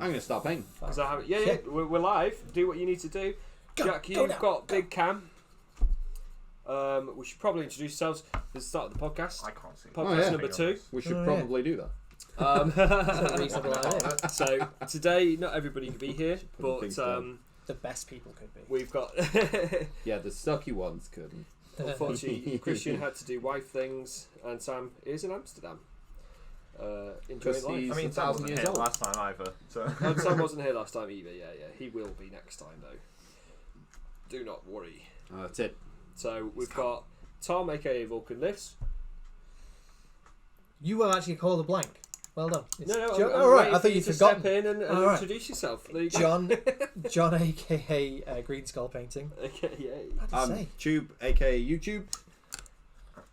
going to start painting. We're live. Do what you need to do. Jack, you've got Big Cam. We should probably introduce ourselves at the start of the podcast. I can't see. Podcast number 2. We should probably do that. That's a reasonable idea. So today, not everybody can be here, but The best people could be. we've got. Yeah, the sucky ones couldn't. Unfortunately, Christian had to do wife things, and Sam is in Amsterdam. Enjoying life. I mean, Sam wasn't here last time either. So. Sam wasn't here last time either. Yeah. He will be next time though. Do not worry. That's it. So we've got Tom, aka Vulcan Lifts. You will actually call the blank. Well done. No. All right. I thought you'd forgotten. Step in and introduce yourself. There you go. John, aka Green Skull Painting. Okay, I'm Tube, aka YouTube.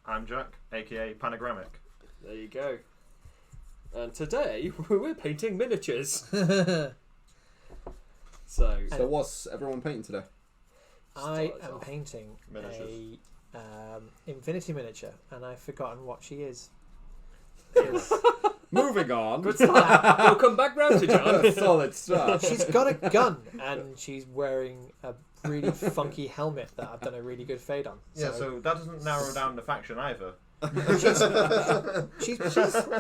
I'm Jack, aka Panagramic. There you go. And today we're painting miniatures. So what's everyone painting today? I am painting Miniatures. a infinity miniature, and I've forgotten what she is. Moving on. Good start. We'll come back round to John. Solid start. She's got a gun, and she's wearing a really funky helmet that I've done a really good fade on. Yeah, so that doesn't narrow down the faction either.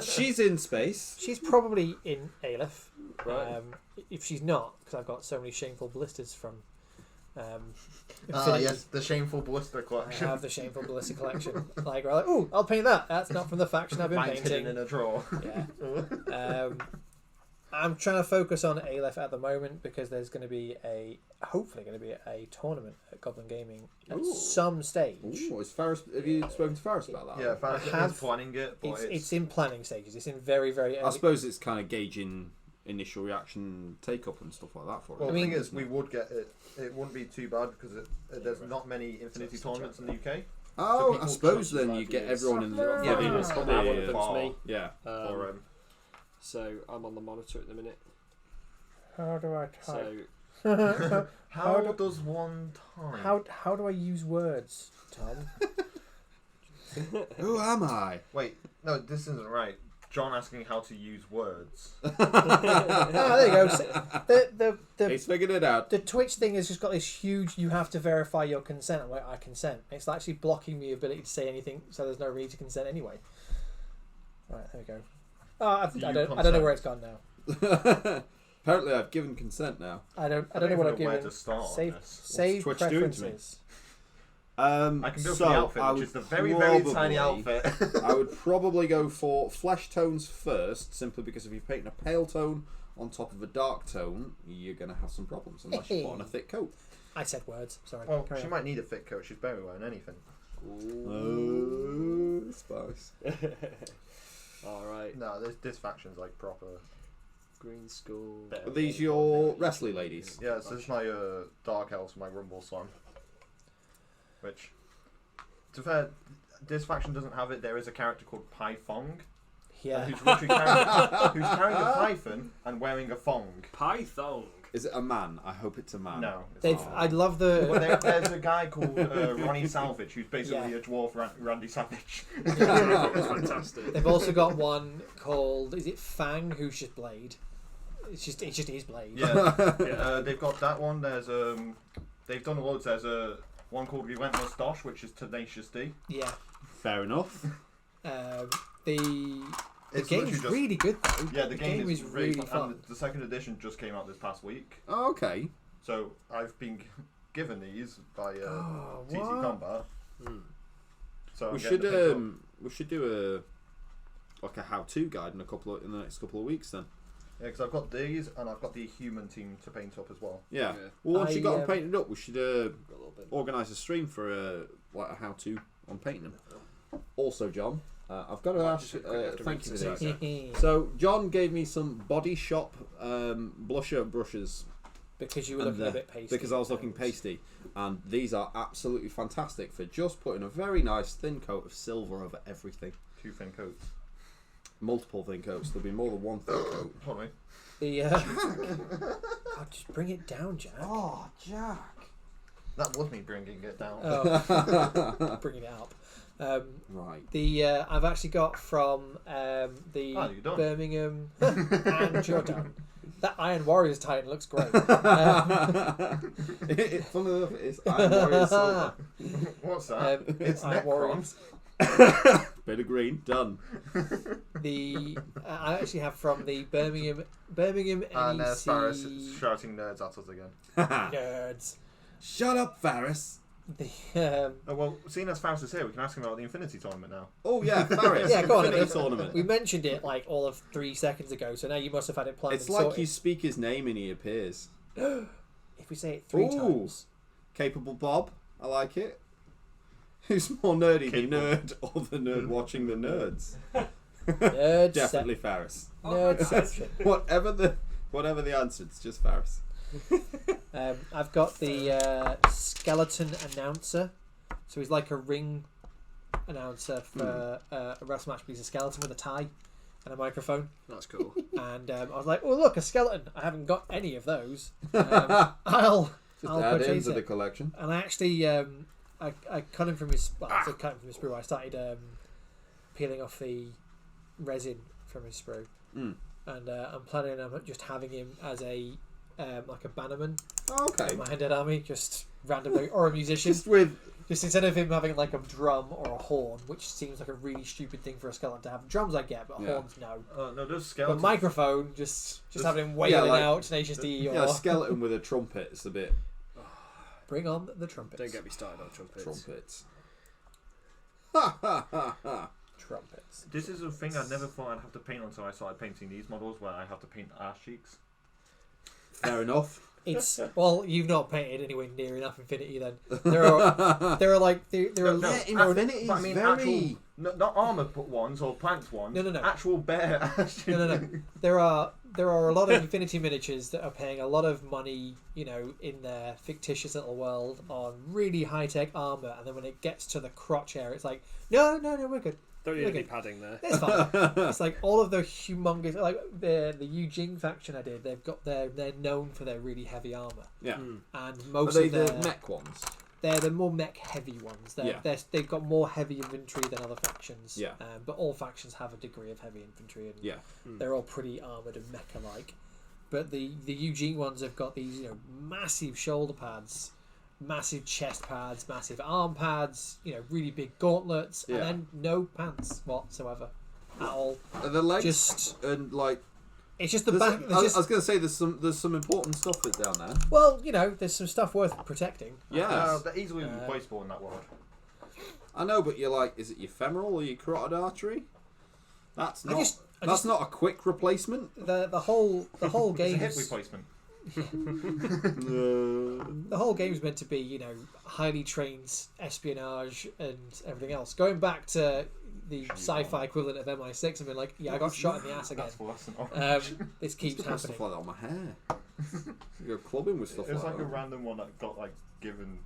She's in space. She's probably in Aleph. Right. If she's not, because I've got so many shameful ballistas from. Yes, the shameful ballista collection. I have the shameful ballista collection. Like, we're like, ooh, I'll paint that. That's not from the faction I've been Mine's painting. hidden in a drawer. Yeah. I'm trying to focus on Aleph at the moment because there's going to be hopefully going to be a tournament at Goblin Gaming at some stage. Ooh, have you spoken to Faris about that? Yeah, Faris is planning it, but it's in planning stages. It's in very, very early. I suppose it's kind of gauging initial reaction, take up and stuff like that for it. Well, the thing is, we would get it. It wouldn't be too bad because there's not many Infinity tournaments in the UK. Oh, so I suppose then you get everyone in the Yeah. yeah. So I'm on the monitor at the minute. How do I type? So how does one type? How do I use words, Tom? Who am I? Wait, no, this isn't right. John asking how to use words. There you go. So He's figured it out. the Twitch thing has just got this huge. You have to verify your consent. I'm like, I consent. It's actually blocking the ability to say anything, so there's no need to consent anyway. Right, there we go. I don't know where it's gone now. Apparently, I've given consent now. I don't know what I've where given. to start. Save Twitch doing to me? preferences. I can go for the outfit, which is the very, very tiny outfit. I would probably go for flesh tones first, simply because if you're painting a pale tone on top of a dark tone, you're going to have some problems unless you put on a thick coat. I said words. Sorry. Well, she might need a thick coat. She's barely wearing anything. Oh, spice. Alright. No, this faction's like proper. Green Skull. Are these your wrestling ladies? Yeah, so this is my Dark Elves, my Rumble Song. Which, to be fair, this faction doesn't have it. There is a character called Pai Fong. Yeah. Who's carrying a python and wearing a thong. Python. Is it a man? I hope it's a man. No. I love the. Well, there's a guy called Ronnie Salvage who's basically a dwarf Randy Savage. It's fantastic. They've also got one called. Is it Fang? Who's just Blade? It's just his blade. Yeah. They've got that one. There's they've done loads. There's one called Relentless Dosh, which is Tenacious D. Yeah. Fair enough. The game's really good though. Yeah, the game is really fun. And the second edition just came out this past week. Oh, okay. So I've been given these by TT Combat. So we should do a how-to guide in the next couple of weeks then. Yeah, because I've got these and I've got the human team to paint up as well. Yeah. Well, once you got them painted up, we should organise a stream for a how-to on painting them. Also, John, I've got to ask. Thank you for this. So, John gave me some Body Shop blusher brushes. Because you were looking a bit pasty. Because I was looking pasty. And these are absolutely fantastic for just putting a very nice thin coat of silver over everything. 2 thin coats. Multiple thin coats. There'll be more than one thin coat. Hold on. Just bring it down, Jack. Oh, Jack. That was me bringing it down. Bringing it up. Right. I've actually got from the Birmingham and Jordan That Iron Warriors Titan looks great. Funny enough, it's Iron Warrior Silver. What's that? It's Iron Warriors. Bit of green, done. I actually have from the Birmingham And NEC Faris shouting nerds at us again. nerds. Shut up, Faris. The Oh, well, seeing as Faris is here, we can ask him about the Infinity Tournament now. Oh yeah, Faris. Yeah, go on. Infinity Tournament. We mentioned it like all of 3 seconds ago, so now you must have had it planned. It's and like sorted. you speak his name and he appears. If we say it 3 times. Capable Bob. I like it. Who's more nerdy, Capable. the nerd or the nerd watching the nerds? Nerd Definitely Faris. Nerdception. Whatever the answer, it's just Faris. I've got the skeleton announcer. So he's like a ring announcer for a wrestling match, but he's a skeleton with a tie and a microphone. That's cool. And I was like, oh, look, a skeleton. I haven't got any of those. I'll Add purchase into it. the collection. And I actually, I cut him from his, well, I said cut him from his sprue. I started peeling off the resin from his sprue. Mm. And I'm planning on just having him as a, like a bannerman. Oh, okay. In my Undead Army, just randomly, or a musician. Just instead of him having like a drum or a horn, which seems like a really stupid thing for a skeleton to have. Drums I get, but horns no. No, those But skeletons. microphone, just having him wailing like- out Tenacious D or Yeah, a skeleton with a trumpet is a bit bring on the trumpets. Don't get me started on trumpets. trumpets. Ha ha ha ha. Trumpets. This is a thing I never thought I'd have to paint until I started painting these models, where I have to paint ass cheeks. Fair enough. It's well, you've not painted anywhere near enough Infinity. Then there are like there are Infinity but I is mean very. actual, not armoured ones or planked ones. No. Actual bare ass cheeks. No. There are a lot of Infinity miniatures that are paying a lot of money, in their fictitious little world on really high tech armor, and then when it gets to the crotch area, it's like, no, we're good. Don't need any Okay. padding there. It's fine. It's like all of the humongous, like the Eugene faction I did. They're known for their really heavy armor, Yeah. and Are most they of their the mech ones? they're the more mech heavy ones. They've got more heavy infantry than other factions. Yeah. But all factions have a degree of heavy infantry, and Yeah. they're all pretty armored and mecha like. But the Eugene ones have got these massive shoulder pads, massive chest pads, massive arm pads, really big gauntlets, Yeah. and then no pants whatsoever at all. Are the legs Just and like? it's just the there's- back. I was going to say there's some important stuff that's down there. Well, there's some stuff worth protecting. Yes. They're easily replaceable in that world. I know, but you're like, is it your femoral or your carotid artery? That's not. I that's just- not a quick replacement. The whole It's a game. hip replacement. The whole game's meant to be, highly trained espionage and everything else. Going back to the sci-fi equivalent of MI6 and being like, yeah, I got shot in the ass again. That's fluorescent orange. This keeps Stuff happening. like that on my hair. You go clubbing with stuff It was like like a that. random one that got given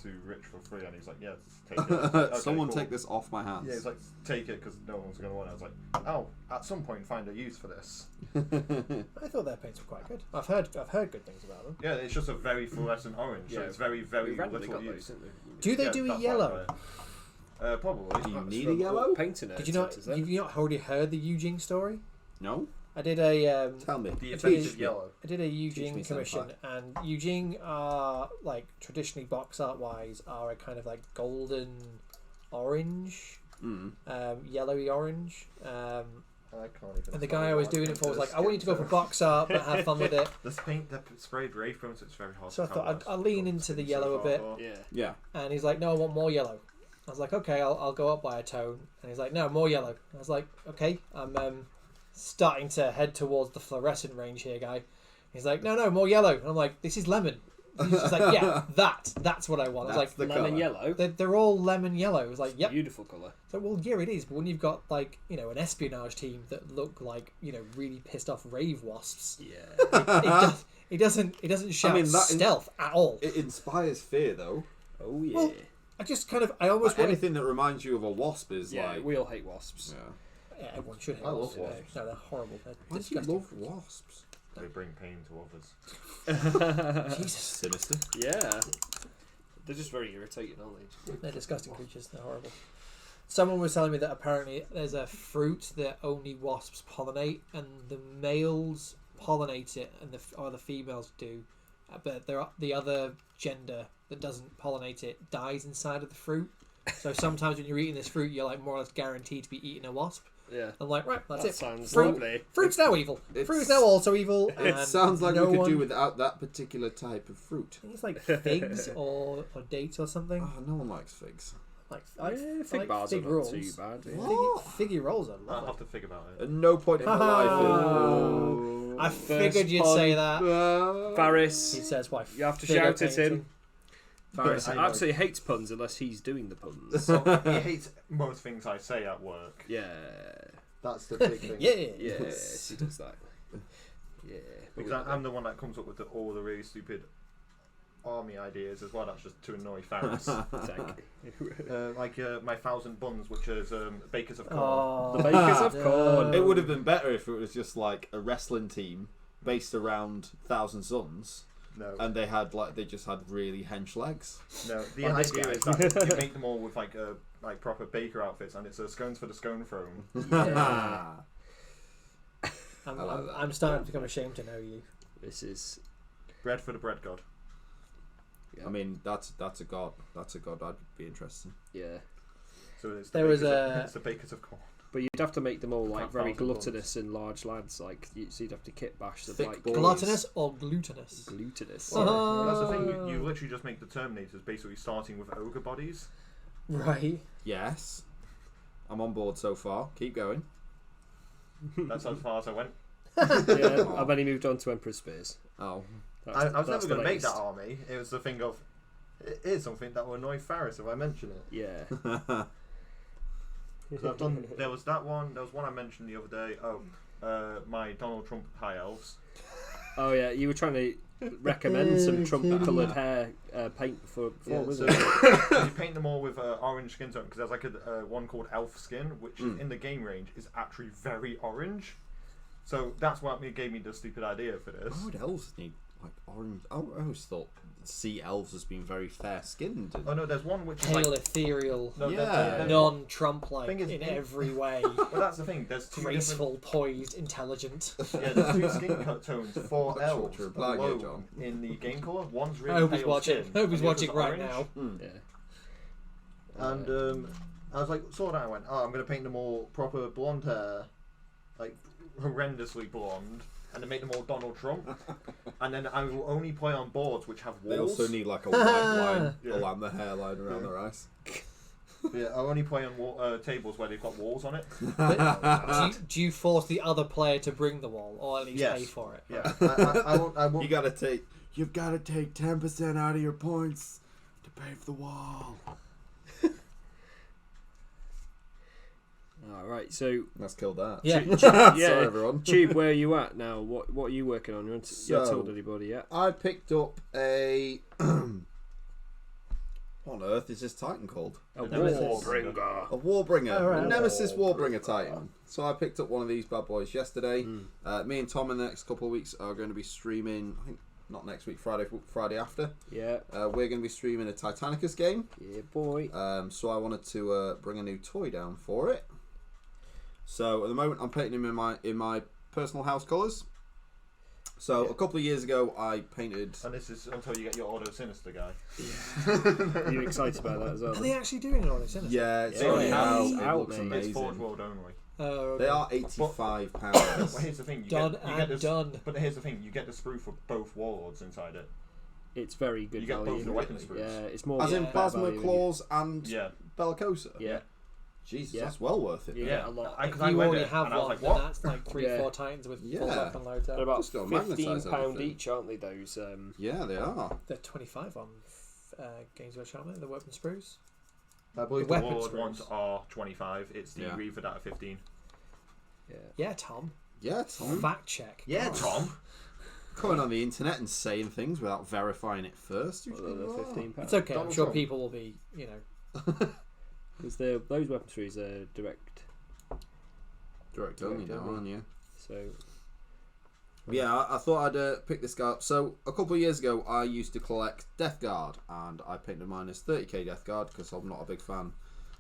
to Rich for free, and he's like, "Yeah, take it." Okay, Someone cool. take this off my hands. Yeah, he's like, "Take it," because no one's gonna want it. I was like, "Oh, at some point, find a use for this." I thought their paints were quite good. I've heard good things about them. Yeah, it's just a very fluorescent orange, so Yeah. it's very, We very randomly little got use. those, didn't we? Do they Yeah, do a that's yellow? why, probably. Do you That's need the- a yellow? Painting it. Did you not? You've not already heard the Eugene story? No? I did a Tell me. The It effect is- is yellow. I did a Eugene me, commission, senpai. and Eugene are traditionally box art wise are a kind of golden orange, yellowy orange. I can't even. And the guy I was doing it for was like, I want you to go for box art, but have fun with it. This paint, they're sprayed ray foam, so it's very hard. So I to thought tell I'll what's lean got into the so yellow a far bit. for. Yeah. Yeah. And he's like, no, I want more yellow. I was like, okay, I'll go up by a tone. And he's like, no, more yellow. I was like, okay, I'm starting to head towards the fluorescent range here, guy. He's like, no, more yellow. And I'm like, this is lemon. And he's just like, yeah, that's what I want. I was That's like, the Lemon colour. yellow. they're all lemon yellow. I was like, yep. Beautiful colour. So, well, yeah, it is. But when you've got an espionage team that look like really pissed off rave wasps, Yeah. it doesn't shout mean, that stealth at all. It inspires fear, though. Oh yeah. Well, I just I almost wanted. Anything that reminds you of a wasp is Yeah, like. we all hate wasps. Yeah. Yeah, everyone should hate I love wasps. wasps. No, they're horrible. They're Why do you disgusting. love wasps? They bring pain to others. Jesus, Sinister. Yeah. They're just very irritating, aren't they? they're disgusting creatures. They're horrible. Someone was telling me that apparently there's a fruit that only wasps pollinate, and the males pollinate it, and the females do, but the other gender that doesn't pollinate it dies inside of the fruit. So sometimes when you're eating this fruit, you're like more or less guaranteed to be eating a wasp. Yeah. I'm like, right, that's That it. sounds Fruit, lovely. Fruit's now evil. Fruit's now also evil. It and sounds like no we could do one- without that particular type of fruit. I think it's like figs or dates or something. Oh, no one likes figs. I Fig like bars fig are rolls. not too bad. Yeah. What? Figgy rolls are I'll lovely. have to think about it. At no point in my life. I figured you'd say that. He Faris, says, "Why?" you have to figure shout at him. painting. Faris I know. absolutely hates puns unless he's doing the puns. He hates most things I say at work. Yeah. That's the big thing. Yeah. Yes, he does that. Yeah. Because I'm the one that comes up with all the really stupid army ideas as well. That's just to annoy Faris. Exactly. Like my 1,000 buns, which is bakers of corn. Oh, The bakers of corn. It would have been better if it was just like a wrestling team based around Thousand Suns, No, and they just had really hench legs. no. The Like this idea guy. is that you make them all with like proper baker outfits, and it's scones for the scone throne. Yeah. I'm starting to become ashamed to know you. This is. Bread for the bread god. Yeah. I mean, that's a god. That's a god I'd be interested in. Yeah. So it's There was it's the bakers of corn. But you'd have to make them all like Can't very thousand gluttonous and large lads. Like so you'd have to kit bash them Thick like boys. Gluttonous or glutinous? glutinous. Oh. That's the thing. You literally just make the Terminators basically starting with ogre bodies. Right. Yes, I'm on board so far. Keep going. That's as far as I went. Yeah, I've only moved on to Emperor Spears. Oh, I was That's never the going to make latest. that army. It was the thing of, it is something that will annoy Faris if I mention it. Yeah. So I've done. There was that one. There was one I mentioned the other day. My Donald Trump high elves. Oh yeah, you were trying to recommend some Trump-coloured hair paint before, wasn't it? So you paint them all with orange skin tone because there's like a one called elf skin, which in the game range is actually very orange. So that's what gave me the stupid idea for this. why would elves need like orange? I always thought sea elves as being very fair-skinned. Oh no, there's one which is Pale, like ethereal, no, Yeah. non-Trump-like Thing is, in every way. Well, that's the thing. There's two Graceful, poised, intelligent. Yeah, there's two skin cut tones for Not sure elves what you're implying here, alone John. in the game colour. One's I really hope he's pale watching. skin, I hope he's and the other's watching right orange. now. Yeah. And I was like, saw that. I went, I'm going to paint them all proper blonde hair, like horrendously blonde, and then make them all Donald Trump. And then I will only play on boards which have They walls. also need like a white line Yeah. along the hairline around their eyes. Yeah, I'll only play on tables where they've got walls on it. Do you force the other player to bring the wall, or at least Yes. pay for it? Yeah, I won't. You've got to take 10% out of your points to pay for the wall. All right, so Let's kill that. Yeah. yeah, Sorry, everyone. Tube, where are you at now? What are you working on? You haven't told anybody yet? I picked up a. What on earth is this Titan called? A Nemesis. Warbringer. A Warbringer. Oh, right. A Nemesis Warbringer Titan. So I picked up one of these bad boys yesterday. Mm. Me and Tom in the next couple of weeks are going to be streaming, I think not next week, Friday after. Yeah. We're going to be streaming a Titanicus game. Yeah, boy. So I wanted to bring a new toy down for it. So at the moment I'm painting him in my personal house colours. So a couple of years ago I painted. And this is until you get your Auto Sinister guy. Are you excited about that as well? Are they actually doing it on this? Yeah, it's Yeah, already it's out. It out, looks mate. It's Forge amazing. World only. Okay. They are £85. Well, here's the thing. You Done get and this, done. But here's the thing. You get the sprue for both warlords inside it. It's very good You get value. both the weapon sprues. Yeah, it's more. As in better Plasma value when Claws and Yeah. Bellicosa. Yeah. Jesus, Yeah. that's well worth it. You Yeah. get a lot. I- If 'cause I you read already it, have and I was one, like, then what? that's like 3-4 Yeah. titans with full Yeah. weapon loadout. They're about Just gotta magnetise £15 everything. each, aren't they? Those. Yeah, they are. They're 25 on Games Workshop, aren't they? The weapon sprues. I believe The the weapon warlord sprues. ones are 25. It's the Yeah. Reaver that are 15. Yeah. Yeah, Tom. Yeah, Tom. Fact check. Yeah, God. Tom. Coming on the internet and saying things without verifying it first. Well, they're £15. It's okay. I'm Donald sure Trump. people will be, you know. Because those weapon trees are direct. Direct only now, only. aren't you? So Yeah, I thought I'd pick this guy up. So, a couple of years ago, I used to collect Death Guard, and I painted mine as 30k Death Guard because I'm not a big fan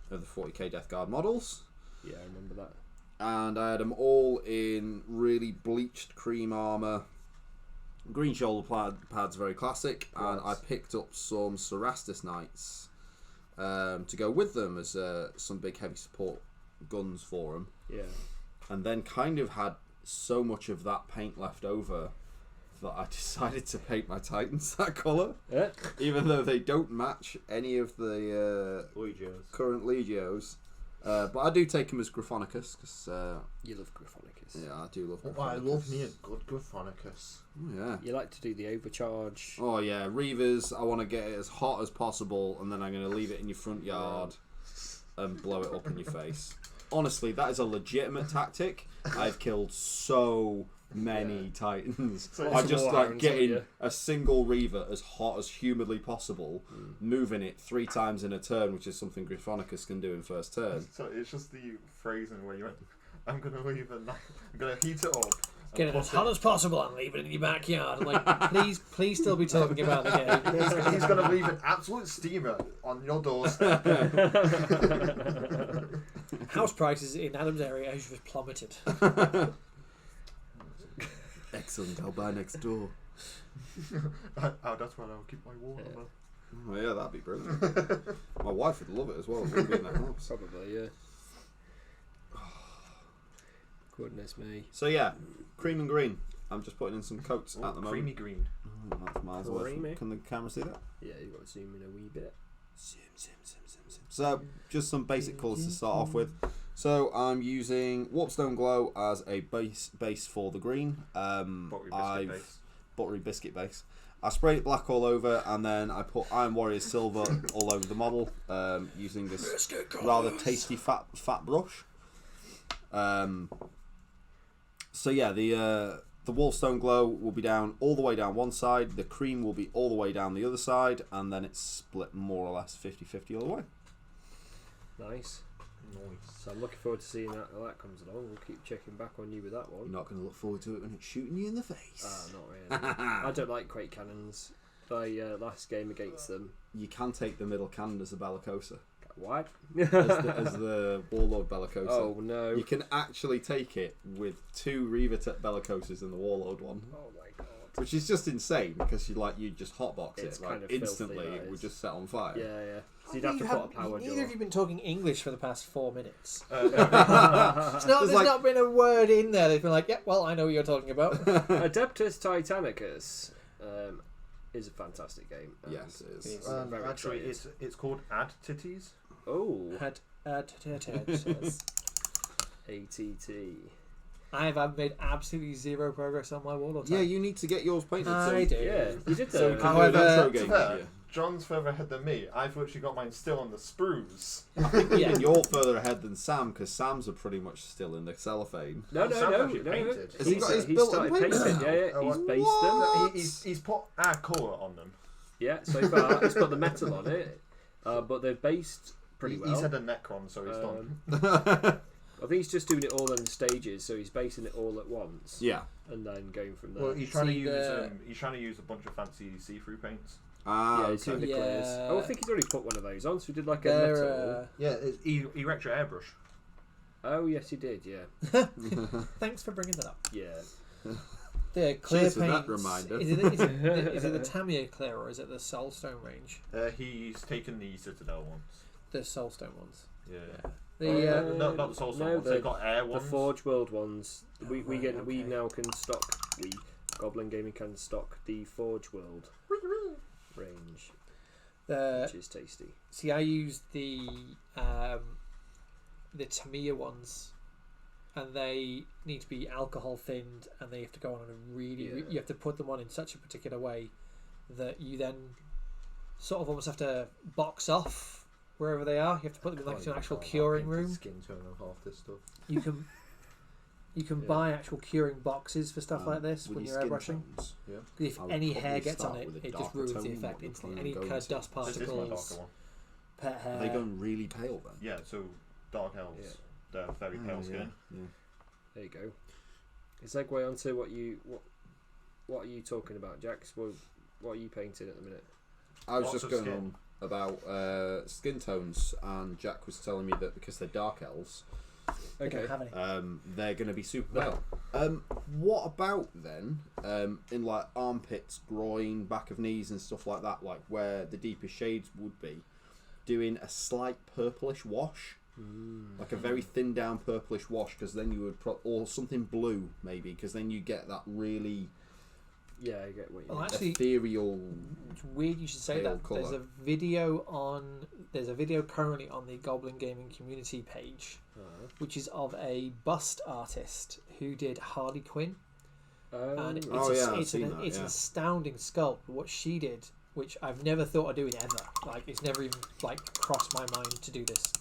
of the 40k Death Guard models. yeah, I remember that. and I had them all in really bleached cream armour. Green shoulder pads, very classic, and I picked up some Cerastus Knights to go with them as some big heavy support guns for them. Yeah. And then kind of had so much of that paint left over that I decided to paint my Titans that colour, even though they don't match any of the current Legios. But I do take them as Gryphonicus because you love Gryphonicus. Yeah, I do love Gryphonicus. Oh, I love me a good Gryphonicus. Oh, yeah. You like to do the overcharge. Oh yeah, Reavers. I want to get it as hot as possible, and then I'm going to leave it in your front yard and blow it up in your face. Honestly, that is a legitimate tactic. I've killed so many Titans. So I just like rounds, getting a single Reaver as hot as humanly possible, moving it 3 times in a turn, which is something Gryphonicus can do in first turn. So it's just the phrasing where you went, I'm going to leave it, I'm going to heat it up. Get it as hot as possible and leave it in your backyard. I'm like, please still be talking about the game. He's going to leave an absolute steamer on your doorstep. House prices in Adam's area have just plummeted. Excellent, I'll buy next door. That's where I'll keep my water. Oh yeah, that'd be brilliant. My wife would love it as well. It wouldn't be in the house. Probably, yeah. Goodness me. So yeah, cream and green. I'm just putting in some coats at the moment. Creamy green. Oh, that's miles away. Creamy. Can the camera see that? Yeah, you've got to zoom in a wee bit. Zoom. So just some basic colours to start off with. So I'm using Warpstone Glow as a base for the green. Buttery biscuit base. I sprayed it black all over, and then I put Iron Warrior Silver all over the model using this rather tasty fat brush. So yeah, the Warpstone Glow will be down all the way down one side. The cream will be all the way down the other side, and then it's split more or less 50-50 all the way. Nice. So I'm looking forward to seeing that when that comes along. We'll keep checking back on you with that one. You're not going to look forward to it when it's shooting you in the face. Not really. I don't like Quake Cannons. My last game against them. You can take the middle cannon as a Bellicosa. What? as the Warlord Bellicosa. Oh no. You can actually take it with 2 Reaver Bellicosas in the Warlord one. Oh my god. Which is just insane because you just hotbox It's it like kind of instantly. filthy, It would just set on fire. Yeah. So you'd have to put a power Neither jaw. of you been talking English for the past 4 minutes. No. There's not been a word in there. They've been like, yeah, well, I know what you're talking about. Adeptus Titanicus is a fantastic game. Yes, it is. Very Actually, excited. it's called Add Titties. Oh. says. ATT. I've made absolutely zero progress on my Warlord. Yeah, you need to get yours painted. I do. Yeah, you did that. So we can However, do an intro To game. fair, Yeah. John's further ahead than me. I've actually got mine still on the sprues. Yeah. You're further ahead than Sam because Sam's are pretty much still in the cellophane. No. Sam's actually painted. Has he got his built and started painted painting. now? Yeah, Oh, he's what? based them. What? He's put our colour on them. Yeah, so far he's put the metal on it, but they're based pretty well. He's had a Necron, so he's done. I think he's just doing it all in stages, so he's basing it all at once. Yeah. And then going from there. Well, he's trying to See use he's trying to use a bunch of fancy see-through paints. Ah, yeah, he's doing the Yeah. clears. Oh, I think he's already put one of those on, so he did like a metal. Yeah, he wrecked your airbrush. Oh, yes, he did, yeah. Thanks for bringing that up. Yeah. The clear Cheers for paint. that reminder. Is it the Tamiya clear or is it the Soulstone range? He's taken the Citadel ones. The Soulstone ones. Yeah. The No, not the Soulstone no, ones. They've got air ones. The Forge World ones. We okay. now can stock. Goblin Gaming can stock the Forge World range, which is tasty. See, I used the Tamiya ones, and they need to be alcohol thinned, and they have to go on in a really. You have to put them on in such a particular way that you then sort of almost have to box off wherever they are. You have to put them in like an actual curing room. Skin tone of half this stuff. You can buy actual curing boxes for stuff like this when you're airbrushing. Yeah. If I would any probably hair gets on start it, with a it just darker ruins the tone, effect what we're instantly. planning Any on kind of going dust This is my particles, darker one. pet hair. Are they going really pale then? Yeah, so dark elves. Yeah. They're very pale skin. Yeah. There you go. Segue on to what are you talking about, Jax? What are you painting at the minute? I was Lots just of going skin. on about skin tones, and Jack was telling me that because they're dark elves, They don't have any. They're going to be super pale. What about then in like armpits, groin, back of knees and stuff like that, like where the deepest shades would be, doing a slight purplish wash? Like a very thin down purplish wash, because then you would or something blue maybe, because then you get that really I get what you mean. Actually, ethereal. it's weird you should say that. Colour. There's a video currently on the Goblin Gaming community page, which is of a bust artist who did Harley Quinn, and it's an astounding sculpt. What she did, which I've never thought of doing ever, like it's never even like crossed my mind to do this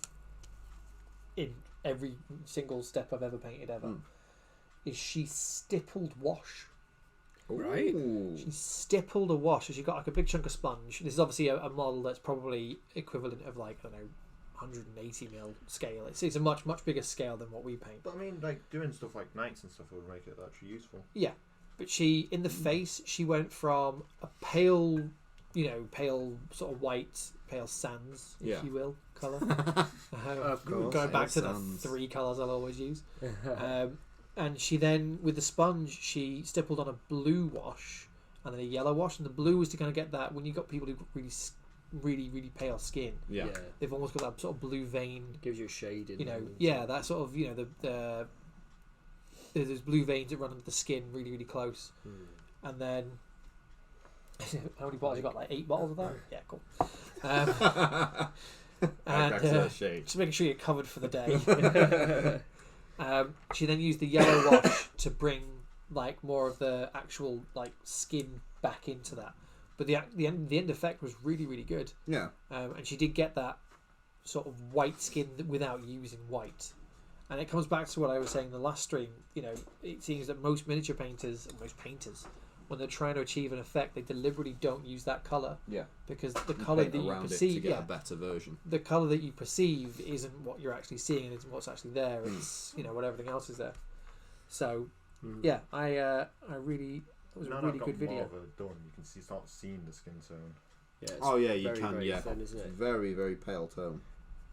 in every single step I've ever painted ever, is she stippled wash. Right. She stippled a wash. So she got like a big chunk of sponge. This is obviously a model that's probably equivalent of like, I don't know, 180mm scale. It's a much bigger scale than what we paint. But I mean, like doing stuff like knights and stuff would make it actually useful. Yeah, but she in the face she went from a pale sort of white, pale sands, if you will, colour. Of course. Going back to sands. the 3 colours I'll always use. And she then, with the sponge, she stippled on a blue wash and then a yellow wash. And the blue was to kind of get that, when you've got people who've got really pale skin, they've almost got that sort of blue vein. Gives you a shade in that sort of, there's blue veins that run under the skin really close. And then, how many bottles you got? Like 8 bottles of that? Yeah, cool. And just making sure you're covered for the day. She then used the yellow wash to bring like more of the actual like skin back into that, but the end effect was really good. Yeah. And she did get that sort of white skin without using white, and it comes back to what I was saying in the last stream. It seems that most miniature painters and most painters, when they're trying to achieve an effect, they deliberately don't use that color. Yeah. Because the color that you perceive, to get a better version. The color that you perceive isn't what you're actually seeing, and it's what's actually there. It's what everything else is there. So, I really, it was a really good video. More of it done, you can start seeing the skin tone. Yeah. You can. Very Yeah. thin, isn't it? Very pale tone.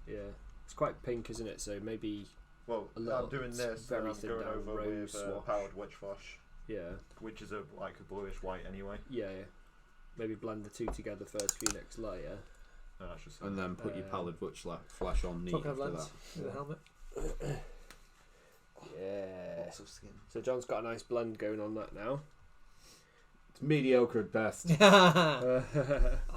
Yeah. It's quite pink, isn't it? So maybe. Well, I'm doing this. Very I'm thin going down over rose with wash. powdered witch wash. Yeah. Which is a bluish white anyway. Yeah. Maybe blend the two together first for your next layer. And then put your pallid witch flash on neat after that. With the helmet. Yeah. Lots of skin. So John's got a nice blend going on that now. It's mediocre at best. I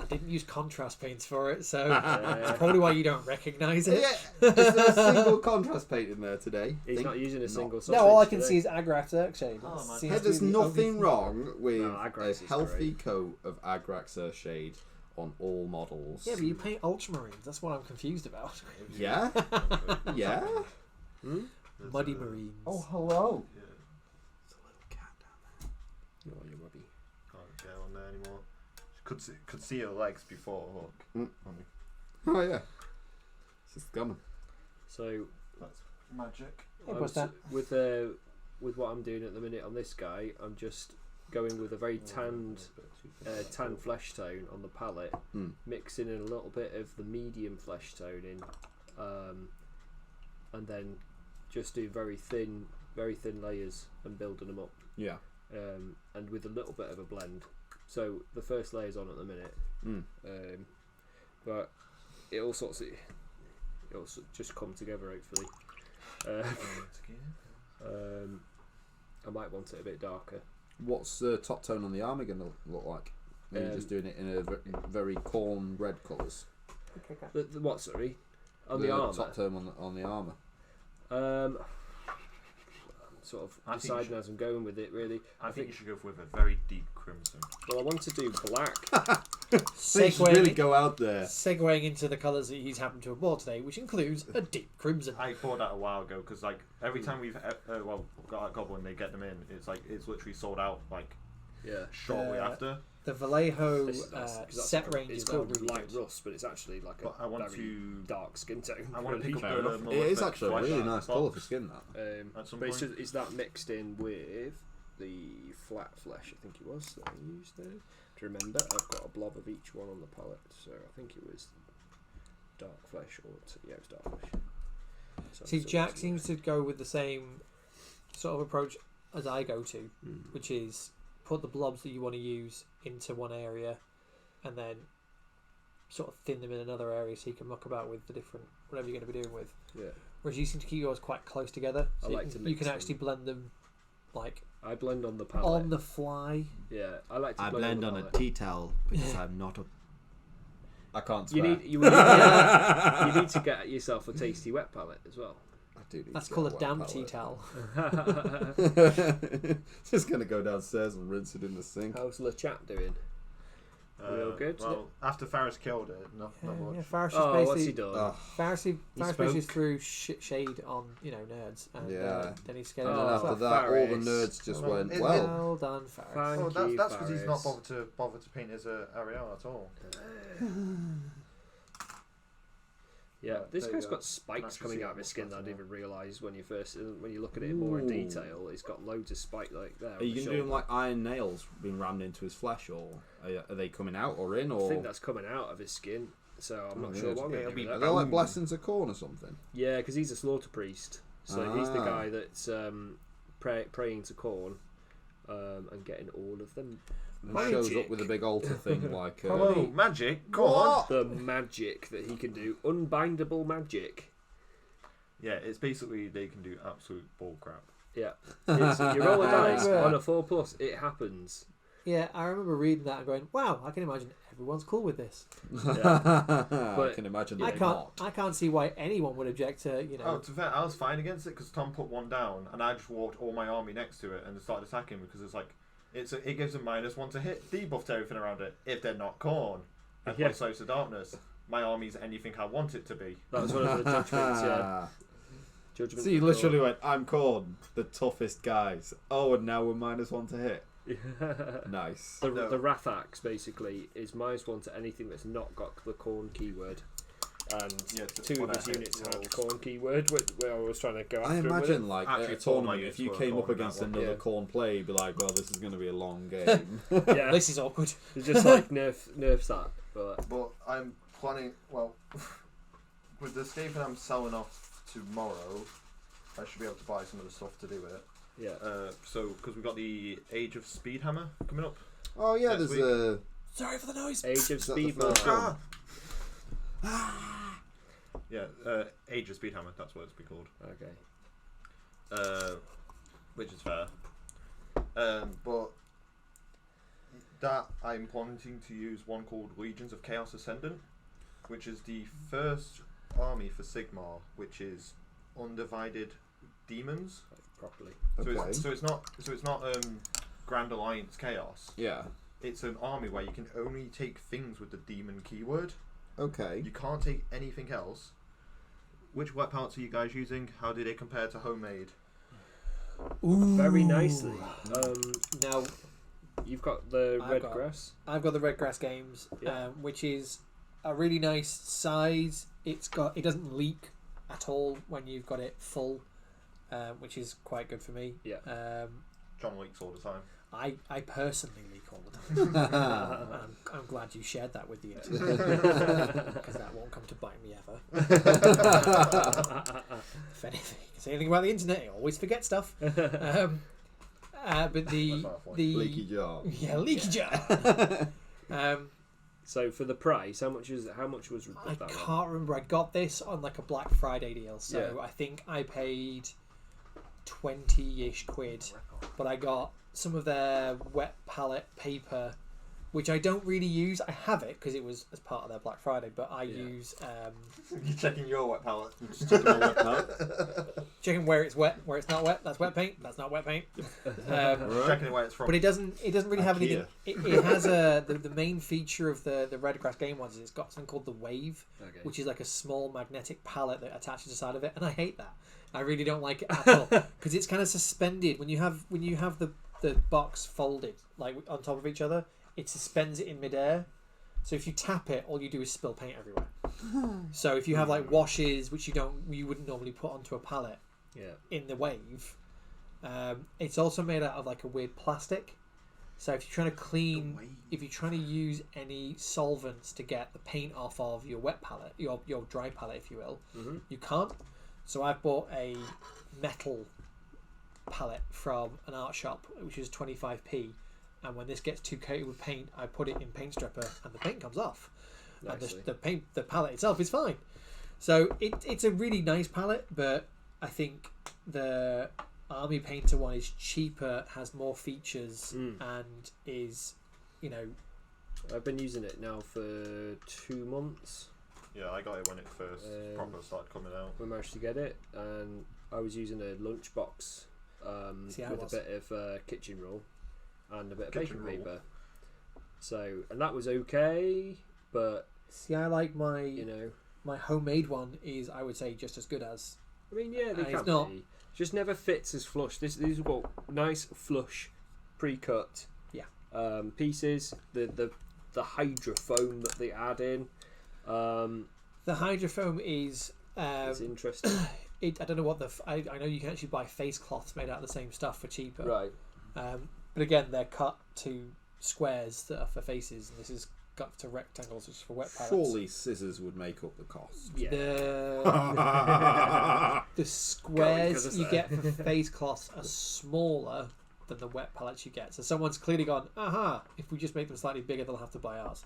didn't use contrast paints for it, so that's probably why you don't recognise it. Yeah. Is there a single contrast paint in there today? He's not using a single sausage. No, all I can see is Agrax Earthshade. Hey, there's nothing wrong with Agrax a is healthy coat of Agrax Earthshade on all models. Yeah, but you paint ultramarines. That's what I'm confused about. Yeah? Yeah? Muddy marines. Oh, hello. Yeah. There's a little cat down there. Oh, you're rubby. Can't get on there anymore. Could see her legs before. Look. Oh, yeah. It's just coming. So That's magic. with what I'm doing at the minute on this guy, I'm just going with a very tan flesh tone on the palette, mixing in a little bit of the medium flesh tone in, and then just do very thin layers and building them up. Yeah. And with a little bit of a blend. So the first layer's on at the minute, but it'll just come together hopefully. I might want it a bit darker. What's the top tone on the armour going to look like? Are you just doing it in a very corn red colours? The what? Sorry, on the armour. Top tone on the armour. I'm sort of deciding as I'm going with it. Really, I think you should go with a very deep crimson. Well, I want to do black. You should really go out there. Segueing into the colours that he's happened to have bought today, which includes a deep crimson. I bought that a while ago because every time we've got a Goblin, they get them in. It's literally sold out shortly after. The Vallejo nice, set range is is called really light good. rust, but it's actually like a very dark skin tone. I want to pick Fair up enough. It is actually a really nice colour for skin, that. But it's that mixed in with the flat flesh, I think it was, that I used there. To remember, I've got a blob of each one on the palette, so I think it was dark flesh, it was dark flesh. See, Jack seems to go with the same sort of approach as I go to, which is put the blobs that you want to use into one area and then sort of thin them in another area so you can muck about with the different whatever you're going to be doing with. Yeah. Whereas you seem to keep yours quite close together, so you can actually blend them like I blend on the palette. on the fly. Yeah, I like to. I blend on a tea towel because I'm not a. I can't. You Swear. need you need to get yourself a tasty wet palette as well. I do need That's to called a get damn wet tea palette. towel. Just gonna go downstairs and rinse it in the sink. How's the chat doing? Real good. Well, after Faris killed it, not much. Yeah, Faris Oh, what's he basically done? Faris He basically spoke. threw shade on nerds, and Yeah. then he scared And them then off. after that, all the Faris. nerds just Well, went, it- well, Well done, Faris. Thank Oh, you, that's because he's not Faris. bothered to paint his Ariel at all. Yeah, this there you guy's go. got spikes Actually coming see out of his what's skin that I going didn't even realise when you look at it more in Ooh. detail. He's got loads of spike like there. are you going to do them like iron nails being rammed into his flesh, or are they coming out or in, I or think that's coming out of his skin, so I'm not Oh, sure yeah. what I'm Yeah, going to it'll do be- with are that. they like blessings of corn or something? Yeah, because he's a slaughter priest, so he's the Ah. guy that's praying to corn and getting all of them. And shows up with a big altar thing like. Hello, magic. Go on. The magic that he can do, unbindable magic. Yeah, it's basically they can do absolute bull crap. Yeah, you roll a dice Yeah. on a 4+, it happens. Yeah, I remember reading that and going, "Wow, I can imagine everyone's cool with this." I can imagine I they're can't. not. I can't see why anyone would object to Oh, to be fair, I was fine against it because Tom put one down, and I just walked all my army next to it and started attacking because it's like it gives them -1 to hit, debuff to everything around it if they're not corn. And Yeah. play Slaves to Darkness. My army's anything I want it to be. That was one of the judgments. Yeah, judgment. So you literally went, I'm corn, the toughest guys. Oh, and now we're -1 to hit. Nice. The No. Wrath Axe basically is -1 to anything that's not got the corn keyword. And Yeah, two of his whatever units it had rolls. corn keyword, where I was trying to go after I him with imagine, it. like, Actually, at a four of my tournament, units if you were came up corn in against that one. another Yeah. corn player, you'd be like, well, this is going to be a long game. Yeah, This is awkward. it's just like nerfs that. But But I'm planning, well, with the Skaven I'm selling off tomorrow, I should be able to buy some of the stuff to do it. yeah, So, because we've got the Age of Speedhammer coming up. Oh, yeah, Next there's a... Sorry for the noise. Age of Is that the Speed first Man. one? Yeah, Age of Speedhammer, that's what it's been called. Okay. Which is fair. But that I'm planning to use one called Legions of Chaos Ascendant, which is the first army for Sigmar, which is undivided demons. Properly. Okay. So it's not Grand Alliance Chaos. Yeah. It's an army where you can only take things with the demon keyword. Okay. You can't take anything else. Which wet palettes are you guys using? How do they compare to homemade? Ooh. Very nicely. Now You've got the I've red got- grass. I've got the Red Grass Games, Yeah. which is a really nice size. It doesn't leak at all when you've got it full, which is quite good for me. Yeah. John leaks all the time. I personally leak all the time. I'm glad you shared that with the internet because that won't come to bite me ever. If anything, you can say anything about the internet, you always forget stuff. But That's not a point. Leaky jar. yeah, leaky jar. So for the price, how much was I that one? can't remember. I got this on like a Black Friday deal, so Yeah. I think I paid 20-ish quid, but I got some of their wet palette paper, which I don't really use. I have it because it was as part of their Black Friday, but I use You're checking your wet palette. checking where it's wet, where it's not wet. That's wet paint. That's not wet paint. Checking where it's from. But it doesn't really have anything. It has the main feature of the Red Grass Game ones is it's got something called the Wave, Okay. which is like a small magnetic palette that attaches to the side of it, and I hate that. I really don't like it at all because it's kind of suspended when you have the box folded like on top of each other. It suspends it in midair, so if you tap it, all you do is spill paint everywhere. So if you have like washes which you wouldn't normally put onto a palette Yeah. in the Wave, it's also made out of like a weird plastic. So if you're trying to clean, if you're trying to use any solvents to get the paint off of your wet palette, your dry palette, if you will, Mm-hmm. you can't. So I've bought a metal palette from an art shop, which is 25p, and when this gets too coated with paint, I put it in paint stripper, and the paint comes off. Nicely. And the palette itself is fine. So it's a really nice palette, but I think the Army Painter one is cheaper, has more features, and is, I've been using it now for 2 months. Yeah, I got it when it first proper started coming out. We managed to get it, and I was using a lunchbox with a bit of kitchen roll and a bit of baking paper. So, and that was okay, but see, I like my my homemade one is, I would say, just as good as. I mean, yeah, they can not. be. It just never fits as flush. These are what nice flush, pre-cut. Pieces. The hydrofoam that they add in. The hydrofoam is. It's interesting. I don't know what I know you can actually buy face cloths made out of the same stuff for cheaper. Right. But again, they're cut to squares that are for faces, and this is cut to rectangles, which is for wet palettes. Surely scissors would make up the cost. Yeah. The squares you get for face cloths are smaller than the wet palettes you get. So someone's clearly gone, aha, if we just make them slightly bigger, they'll have to buy ours.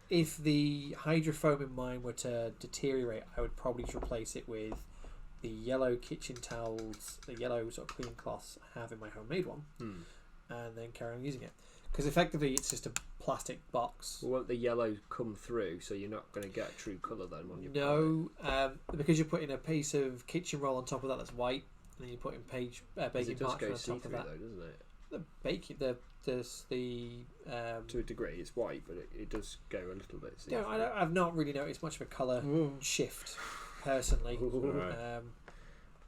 If the hydrofoam in mine were to deteriorate, I would probably just replace it with the yellow kitchen towels, the yellow sort of clean cloths I have in my homemade one, and then carry on using it. Because effectively it's just a plastic box. Well, won't the yellow come through, so you're not going to get true colour then when you because you're putting a piece of kitchen roll on top of that that's white, and then you put in baking parchment on top of that. Though, doesn't it? The baking, to a degree, it's white, but it does go a little bit. I've not really noticed much of a colour shift personally.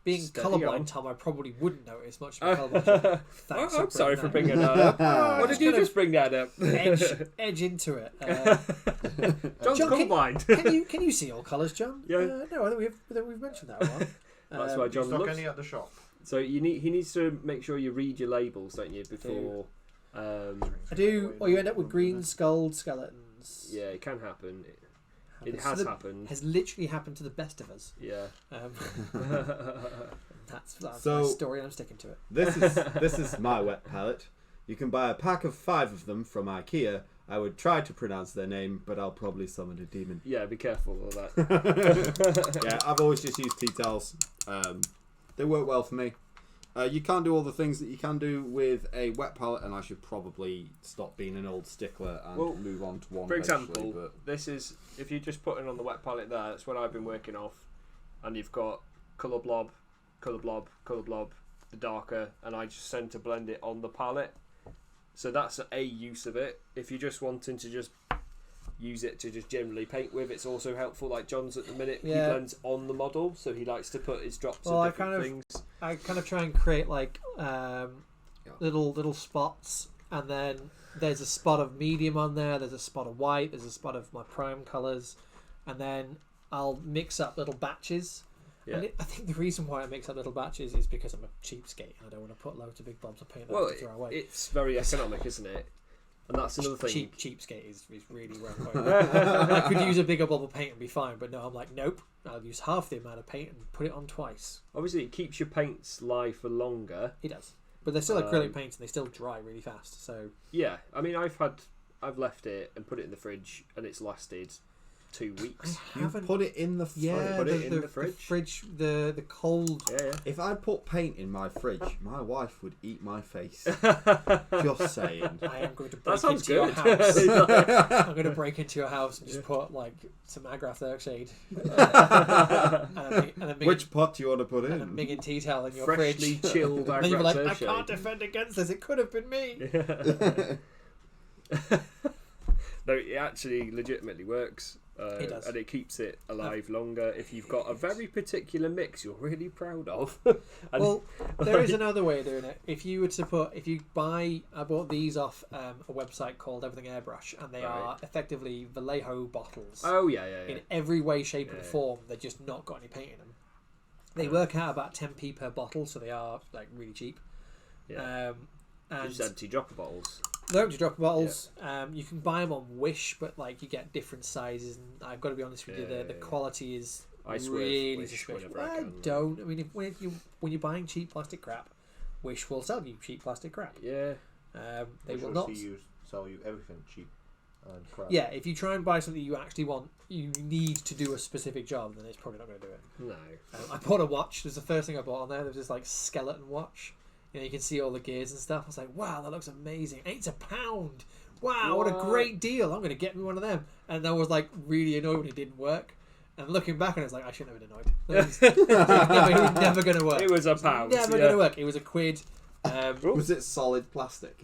Being colourblind, Tom, I probably wouldn't notice much of a colour shift. Thanks I'm sorry for bringing that up. What did you just bring that up? Edge into it. John's colourblind. Can you see all colours, John? Yeah. No, I think we've mentioned that one. That's why John stock looks. any at the shop. So he needs to make sure you read your labels, don't you, before. I do, or you end up with green skulled skeletons. Yeah, it can happen. It has happened. Has literally happened to the best of us. Yeah. That's So, my story, and I'm sticking to it. This is my wet palette. You can buy a pack of 5 of them from IKEA. I would try to pronounce their name, but I'll probably summon a demon. Yeah, be careful of that. Yeah, I've always just used tea towels. They work well for me. You can't do all the things that you can do with a wet palette, and I should probably stop being an old stickler and move on to one. For example, this is, if you're just putting on the wet palette there, that's what I've been working off, and you've got colour blob, the darker, and I just tend to blend it on the palette. So that's a use of it. If you're just wanting to just use it to just generally paint with, it's also helpful. Like John's at the minute, he blends on the model, so he likes to put his drops of different things. I kind of try and create like little spots, and then there's a spot of medium on there, there's a spot of white, there's a spot of my prime colours, and then I'll mix up little batches. Yeah. And I think the reason why I mix up little batches is because I'm a cheapskate and I don't want to put loads of big blobs of paint that to throw away. It's very economic, isn't it? And that's another thing. Cheapskate is really where I'm going. I could use a bigger blob of paint and be fine, but no, I'm like, nope. I'll use half the amount of paint and put it on twice. Obviously, it keeps your paints live for longer. It does, but they're still acrylic paints and they still dry really fast. So yeah, I mean, I've left it and put it in the fridge, and it's lasted 2 weeks. You put it in the fridge. Yeah, put it in the fridge. The fridge, the cold. Yeah. If I put paint in my fridge, my wife would eat my face. Just saying. I am going to break into your house. I'm going to break into your house and just put like some Agraff Earthshade. Which pot do you want to put in? And a Megan tea towel in your freshly fridge. chilled Agraff Then you're like, Earthshade. I can't defend against this. It could have been me. No, it actually legitimately works. It does. And it keeps it alive longer if you've got a very particular mix you're really proud of. Well, there is another way of doing it. If you were to I bought these off a website called Everything Airbrush, and they are effectively Vallejo bottles. Oh yeah. In every way, shape, and form. They're just not got any paint in them. They work out about 10p per bottle, so they are like really cheap. Yeah. And just empty dropper bottles. They're empty dropper bottles. You can buy them on Wish, but like you get different sizes. And I've got to be honest with you, the quality is I swear, really Wish suspicious. whenever I I can. don't. I mean, when you're buying cheap plastic crap, Wish will sell you cheap plastic crap. Yeah. They Which will will not. sell you everything cheap and crap. Yeah, if you try and buy something you actually want, you need to do a specific job, then it's probably not going to do it. No. I bought a watch. It was the first thing I bought on there. There was this like skeleton watch. You can see all the gears and stuff. I was like, wow, that looks amazing. And it's £1. Wow, what a great deal. I'm going to get me one of them. And I was like really annoyed when it didn't work. And looking back on it, I was like, I shouldn't have been annoyed. It was never going to work. It was £1. Never going to work. It was £1. Was it solid plastic?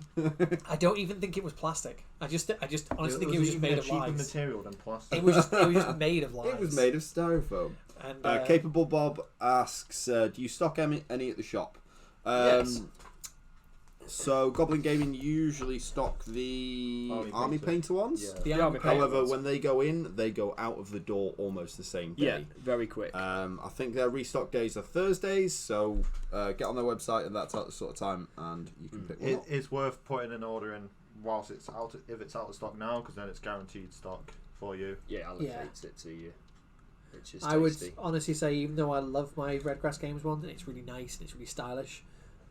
I don't even think it was plastic. I just honestly think it was just made of cheaper lies. material than plastic. It was just made of lies. It was made of styrofoam. And, Capable Bob asks, do you stock any at the shop? Yes. So Goblin Gaming usually stock the Army Painter ones. Yeah. The Army Painter However, ones. when they go in, they go out of the door almost the same day. Yeah, very quick. I think their restock days are Thursdays, so get on their website and that's at the sort of time, and you can pick one up. It's worth putting an order in whilst it's out, if it's out of stock now, because then it's guaranteed stock for you. Yeah, allocates it to you, which is tasty. I would honestly say, even though I love my Redgrass Games one, and it's really nice and it's really stylish,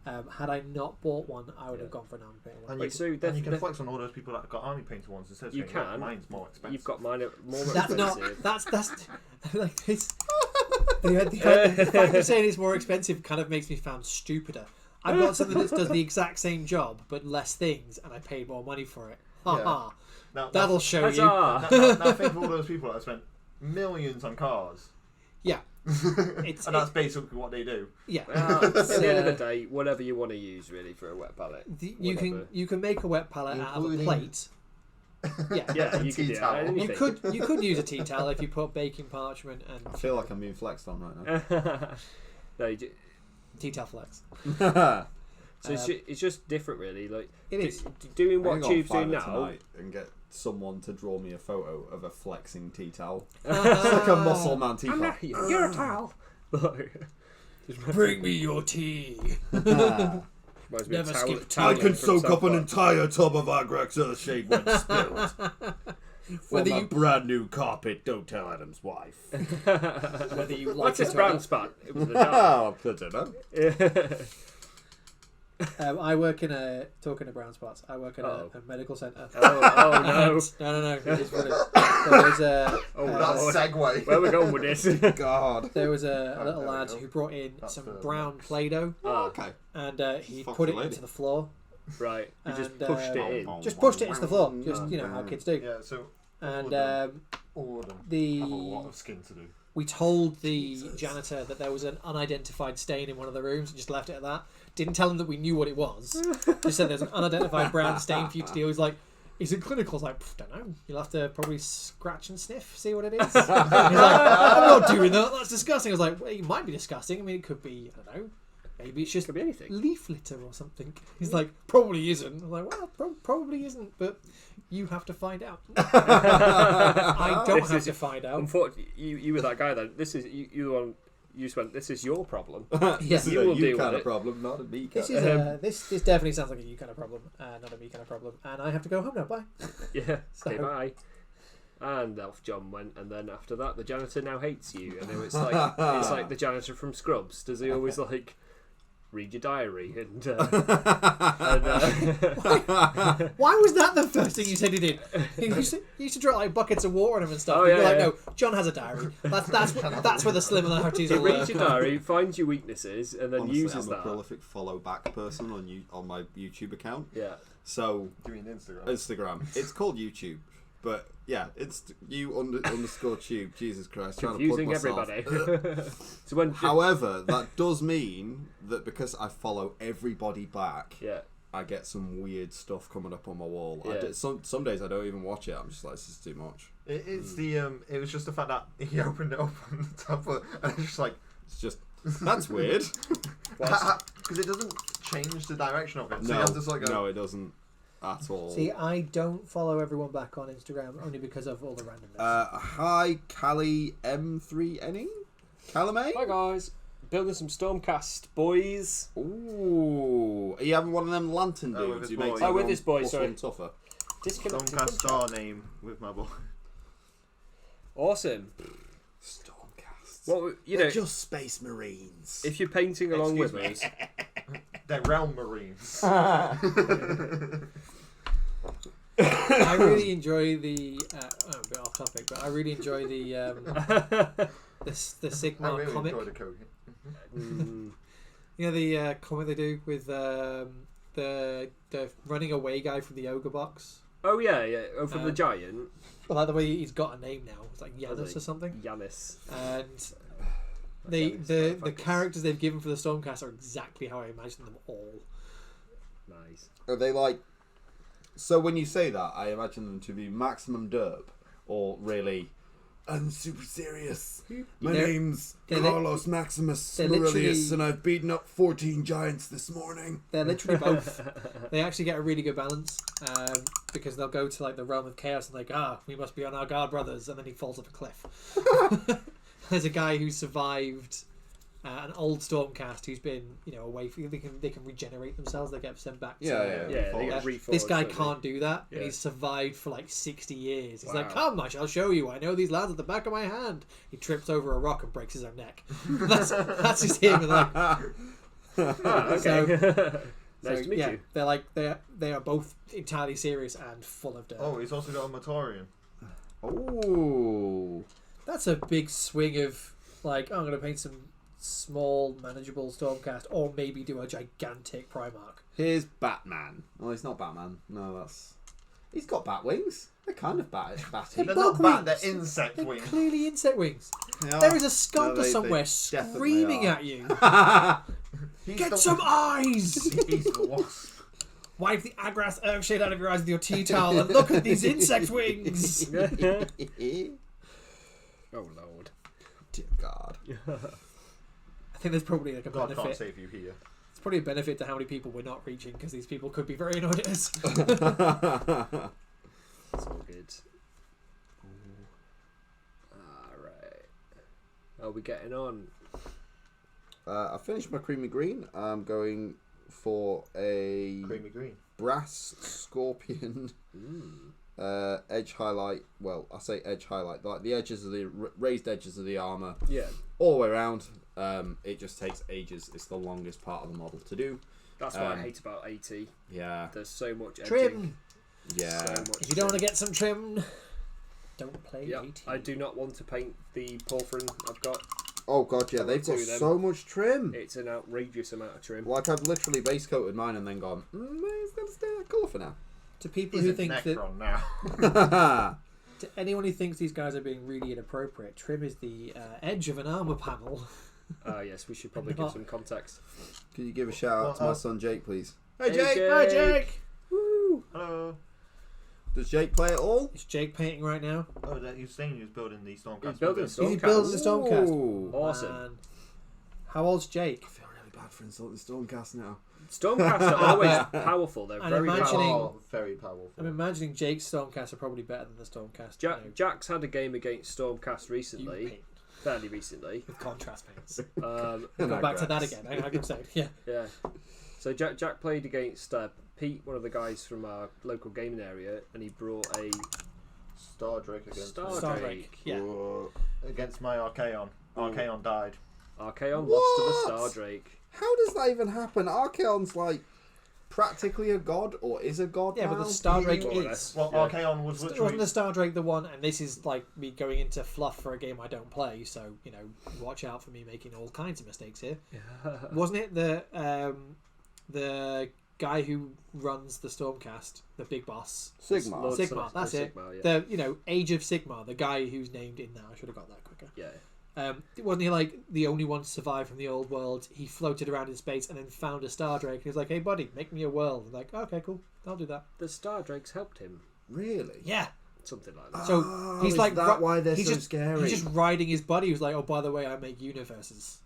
had I not bought one, I would have gone for an Army Painter one. And, Wait, you can flex on all those people that have got Army Painter ones instead of You saying, can. mine's more expensive. You've got mine more That's expensive. not. That's like it's. The fact of saying it's more expensive kind of makes me sound stupider. I've got something that does the exact same job but less things, and I paid more money for it. Ha ha. That'll show you. Now think of all those people that have spent millions on cars. Yeah. And that's basically what they do. Yeah. Well, at the end of the day, whatever you want to use really for a wet palette. You can make a wet palette out of a plate. Yeah. Yeah, you could do towel. anything. You could use a tea towel if you put baking parchment and I feel like I'm being flexed on right now. No, you do, tea towel flex. so it's just different, really. Like It is. Doing what I can go Tube's on doing Fiverr now. tonight and get someone to draw me a photo of a flexing tea towel. It's like a muscle man tea towel. You're a towel. Bring me your tea. Reminds me of Never towel- skip tea. towel I can from soak South up an Park. entire tub of Agrax Earthshade when spilled. For Whether my you- brand new carpet, don't tell Adam's wife. Whether you like What's it this or brown not. spot? It was the dye. Oh, I don't know. I work in a talking to brown spots. I work in Uh-oh. a medical centre. Oh no! No. It is what it is. There was a Segue. Where are we going with this? God. there was a little there we lad go. who brought in That's some the brown next. Play-Doh, Oh, Okay. and he Fuck put the it lady. into the floor. right. You just And, pushed it in. Just pushed it into the floor. Just how kids do. Yeah, so And all of them the- have a lot of skin to do. we told the janitor that there was an unidentified stain in one of the rooms and just left it at that. Didn't tell him that we knew what it was. Just said there's an unidentified brown stain for you to deal with. He's like, is it clinical? I was like, don't know. You'll have to probably scratch and sniff, see what it is. He's like, I'm not doing that. That's disgusting. I was like, well, it might be disgusting. I mean, it could be, I don't know. Maybe it's just Could be anything. leaf litter or something. He's like, probably isn't. I was like, well, probably isn't, but you have to find out. I don't have to find out. Unfortunately, you were that guy then. This is you the one. You just went. This is your problem. Yeah. This is You a will you deal kind with of it. problem, not a me kind This is this definitely sounds like a you kind of problem, not a me kind of problem. And I have to go home now. Bye. Yeah. So- Okay. Bye. And Elf John went, and then after that, the janitor now hates you. And then it's like the janitor from Scrubs. Does he always like read your diary and Why was that the first thing you said he did? He used to drop like buckets of water on him and stuff. Oh, You'd be yeah, like, yeah. no, John has a diary. That's where the slim and the hearties he will reads your diary, finds your weaknesses, and then Honestly, uses I'm a that. prolific follow back person on my YouTube account. Yeah. So Do you mean Instagram? Instagram. It's called YouTube, but yeah, it's underscore tube. Jesus Christ, Confusing trying to plug myself. everybody. So when However, that does mean that because I follow everybody back, yeah. I get some weird stuff coming up on my wall. Yeah. Some days I don't even watch it. I'm just like, this is too much. It's the it was just the fact that he opened it up on the top of, and it's just like It's just that's weird. because it doesn't change the direction of it. So you have to just like go, no, it doesn't at all. See, I don't follow everyone back on Instagram only because of all the randomness. Hi, Callie M3NE. Calame? Hi guys, building some Stormcast, boys. Ooh, are you having one of them lantern Oh, with dudes? this You boy. make Oh, with everyone this boy, plus sorry. one tougher. Disconnected. Stormcast star name with my boy. Awesome. Stormcast. Well, They're just space marines. if you're painting along with us, They're realm marines. I really enjoy the. A bit off topic, but I really enjoy the the Sigmar I really comic. enjoy the code. You know the comic they do with the running away guy from the ogre box. oh yeah, from the giant Well, like the way he's got a name now, it's like Yanis Does he? or something. Yanis. And the characters they've given for the Stormcast are exactly how I imagine them all. Nice. Are they like? So when you say that, I imagine them to be maximum derp, or really, I'm super serious. My name's Carlos Maximus Aurelius, and I've beaten up 14 giants this morning. They're literally both. They actually get a really good balance because they'll go to like the realm of chaos and like, we must be on our guard, brothers, and then he falls off a cliff. There's a guy who survived an old Stormcast who's been, away. They can regenerate themselves. They get sent back. They get reforged, this guy don't they? can't do that, and he's survived for like 60 years. He's like, "Come, I shall show you. I know these lands at the back of my hand." He trips over a rock and breaks his own neck. that's just him. And like, okay. Nice to meet you. They're like they are both entirely serious and full of dirt. Oh, he's also got a Matorian. Oh, That's a big swing of like, I'm going to paint some small, manageable Stormcast, or maybe do a gigantic Primarch. here's Batman. Oh, he's not Batman. No, he's got bat wings. They're kind of batty. They're Bug not bat, wings. they're insect They're wings. clearly insect wings. They are. There is a sculptor No, they somewhere definitely screaming are. at you. He's Get the- some eyes! He's the wasp. Wipe the Agras Earthshade out of your eyes with your tea towel and look at these insect wings! Oh Lord. Dear God. I think there's probably like a God can't benefit. save you here. It's probably a benefit to how many people we're not reaching because these people could be very annoyed at us. It's all good. Alright. Are we getting on? I finished my creamy green. I'm going for a Creamy green. brass scorpion edge highlight. Well, I say edge highlight, like the edges of the raised edges of the armor, Yeah. all the way around. It just takes ages. It's the longest part of the model to do. That's what I hate about 80. Yeah, There's so much edging. Trim! yeah. So much If you don't want trim. to get some trim, don't play Yeah, 80. I do not want to paint the porphyrin I've got. Oh God, yeah. They've got Two of them. so much trim. It's an outrageous amount of trim. Like I've literally base coated mine and then gone. It's gonna stay that colour for now. To people He's who a think that, Necron now. to anyone who thinks these guys are being really inappropriate, trim is the edge of an armor panel. Yes, we should probably give some context. Can you give a shout out to my son Jake, please? Hey, Jake! Hi, Jake! Woo! Hello. Does Jake play it all? Is Jake painting right now? Oh, that he was saying he was building the Stormcast. He's building with Is he Stormcast. building the Stormcast? Ooh. Awesome. Man. How old's Jake? I feel really bad for insulting Stormcast now. Stormcasts are always powerful. They're And very imagining- powerful. Oh, very powerful. I'm imagining Jake's Stormcast are probably better than the Stormcast. Jack's had a game against Stormcast you recently, paint fairly recently. with contrast paints. Um, Go back to that again. I can say, yeah. yeah. So Jack played against Pete, one of the guys from our local gaming area, and he brought a Stardrake against Stardrake. Yeah. against my Archaon. Archaon died. Archaon lost What? to the Stardrake. How does that even happen? Archaon's like practically a god, or is a god Yeah, now? but the Stardrake More or is. less. Well, Yeah. Archaon was Wasn't literally. the Stardrake the one? And this is like me going into fluff for a game I don't play, so watch out for me making all kinds of mistakes here. Wasn't it the guy who runs the Stormcast, the big boss? Sigmar. Lord Sigmar, that's it. Sigmar, yeah. The Age of Sigmar, the guy who's named in there. I should have got that quicker. Yeah. Wasn't he like the only one to survive from the old world? He floated around in space and then found a Stardrake. He was like, "Hey, buddy, make me a world." And like, "Okay, cool, I'll do that." The Stardrakes helped him. Really? Yeah. Something like that. So Oh, he's is like, that why they're he's so just, scary? He's just riding his buddy. He was like, "Oh, by the way, I make universes."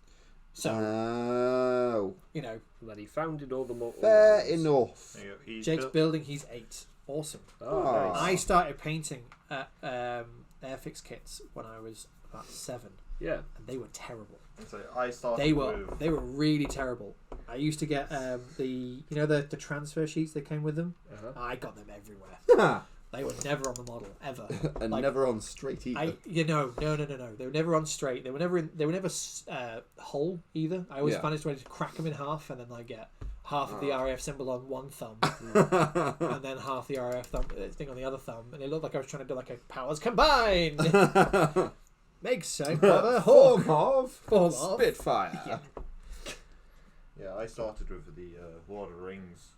So Oh, And then he founded all the mortal fair realms. enough. He's Jake's built- building. He's 8. Awesome. Oh, Oh. nice. I started painting Airfix kits when I was about 7, Yeah. and they were terrible. So I started They were with really terrible. I used to get the transfer sheets that came with them. Uh-huh. I got them everywhere. They were never on the model ever, and never on straight either. No. They were never on straight. They were never whole either. I always managed to crack them in half and then get half of the RAF symbol on one thumb, and then half the RAF thing on the other thumb, and it looked like I was trying to do like a powers combined. Makes sense. Form of Spitfire. Yeah, I started with the Lord of the Rings.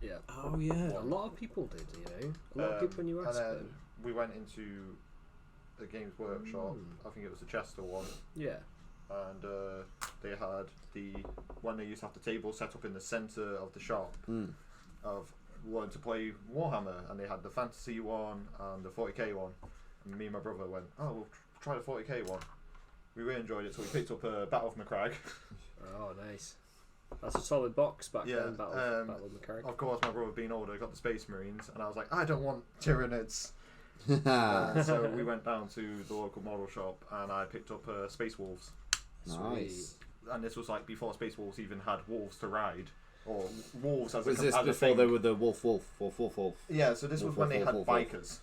Yeah. Oh yeah. A lot of people did, A lot of people when you asked and then them. we went into the Games Workshop. I think it was the Chester one. Yeah. And they had when they used to have the table set up in the centre of the shop of wanting to play Warhammer, and they had the fantasy one and the 40k one. And me and my brother went, oh, we'll try the 40k one. We really enjoyed it, so we picked up Battle of Macragge. Oh, nice. That's a solid box back then, Battle of Macragge. Of course, my brother being older got the Space Marines, and I was like, I don't want Tyranids. So we went down to the local model shop, and I picked up Space Wolves. Nice. And this was like before Space Wolves even had wolves to ride, or wolves as was a this as before a they were the wolf? Yeah, so this was when they had bikers.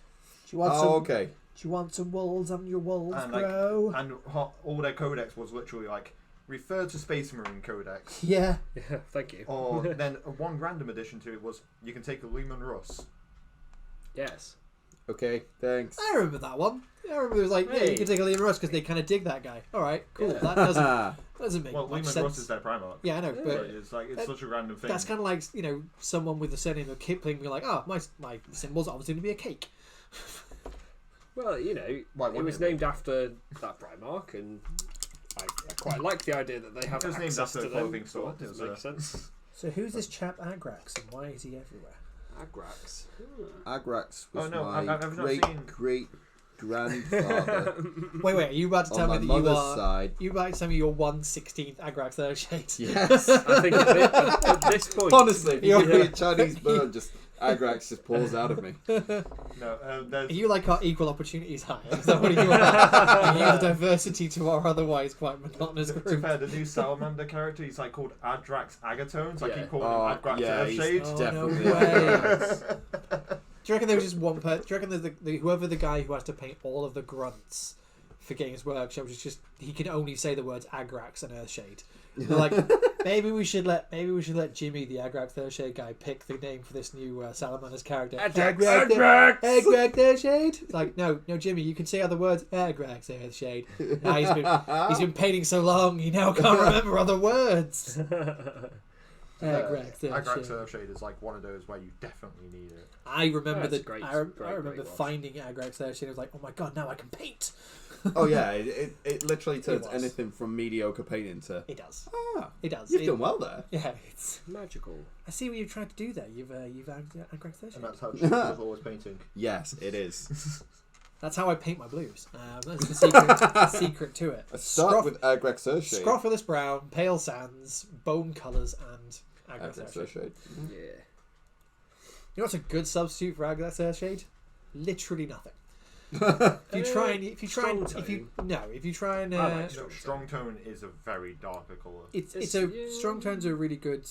Do you want okay. Do you want some wolves on your wolves, And bro? and all their codex was literally like refer to Space Marine Codex. Yeah. Yeah, thank you. Or then one random addition to it was you can take a Lumen Russ. Yes. Okay, thanks. I remember that one. I remember it was like, you can take a Liam Russ because they kind of dig that guy. All right, cool. Yeah. That doesn't make Well, much Lumen sense. Russ is their Primarch. Yeah, I know, but It's like it's such a random thing. that's kind of like someone with the surname of Kipling being like, oh, my symbol's obviously going to be a cake. Well, it was named after that Primarch, and I quite like the idea that they have It was named access after to a them. clothing store. It does make sense. So who's this chap Agrax, and why is he everywhere? Agrax. Agrax was Oh, no, my I've not great seen- great grandfather Wait, are you about to tell on me my that you mother's are? side. You about to tell me you're 1/16th Agrax Third Shade? Yes. I think at this point, Honestly, if you give me Yeah. a Chinese bird, just Agrax just pulls out of me. No, Are there's you like our equal opportunities hire? Is that what you are? Are you the diversity to our otherwise quite monotonous to be group? fair, the new Salamander character, he's like called Adrax Agatones. I Yeah. keep calling him Adrax Earthshade. he's Oh, definitely no way. Agrax. Do you reckon there was just one person? Do you reckon there's whoever the guy who has to paint all of the grunts for Games Workshop is just he can only say the words Agrax and Earthshade? They're like, maybe we should let Jimmy, the Agrax Earthshade guy, pick the name for this new Salamander's character. Agrax. Agrax Earthshade. It's like, no, Jimmy, you can say other words. Agrax Earthshade. Now he's been painting so long, he now can't remember other words. Agrax Agrax Earthshade. Earthshade is like one of those where you definitely need it. I remember That's great, I remember great finding Agrax Earthshade. I was like, oh my god, now I can paint. Oh yeah, it literally turns was. anything from mediocre painting to It does. It does. you've done well there. Yeah, it's. Magical. I see what you're trying to do there. You've Agrax Earthshade. And that's how Chip was always painting. Yes, it is. That's how I paint my blues. That's the secret to it. I start with Agrax Earthshade. Scrofulous brown, pale sands, bone colours, and Agrax Agrax Earthshade. Earthshade. Yeah. You know what's a good substitute for Agrax Earthshade? Literally nothing. If you try and I like Strong tone is a very darker colour. strong tones are a really good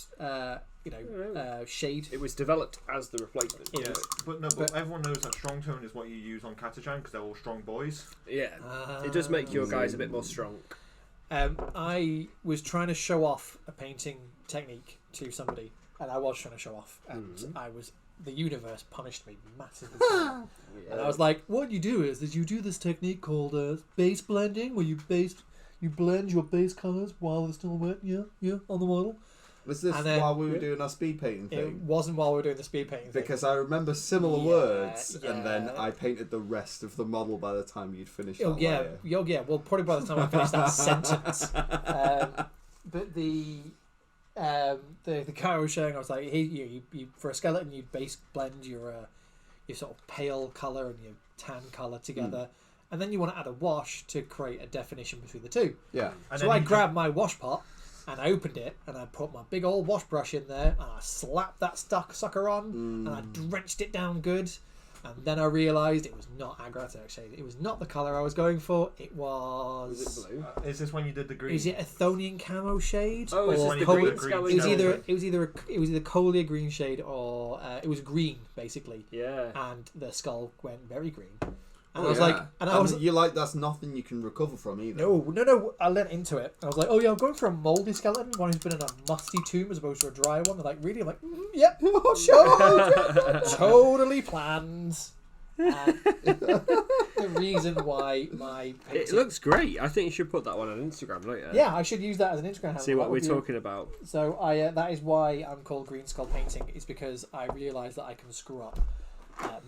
shade. It was developed as the replacement. Yeah. But everyone knows that strong tone is what you use on Catachan because they're all strong boys. Yeah. It does make your guys a bit more strong. I was trying to show off a painting technique to somebody, and I was trying to show off, and the universe punished me massively. And I was like, what you do is you do this technique called base blending, where you blend your base colours while they're still wet, on the model. Was this while we were doing our speed painting thing? It wasn't while we were doing the speed painting thing. Because I remember similar words, and then I painted the rest of the model by the time you'd finished that layer. Well, probably by the time I finished that sentence. But the guy I was showing, I was like, you for a skeleton, you base blend your sort of pale colour and your tan colour together, and then you want to add a wash to create a definition between the two. Yeah. So I grabbed my wash pot and I opened it and I put my big old wash brush in there and I slapped that sucker on and I drenched it down good. And then I realised it was not Aggro shade. It was not the colour I was going for. It was. Was it blue? Is this when you did the green? Is it Athonian camo shade? Oh, is or this the Col- green it scally? was it was either Colia green shade or it was green basically. Yeah. And the skull went very green. And Oh, I was yeah. like, and I was you like that's nothing you can recover from either. no. I leant into it. I was like, oh yeah, I'm going for a mouldy skeleton, one who's been in a musty tomb as opposed to a dry one. They're like, really? I'm like, yep, sure, totally planned. And the reason why my painting, It looks great. I think you should put that one on Instagram later. yeah, I should use that as an Instagram handle. See what That we're would be- talking about. So that is why I'm called Green Skull Painting. Is because I realise that I can screw up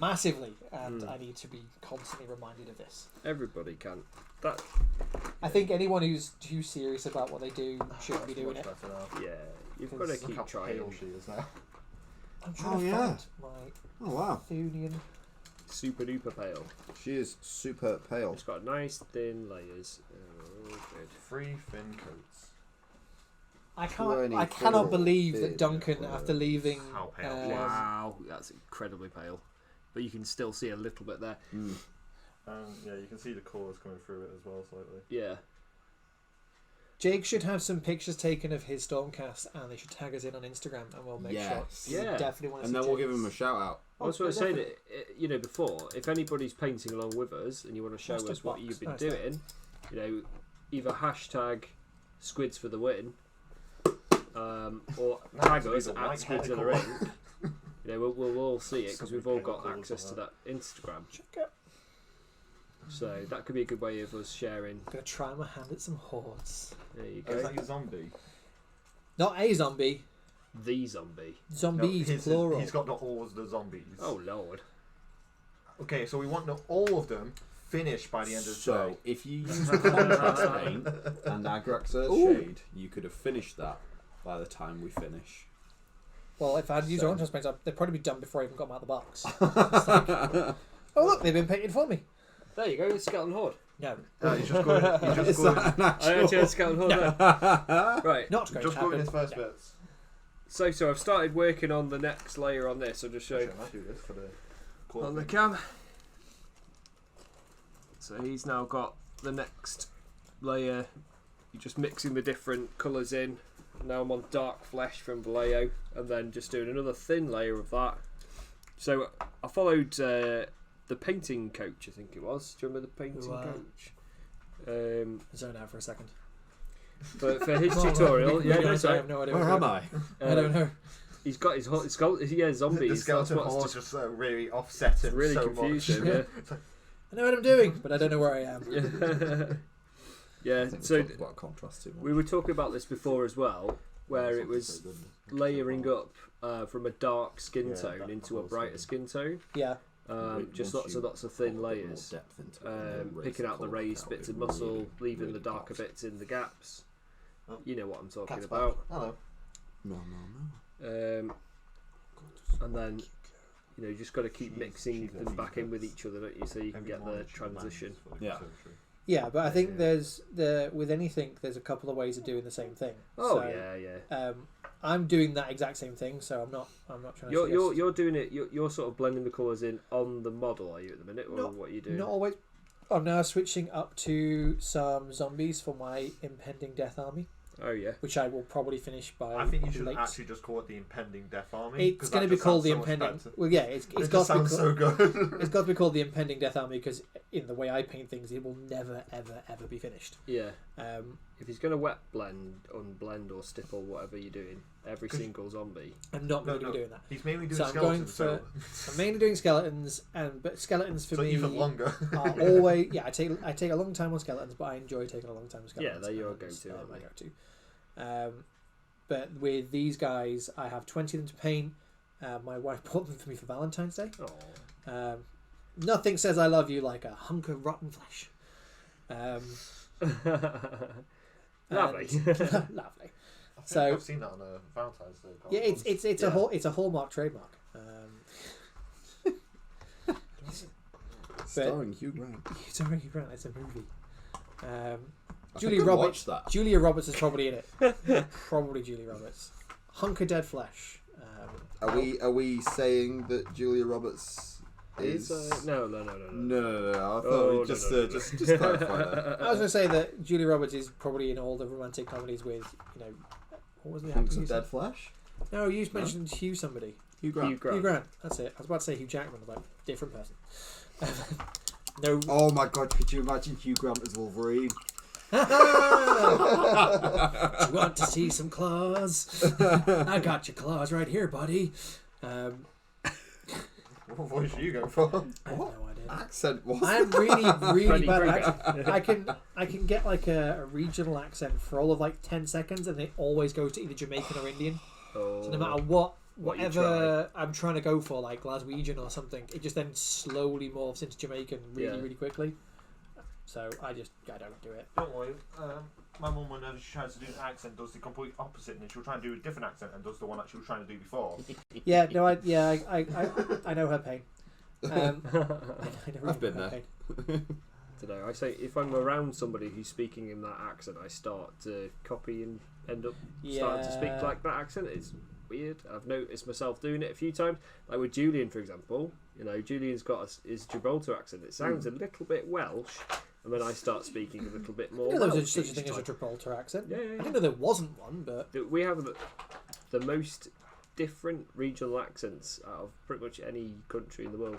massively, and I need to be constantly reminded of this. Everybody can. That. I think anyone who's too serious about what they do should be That's doing much it. better now. Yeah. You've got to Look how keep trying. pale she is now. I'm trying to yeah. find my Oh wow, Athonian. Super duper pale. she is super pale. It's got nice thin layers. Oh, good. 3 thin coats. I Twenty-four cannot believe bit that Duncan, of after leaving, How pale she is. Wow, that's incredibly pale. But you can still see a little bit there. Yeah, you can see the colours coming through it as well slightly. Yeah. Jake should have some pictures taken of his Stormcast, and they should tag us in on Instagram, and we'll make Yes. sure. Yeah. We definitely want to And see then we'll Jake's. give him a shout out. I was Oh, going to say definitely. that, before, if anybody's painting along with us and you want to show Just a us what box. you've been Nice, doing, either hashtag squids for the win, or tag to be us the at white SquidZillaInk. We'll all see it because So we've many all got colours on access to that Instagram. Check it. So that could be a good way of us sharing. I'm gonna try my hand at some hordes. There you Oh, is go. that your zombie? Not a zombie. The zombie. Zombies, plural. He's got not all of the zombies. Oh lord. Okay, so we want all of them finished by the end of the So day. if you use contrast paint and Agrax's shade, you could have finished that by the time we finish. Well, if I had used So- orange paints, they'd probably be done before I even got them out of the box. It's like, oh look, they've been painted for me. There you go. It's Skeleton Horde. No, He's just going. He's just Is going. that an I actual? actually had Skeleton Horde there. Right. not going Just to going happen. his first No. bits. So I've started working on the next layer on this. I'll just show you Actually, I might do this for the. on the cam. So he's now got the next layer. You're just mixing the different colours in. Now I'm on dark flesh from Vallejo, and then just doing another thin layer of that. So I followed the painting coach, I think it was. Do you remember the painting coach? Zone out for a second. For his tutorial, yeah, I that's right. have no idea. Where am I? I don't know. He's got his whole zombies. The skeleton That's what's horde just really offset him really so confused much. him. Yeah. I know what I'm doing, but I don't know where I am. Yeah. I think we So talked about contrast too much. we were talking about this before as well, where it was layering up from a dark skin Yeah, tone that into a whole brighter thing. skin tone. Yeah. Just Once lots you of thin put a bit more layers. depth into it, and then Picking raise out the colour raised out, bits it of muscle, really, leaving really the darker pops. bits in the gaps. Oh. You know what I'm talking Cat's about. back. Hello. No. And then you just got to keep She's mixing them very back in with good. each other, don't you? So you can Every get the morning she transition. lands for the Yeah. conservatory. Yeah, but I think Yeah. there's with anything there's a couple of ways of doing the same thing. Oh So, yeah. I'm doing that exact same thing, so I'm not trying to. You're doing it. You're sort of blending the colours in on the model, are you at the minute, or Not- what are you doing? Not always. I'm now switching up to some zombies for my impending death army, Oh yeah. which I will probably finish by. I think you should late. actually just call it the impending death army. It's going to be called the impending. Well, yeah, it's It got just to be sounds so good. it's got to be called the impending death army because in the way I paint things, it will never, ever, ever be finished. Yeah. Um, If he's going to wet blend, unblend, or stipple, whatever you're doing, every 'Cause- single zombie. I'm not going to No. be doing that. He's mainly doing So I'm going skeletons. I'm mainly doing skeletons, but skeletons for So me even longer. are always I take a long time on skeletons, but I enjoy taking a long time on Yeah, skeletons. they're your and, go-to, aren't my they? go-to. But with these guys, I have 20 of them to paint. My wife bought them for me for Valentine's Day. Oh. Nothing says I love you like a hunk of rotten flesh. Lovely. Lovely. So- I've seen that on a Valentine's Day card. Yeah, it's Yeah. a hallmark trademark. Starring Hugh Grant. It's a really great. It's a movie. I Julia think I Roberts. watched that. Julia Roberts is probably in it. Probably Julia Roberts. Hunk of dead flesh. Are we saying that Julia Roberts is... No. No. I thought just clarify that. I was going to say that Julia Roberts is probably in all the romantic comedies with, what was the Hunks actor? of Dead Flesh? No, you mentioned Hugh somebody. Hugh Grant. Hugh Grant. That's it. I was about to say Hugh Jackman, but different person. No. Oh my god, could you imagine Hugh Grant as Wolverine? Do you want to see some claws? I got your claws right here, buddy. What voice are you going for? I have no idea. Accent was I'm really bad Krueger. at accent. I can get like a regional accent for all of like 10 seconds, and it always goes to either Jamaican or Indian. So no matter whatever I'm trying to go for, like Glaswegian or something, it just then slowly morphs into Jamaican really quickly. So I don't do it. Don't worry. My mum, whenever she tries to do an accent, does the complete opposite, and then she'll try and do a different accent and does the one that she was trying to do before. Yeah, no, I know her pain. I I've been there. Today, I say if I'm around somebody who's speaking in that accent, I start to copy and end up starting to speak like that accent. It's weird. I've noticed myself doing it a few times. Like with Julian, for example. Julian's got his Gibraltar accent. It sounds a little bit Welsh. And then I start speaking a little bit more. I know there Welsh was such a thing each as a time. Gibraltar accent. Yeah. I didn't know there wasn't one, but We have the most different regional accents out of pretty much any country in the world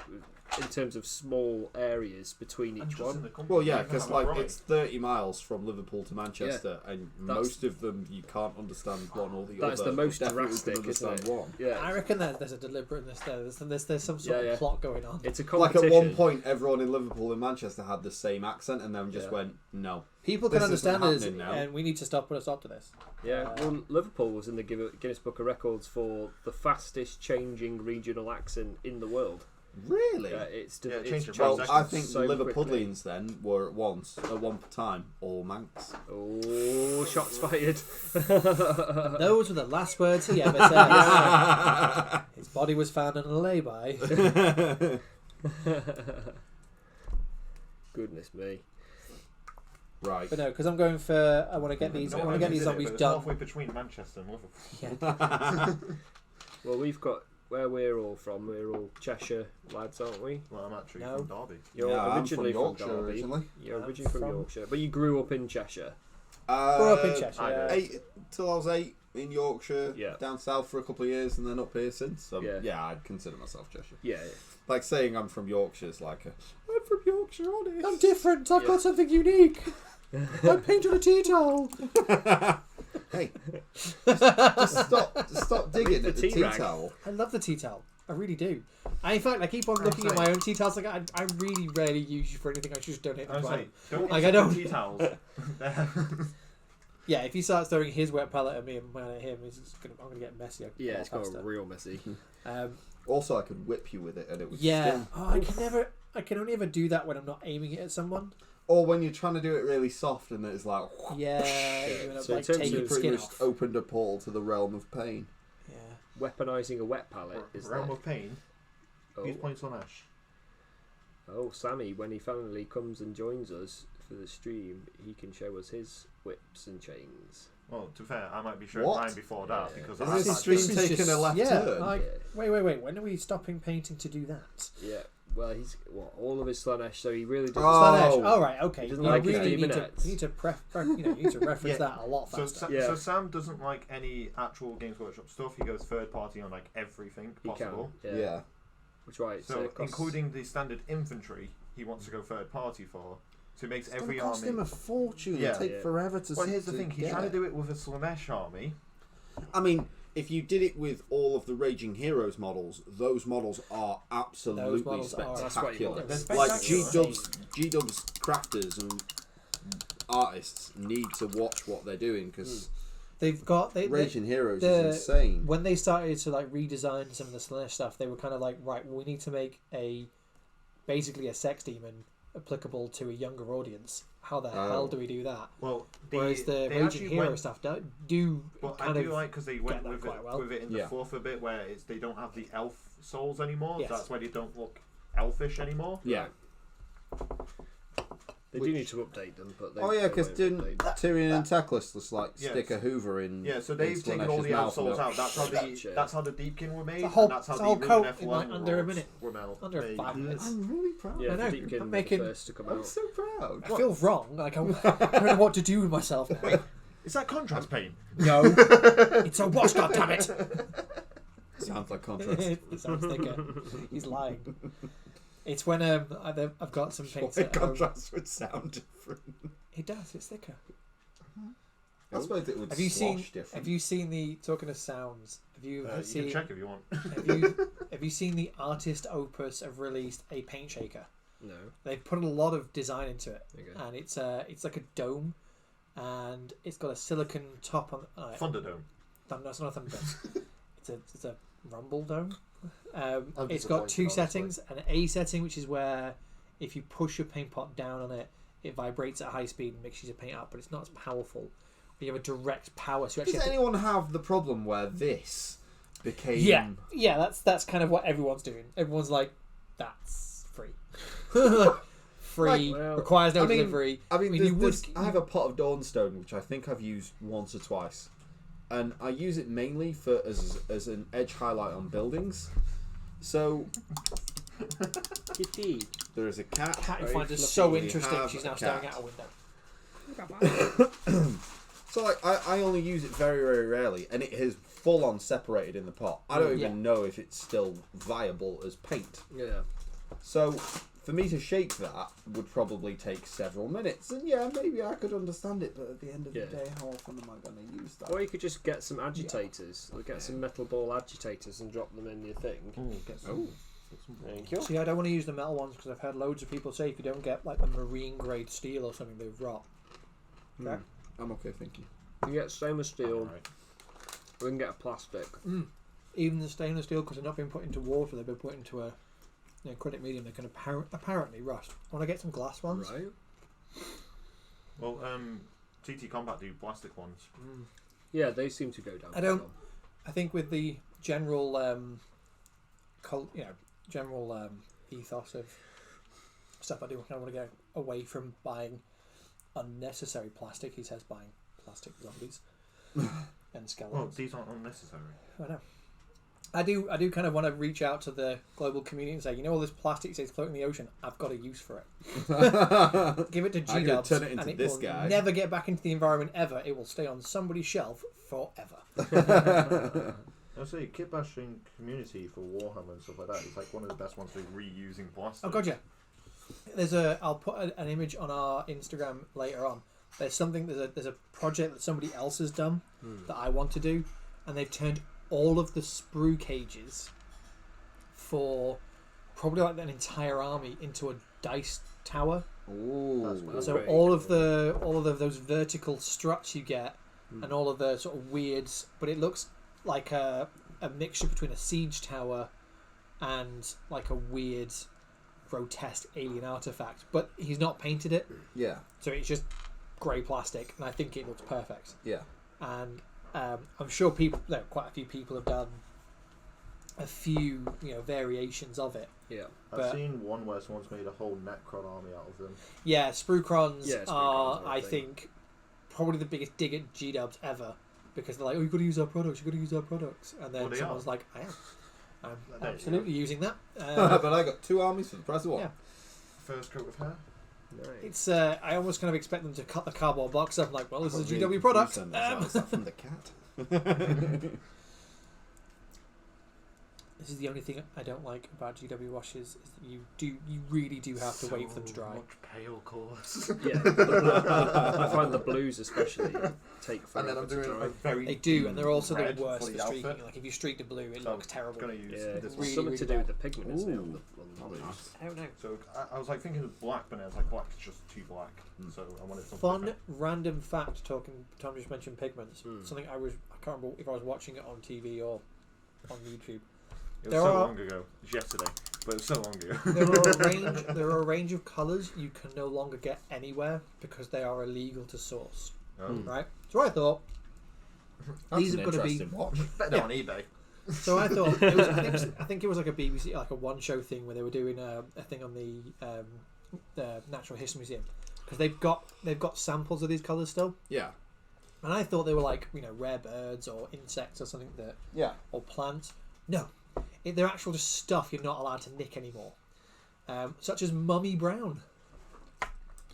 in terms of small areas between each one. Well, yeah, because it's 30 miles from Liverpool to Manchester, and That's- most of them you can't understand one or the other. That's the most Definitely drastic, can understand isn't it? one. Yeah, I reckon there's a deliberateness there. There's some sort of plot going on. it's a Like competition. at one point, everyone in Liverpool and Manchester had the same accent, and then just went, no. People can This isn't understand us, happening now. and we need to put a stop to this. Yeah, well, Liverpool was in the Guinness Book of Records for the fastest changing regional accent in the world. Really? It's Yeah, it it's changed in Well, 5 I seconds. think so Liverpudlians then were at one time all Manx. Oh, shots fired! Those were the last words he ever said. His body was found in a lay-by. Goodness me! Right. But no, because I'm going for. I want to get these. I want to get these zombies It's done. halfway between Manchester and Liverpool. Yeah. Well, we've got where we're all from. We're all Cheshire lads, aren't we? Well, I'm actually No. from Derby. You're Yeah, I'm originally from Yorkshire Derby. originally. You're I'm originally from from- Yorkshire, but you grew up in Cheshire. Grew up in Cheshire. I Yeah. know. 8 till I was 8 in Yorkshire, Yeah. down south for a couple of years, and then up here since. So Yeah. I'd consider myself Cheshire. Yeah. Like saying I'm from Yorkshire is like I'm from Yorkshire, honest. I'm different. I've got something unique. I painted a tea towel. Hey, just stop digging the at the tea tea rag. towel. I love the tea towel. I really do. In fact, I keep on looking at my own tea towels. Like I really rarely use you for anything. I should just donate I them was to like, don't Like, I don't- tea towels. Yeah, if he starts throwing his wet palette at me and mine at him, I'm gonna get messy. Yeah, it's got faster. real messy. Also, I could whip you with it, and it would Yeah. sting. Oh, I can only ever do that when I'm not aiming it at someone. Or when you're trying to do it really soft, and it's like Yeah. You end up, So in like terms taking of you the pretty skin much off. opened a portal to the realm of pain. Yeah. Weaponising a wet palette is Realm there. of Pain. Use Oh. points on Ash. Oh, Sammy, when he finally comes and joins us for the stream, he can show us his whips and chains. Well, to be fair, I might be showing What? mine before that Yeah. because Is I this had stream that- This is taking a left yeah, turn? Like, Yeah. wait. When are we stopping painting to do that? Yeah, well, he's all of his Slanesh, so he really does. Oh. Slanesh. All right. Okay. He You doesn't like his really need to. minutes. You need to you need to reference Yeah. that a lot So, faster. Yeah. so Sam doesn't like any actual Games Workshop stuff. He goes third party on like everything He possible. can. Yeah. Which right? So it costs- including the standard infantry, he wants to go third party for. So it makes It's every gonna cost army. him a fortune. Yeah. It'll take Yeah. forever to. Well, here's the to thing. He's get trying to it. do it with a Slanesh army. I mean, if you did it with all of the Raging Heroes models, those models are absolutely models are- That's what you spectacular. want. They're Like spectacular. G-Dub's crafters and artists need to watch what they're doing because They've got Raging Heroes the- is insane. when they started to like redesign some of the Slanesh stuff, they were kind of like, right, well, we need to make basically a sex demon applicable to a younger audience. How the hell do we do that? Well, Whereas the they Raging actually Hero went- stuff do Well, I kind do of like because they went that with quite it, well. with it in the Yeah. fourth a bit where they don't have the elf souls anymore. Yes. So that's why they don't look elfish anymore. Yeah. They do need to update them, but they. Oh yeah, because they didn't won't update. Tyrion and Teclis just like Yes. stick a Hoover in? Yeah, so they've taken all the outsoles out. That's how the Deepkin were made. The whole- and that's how the the whole coat Rune in, like, F1 under a rods minute. were made. Under 5 minutes. I'm really proud. Yeah, I know, the Deepkin I'm were making- the first to come I'm out. so proud. I feel wrong. Like I don't know what to do with myself now. Is that contrast paint? No, it's a wash. God damn it! Sounds like contrast. It sounds thicker. He's lying. It's when I've got some paints Why at home. contrast would sound different. It does. It's thicker. I suppose it would Have you seen? slosh different. Have you seen the talking of sounds? Have you You seen? can check if you want. Have you seen the artist opus have released a paint shaker? No. They've put a lot of design into it, Okay. and it's like a dome, and it's got a silicon top on. Thunderdome. No, it's not a Thunderdome. it's a rumble dome. I'm It's got two disappointed, settings: an A setting, which is where if you push your paint pot down on it, it vibrates at high speed and mixes your paint up, but it's not as powerful. You have a direct power, so you Does actually have to- anyone have the problem where this became? yeah. That's kind of what everyone's doing. Everyone's like, that's free. Free, Like, well, requires no I mean- delivery. I mean, you would. I have a pot of Dawnstone which I think I've used once or twice, and I use it mainly for as an edge highlight on buildings. So Kitty. there is a cat. Cat you very find is fluffy. so We interesting. have She's a now staring cat. out a window. So like I only use it very very rarely, and it has full on separated in the pot. I don't even know if it's still viable as paint. Yeah. So for me to shake that would probably take several minutes, and yeah, maybe I could understand it, but at the end of the day, how often am I going to use that? Or you could just get some agitators, or get some metal ball agitators and drop them in your thing. Thank you. See, I don't want to use the metal ones because I've heard loads of people say if you don't get like the marine grade steel or something, they rot. Okay. I'm okay, thank you. You can get stainless steel, Right. or you can get a plastic. Even the stainless steel, because they're not being put into water, they've been put into a acrylic medium. They can apparently rust. I want to get some glass ones. Right. Well, TT Combat do plastic ones. Yeah, they seem to go down. I don't. I think with the general, general ethos of stuff I do, I want to get away from buying unnecessary plastic. He says buying plastic zombies and Well, skeletons. these aren't unnecessary. I know. I do kind of want to reach out to the global community and say, you know, all this plastic stays floating in the ocean. I've got a use for it. Give it to I'm gonna G-Dubs, turn it into and it this will guy. never get back into the environment ever. It will stay on somebody's shelf forever. I say kit bashing community for Warhammer and stuff like that. It's like one of the best ones for reusing plastic. Oh god, yeah. I'll put an image on our Instagram later on. There's a project that somebody else has done that I want to do, and they've turned all of the sprue cages for probably like an entire army into a dice tower. Ooh. That's So great. all of those vertical struts you get, and all of the sort of weirds, but it looks like a mixture between a siege tower and like a weird, grotesque alien artifact. But he's not painted it, Yeah, so it's just grey plastic, and I think it looks perfect. yeah. And I'm sure quite a few people have done a few, variations of it. Yeah. I've But- seen one where someone's made a whole Necron army out of them. Yeah, spruecrons Yeah, spruecrons are, are a I thing. think, probably the biggest dig at G-Dubs ever, because they're like, oh, you've got to use our products, and then Well, they someone's are. like, I am. I'm There you absolutely using that. But I got 2 armies for the price of one. Yeah. First coat of hair. Nice. It's I almost kind of expect them to cut the cardboard box up. I'm like, well, this is a Got really GW product. confused then. Is that from the cat? This is the only thing I don't like about GW washes is that you really do have to wait for them to dry. Much pale colours. Yeah. I find the blues especially take And then forever I'm to doing dry. a very They do, and they're also red the worst for for the streaking. outfit. Like if you streak the blue, it So looks terrible. Gonna use Yeah, this there's one. really, something to really do with the pigment, isn't it, Ooh. on the blues? I don't know. So I was like thinking of black, but then I was like, black is just too black. So I wanted something Fun different. random fact. Tom just mentioned pigments. Mm. Something I can't remember if I was watching it on TV or on YouTube. It was There so are- long ago. It was yesterday, but it was so long ago. There are a range of colours you can no longer get anywhere because they are illegal to source. Right. So I thought these have got to be. Watch. Better Yeah. on eBay. So I thought I think it was like a BBC, like a one show thing where they were doing a thing on the Natural History Museum. because they've got samples of these colours still. Yeah. And I thought they were like, you know, rare birds or insects or something that, or plants. No, they're actual just stuff you're not allowed to nick anymore, such as mummy brown.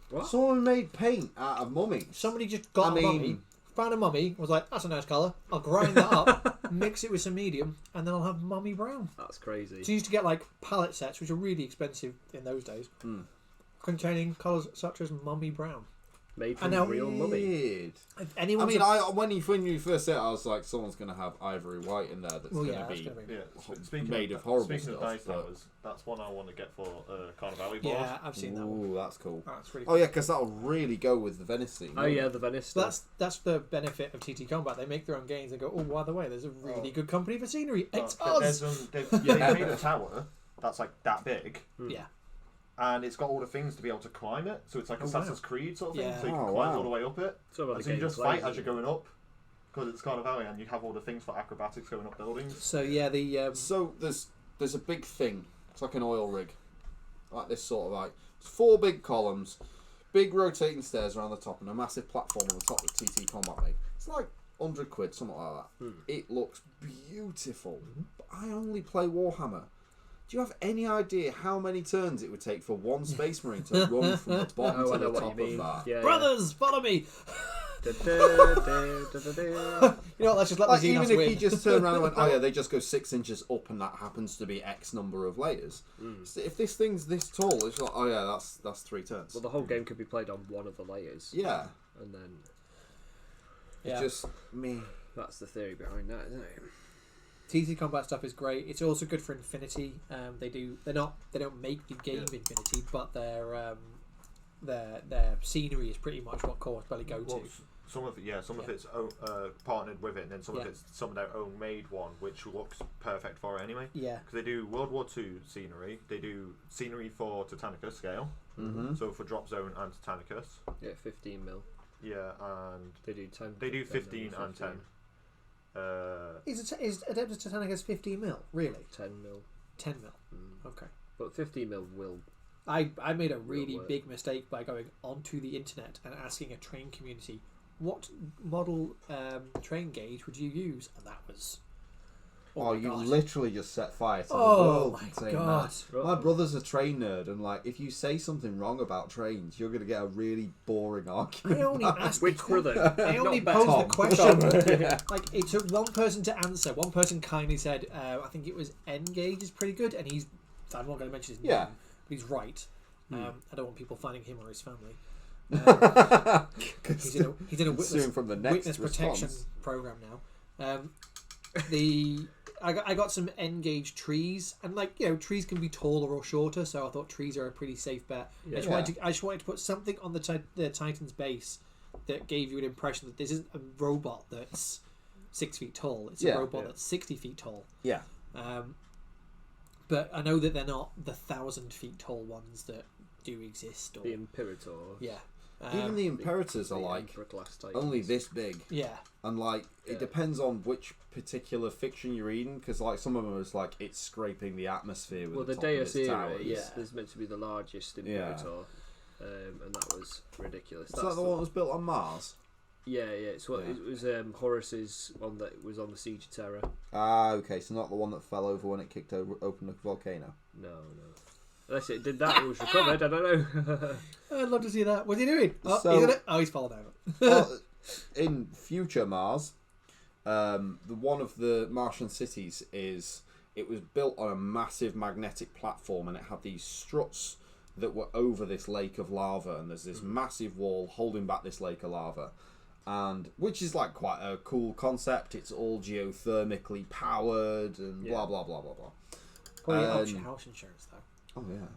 What? Someone made paint out of mummies. Somebody just got a mummy, found a mummy, was like, that's a nice colour. I'll grind that up, mix it with some medium, and then I'll have mummy brown. That's crazy. So you used to get like palette sets, which are really expensive in those days, containing colours such as mummy brown. Made from real mummy. When you first said it, I was like, someone's going to have ivory white in there that's going to be made of horrible stuff. Speaking of dice towers, that's one I want to get for Carnival board. Yeah, I've seen that one. Ooh, that's cool. That's really cool. Oh yeah, because that'll really go with the Venice theme. Oh yeah, the Venice stuff. That's the benefit of TT Combat. They make their own games and go, oh, by the way, there's a really good company for scenery. It's us! They've made a tower that's like that big. Yeah. And it's got all the things to be able to climb it, so it's like Assassin's Creed sort of thing. Yeah. So you can climb all the way up it. So you just fight as you're going up, because it's Carnival, and you have all the things for acrobatics going up buildings. So yeah, so there's a big thing. It's like an oil rig, like this sort of like 4 big columns, big rotating stairs around the top, and a massive platform on the top that TT Combat made. It's like £100, something like that. It looks beautiful, but I only play Warhammer. Do you have any idea how many turns it would take for one Space Marine to run from the bottom to the top of that? Yeah, brothers, follow me! You know what, let's just let the even Xenos if win. you just turn around and went, oh yeah, they just go 6 inches up and that happens to be X number of layers. So if this thing's this tall, it's like, oh yeah, that's 3 turns. Well, the whole game could be played on one of the layers. Yeah. And then... It's just me. That's the theory behind that, isn't it? TT Combat stuff is great. It's also good for Infinity. They don't make the game Infinity, but their scenery is pretty much what Chorus Belly go to. Some of it's partnered with it, and then some of it's some of their own made one, which looks perfect for it anyway. Yeah. Because they do World War II scenery. They do scenery for Titanicus scale. So for Drop Zone and Titanicus. Yeah, 15 mil. Yeah, and they do 10. They do 15 and 10. Is Adeptus Titanicus 15 mil? Really? 10 mil. 10 mil. Okay. But 15 mil will. I made a really big mistake by going onto the internet and asking a train community, what model train gauge would you use? And that was... Oh, you literally just set fire to the world. My saying God. That. My brother's a train nerd, and like, if you say something wrong about trains, you're going to get a really boring argument. I only asked which brother? I only posed the question. Like, it took one person to answer. One person kindly said, I think it was N gauge is pretty good, and I'm not going to mention his name, but he's right. I don't want people finding him or his family. He's in a witness protection program now. I got some N-gauge trees, and like, you know, trees can be taller or shorter, so I thought trees are a pretty safe bet. I just wanted to put something on the Titan's base that gave you an impression that this isn't a robot that's 6 feet tall. It's a robot that's 60 feet tall. Yeah. But I know that they're not the 1,000 feet tall ones that do exist. Or, the Imperator. Yeah. Even the Imperators are like only this big. Yeah. And like it depends on which particular fiction you're reading, because like some of them is like it's scraping the atmosphere with the top Deus of its Era towers. is meant to be the largest Imperator, and that was ridiculous. Is that the one that was built on Mars? Yeah. It's what it was. Horus's one that was on the Siege of Terror. Ah, okay. So not the one that fell over when it kicked open the volcano. No. Unless it did that, it was recovered. I don't know. I'd love to see that. What's he doing? He's fallen over. In future Mars, one of the Martian cities it was built on a massive magnetic platform, and it had these struts that were over this lake of lava, and there's this massive wall holding back this lake of lava, and which is like quite a cool concept. It's all geothermically powered and blah blah blah blah blah. Probably helps your house insurance though. Oh yeah,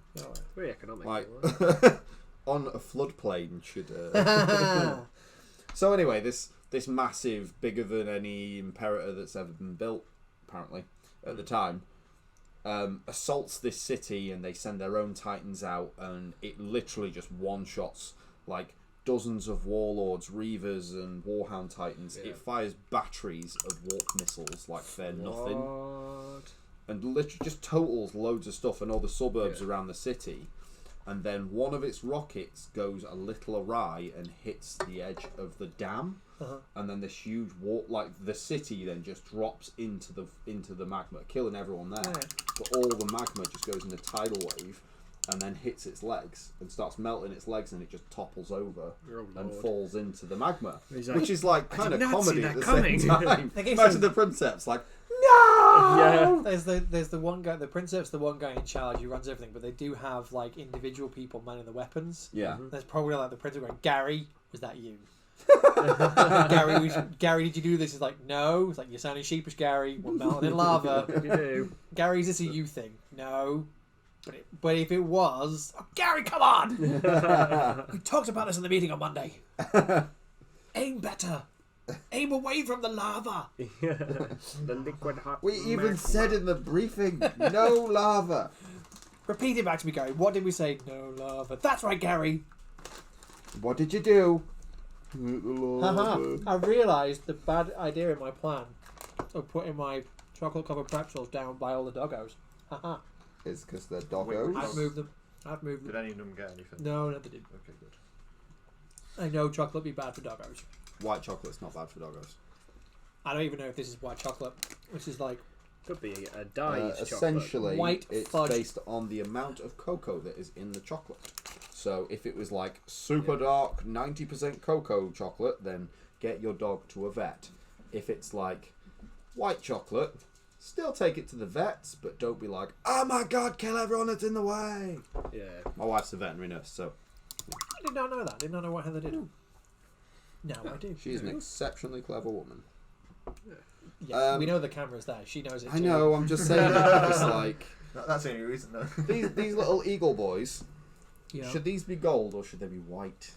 very economic. Like on a floodplain should. So anyway, this massive, bigger than any Imperator that's ever been built, apparently at the time, assaults this city, and they send their own Titans out, and it literally just one-shots like dozens of Warlords, Reavers, and Warhound Titans. It fires batteries of warp missiles like they're nothing. And literally just totals loads of stuff and all the suburbs around the city. and then one of its rockets goes a little awry and hits the edge of the dam, and then this huge the city then just drops into the magma, killing everyone there. But all the magma just goes in a tidal wave, and then hits its legs and starts melting its legs, and it just topples over and falls into the magma, which is like kind of comedy at the same time. Imagine the princeps like, no. Yeah. There's the one guy, the princeps, the one guy in charge who runs everything, but they do have like individual people manning the weapons. Yeah. There's probably like the princeps going, Gary, was that you? Gary, did you do this? He's like, no. It's like, you're sounding sheepish, Gary. We're melting in lava. You do. Gary, is this a you thing? No. But if it was, Gary, come on! We talked about this in the meeting on Monday. Aim better. Aim away from the lava. The liquid hot. We even said in the briefing, no lava. Repeat it back to me, Gary. What did we say? No lava. That's right, Gary. What did you do? I realised the bad idea in my plan of putting my chocolate-covered pretzels down by all the doggos. It's because they're doggos. I've moved them. Did any of them get anything? No, they didn't. Okay, good. I know chocolate would be bad for doggos. White chocolate's not bad for doggos. I don't even know if this is white chocolate. This is like... Could be a dyed chocolate. Essentially, White it's fudge. based on the amount of cocoa that is in the chocolate. So if it was like super dark 90% cocoa chocolate, then get your dog to a vet. If it's like white chocolate, still take it to the vets, but don't be like, oh my god, kill everyone that's in the way. Yeah. My wife's a veterinary nurse, so I did not know that. I did not know what Heather did. Now I do. she's an exceptionally clever woman. Yeah, we know the camera's there. She knows it too. I know, I'm just saying it's like That's the only reason, though. these little eagle boys, Yeah. should these be gold or should they be white?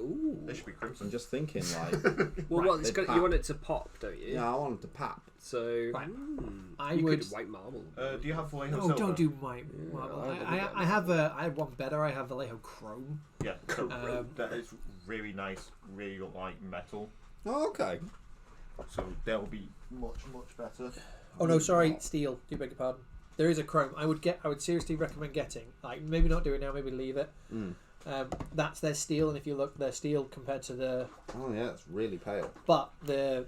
Ooh. They should be crimson. I'm just thinking like, Well, Right, what, it's they'd you pop. want it to pop, don't you? yeah, I want them to pop. So Right. I you would- could white marble. Do you have Vallejo No, silver? don't do my marble. Yeah, I have one better. I have Vallejo Chrome. Yeah, so Um, that is really nice, really light metal. Oh, okay. So they'll be much, much better. Oh no, sorry, steel. Do beg your pardon. There is a Chrome. I would seriously recommend getting. Like maybe not do it now. Maybe leave it. That's their steel, and if you look, their steel compared to the. Oh yeah, it's really pale. But there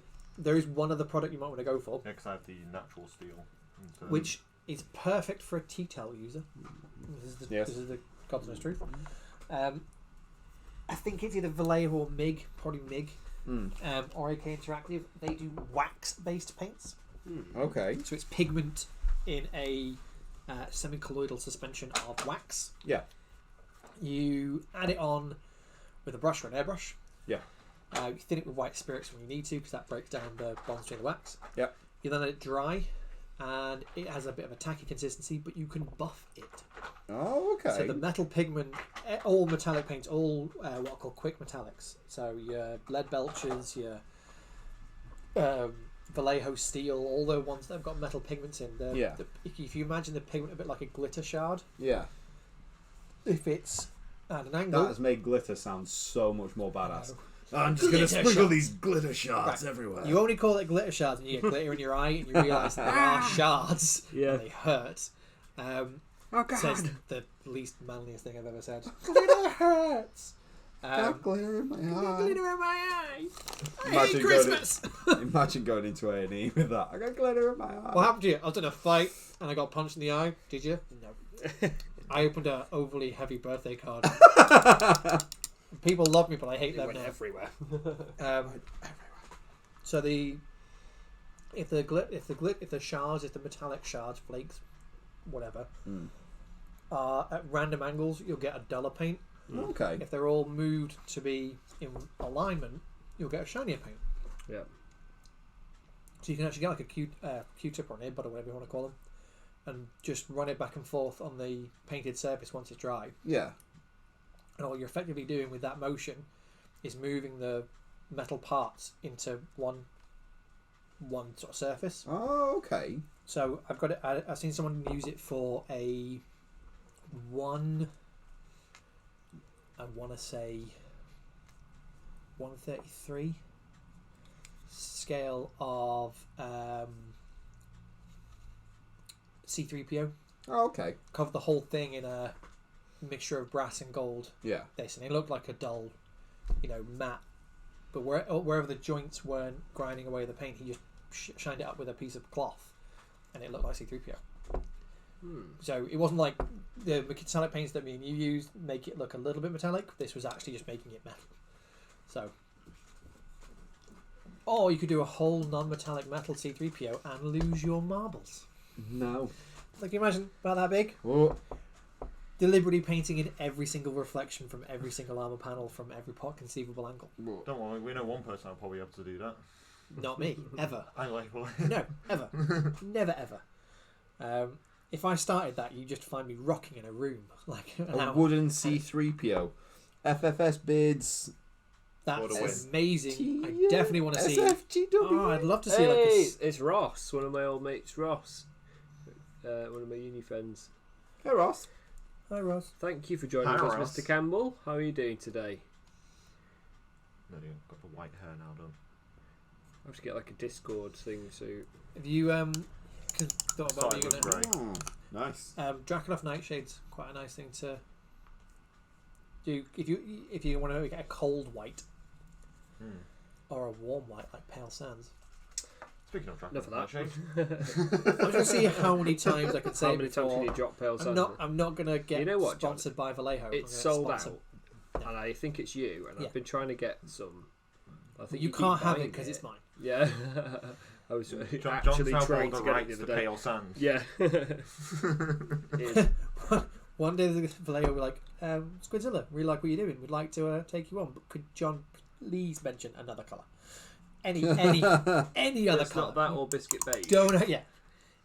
is one other product you might want to go for, Yeah, because I have the natural steel. which is perfect for a T-Tel user. This is the God's honest truth. I think it's either Vallejo or MIG, probably MIG, or AK Interactive. They do wax-based paints. Okay. So it's pigment in a semi-colloidal suspension of wax. Yeah. You add it on with a brush or an airbrush. Yeah. You thin it with white spirits when you need to, because that breaks down the bonds between the wax. Yep. You then let it dry, and it has a bit of a tacky consistency, but you can buff it. Oh, okay. So the metal pigment, all metallic paints, all what are called quick metallics. So your lead belchers, your Vallejo steel, all the ones that have got metal pigments in. If you imagine the pigment a bit like a glitter shard, yeah. if it's at an angle, That has made glitter sound so much more badass. I'm just Glitter going to sprinkle shards. these glitter shards Right. everywhere. You only call it glitter shards when you get glitter in your eye and you realise that there are shards Yeah. and they hurt. Oh Says the least manliest thing I've ever said. Glitter hurts. Got glitter in my eye. Glitter in my eye. I Imagine hate going Christmas. Imagine going into A&E with that. I got glitter in my eye. What happened to you? I was in a fight and I got punched in the eye. Did you? No. I opened a overly heavy birthday card. People love me, but I hate It them went now. everywhere. So if the shards, if the metallic shards, flakes, whatever, are at random angles, you'll get a duller paint. Okay. If they're all moved to be in alignment, you'll get a shinier paint. Yeah. So you can actually get like a Q-tip or an earbud or whatever you want to call them, and just run it back and forth on the painted surface once it's dry. Yeah. And all you're effectively doing with that motion is moving the metal parts into one sort of surface. Oh, okay. So I've got it. I've seen someone use it for a I want to say 133 scale of C3PO. Oh, okay. Cover the whole thing in a mixture of brass and gold. Yeah. This, and it looked like a dull, matte. But wherever the joints weren't grinding away the paint, he just shined it up with a piece of cloth, and it looked like C3PO. So it wasn't like the metallic paints that me and you used make it look a little bit metallic. This was actually just making it metal. So, or you could do a whole non-metallic metal C3PO and lose your marbles. No. Like, you imagine about that big? Oh. Deliberately painting in every single reflection from every single armor panel from every conceivable angle. Don't worry, we know one person that'll probably be able to do that. Not me, ever. I like it. No, ever. Never ever. If I started that, you'd just find me rocking in a room. Like A wooden C3PO. FFS bids. That's amazing. I definitely want to see it. SFGW. Oh, I'd love to see It's Ross, one of my old mates, Ross. One of my uni friends. Hey, Ross. Hi, Ross. Thank you for joining us, Ross. Mr. Campbell. How are you doing today? No, dude, got the white hair now done. I have to get like a Discord thing, so Have you thought about Started you with gonna grey. Nice. Drakenhof Nightshade's quite a nice thing to do if you want to get a cold white or a warm white like Pale Sands. Speaking of enough Drakenhof of that. Nightshade, I'm going to see how many times I can say how it many times before. can you drop Pale Sands? I'm not going to get You know what, John? sponsored by Vallejo. It's sold out, and I think it's you. And I've been trying to get some. I think You keep can't have it buying because it's mine. Yeah, I was John's actually now trying bought to the get it the rights other to day. Pale Sands. Yeah. One day the Vallejo were like, SquidZilla, we like what you're doing. We'd like to take you on, but could John please mention another colour? Any other It's colour? not that or biscuit beige. Don't yeah.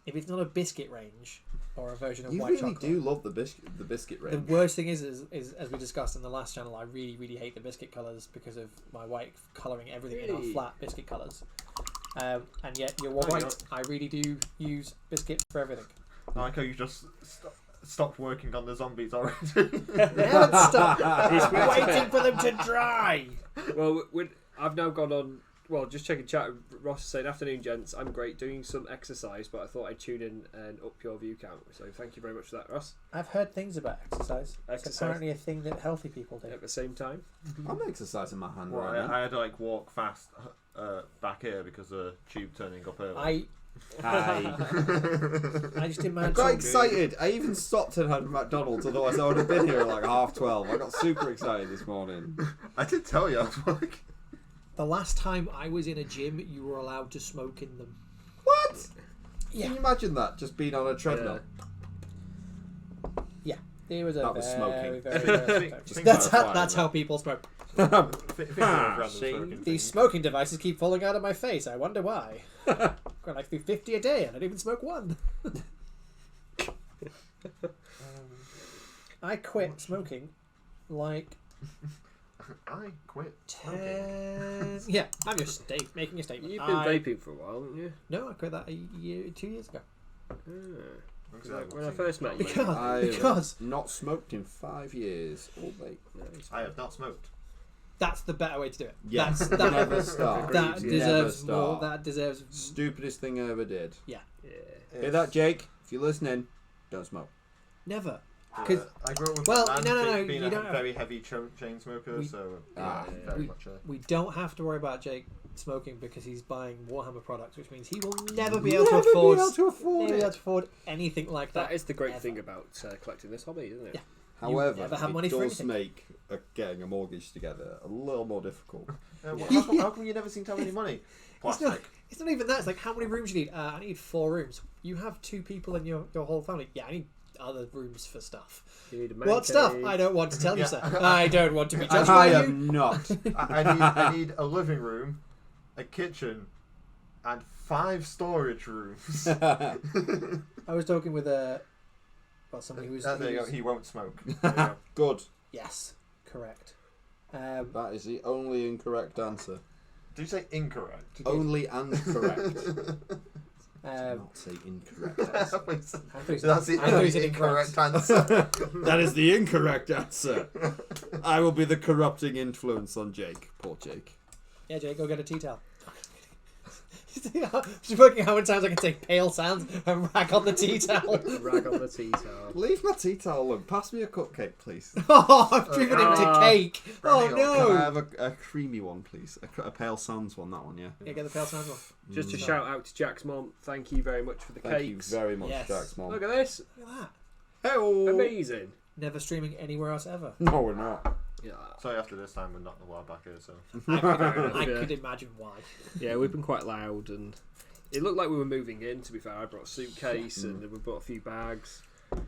If it's not a biscuit range or a version of You white really chocolate. do love the biscuit The range. worst thing is as we discussed in the last channel, I really, really hate the biscuit colours because of my wife colouring everything in our Really? flat biscuit colours. And yet you're right, I really do use biscuit for everything. I like how you just stopped working on the zombies already. They haven't stopped. He's waiting for them to dry. Well, I've now gone on. Well, just checking chat. Ross is saying, "Afternoon, gents. I'm great, doing some exercise, but I thought I'd tune in and up your view count. So thank you very much for that, Ross. I've heard things about exercise. It's apparently a thing that healthy people do. At the same time, I'm exercising my hand Well, right now. I had to like walk fast back here because the tube turning up early. I just I imagine. got excited. I even stopped and had McDonald's, otherwise I would have been here at like 12:30. I got super excited this morning. I did tell you I was like, The last time I was in a gym, you were allowed to smoke in them. What? Yeah. Can you imagine that? Just being on a treadmill. Yeah. It was That was smoking. That's how people smoke. random These smoking devices keep falling out of my face. I wonder why. Got like through 50 a day and I don't even smoke one. I quit smoking like I quit. 10. Yeah, I'm just making a statement. you've been vaping for a while, haven't you? No, I quit that 2 years ago. When I first met you, Because I've not smoked in 5 years. All day. I have not smoked. that's the better way to do it. Yes, That's, that, never start. that Never deserves more. start. That deserves. Stupidest thing I ever did. yeah. Hear that, Jake? If you're listening, don't smoke. Never. I 'Cause- grew up with well, my no, dad being you a don't have- very heavy chain smoker, so very much. We don't have to worry about Jake smoking because he's buying Warhammer products, which means he will never be able to afford. Never be able to afford it. Anything like that. That is the great ever. thing about collecting this hobby, isn't it? Yeah. However, never have money it for does anything. make getting a mortgage together a little more difficult. How come you never seem to have any money? Plastic. It's not even that. It's like, how many rooms you need? I need 4 rooms. You have 2 people in your whole family. Yeah, I need other rooms for stuff. You need a man What stuff? cave. I don't want to tell you, Yeah. sir. I don't want to be judged I by you. am not. I need a living room, a kitchen, and 5 storage rooms. I was talking with somebody who's. There you go. He won't smoke. There you go. Good. Yes, correct. That is the only incorrect answer. Did you say incorrect? Only and correct. Do Um, not say incorrect answer. That's the only incorrect answer. That is the incorrect answer. I will be the corrupting influence on Jake. Poor Jake. Yeah, Jake, go get a tea towel. Just working how many times I can take pale sands and rag on the tea towel. Rag on the tea towel. Leave my tea towel and pass me a cupcake, please. Oh, I've driven into cake. Oh Can Can I no! have a creamy one, please? A pale sans one, that one, yeah. Yeah, get the pale sands one. Just to shout out to Jack's mom, thank you very much for the Thank cakes. you very much, Yes. Jack's mom. Look at this. Look at that. Hey-oh. Amazing. Never streaming anywhere else ever. No, we're not. Yeah. Sorry, after this time we're not allowed back here, so. I Yeah. could imagine why. Yeah, we've been quite loud, and it looked like we were moving in. To be fair, I brought a suitcase and we brought a few bags.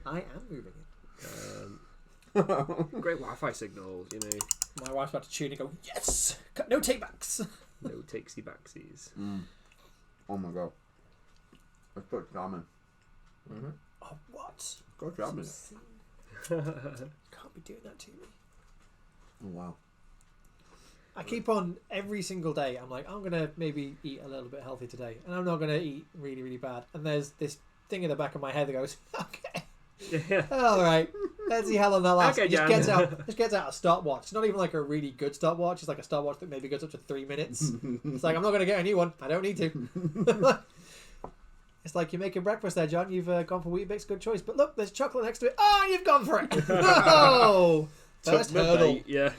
I am moving Great Wi-Fi signal, you know. in. My wife's about to tune and go, yes! Cut no take-backs! No takesy backsies. Oh my god. Let's put jam in. Mm-hmm. Oh, what? Got jam in. Can't be doing that to me. Oh wow. I keep on every single day. I'm like, I'm gonna maybe eat a little bit healthy today, and I'm not gonna eat really, really bad. And there's this thing in the back of my head that goes, okay, Yeah. all right, let's see how long that lasts. Okay, It just Jan. gets out a stopwatch. It's not even like a really good stopwatch. It's like a stopwatch that maybe goes up to 3 minutes. It's like I'm not gonna get a new one. I don't need to. It's like you're making breakfast there, John. You've gone for Weet-Bix, good choice. But look, there's chocolate next to it. Oh, you've gone for it. Oh, first Took my hurdle. bait, yeah.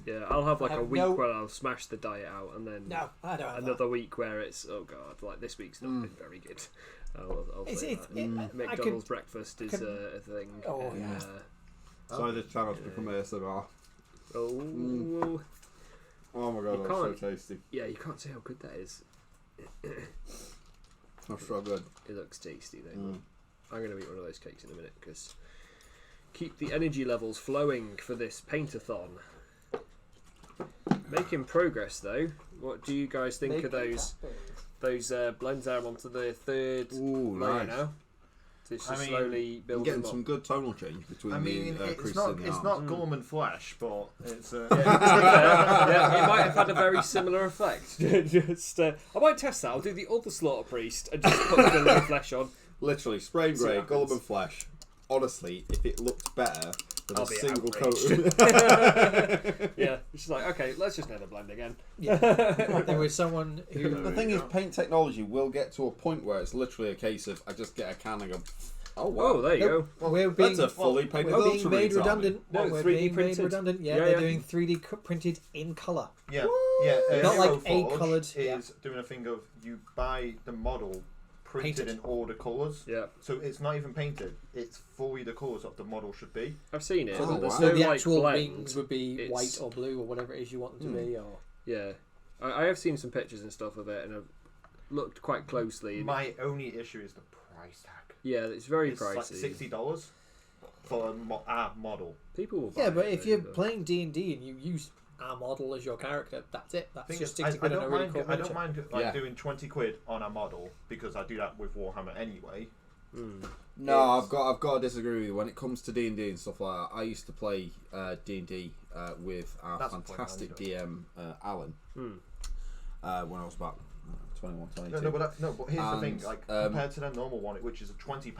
Yeah, I'll have like I a have week no- where I'll smash the diet out, and then No, I don't have another week where it's oh god, like this week's not been very good. I'll It's- say it's- that. it- I McDonald's could- breakfast is could- a thing. Oh, and, yeah. Sorry, this channel's become ASMR. Oh, Oh my god, You that's so can't- tasty. yeah, you can't say how good that is. That's so good. It looks tasty though. I'm gonna eat one of those cakes in a minute because keep the energy levels flowing for this paint-a-thon. Making progress though. What do you guys think of those blends there? I'm onto the third Ooh, layer nice. now. Just I mean, slowly You're building getting them some up. good tonal change between I mean, the it's creases not in the it's arms. not Gorman flesh, but it's Yeah, it might have had a very similar effect. Just, I might test that. I'll do the other slaughter priest and just put the little flesh on. Literally, spray and See what grey, happens. Gulliman flesh. Honestly, if it looked better than I'll a be single outraged. coat. Yeah, it's just like okay, let's just never blend again. Yeah. There was someone who. The thing is, paint technology will get to a point where it's literally a case of I just get a can and go, oh wow. Oh, there you Nope. go. We're being, That's a fully painted we're being Ultramarines made army. redundant. No, we're 3D being made printed. redundant. Yeah, Yeah, they're yeah. doing 3D printed in colour. yeah. Not like Aeroforge a coloured- is yeah. doing a thing of you buy the model printed Painted. in all the colours. Yeah, So it's not even painted. It's fully the colours that the model should be. I've seen it. Oh, but there's wow. So no the like actual blend. wings would be It's- white or blue or whatever it is you want them to be. Or Yeah, I have seen some pictures and stuff of it, and I've looked quite closely. And My only issue is the price tag. yeah, it's very It's like pricey. $60 for a model. People will buy yeah, but it, if though, you're but- playing D&D and you use our model as your character, that's it. That's Thing just is, 60 I quid on a don't really mind. cool I don't miniature. mind like Yeah. doing 20 quid on a model because I do that with Warhammer anyway. No, It's- I've got to disagree with you. When it comes to D&D and stuff like that, I used to play D&D with our That's the point, fantastic I DM, Alan, when I was about 21, 22. But here's the thing: And, like compared to their normal one, which is £20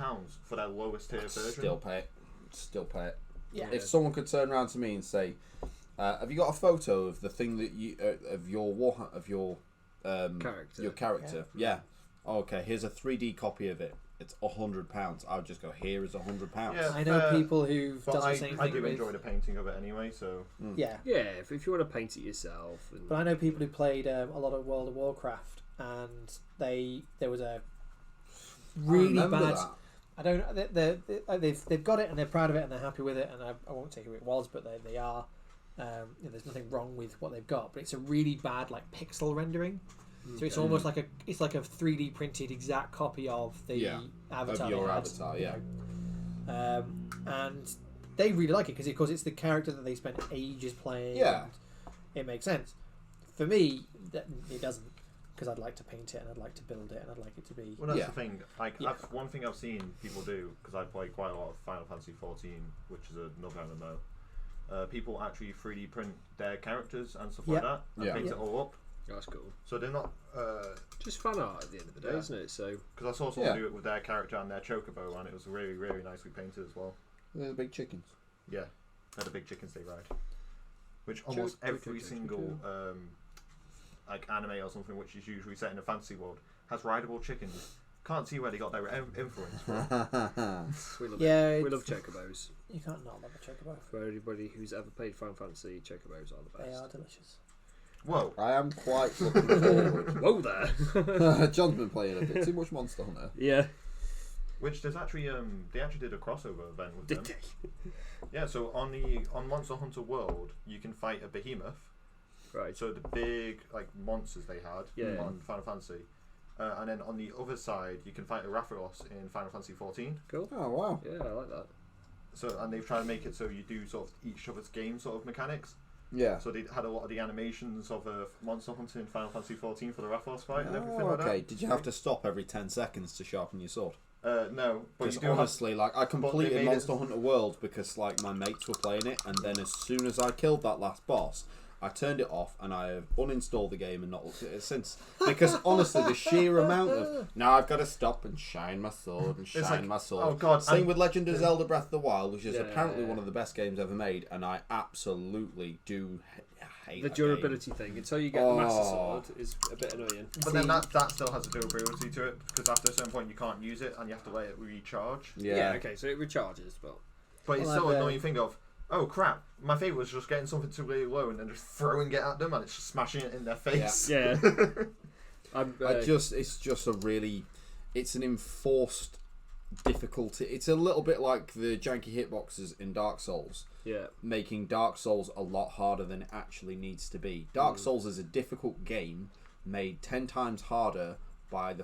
for their lowest tier version. Still pay it. Still pay it. Yeah. If someone could turn around to me and say, "Have you got a photo of the thing that you of your Character. Your character, yeah. Oh, okay, here's a 3D copy of it. It's £100. I would just go, here is £100. Yeah. I know people who've But done I the same I thing do with... enjoy the painting of it anyway. So Yeah. Yeah, if you want to paint it yourself. And, But I know people who played a lot of World of Warcraft, and there was a really remember bad. that. I don't. They've got it and they're proud of it and they're happy with it, and I won't say who it was, but they are. There's nothing wrong with what they've got, but it's a really bad like pixel rendering. So it's almost like a 3D printed exact copy of the Yeah, avatar. of your they had, avatar, you yeah. know. And they really like it because it's the character that they spent ages playing. Yeah. and it makes sense. For me, it doesn't, because I'd like to paint it and I'd like to build it and I'd like it to be. well, that's Yeah. the thing. Like Yeah. one thing I've seen people do because I play quite a lot of Final Fantasy 14, which is another MMO. People actually 3D print their characters and stuff like Yeah. that and Yeah. paint Yeah. it all up. that's cool. So they're not. Just fan art at the end of the day, Yeah. isn't it? So Because I saw someone Yeah. do it with their character and their chocobo, and it was really, really nicely painted as well. They're the big chickens. Yeah, had a big chicken steak ride, which almost every single like anime or something, which is usually set in a fantasy world, has rideable chickens. Can't see where they got their influence from. We love Yeah, it. We it's- love chocobos. You can't not love a chocobo. For anybody who's ever played Final Fantasy, chocobos are the They best. are delicious. Whoa. I am quite looking forward. Whoa there! John's been playing a bit too much Monster Hunter. Yeah. Which there's actually they actually did a crossover event with Did them. they? Yeah, so on Monster Hunter World, you can fight a behemoth. Right. So the big like monsters they had Yeah. on Final Fantasy, and then on the other side you can fight a Rathalos in Final Fantasy 14. Cool. Oh wow! Yeah, I like that. So and they've tried to make it so you do sort of each other's game sort of mechanics. Yeah. So they had a lot of the animations of Monster Hunter in Final Fantasy 14 for the Rathalos fight and everything Oh, like okay. that. Did you have to stop every 10 seconds to sharpen your sword? No, but Because you do honestly, like I completed made Monster Hunter World because like my mates were playing it, and then as soon as I killed that last boss, I turned it off and I have uninstalled the game and not looked at it since. Because honestly, the sheer amount of now I've got to stop and shine my sword and shine like, my sword. oh god, Same with Legend of Zelda Breath of the Wild, which is Yeah. apparently one of the best games ever made, and I absolutely do hate The that durability thing until you get the Master Sword is a bit annoying. But then that still has a durability to it because after a certain point you can't use it and you have to let it recharge. game. Yeah. Okay, so it recharges, but But it's Well, still I've, annoying thing of, oh crap, my favourite was just getting something too really low and then just throwing it at them and it's just smashing it in their face. yeah. I'm, it's just a really, it's an enforced difficulty. It's a little bit like the janky hitboxes in Dark Souls, yeah. making Dark Souls a lot harder than it actually needs to be. Dark Souls is a difficult game made 10 times harder by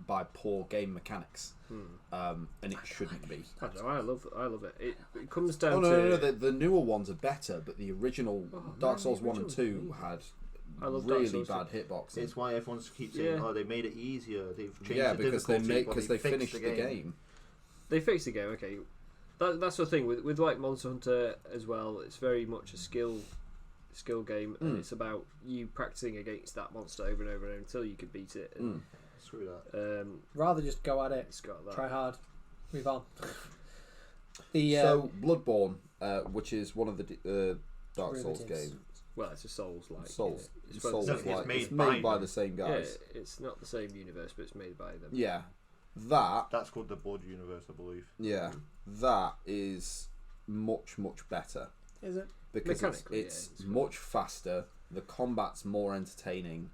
by poor game mechanics, and it shouldn't be. I don't know. I love it. It comes down Oh no, to no, no! The newer ones are better, but the original Dark Souls 1 and 2 had I love Dark really Souls. bad hitboxing. It's why everyone keeps saying, Yeah. oh, they made it easier, they've changed Yeah, the because they difficulty, but they fixed finished the game. They fixed the game. Okay, that's the thing with like Monster Hunter as well. It's very much a skill game, and it's about you practicing against that monster over and over and over until you can beat it. And, Screw that. Rather just go at it. it's got that. Try hard. Move on. So Bloodborne, which is one of the Dark Souls Derivatives. games, Well, it's a Souls-like. Souls, It's Souls No, like, it's made it's made by by the same Yeah, guys. it's not the same universe, but it's made by them. Yeah, that That's called the Blood Universe, I believe. that is much better Is it? because Mechanically, it's yeah, it's much faster. The combat's more entertaining.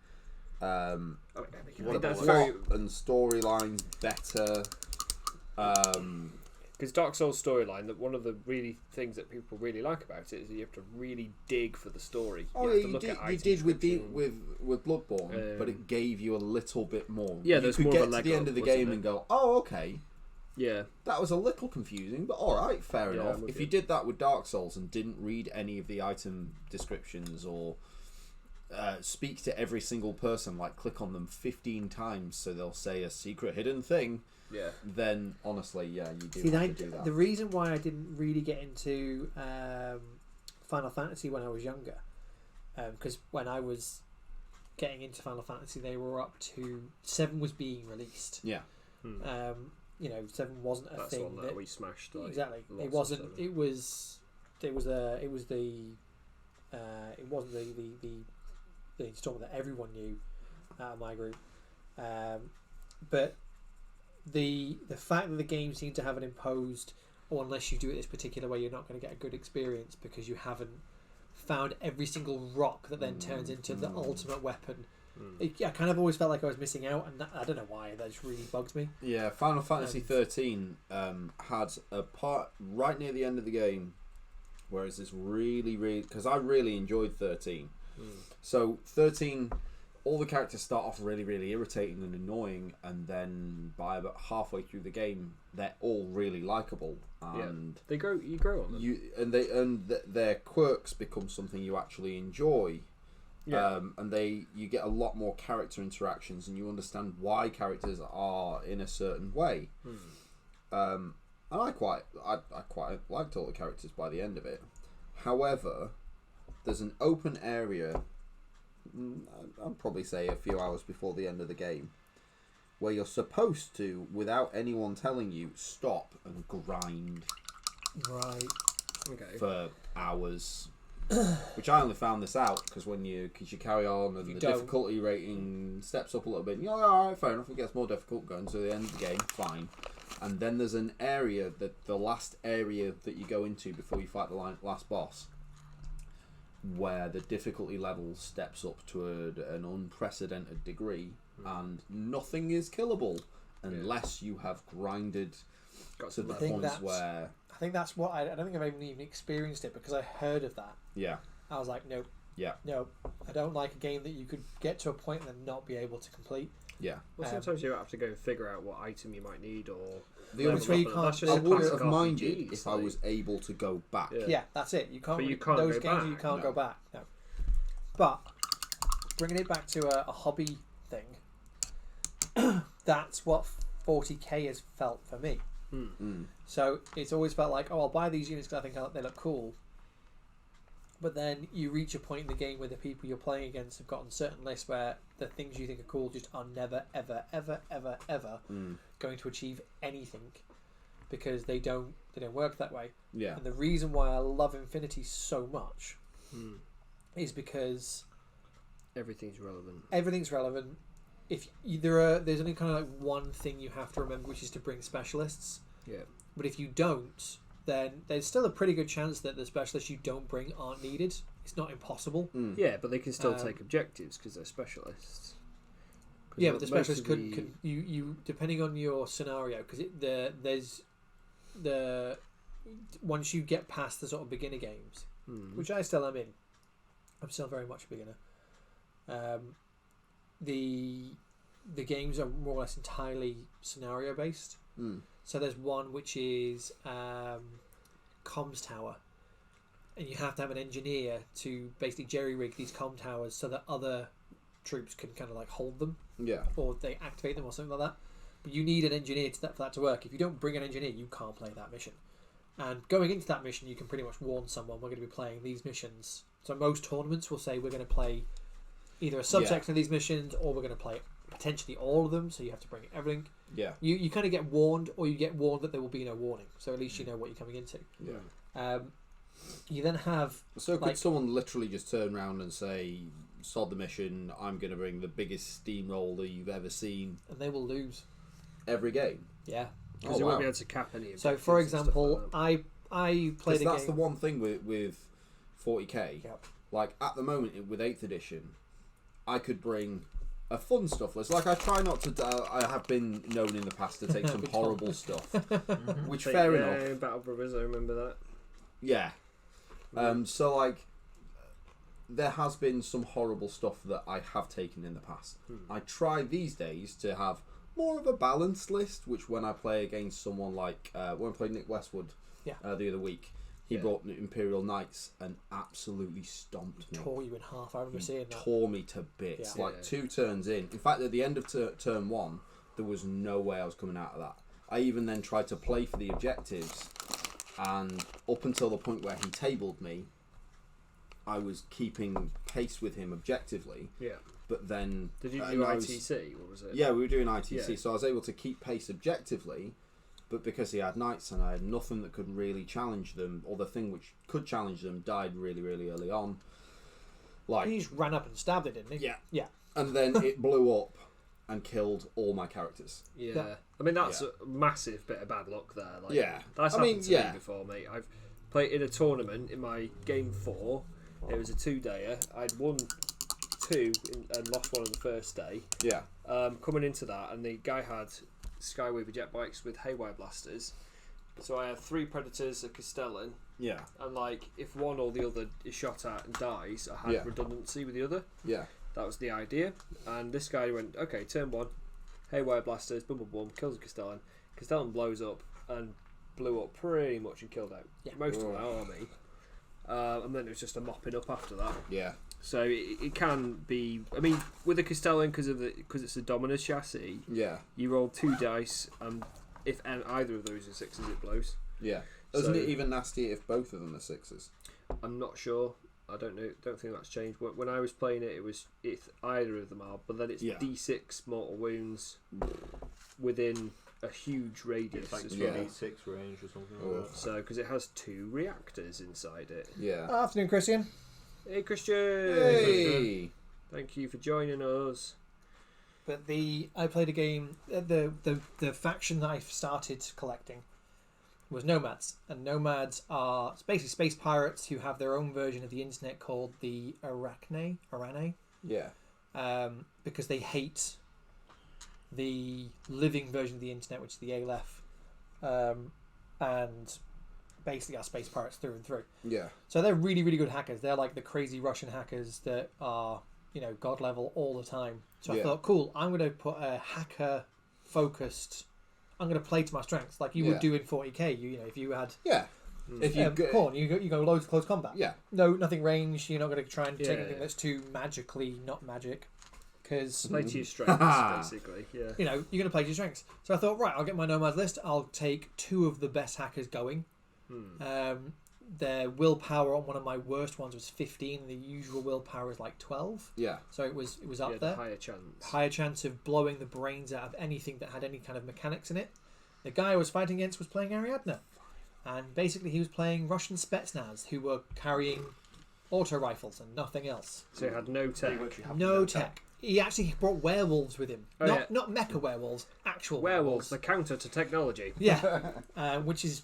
What that's about very Plot and storylines better. because Dark Souls storyline. That one of the really things that people really like about it is that you have to really dig for the story. Oh you yeah, have to you look did, at you item did with description. with Bloodborne, but it gave you a little bit more. Yeah, you there's could more get of a to leg the end up, of the wasn't game it? and go, oh okay, Yeah, that was a little confusing, but all right, fair Yeah, enough. I'm with If you. you did that with Dark Souls and didn't read any of the item descriptions or speak to every single person, like click on them 15 times so they'll say a secret hidden thing, yeah. then honestly, yeah, you do See, have to do that. the reason why I didn't really get into Final Fantasy when I was younger, because when I was getting into Final Fantasy, they were up to 7 was being released. Yeah. You know, 7 wasn't a That's thing one that we smashed. Like, exactly. lots It of wasn't. seven. It was the it wasn't the installment that everyone knew out of my group, but the fact that the game seemed to have an imposed, or unless you do it this particular way, you're not going to get a good experience because you haven't found every single rock that then turns into the ultimate weapon. I kind of always felt like I was missing out, and I don't know why. That just really bugged me. Yeah, Final Fantasy 13 had a part right near the end of the game, whereas this really, because I really enjoyed 13. So 13, all the characters start off really, really irritating and annoying, and then by about halfway through the game, they're all really likable, and They grow. You grow on them. their quirks become something you actually enjoy. Yeah. And you get a lot more character interactions, and you understand why characters are in a certain way. And I quite liked all the characters by the end of it. However, there's an open area, I'll probably say a few hours before the end of the game, where you're supposed to, without anyone telling you, stop and grind Right. Okay. for hours. which I only found this out because you carry on and the don't. difficulty rating steps up a little bit. And you're like, all right, fair enough. It gets more difficult going to the end of the game. Fine. And then there's an area the last area that you go into before you fight the last boss, where the difficulty level steps up to an unprecedented degree, and nothing is killable unless you have grinded to the point where. I think that's what I don't think I've even experienced it because I heard of that. Yeah. I was like, nope. Yeah. No, I don't like a game that you could get to a point and then not be able to complete. Yeah. Well, sometimes you have to go and figure out what item you might need or. The only way you can't. That's just I wouldn't have classic minded RPGs, if I was able to go back. Yeah, that's it. You can't. But you can't those go games back. you can't No. go back. No. But bringing it back to a hobby thing, that's what 40k has felt for me. So it's always felt like, oh, I'll buy these units because I think they look cool. But then you reach a point in the game where the people you're playing against have gotten certain lists where the things you think are cool just are never, ever, ever, ever, ever going to achieve anything because they don't work that way. Yeah. And the reason why I love Infinity so much is because everything's relevant. Everything's relevant. If there's only kind of like one thing you have to remember, which is to bring specialists. Yeah. But if you don't, then there's still a pretty good chance that the specialists you don't bring aren't needed. It's not impossible. Yeah, but they can still take objectives because they're specialists. Yeah, but the specialists could you depending on your scenario because there's the once you get past the sort of beginner games, which I still am in. I'm still very much a beginner. The games are more or less entirely scenario based. So there's one which is comms tower, and you have to have an engineer to basically jerry rig these comm towers so that other troops can kind of like hold them, or they activate them or something like that. But you need an engineer for that to work. If you don't bring an engineer, you can't play that mission. And going into that mission, you can pretty much warn someone we're going to be playing these missions. So most tournaments will say we're going to play either a subsection of these missions or we're going to play potentially all of them, so you have to bring everything. Yeah. You kind of get warned, or you get warned that there will be no warning, so at least you know what you're coming into. Yeah. You then have... So could someone literally just turn around and say, sod the mission, I'm going to bring the biggest steamroller you've ever seen. And they will lose. Every game? Yeah. Because they won't be able to cap any of. So, for example, I played a game... That's the one thing with 40k. Yep. Like, at the moment, with 8th edition, I could bring a fun stuff list. Like, I try not to... I have been known in the past to take some horrible stuff. Which, fair enough. Battle Brothers, I remember that. Yeah. So, like, there has been some horrible stuff that I have taken in the past. I try these days to have more of a balanced list, which when I play against someone like... when I played Nick Westwood the other week, he brought Imperial Knights and absolutely stomped me. Tore you in half, I remember seeing that. Tore me to bits. Yeah. Like 2 turns in. In fact, at the end of turn 1, there was no way I was coming out of that. I even then tried to play for the objectives, and up until the point where he tabled me, I was keeping pace with him objectively. Yeah. But then... Did you do ITC? What was it? Yeah, we were doing ITC, Yeah. so I was able to keep pace objectively, but because he had knights and I had nothing that could really challenge them, or the thing which could challenge them died really, really early on. Like, He just ran up and stabbed it, didn't he? Yeah. Yeah. And then it blew up and killed all my characters. Yeah. Yeah. I mean, that's a massive bit of bad luck there. Like, Yeah. That's I happened mean, to yeah. me before, mate. I've played in a tournament in my game 4. It was a 2-dayer. I'd won 2 and lost 1 on the first day. Yeah. Coming into that, and the guy had Skyweaver jet bikes with haywire blasters. So I had 3 Predators, a Castellan, Yeah. and like if one or the other is shot at and dies, I had redundancy with the other. Yeah. That was the idea. And this guy went, okay, turn 1, haywire blasters, boom, boom, boom, kills a Castellan. Castellan blows up and blew up pretty much and killed out most of my army. And then it was just a mopping up after that. Yeah. So it can be. I mean, with a Castellan, because it's a Dominus chassis, Yeah. you roll 2 dice, and if either of those are 6s, it blows. Yeah. Isn't So- it even nasty if both of them are 6s? I'm not sure. I don't know. Don't think that's changed. When I was playing it, it was if either of them are, but then it's Yeah. D6 mortal wounds within a huge radius It's like as well. 2d6 range or something like that. So, because it has 2 reactors inside it. Yeah. Afternoon, Christian. Hey, Christian! Hey! Thank you for joining us. But I played a game. The faction that I started collecting was Nomads, and Nomads are basically space pirates who have their own version of the internet called the Arane. Yeah. Because they hate the living version of the internet, which is the Aleph, and basically are space pirates through and through. Yeah. So they're really, really good hackers. They're like the crazy Russian hackers that are, god level all the time. So I thought, cool, I'm going to put a hacker focused. I'm going to play to my strengths, like you would do in 40k. If you had if you corn, you go loads of close combat. Yeah. No, nothing range. You're not going to try and take anything that's too magically not magic, because Play to your strengths, basically. Yeah. you're going to play to your strengths. So I thought, right, I'll get my Nomads list. I'll take 2 of the best hackers going. Their willpower on one of my worst ones was 15, and the usual willpower is like 12. Yeah. So it was up there. Higher chance of blowing the brains out of anything that had any kind of mechanics in it. The guy I was fighting against was playing Ariadne, and basically he was playing Russian Spetsnaz who were carrying auto rifles and nothing else. So he had no tech. No tech. He actually brought werewolves with him. Not mecha werewolves, actual werewolves. The counter to technology. Yeah, which is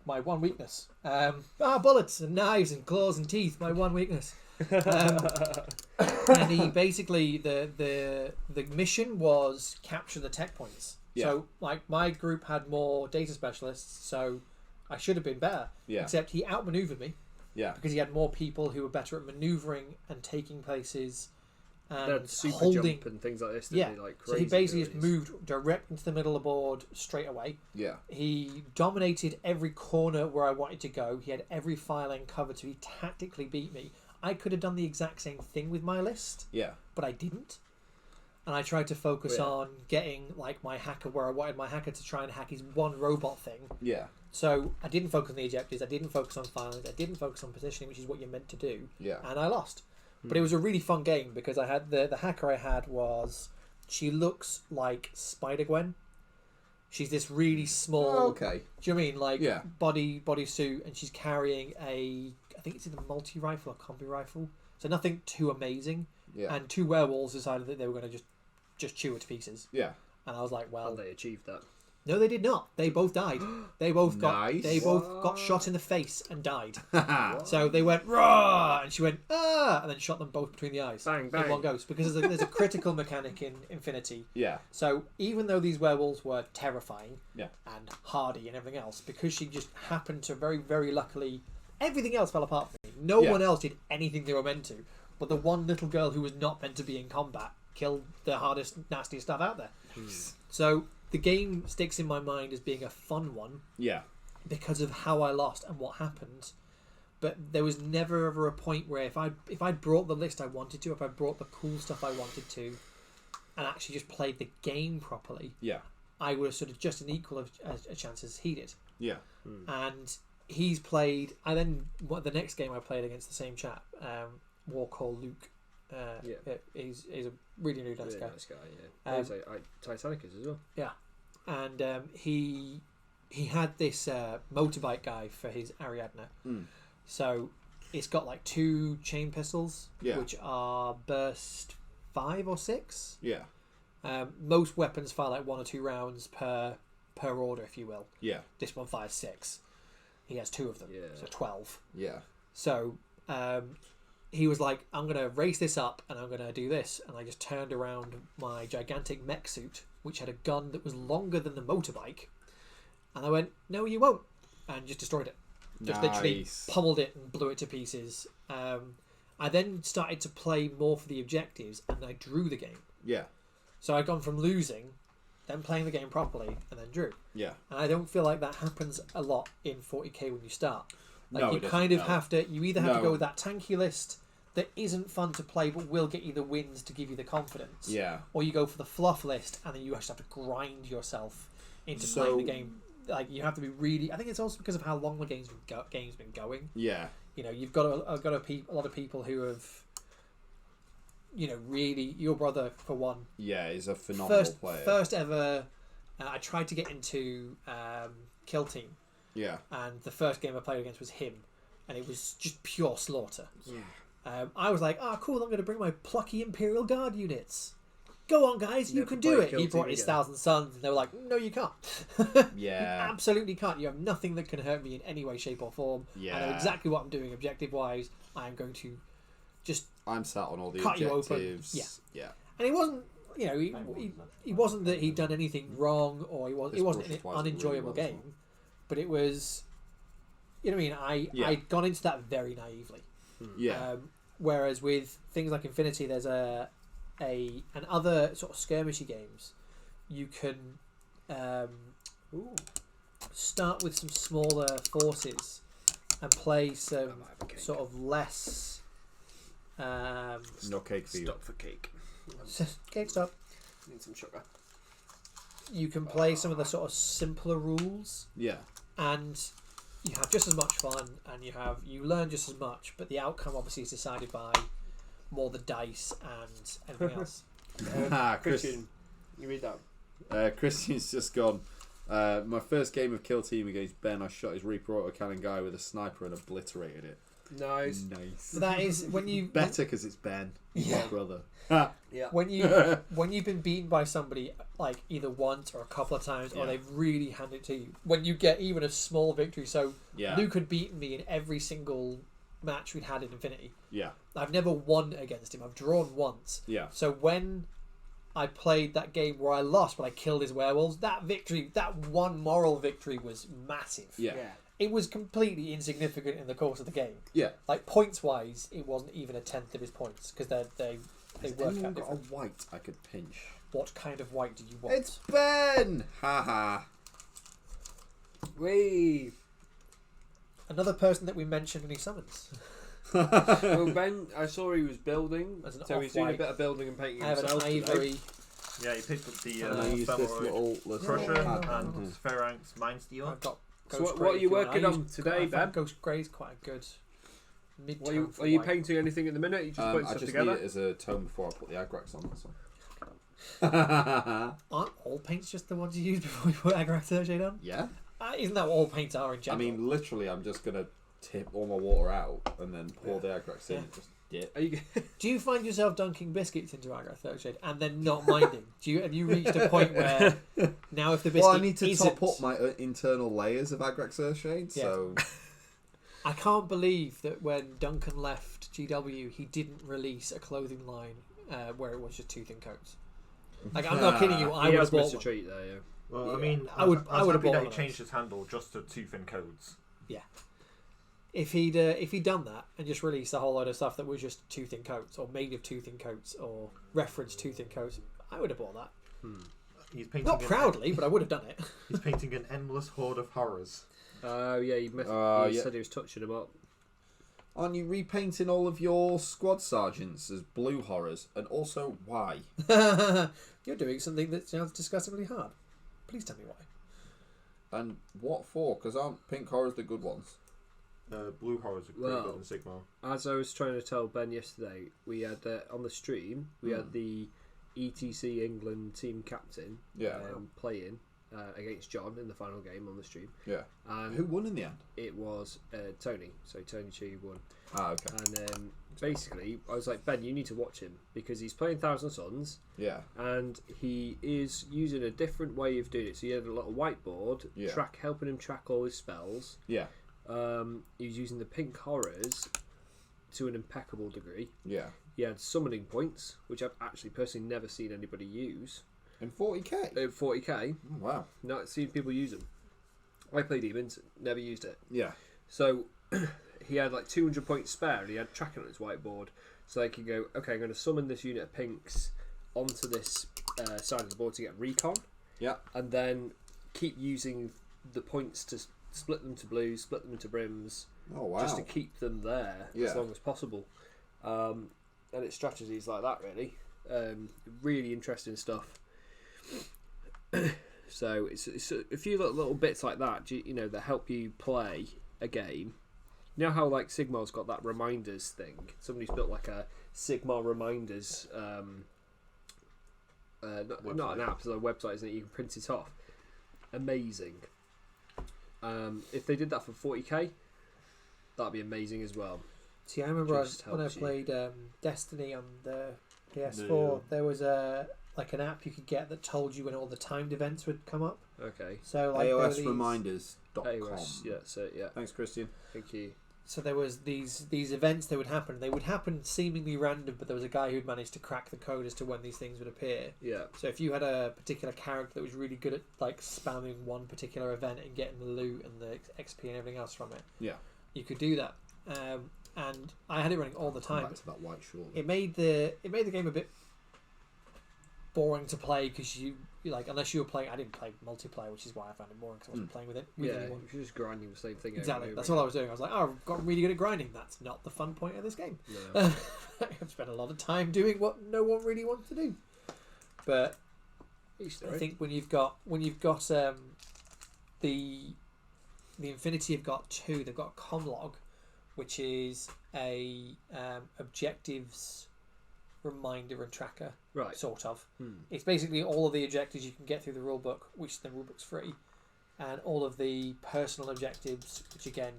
my one weakness. Bullets and knives and claws and teeth. My one weakness. And he basically the mission was capture the tech points. Yeah. So like my group had more data specialists, so I should have been better. Yeah. Except he outmaneuvered me. Yeah. Because he had more people who were better at maneuvering and taking places. And super holding jump and things like this. Yeah, like so he basically just moved direct into the middle of the board straight away. Yeah. He dominated every corner where I wanted to go. He had every file lane covered, so he tactically beat me. I could have done the exact same thing with my list, but I didn't. And I tried to focus on getting like my hacker where I wanted my hacker to try and hack his one robot thing. Yeah. So I didn't focus on the objectives. I didn't focus on file lanes. I didn't focus on positioning, which is what you're meant to do. Yeah. And I lost. But it was a really fun game because I had the hacker I had she looks like Spider-Gwen. She's this really small. Oh, okay. Do you know what I mean? Like body suit, and she's carrying I think it's either multi rifle or combi rifle. So nothing too amazing. Yeah. And 2 werewolves decided that they were going to just chew it to pieces. Yeah. And I was like, well, and they achieved that. no, they did not. They both died. They both got shot in the face and died. So they went raw, and she went and then shot them both between the eyes. Bang bang. In one goes because there's a critical mechanic in Infinity. Yeah. So even though these werewolves were terrifying, Yeah. and hardy and everything else, because she just happened to very very luckily, everything else fell apart for me. No one else did anything they were meant to, but the one little girl who was not meant to be in combat killed the hardest, nastiest stuff out there. So the game sticks in my mind as being a fun one. Yeah. Because of how I lost and what happened. But there was never ever a point where if I'd brought the list I wanted to, if I brought the cool stuff I wanted to, and actually just played the game properly, I would have sort of just an equal of a chance as he did. Yeah. And he's played. The next game I played against the same chap, War Call Luke. He's a really nice guy. Nice guy, yeah. He's like Titanicus as well. Yeah, and he had this motorbike guy for his Ariadne. So it's got like 2 chain pistols, which are burst 5 or 6. Yeah. Most weapons fire like 1 or 2 rounds per order, if you will. Yeah. This one fires 6. He has 2 of them, so 12. Yeah. So he was like, I'm going to race this up and I'm going to do this. And I just turned around my gigantic mech suit, which had a gun that was longer than the motorbike. And I went, no, you won't. And just destroyed it. Just literally pummeled it and blew it to pieces. I then started to play more for the objectives and I drew the game. Yeah. So I'd gone from losing, then playing the game properly, and then drew. Yeah. And I don't feel like that happens a lot in 40k when you start. Like No, you it doesn't, kind of no. have to. You either have to No. go with that tanky list that isn't fun to play but will get you the wins to give you the confidence. Yeah. Or you go for the fluff list and then you actually have to grind yourself into playing the game. Like you have to be really. I think it's also because of how long the game's been going. Yeah. You know, you've got a lot of people who have. You know, really, your brother for one. Yeah, he's a phenomenal player. First ever I tried to get into Kill Team, and the first game I played against was him, and it was just pure slaughter. I was like, "Oh, cool! I'm going to bring my plucky Imperial Guard units. Go on, guys, you can do it." He brought his 1,000 Suns, and they were like, "No, you can't. You absolutely can't. You have nothing that can hurt me in any way, shape, or form. I know exactly what I'm doing objective-wise. I am going to just I'm sat on all the cut objectives. You open." And it wasn't, he wasn't that he'd done anything wrong, or it wasn't an unenjoyable game, but it was, you know what I mean? I'd gone into that very naively. Whereas with things like Infinity, there's and other sort of skirmishy games, you can start with some smaller forces and play some sort of less. No cake for you. Stop for cake. Cake stop. Need some sugar. You can play some of the sort of simpler rules. And you have just as much fun, and you learn just as much, but the outcome obviously is decided by more the dice and everything else. Christian, you read that. Christian's just gone. My first game of Kill Team against Ben, I shot his Reaper autocannon guy with a sniper and obliterated it. Nice. So that is when you better because it's Ben, my brother. When you've been beaten by somebody like either once or a couple of times, or they've really handed it to you. When you get even a small victory, so Luke had beaten me in every single match we'd had in Infinity. I've never won against him. I've drawn once. So when I played that game where I lost, but I killed his werewolves, that victory, that one moral victory, was massive. It was completely insignificant in the course of the game. Like points wise, it wasn't even a tenth of his points because they work out. Got a white I could pinch. What kind of white do you want? It's Ben. Haha. Wee. Another person that we mentioned in his summons. Well, Ben, I saw he was building, so he's doing a bit of building and painting himself. I have an ivory. Yeah, he picked up the little Crusher and Spheranx Mind Stealer. I've got. So what are you working on today, Ben? Ghost Grey's quite a good mid-tone. Are you painting anything at the minute? You just putting stuff together? I just need it as a tone before I put the Agrax on. That's all. Aren't all paints just the ones you use before you put Agrax Surge on? Yeah. Isn't that what all paints are in general? I mean, literally, I'm just gonna tip all my water out and then pour the Agrax in and just dip. Do you find yourself dunking biscuits into Agrax Surge and then not minding? Have you reached a point where now if the biscuit I need to top up my internal layers of Agrax Surge, so. I can't believe that when Duncan left GW, he didn't release a clothing line where it was just two thin coats. Like, I'm not kidding you. I would have bought one. Treat there, Well, I mean, I would have bought that he changed his handle just to two thin codes. Yeah. If he'd done that and just released a whole load of stuff that was just two thin coats or made of two thin coats or referenced two thin coats, I would have bought that. He's painting not proudly, but I would have done it. He's painting an endless horde of horrors. Oh yeah, you said he was touching them up. Aren't you repainting all of your squad sergeants as blue horrors? And also, why? You're doing something that sounds disgustingly hard. Please tell me why. And what for? Because aren't pink horrors the good ones? Blue horrors are pretty good in Sigma. As I was trying to tell Ben yesterday, we had on the stream, we had the ETC England team captain playing against John in the final game on the stream. Yeah. And who won in the end? It was Tony. So Tony Chi won. Ah, okay. And basically, I was like, Ben, you need to watch him because he's playing Thousand Suns. Yeah. And he is using a different way of doing it. So he had a little whiteboard, helping him track all his spells. Yeah. He was using the pink horrors to an impeccable degree. Yeah. He had summoning points, which I've actually personally never seen anybody use. In 40k? 40k. Oh, wow. Not seen people use them. I played Demons, never used it. Yeah. So he had like 200 points spare and he had tracking on his whiteboard. So they could go, okay, I'm going to summon this unit of pinks onto this side of the board to get recon. Yeah. And then keep using the points to split them to blues, split them into brims. Oh, wow. Just to keep them there as long as possible. And it's strategies like that, really. Really interesting stuff. So it's a few little bits like that, that help you play a game. You know how like Sigmar's got that reminders thing? Somebody's built like a Sigmar reminders, not an app, it's a website, isn't it? You can print it off. amazing. If they did that for 40k, that'd be amazing as well. See, I remember Just when I helps you. played Destiny on the PS4, there was an app you could get that told you when all the timed events would come up. Okay. So like there were these- AOSreminders.com. AOS, yeah, so yeah. Thanks, Christian. Thank you. So there was these events that would happen. They would happen seemingly random, but there was a guy who'd managed to crack the code as to when these things would appear. Yeah. So if you had a particular character that was really good at like spamming one particular event and getting the loot and the XP and everything else from it, Yeah. you could do that. And I had it running all the time. Back to that white short. It made the game a bit boring to play because you like unless you were playing. I didn't play multiplayer, which is why I found it boring because I wasn't playing with Yeah, anyone. you're just grinding the same thing. Exactly. That's all I was doing. I was like, oh, I've got really good at grinding. That's not the fun point of this game. No. I've spent a lot of time doing what no one really wants to do. But Easter I egg. think when you've got the Infinity have got two. They've got Comlog, which is a objectives reminder and tracker, Right. sort of. Hmm. It's basically all of the objectives you can get through the rulebook, which the rulebook's free, and all of the personal objectives, which again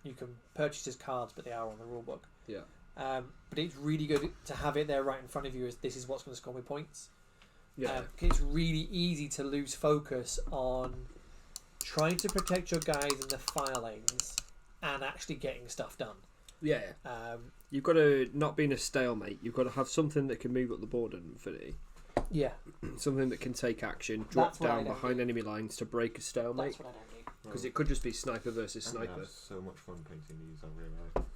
you can purchase as cards, but they are on the rulebook. Yeah. But it's really good to have it there right in front of you. As this is what's going to score me points. Yeah. It's really easy to lose focus on trying to protect your guys in the fire lanes and actually getting stuff done. Yeah. You've got to not be in a stalemate. You've got to have something that can move up the board in Infinity. Yeah, Something that can take action, drop That's what I down don't behind need. enemy lines to break a stalemate. that's what I don't need. Because it could just be sniper versus I sniper. have so much fun painting these, I realised.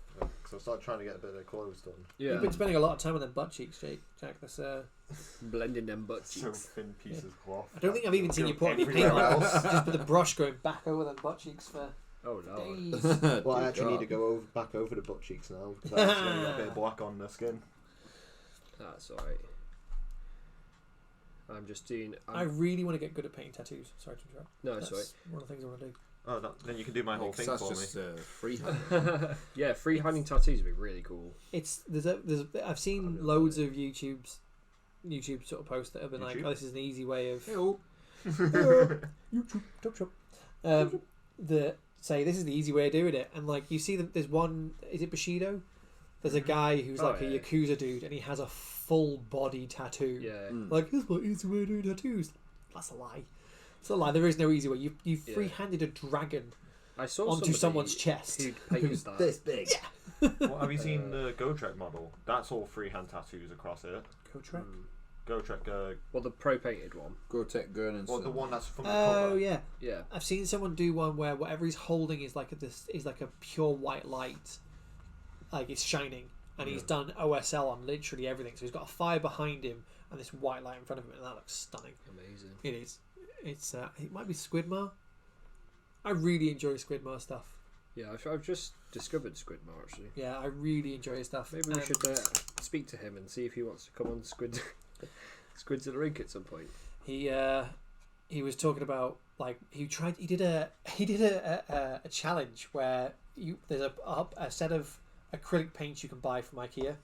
Because I started trying to get a bit of their clothes done. Yeah. You've been spending a lot of time on them butt cheeks, Jack. That's Blending them butt So cheeks. thin pieces of cloth. I don't think I've even seen Go you put any paint everywhere on. else. Just with the brush going back over them butt cheeks for Oh no. days. Well, I Dear actually need God. to go back over the butt cheeks now because I actually got a bit of black on the skin. That's alright. I'm just doing. I really want to get good at painting tattoos. Sorry to interrupt. No, That's sorry. one of the things I want to do. Oh, then you can do my whole thing That's for just me. freehand. Yeah, freehanding tattoos would be really cool. There's I've seen loads of YouTube sort of posts that have been like, YouTube? oh, this is an easy way of Ew. YouTube talk shop. That say this is the easy way of doing it, and like you see that there's one. Is it Bushido? There's a guy who's Oh, like a yeah. Yakuza dude, and he has a full body tattoo. Yeah. Like, this is my easy way of doing tattoos. That's a lie. It's a lie. There is no easy way. You Yeah. free-handed a dragon I saw onto somebody someone's chest. who painted that. This big. Well, have you seen the GoTrek model? That's all freehand tattoos across it. Go-Trek? Mm. GoTrek, Well, the pro painted one. Gore-Tex Gurn well, the one that's from the Oh cover. yeah, Yeah. I've seen someone do one where whatever he's holding is like a pure white light, like it's shining, and he's done OSL on literally everything. So he's got a fire behind him and this white light in front of him, and that looks stunning. Amazing. It is. It might be Squidmar. I really enjoy Squidmar stuff. Yeah, I've just discovered Squidmar actually. Yeah, I really enjoy his stuff. Maybe we should speak to him and see if he wants to come on SquidZillaInk at some point. He was talking about like he did a challenge where there's a set of acrylic paints you can buy from IKEA.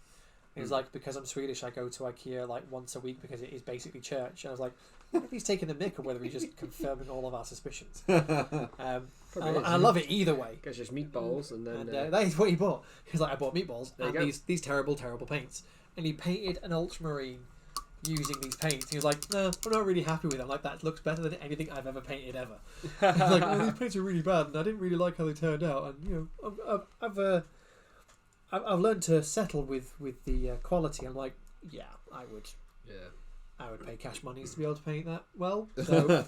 And he's like, because I'm Swedish, I go to IKEA like once a week because it is basically church. And I was like, if he's taking the mick or whether he's just confirming all of our suspicions. I love it either way. Guess just meatballs and then. And that is what he bought. He's like, I bought meatballs There you and go. these terrible paints. And he painted an ultramarine using these paints. He was like, no, I'm not really happy with it. I'm like, that looks better than anything I've ever painted ever. He's like, oh, these paints are really bad and I didn't really like how they turned out. And I've learned to settle with the quality. I'm like, yeah, I would pay cash monies to be able to paint that well. So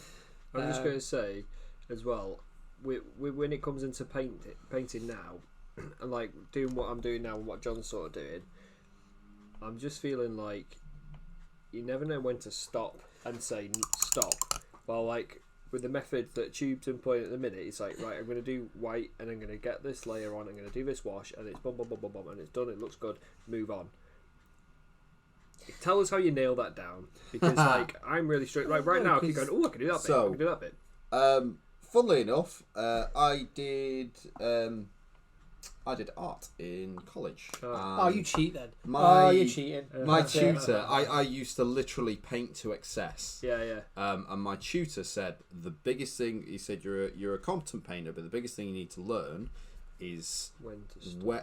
I'm just going to say, as well, when it comes into painting now, and like doing what I'm doing now and what John's sort of doing, I'm just feeling like you never know when to stop and say stop. Well, like with the method that Tube's employing at the minute, it's like, right, I'm going to do white and I'm going to get this layer on, I'm going to do this wash, and it's boom, boom, boom, boom, boom, and it's done, it looks good, move on. Tell us how you nail that down, because like I'm really strict. Like right now, I keep going, oh, I can do that bit. I can do that bit. Funnily enough, I did I did art in college. Oh, you cheat then. You're cheating. My tutor, I used to literally paint to excess. Yeah. And my tutor said the biggest thing, he said, you're a competent painter, but the biggest thing you need to learn is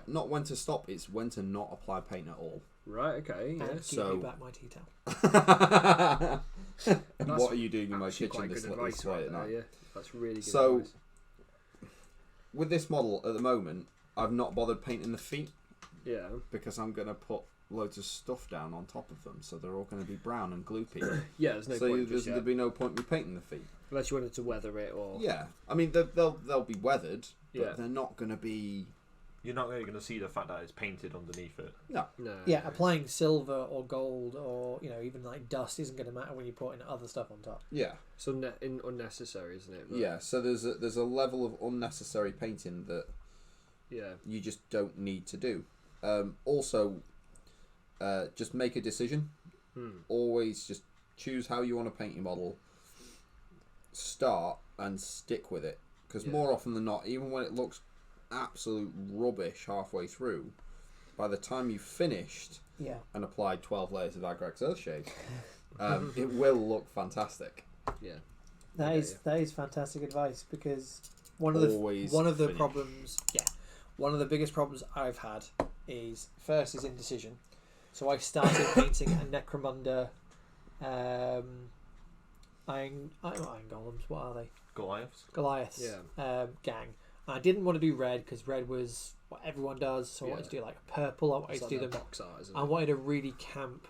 not when to stop, it's when to not apply paint at all. Right, okay, yeah. And give me back my tea towel. What are you doing in my kitchen this late at night? Yeah, that's really good So, advice. with this model at the moment, I've not bothered painting the feet. Yeah. Because I'm going to put loads of stuff down on top of them, so they're all going to be brown and gloopy. Yeah, there's no point. So there'd be no point me painting the feet. Unless you wanted to weather it or... Yeah. I mean, they'll be weathered, but yeah. they're not going to be... You're not really going to see the fact that it's painted underneath it. No. Yeah, applying silver or gold or even like dust isn't going to matter when you put in other stuff on top. Yeah. It's unnecessary, isn't it? Yeah. So there's a level of unnecessary painting that you just don't need to do. Also, just make a decision. Always just choose how you want to paint your model. Start and stick with it, because more often than not, even when it looks absolute rubbish halfway through, by the time you've finished and applied 12 layers of Agrax Earthshade, it will look fantastic. Yeah, that is fantastic advice, because one of the biggest problems I've had is indecision. So I started painting a Necromunda iron golems. What are they? Goliaths. Yeah. Gang. And I didn't want to do red because red was what everyone does. So I wanted to do like a purple. I wanted to do them. Box art, isn't it? I wanted a really camp.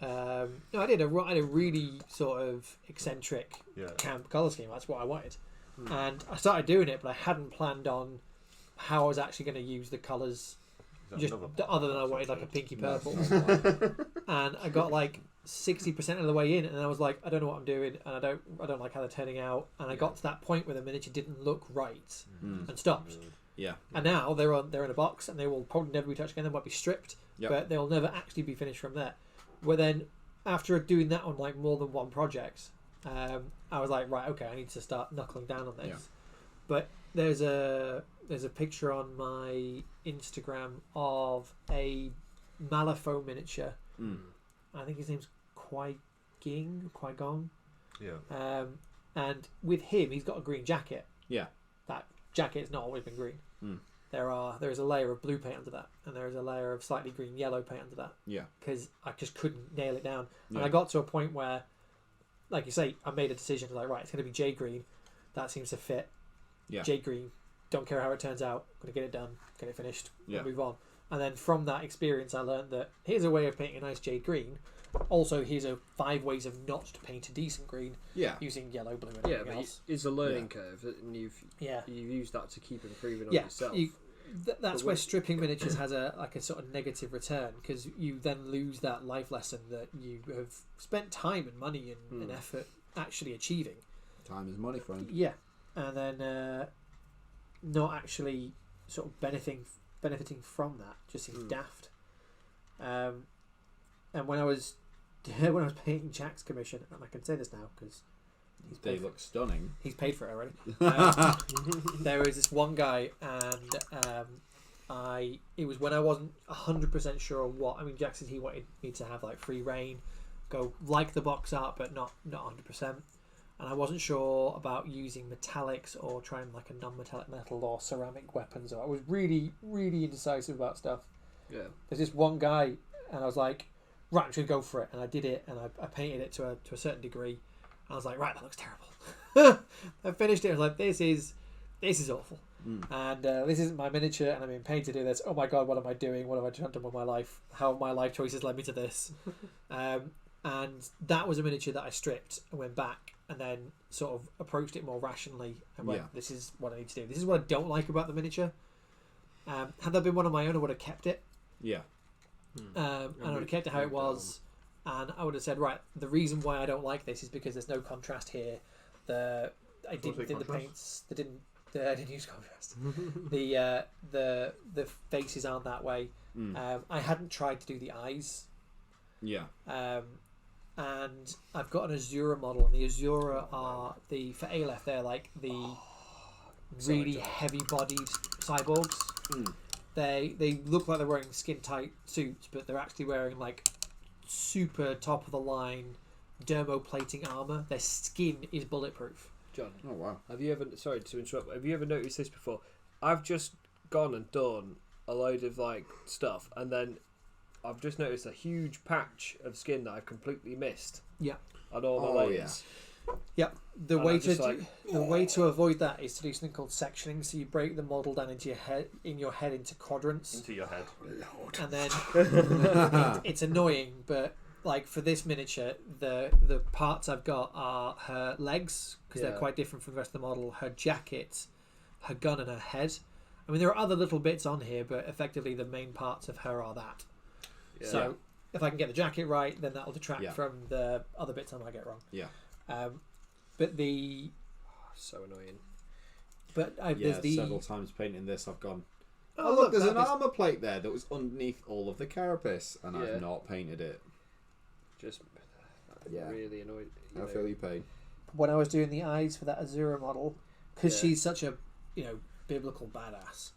I did a really sort of eccentric camp color scheme. That's what I wanted, and I started doing it, but I hadn't planned on how I was actually going to use the colors. Just other than I wanted like a pinky purple, and I got like 60% of the way in, and I was like, I don't know what I'm doing, and I don't like how they're turning out, and I got to that point where the miniature didn't look right and stopped. Yeah. And now they're in a box, and they will probably never be touched again. They might be stripped, but they'll never actually be finished from there. Where then, after doing that on like more than one project, I was like, right, okay, I need to start knuckling down on this. Yeah. But there's a picture on my Instagram of a Malifaux miniature. I think his name's Qui-Gong. Yeah. And with him, he's got a green jacket. Yeah. That jacket has not always been green. There is a layer of blue paint under that, and there is a layer of slightly green yellow paint under that. Yeah. Because I just couldn't nail it down, and I got to a point where, like you say, I made a decision. Like, right, it's going to be jade green. That seems to fit. Yeah. Jade green. Don't care how it turns out. I'm going to get it done. Get it finished. Yeah. Move on. And then from that experience, I learned that here's a way of painting a nice jade green. Also, here's 5 ways of not to paint a decent green. Yeah. Using yellow, blue, and everything else. It's a learning curve, and you've used that to keep improving on yourself. That's where stripping miniatures has a sort of negative return, because you then lose that life lesson that you have spent time and money and effort actually achieving. Time is money, friend. Yeah, and then not actually sort of benefiting from that just seems daft. And when I was painting Jack's commission, and I can say this now because they look stunning. He's paid for it already. There was this one guy, and it was when I wasn't 100% sure what. I mean, Jack said he wanted me to have like free reign, go like the box art, but not 100%. And I wasn't sure about using metallics or trying like a non-metallic metal or ceramic weapons. I was really, really indecisive about stuff. Yeah. There's this one guy, and I was like, right, I'm just gonna go for it. And I did it, and I painted it to a certain degree. I was like, right, that looks terrible. I finished it. I was like, this is awful. And this isn't my miniature, and I'm being paid to do this. Oh my god, what am I doing? What have I done with my life? How have my life choices led me to this? And that was a miniature that I stripped and went back, and then sort of approached it more rationally and went, this is what I need to do. This is what I don't like about the miniature. Had that been one of my own, I would have kept it. Yeah. And I would have kept it how it was. And I would have said, right, the reason why I don't like this is because there's no contrast here. I didn't use contrast. The faces aren't that way. I hadn't tried to do the eyes. Yeah. And I've got an Azura model, and the Azura are for Aleph, they're like the really heavy-bodied cyborgs. They look like they're wearing skin tight suits, but they're actually wearing like super top of the line dermoplating armor. Their skin is bulletproof. John, Oh wow! have you ever? Sorry to interrupt. Have you ever noticed this before? I've just gone and done a load of like stuff, and then I've just noticed a huge patch of skin that I've completely missed. Yeah. On all my layers. Yep. The And way I'm just the way to avoid that is to do something called sectioning. So you break the model down into your head into quadrants, Into your head. and then it's annoying, but like for this miniature, the parts I've got are her legs because they're quite different from the rest of the model. Her jacket, her gun, and her head. I mean, there are other little bits on here, but effectively the main parts of her are that. Yeah. So if I can get the jacket right, then that'll detract from the other bits I might get wrong. Yeah. But the so annoying. there's the several times painting this, I've gone. Oh look, there's an armor plate there that was underneath all of the carapace, and I've not painted it. Just really annoyed. I feel your pain. When I was doing the eyes for that Azura model, because she's such a biblical badass,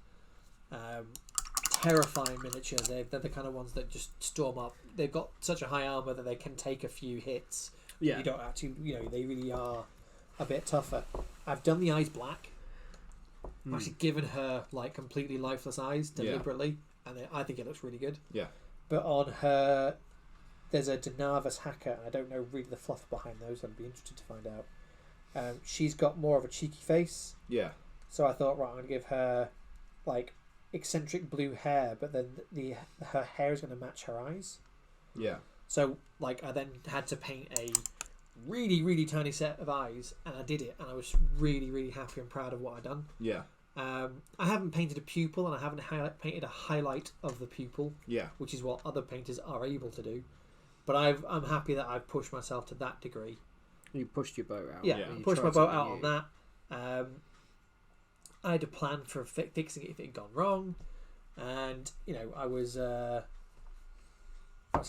terrifying miniature. They're the kind of ones that just storm up. They've got such a high armor that they can take a few hits. Yeah. You don't actually, they really are a bit tougher. I've done the eyes black. I've actually given her like completely lifeless eyes deliberately, and I think it looks really good. Yeah. But on her, there's a Denavus hacker, and I don't know really the fluff behind those. I'd be interested to find out. She's got more of a cheeky face. Yeah. So I thought, right, I'm going to give her like eccentric blue hair, but then her hair is going to match her eyes. Yeah. So like I then had to paint a really, really tiny set of eyes, and I did it, and I was really, really happy and proud of what I'd done. Yeah. I haven't painted a pupil, and I haven't painted a highlight of the pupil. Yeah. Which is what other painters are able to do. But I'm happy that I've pushed myself to that degree. You pushed your boat out. Yeah, pushed my boat out on that. I had a plan for fixing it if it had gone wrong, and I was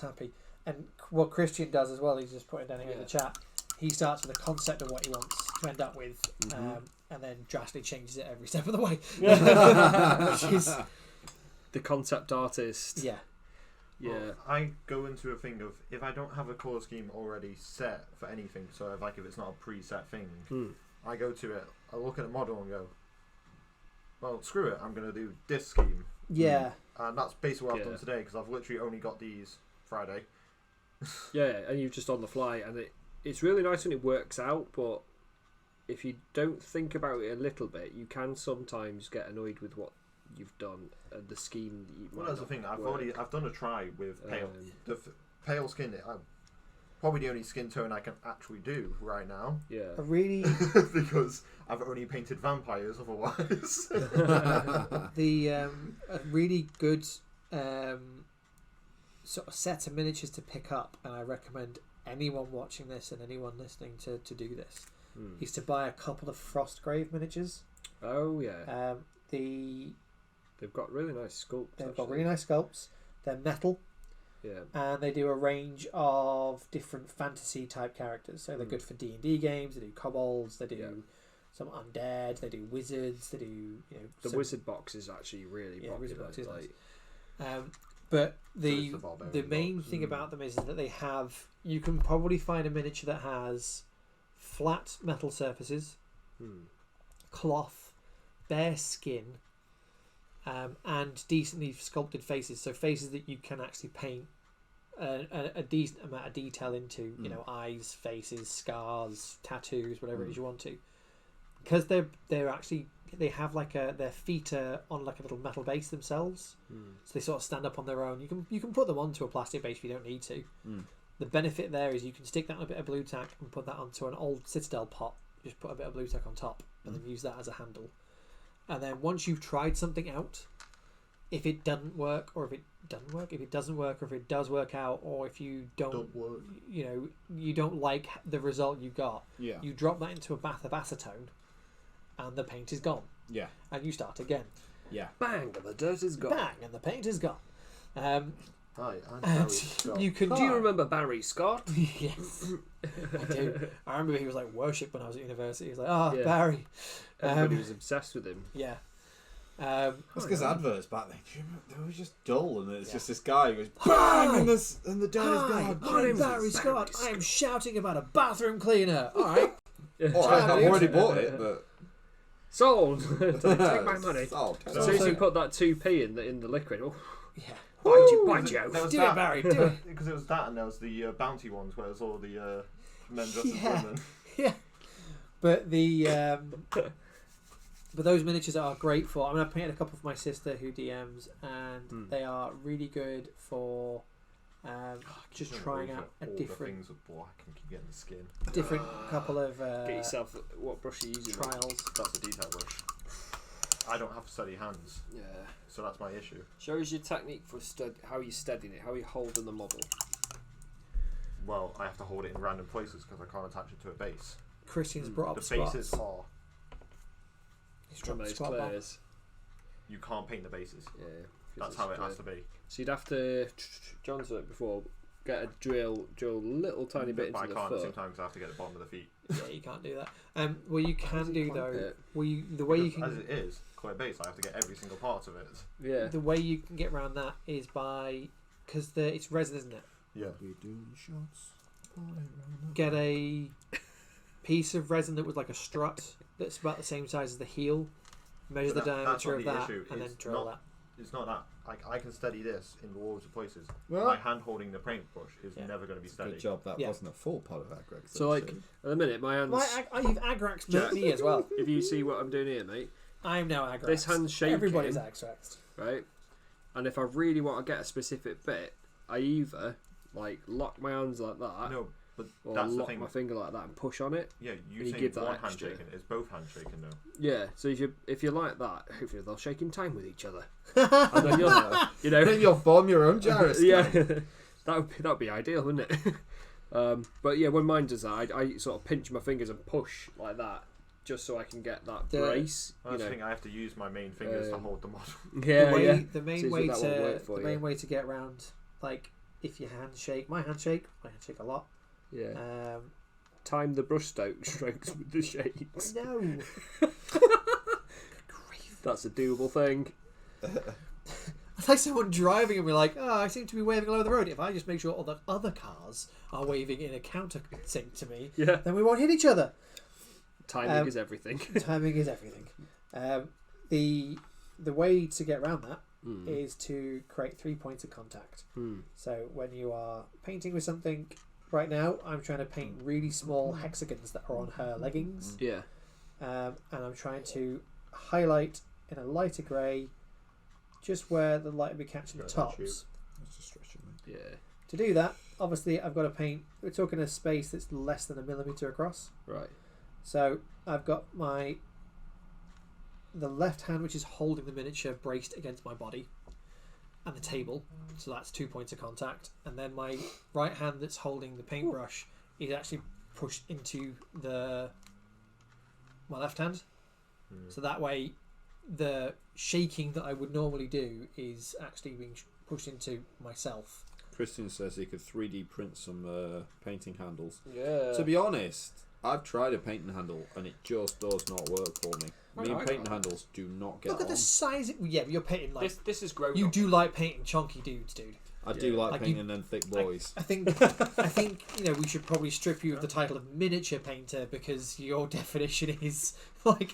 happy. And what Christian does as well, he's just putting down here in the chat. He starts with a concept of what he wants to end up with, and then drastically changes it every step of the way. Which is the concept artist. Yeah. Yeah. Well, I go into a thing of if I don't have a colour scheme already set for anything, so if it's not a preset thing, I go to it, I look at the model and go, well, screw it, I'm going to do this scheme. Yeah. And that's basically what I've done today, because I've literally only got these Friday. Yeah, and you're just on the fly, and it's really nice when it works out, but if you don't think about it a little bit, you can sometimes get annoyed with what you've done and the scheme that you Well, that's the thing. I've done a try with pale. The pale skin. Probably the only skin tone I can actually do right now. Yeah. A really because I've only painted vampires otherwise. a really good sort of set of miniatures to pick up, and I recommend anyone watching this and anyone listening to do this is to buy a couple of Frostgrave miniatures. Oh yeah. They've got really nice sculpts. They've got really nice sculpts. They're metal. Yeah. And they do a range of different fantasy type characters. So they're good for D&D games. They do kobolds. They do some undead. They do wizards. They do the wizard box is actually really popular. Wizard box is nice. But the main thing about them is that they have. You can probably find a miniature that has flat metal surfaces, cloth, bare skin, and decently sculpted faces. So faces that you can actually paint a decent amount of detail into. Eyes, faces, scars, tattoos, whatever it is you want to. Because they have like their feet are on like a little metal base themselves, so they sort of stand up on their own. You can put them onto a plastic base if you don't need to. The benefit there is you can stick that on a bit of blue tack and put that onto an old Citadel pot. Just put a bit of blue tack on top and then use that as a handle. And then once you've tried something out, if it doesn't work, or if it doesn't work, if it doesn't work, or if it does work out, or if you don't work, you don't like the result you got, you drop that into a bath of acetone, and the paint is gone. Yeah. And you start again. Yeah. Bang, and the dirt is gone. Bang, and the paint is gone. Hi, I'm Barry Scott. You can. Do you remember Barry Scott? Yes, I do. I remember he was like worship when I was at university. He was like, Barry. Everybody was obsessed with him. Yeah. That's because adverts back then, they were just dull, and it's just this guy who goes bang, and the dad is gone. My name's Barry Scott. I am shouting about a bathroom cleaner. All right. I've already bought it, but sold. Take my money. sold. As soon as you put that 2p in the liquid, Yeah. why did you buy Joe? Do it, Barry. Do it. Because it was that, and there was the bounty ones where there's all the men dressed as women. Yeah. But but those miniatures are great for. I mean, I painted a couple for my sister who DMs, and they are really good for just trying out a different things with black and keep getting the skin. Different couple of Get yourself what brush are you using? trials. That's a detail brush. I don't have steady hands, Yeah. so that's my issue. Show us your technique for how you steadying it, how you holding the model. Well, I have to hold it in random places because I can't attach it to a base. Christian's brought up The squats. bases are. He's From dropped those squat bar. clears. You can't paint the bases. Yeah. That's how it has to be. So you'd have to, John's done it before, get a drill a little tiny bit But into I the can't at the foot. same time because I have to get the bottom of the feet. Yeah, you can't do that. Well, you can do though. it? The way you Because can as it is clear base, I have to get every single part of it. Yeah. the way you can get around that is by because it's resin, isn't it? Yeah. We're doing shots. Get a piece of resin that was like a strut that's about the same size as the heel. Measure But the that's diameter not of the that, issue. and then It's drill not- that. It's not that. I can steady this in loads of places. Well, My hand holding the paintbrush is Yeah. never going to be steady. Good job. That Yeah. wasn't a full pot of aggregate. So like at the minute, my hands. You've Agraxed me as well. If you see what I'm doing here, mate, I'm now Agraxed. this hand's shaking. Everybody's Agraxed. right? And if I really want to get a specific bit, I either like lock my hands like that, No, but or that's the lock thing. my finger like that and push on it. Yeah, you you say give that one hand extra. shaking. It's both hands shaking though. Yeah. So if you like that, hopefully they'll shake in time with each other. And then then you'll form your own gyrus. yeah, that'd be ideal, wouldn't it? But yeah, when mine does that, I sort of pinch my fingers and push like that, just so I can get that brace. I think I have to use my main fingers to hold the model. Yeah, The main way to get around, like if your hands shake, my hands shake a lot. Yeah. Time the brush strokes with the shakes. No. That's a doable thing. It's like someone driving and we're like, I seem to be waving along the road. If I just make sure all the other cars are waving in a counter sync to me, then we won't hit each other. Timing is everything. Timing is everything. The way to get around that is to create 3 points of contact. So when you are painting with something, right now I'm trying to paint really small hexagons that are on her leggings. Yeah. And I'm trying to highlight in a lighter grey just where the light will be catching the tops. That's just stretching me. Yeah. To do that, obviously I've got to paint, we're talking a space that's less than 1 millimetre across. Right. So I've got the left hand, which is holding the miniature, braced against my body and the table, so that's 2 points of contact, and then my right hand that's holding the paintbrush is actually pushed into my left hand, so that way the shaking that I would normally do is actually being pushed into myself. Christian says he could 3D print some painting handles. Yeah. To be honest, I've tried a painting handle and it just does not work for me. Me and painting handles do not get Look at on. the size. Yeah, but you're painting like this is grown. you up. do like painting chunky dudes, dude. I do like you- painting them thick boys. I think we should probably strip you of the title of miniature painter because your definition is like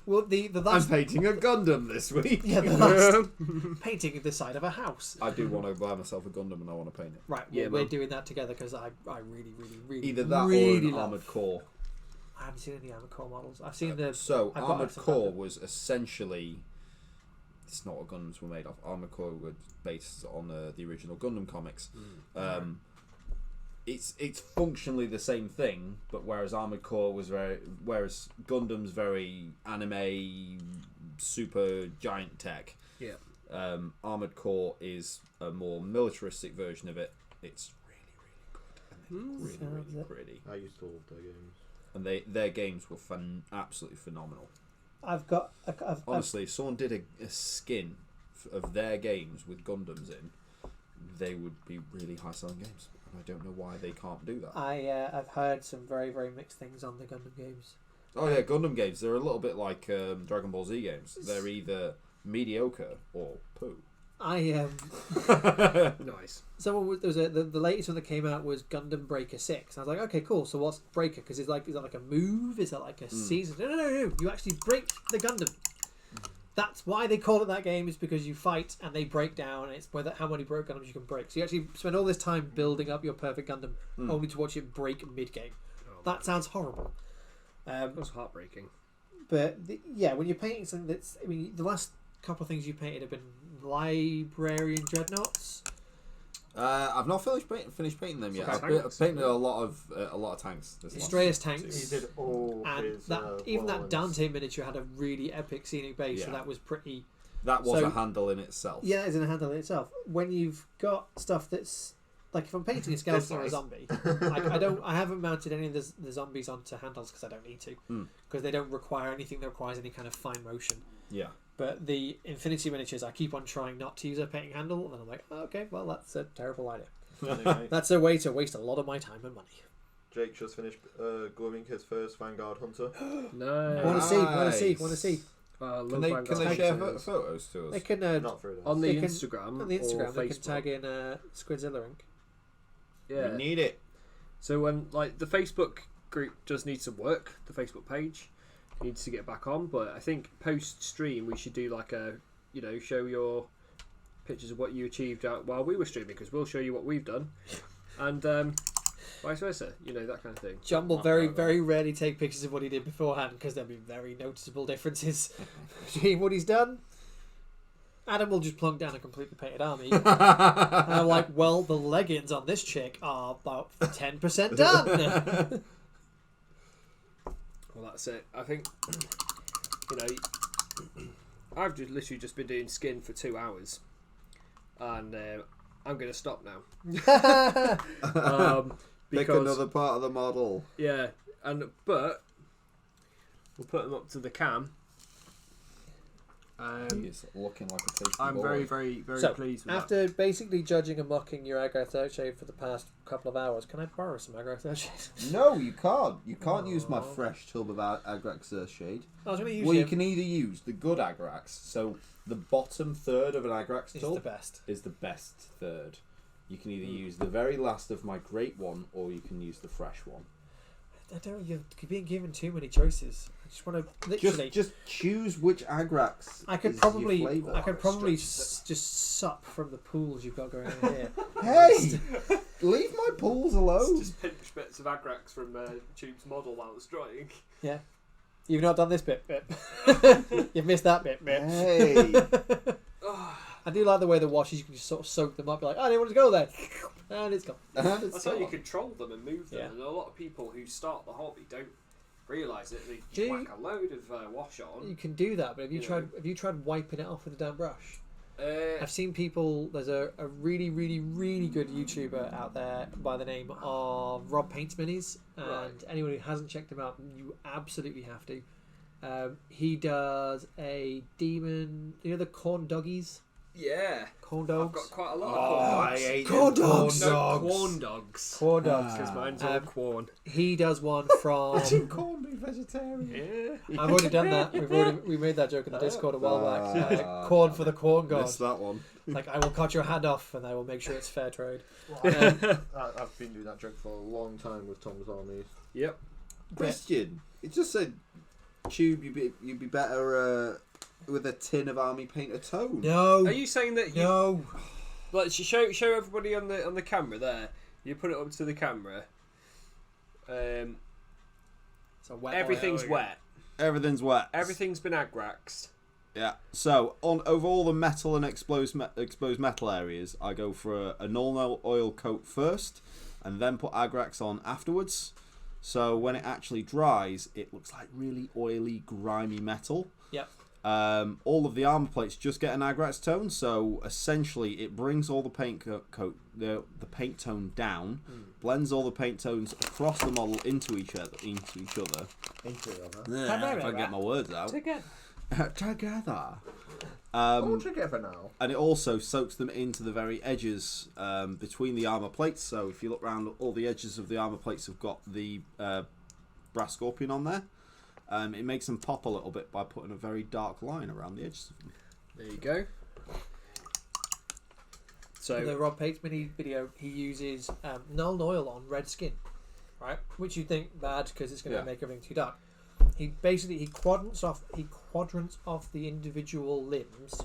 well the I'm last painting a Gundam this week. yeah the last painting of the side of a house. I do want to buy myself a Gundam and I want to paint it. Right, Yeah, we're man. doing that together because I really Either that really or an love- Armoured Core. I haven't seen any Armored Core models. I've seen the So I've got Armoured some Core Gundam. was essentially, it's not what Gundams were made of. Armoured Core was based on the original Gundam comics. It's functionally the same thing, but whereas Armoured Core was whereas Gundam's very anime, super giant tech. Yeah. Armoured Core is a more militaristic version of it. It's really good and Sounds really it. pretty. I used to love their games. And their games were absolutely phenomenal. I've got Honestly, if someone did a skin of their games with Gundams in, they would be really high selling games. And I don't know why they can't do that. I've heard some very very mixed things on the Gundam games. Oh yeah, Gundam games, they're a little bit like Dragon Ball Z games. They're either mediocre or poo. Nice. Someone there was the latest one that came out was Gundam Breaker 6. I was like, okay, cool. So what's Breaker? Because is that like a move? Is that like a season? No. You actually break the Gundam. That's why they call it that game. Is because you fight and they break down. And it's how many broke Gundams you can break. So you actually spend all this time building up your perfect Gundam, only to watch it break mid game. That sounds horrible. That was heartbreaking. But when you're painting something that's, the last couple of things you painted have been Librarian Dreadnoughts. I've not finished painting them yet. I've painted a lot of tanks. Straya's tanks. He did all his, that Dante miniature had a really epic scenic base, so that was pretty. That was a handle in itself. Yeah, it's a handle in itself. When you've got stuff that's like, if I'm painting a skeleton or a zombie, I haven't mounted any of the zombies onto handles because I don't need to, because they don't require anything that requires any kind of fine motion. Yeah. But the Infinity miniatures, I keep on trying not to use a painting handle, and I'm like, oh, okay, well, that's a terrible idea. That's a way to waste a lot of my time and money. Jake just finished gluing his first Vanguard Hunter. No. Want to see. Can they share photos to us? They can Not through on the Instagram. On the Instagram, or they Facebook. can tag in SquidZillaInk. Yeah. We need it. So when the Facebook group does need some work, the Facebook page needs to get back on. But I think post stream we should do like a show your pictures of what you achieved out while we were streaming, because we'll show you what we've done, and vice versa. That kind of thing. John will very, very rarely take pictures of what he did beforehand because there'll be very noticeable differences between what he's done. Adam will just plunk down a completely painted army. And I'm like, well, the leggings on this chick are about 10% done. Well, that's it. I think I've literally just been doing skin for 2 hours, and I'm going to stop now. Pick another part of the model. Yeah, but we'll put them up to the cam. He's looking like a tasty I'm boy. very, very, very pleased with after basically judging and mocking your Agrax Earthshade for the past couple of hours, can I borrow some Agrax Earthshade? No, you can't. You can't use my fresh tub of Agrax Earthshade. I was going to use you can either use the good Agrax, so the bottom third of an Agrax tub is the best third. You can either use the very last of my great one, or you can use the fresh one. I don't. You're being given too many choices. I just want to literally just choose which Agrax. I could probably just sup from the pools you've got going on here. Hey, leave my pools alone. Just pinch bits of Agrax from Tube's model while it's drying. Yeah, you've not done this bit. You've missed that bit. Hey. I do like the way the washes, you can just sort of soak them up. You're like, I didn't want to go there. And it's gone. That's how you control them and move them. Yeah. And a lot of people who start the hobby don't realise it. They whack a load of wash on. You can do that, but have you tried wiping it off with a damp brush? I've seen people. There's a really, really, really good YouTuber out there by the name of Rob Paints Minis, and anyone who hasn't checked him out, you absolutely have to. He does a demon. The corn doggies. Yeah. Corn dogs. I've got quite a lot of corn dogs. I hate corn dogs. No, corn dogs. Corn dogs. Because mine's all corn. He does one from. Corn be vegetarian. Yeah. I've already done that. We made that joke in the Discord a while back. Corn for the corn god. Missed that one. Like, I will cut your hand off and I will make sure it's fair trade. I've been doing that joke for a long time with Tom's armies. Yep. Christian, it just said, Tube, you'd be better with a tin of army paint a tone. No. Are you saying that you... No. Like, show everybody on the camera there. You put it up to the camera. It's a wet everything's wet. Everything's wet. Everything's been agraxed. Yeah. So over all the metal and exposed metal areas, I go for a null oil coat first, and then put Agrax on afterwards. So when it actually dries, it looks like really oily, grimy metal. Yep. All of the armor plates just get an Agrax tone, so essentially it brings all the paint the paint tone down, blends all the paint tones across the model into each other. Yeah, if I get my words out. Together. Together. All together now. And it also soaks them into the very edges between the armor plates. So if you look around, all the edges of the armor plates have got the brass scorpion on there. It makes them pop a little bit by putting a very dark line around the edges of them. There you go. So the Rob Pates mini video, he uses Null oil on red skin, right? Which you think bad because it's going to make everything too dark. He quadrants off the individual limbs,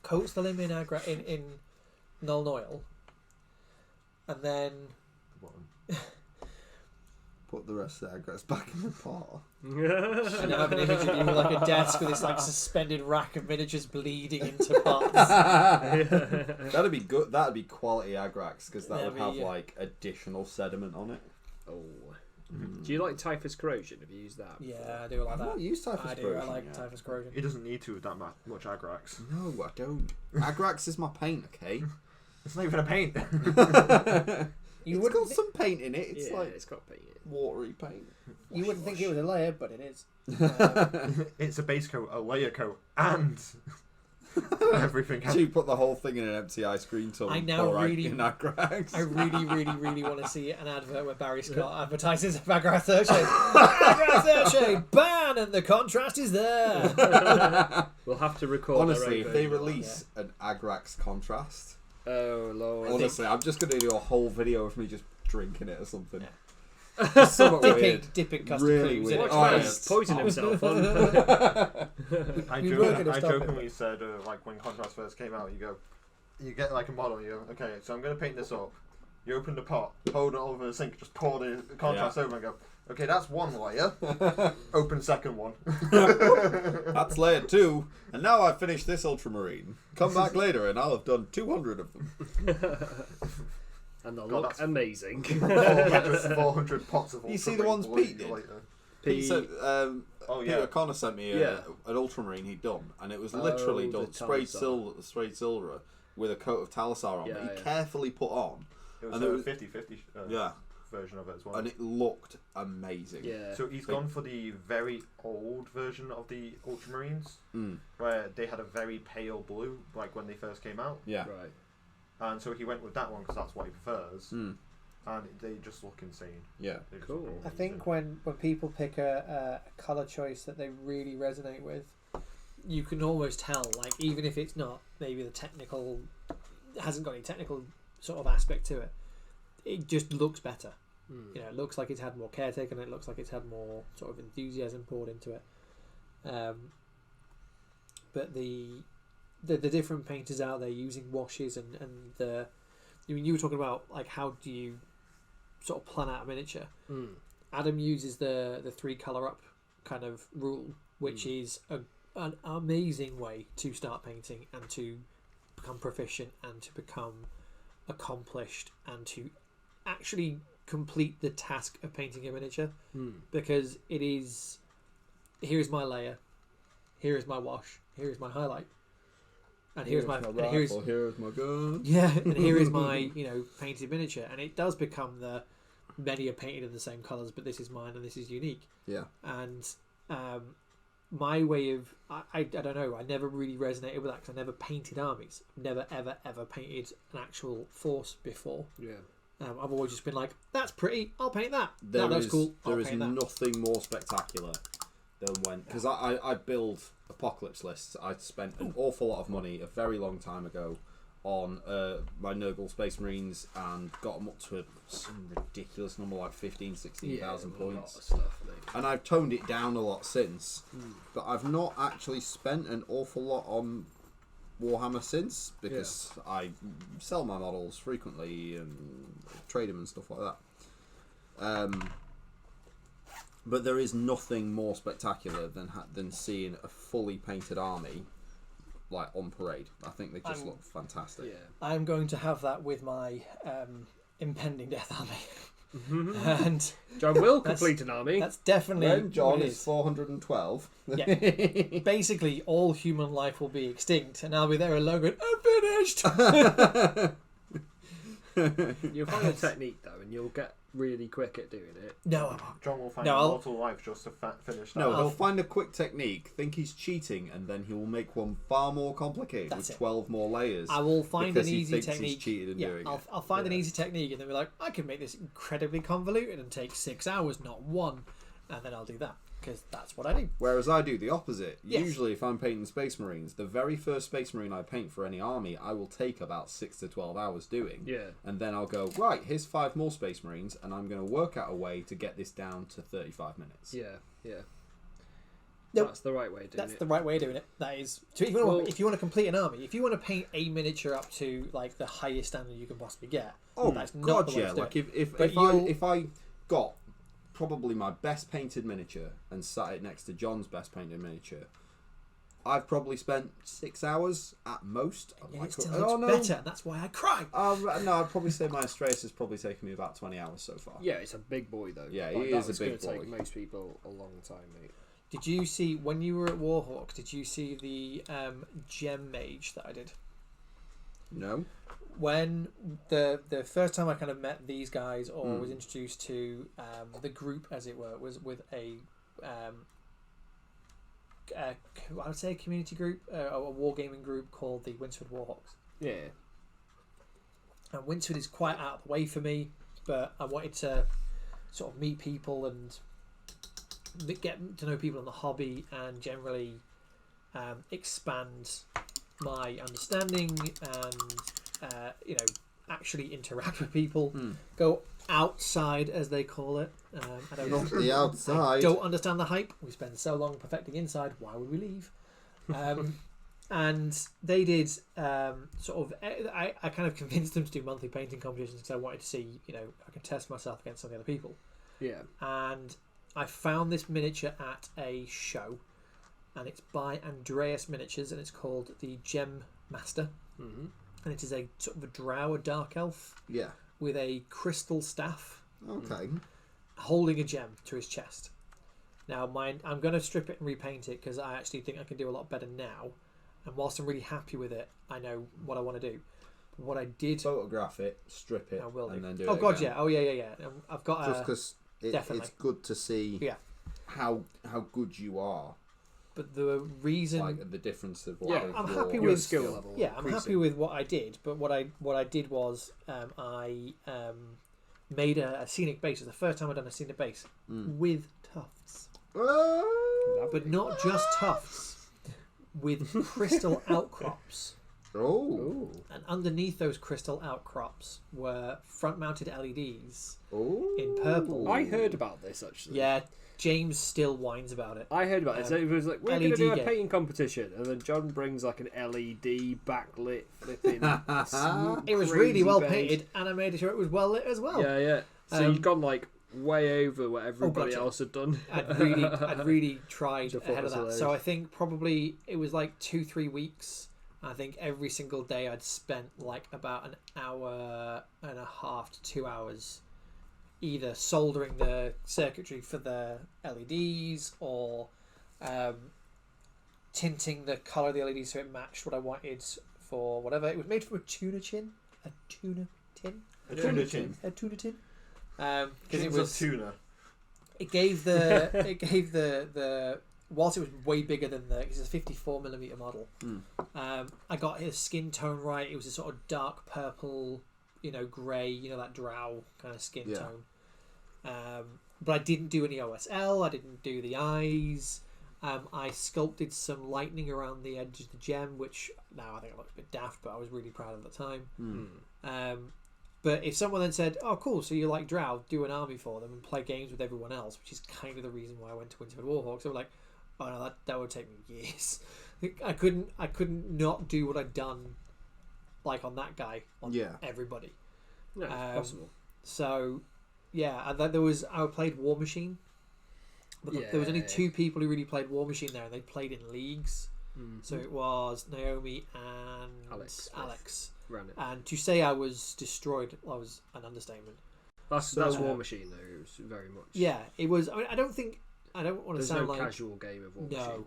coats the limb in Null oil, and then put the rest of the Agrax back in the pot. and I have an image of you like a desk with this like suspended rack of miniatures bleeding into pots. That'd be good. That'd be quality Agrax because that would have like additional sediment on it. Oh. Do you like typhus corrosion? Have you used that? Yeah, I do like that. I've not used typhus corrosion. I like typhus corrosion. He doesn't need to with that much Agrax. No, I don't. Agrax is my paint, okay? It's not even a paint. It's got some paint in it. It's it's got paint in it. Watery paint. You wouldn't think it was a layer, but it is. It's a base coat, a layer coat, and everything. So you put the whole thing in an empty ice cream tub. I now really, in Agrax. I really want to see an advert where Barry Scott advertises Agrax Thirshade. Agrax Thirshade, ban, and the contrast is there. We'll have to record. Honestly, if they release an Agrax contrast, oh lord! Honestly, I'm just gonna do a whole video of me just drinking it or something. Yeah. Just something weird. Dipping custard Really creams weird. in it. Watch Chris poison himself. I We were gonna stop it, jokingly said, like when Contrast first came out, you get like a model. You go, okay, so I'm going to paint this up. You open the pot, hold it over the sink, just pour the contrast over, and go, okay, that's one layer. Open second one. That's layer 2, and now I've finished this ultramarine. Come back later, and I'll have done 200 of them. And they'll look amazing. 400 pots of You see the ones Pete did? Peter O'Connor sent me an ultramarine he'd done, and it was literally done sprayed silver with a coat of Talisar on that he carefully put on. It was a 50-50 version of it as well. And it looked amazing. Yeah. So he's gone for the very old version of the Ultramarines, where they had a very pale blue, like when they first came out. Yeah. Right. And so he went with that one because that's what he prefers. And they just look insane. Yeah. Cool. I think when people pick a colour choice that they really resonate with, you can almost tell, like, even if it's not maybe the technical, hasn't got any technical sort of aspect to it, it just looks better. You know, it looks like it's had more care taken, it looks like it's had more sort of enthusiasm poured into it. But the different painters out there using washes and the, I mean, you were talking about like how do you sort of plan out a miniature. Adam uses the 3 colour up kind of rule, which is an amazing way to start painting and to become proficient and to become accomplished and to actually complete the task of painting a miniature, because it is, here is my layer, here is my wash, here is my highlight, and here's my rifle, here's my gun. Yeah, and here is my painted miniature, and it does become the many are painted in the same colours, but this is mine and this is unique. Yeah. And my way of I don't know, I never really resonated with that because I never painted armies. I've never ever painted an actual force before. Yeah. I've always just been like, that's pretty, I'll paint that. That looks cool. There is nothing more spectacular than when, because I build apocalypse lists. I spent an awful lot of money a very long time ago on my Nurgle Space Marines and got them up to some ridiculous number, like 16,000 points. Stuff, and I've toned it down a lot since, but I've not actually spent an awful lot on Warhammer since, because I sell my models frequently and trade them and stuff like that. But there is nothing more spectacular than seeing a fully painted army like on parade. I think they just look fantastic. Yeah. I'm going to have that with my impending death army. And John will complete an army. That's definitely When John what it is 412. Yeah. Basically, all human life will be extinct, and I'll be there alone going, I'm finished! You'll find a technique, though, and you'll get really quick at doing it. No, I won't. John will find No, immortal life just to finish that. No, he'll find a quick technique, think he's cheating, and then he will make one far more complicated That's with it. 12 more layers. I will find because an he easy thinks technique. He's cheated in doing it. I'll find an easy technique, and then be like, I can make this incredibly convoluted and take 6 hours, not 1, and then I'll do that. because that's what I do. Whereas I do the opposite. Yes. Usually, if I'm painting Space Marines, the very first Space Marine I paint for any army, I will take about 6 to 12 hours doing. Yeah. And then I'll go, right, here's 5 more Space Marines, and I'm going to work out a way to get this down to 35 minutes. Yeah. Nope. That's the right way of doing That's it. the right way of doing it. That is, so if you want to complete an army, if you want to paint a miniature up to like the highest standard you can possibly get, Oh, that's God, not the way yeah. to do Like, it. if I got probably my best painted miniature and sat it next to John's best painted miniature, I've probably spent 6 hours at most. Yeah, it still looks better, and that's why I cry. No, I'd probably say my Astreus has probably taken me about 20 hours so far. Yeah, it's a big boy though. Yeah, like, he is a big It's going to boy. take most people a long time, mate. Did you see, when you were at Warhawk, did you see the gem mage that I did? No. When the first time I kind of met these guys or was introduced to the group, as it were, was with I would say a community group, a wargaming group called the Winsford Warhawks. Yeah. And Winsford is quite out of the way for me, but I wanted to sort of meet people and get to know people in the hobby and generally expand my understanding and actually interact with people, go outside as they call it. I don't Not the outside. I don't understand the hype. We spend so long perfecting inside. Why would we leave? And they did I kind of convinced them to do monthly painting competitions because I wanted to see if I could test myself against some of the other people. Yeah. And I found this miniature at a show, and it's by Andreas Miniatures, and it's called the Gem Master. Mm-hmm. And it is a sort of a drow, a dark elf, Yeah. with a crystal staff, Okay. holding a gem to his chest. Now, I'm going to strip it and repaint it because I actually think I can do a lot better now. And whilst I'm really happy with it, I know what I want to do. But what I did, Photograph it, strip it, I will do. and then do it. Oh God, again. yeah. Oh yeah. I've got Just because definitely. it's good to see how good you are. But the reason, Like the difference of I'm your happy Your with skill level. yeah, I'm happy with what I did. But what I did was I made a scenic base. It's the first time I've done a scenic base with tufts, but not just tufts, with crystal outcrops. Oh. And underneath those crystal outcrops were front-mounted LEDs Oh. in purple. I heard about this actually. Yeah, James still whines about it. I heard about it. So it was like, we're going to do a game. painting competition, and then John brings like an LED backlit flipping. It was really well painted, and I made sure it was well lit as well. Yeah. So you'd gone like way over what everybody gotcha. else had done. I'd really tried Which I thought ahead of was that. hilarious. So I think probably it was like 2-3 weeks. I think every single day I'd spent like about an hour and a half to 2 hours either soldering the circuitry for the LEDs or tinting the colour of the LEDs so it matched what I wanted for whatever. It was made from a tuna tin. A tuna tin? A tuna tin. A tuna tin. Because it Tins was of tuna. It gave the whilst it was way bigger than it's a 54mm model. I got his skin tone right. It was a sort of dark purple, grey, that drow kind of skin tone. But I didn't do any OSL. I didn't do the eyes. I sculpted some lightning around the edge of the gem, which now I think it looks a bit daft, but I was really proud at the time. But if someone then said, "Oh, cool, so you like drow, do an army for them and play games with everyone else," which is kind of the reason why I went to Winsford Warhawks, they were like, "Oh no, that would take me years. I couldn't not do what I'd done, like on that guy, on everybody." No, it's possible. So, yeah, and then I played War Machine, but there was only 2 people who really played War Machine there, and they played in leagues. So it was Naomi and Alex. Ran it. And to say I was destroyed was an understatement. That's War Machine though. It was very much. Yeah, it was. I mean, I don't want to sound no like casual game of War Machine. No,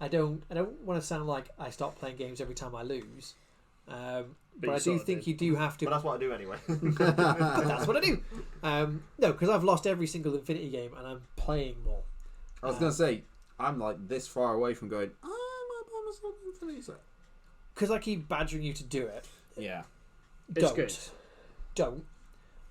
I don't want to sound like I stop playing games every time I lose. But I do think you do have to. But that's what I do anyway. That's what I do. No, because I've lost every single Infinity game and I'm playing more. I was going to say, I'm like this far away from going, I might buy myself Infinity. Because I keep badgering you to do it. Yeah. It's good. Don't.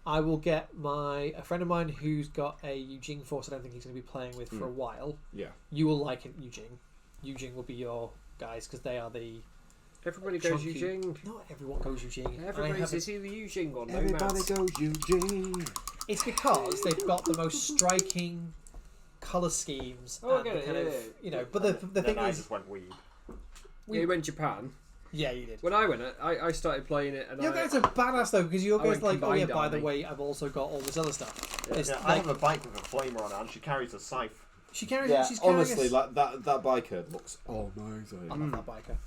I will get a friend of mine who's got a Eugene force. I don't think he's going to be playing with for a while. Yeah. You will like it, Eugene. Eugene will be your guys because they are the. Everybody goes Eugene. Not everyone goes Eugene. Everybody's either Eugene or Everybody goes Eugene. It's because they've got the most striking colour schemes. Oh, and I get the it. You know, but the thing I is, just went weeb. You went Japan. yeah, you did. When I went, I started playing it, and Your guys are badass though because your I guys went like, oh yeah, combined by the army. way, I've also got all this other stuff. Yeah. It's Yeah, I like, have a bike with a flamer on it, and she carries a scythe. she carries. Yeah, She's carrying honestly, a, like that biker looks amazing. I love that biker.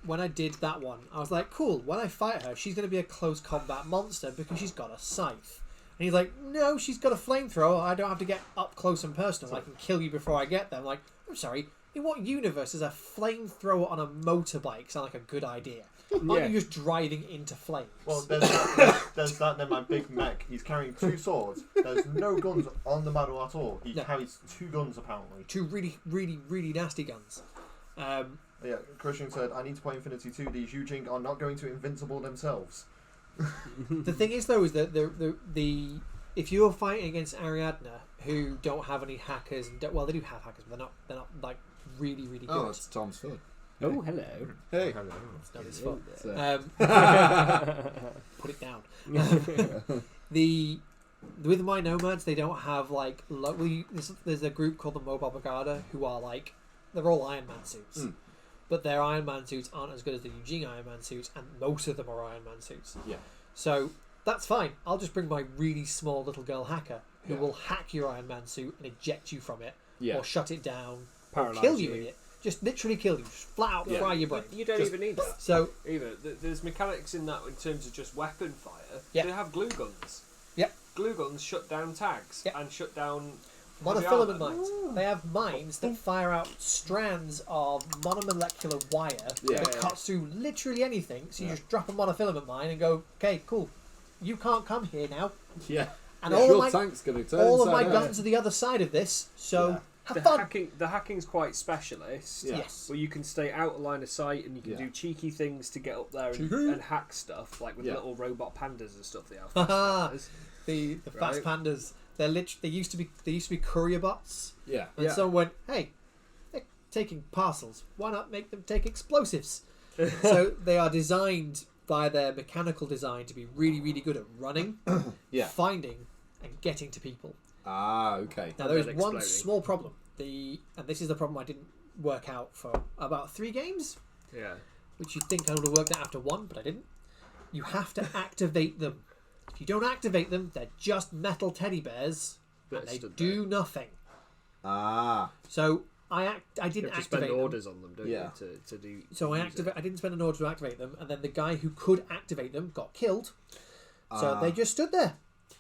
When I did that one, I was like, cool. When I fight her, she's going to be a close combat monster because she's got a scythe. And he's like, no, she's got a flamethrower. I don't have to get up close and personal. I can kill you before I get there. I'm like, I'm sorry. In what universe is a flamethrower on a motorbike sound like a good idea? Aren't you just driving into flames? Well, there's that, then my big mech. He's carrying 2 swords. There's no guns on the model at all. He carries 2 guns, apparently. 2 really, really, really nasty guns. Yeah, Christian said, I need to play Infinity 2. These Eugene are not going to invincible themselves. The thing is, though, is that the if you're fighting against Ariadna, who don't have any hackers, and they do have hackers, but they're not like really, really good. Oh, it's Tom's foot. Oh, hello. Hey. It's not his fault. So- Put it down. With my nomads, they don't have like there's a group called the Mobile Brigada who are like they're all Iron Man suits, but their Iron Man suits aren't as good as the Eugene Iron Man suits, and most of them are Iron Man suits. Yeah. So that's fine. I'll just bring my really small little girl hacker who will hack your Iron Man suit and eject you from it, or shut it down, or kill you in it. Just literally kill you, just flat out fry your brain. You don't even need that. So either there's mechanics in that in terms of just weapon fire. Yeah. They have glue guns. Yep. Glue guns shut down tags and shut down monofilament mines. They have mines that fire out strands of monomolecular wire that cuts through literally anything. So you just drop a monofilament mine and go, okay, cool. You can't come here now. Yeah. And your tank's going to turn all of my inside out. guns are the other side of this. So have the fun. The hacking's quite specialist. Yeah. Yes. Where you can stay out of line of sight and you can do cheeky things to get up there and hack stuff, like with little robot pandas and stuff. They have fast pandas. The fast pandas. They used to be courier bots. Yeah. And someone went, hey, they're taking parcels. Why not make them take explosives? So they are designed by their mechanical design to be really, really good at running, finding, and getting to people. Ah, okay. Now there is one small problem. And this is the problem I didn't work out for about 3 games. Yeah. Which you'd think I would have worked out after 1, but I didn't. You have to activate them. If you don't activate them, they're just metal teddy bears, and they do nothing. Ah. So I didn't you have to activate spend them. orders on them, don't you? To do. So I didn't spend an order to activate them, and then the guy who could activate them got killed. So they just stood there,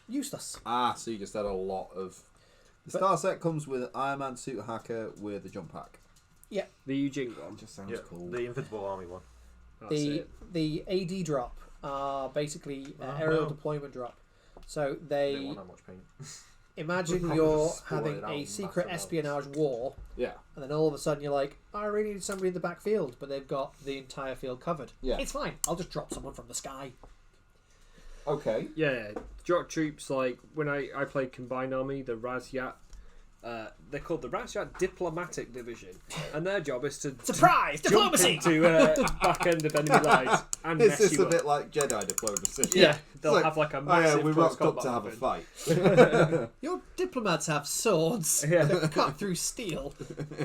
useless. Ah, so you just had a lot of. The star set comes with an Iron Man suit hacker with a jump pack. Yeah. The Eugene one Just sounds cool. The Invincible Army one. The AD drop are basically aerial deployment drop. So They don't want that much paint. imagine you're having a secret espionage war. Yeah. And then all of a sudden you're like, I really need somebody in the backfield, but they've got the entire field covered. Yeah. It's fine. I'll just drop someone from the sky. Okay. Yeah, drop troops like when I played Combined Army, the Rasyat. They're called the Rasyat Diplomatic Division, and their job is to surprise diplomacy to back end of enemy lines and Is mess this you a up. bit like Jedi diplomacy? Yeah, they'll have like a massive we close rocked up combat to have a weapon. fight. Your diplomats have swords Yeah. that cut through steel.